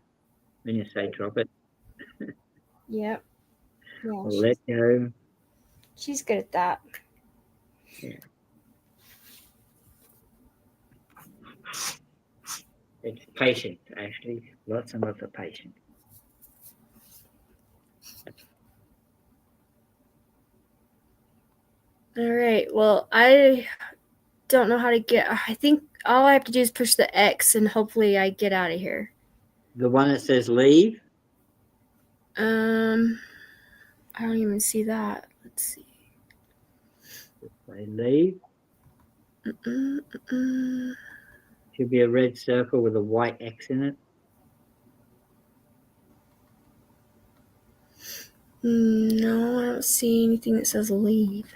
When you say drop it. Yep. Yeah, Or let go. she's good at that. Yeah. It's patience, actually. Lots and lots of patience. All right. Well, I don't know how to get. I think all I have to do is push the X, and hopefully I get out of here. The one that says leave? I don't even see that. Let's see. Say leave. Should be a red circle with a white X in it. No, I don't see anything that says leave.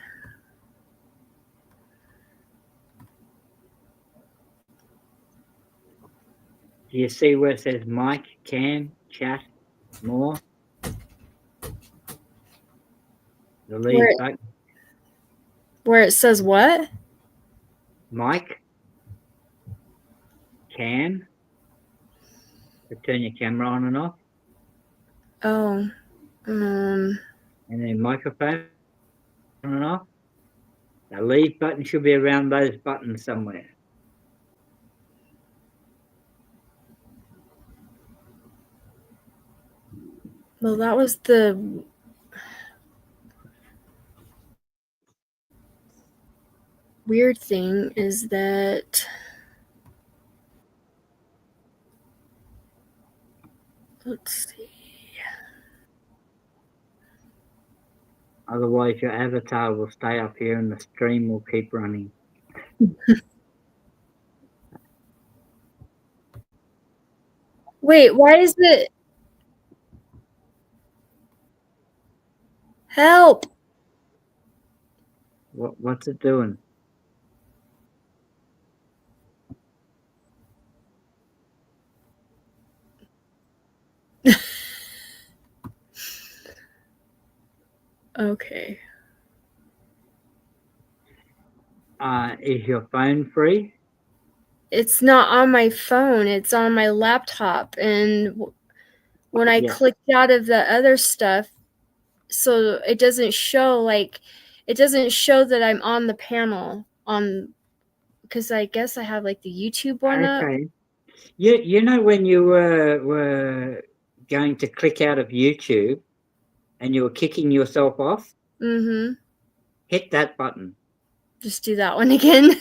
Do you see where it says mic, cam, chat, more? The leave button. Where it says what? Mic, cam, to turn your camera on and off. Oh. And then microphone on and off. The leave button should be around those buttons somewhere. Well, that was the weird thing is that let's see. Otherwise, your avatar will stay up here and the stream will keep running. Wait, why is it? Help! What's it doing? Okay. Is your phone free? It's not on my phone. It's on my laptop. And when I clicked out of the other stuff, so it doesn't show that I'm on the panel on, because I guess I have like the YouTube one up. Okay. You know when you were going to click out of YouTube and you were kicking yourself off? Mm-hmm. Hit that button. Just do that one again.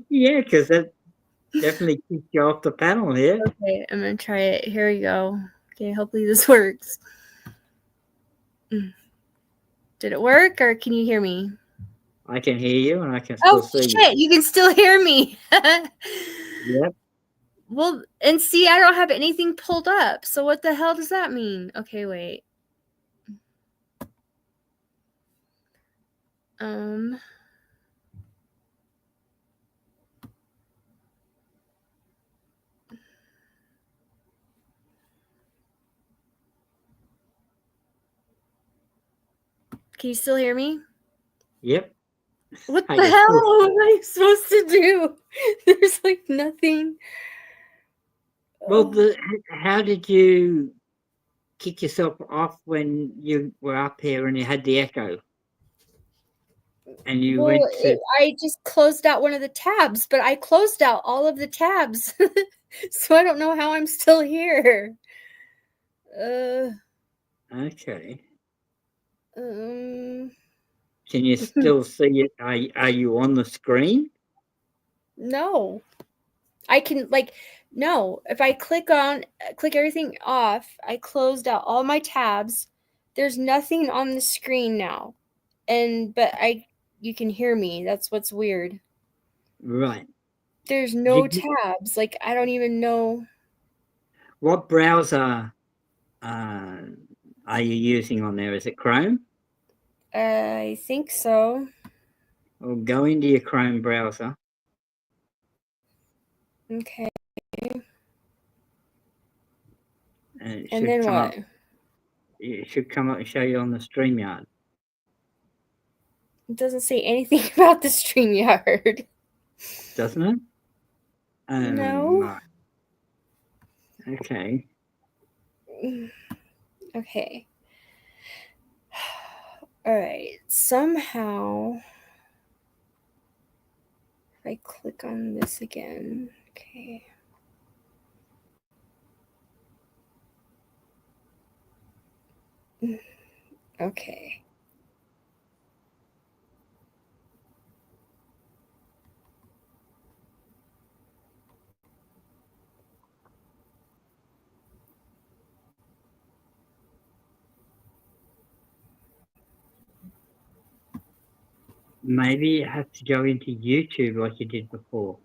Yeah, because that definitely keeps you off the panel here. Okay, I'm gonna try it. Here we go. Okay, hopefully this works. Did it work, or can you hear me? I can hear you, and I can still see you. Oh shit! You can still hear me. Yep. Well, and see, I don't have anything pulled up. So what the hell does that mean? Okay, wait. Can you still hear me? Yep. What the hell am I supposed to do? There's like nothing. Well, how did you kick yourself off when you were up here and you had the echo? And you went to... I just closed out one of the tabs, but I closed out all of the tabs. So I don't know how I'm still here. Okay. Can you still see it? Are you on the screen? No. I can no. If I click everything off, I closed out all my tabs. There's nothing on the screen now. But you can hear me. That's what's weird. Right. There's no tabs. I don't even know. What browser are you using on there? Is it Chrome? I think so. Well, go into your Chrome browser. Okay. And then what? It should come up and show you on the StreamYard. It doesn't say anything about the StreamYard. Doesn't it? No. Right. Okay. Okay. All right. Somehow, if I click on this again, okay. Okay. Maybe you have to go into YouTube like you did before.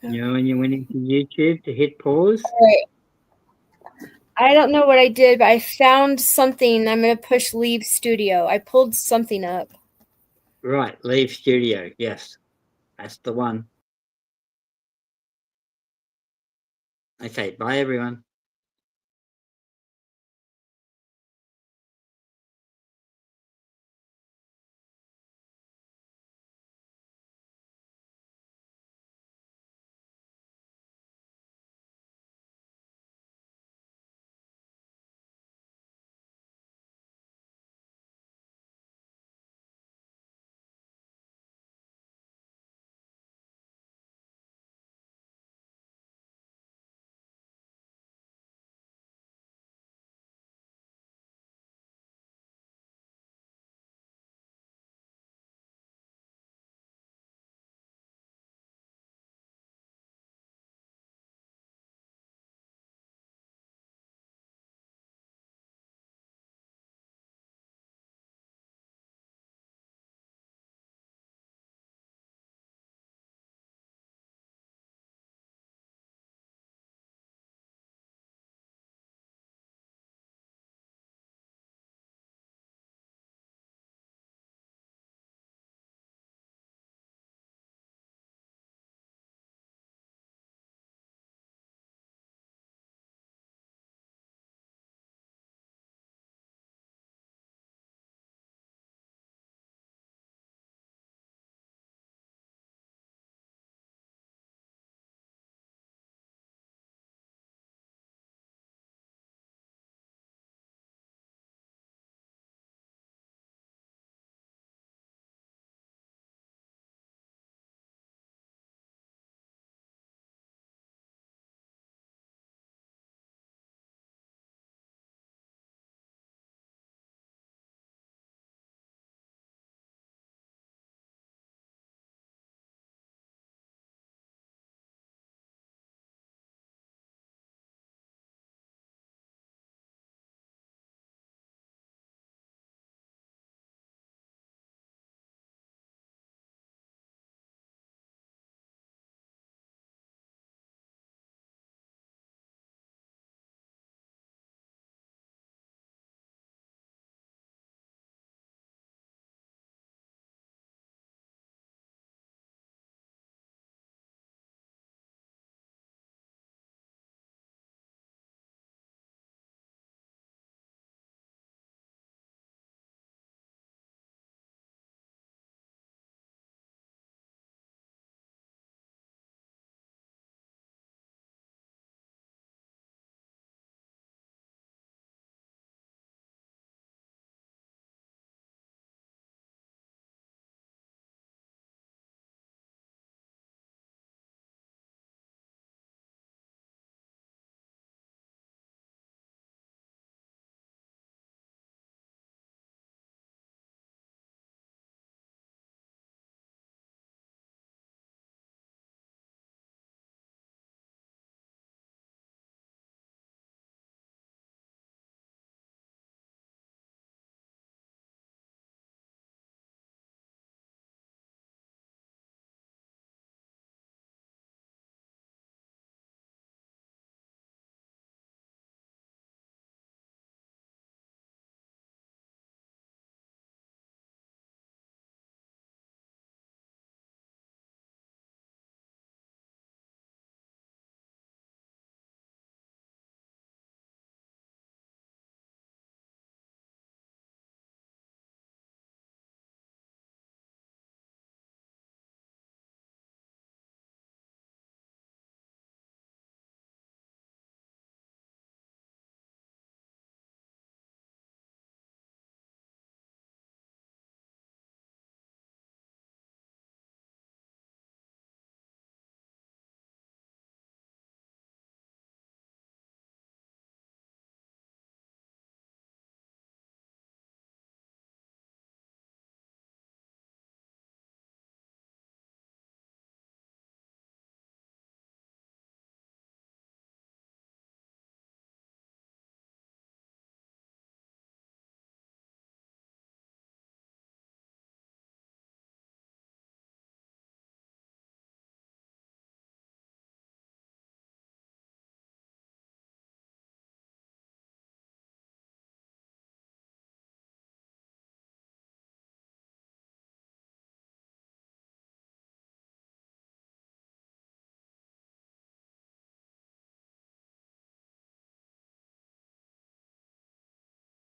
You know, when you went into YouTube to hit pause? All right. I don't know what I did, but I found something. I'm going to push leave studio. I pulled something up. Right, leave studio. Yes, that's the one. Okay, bye everyone.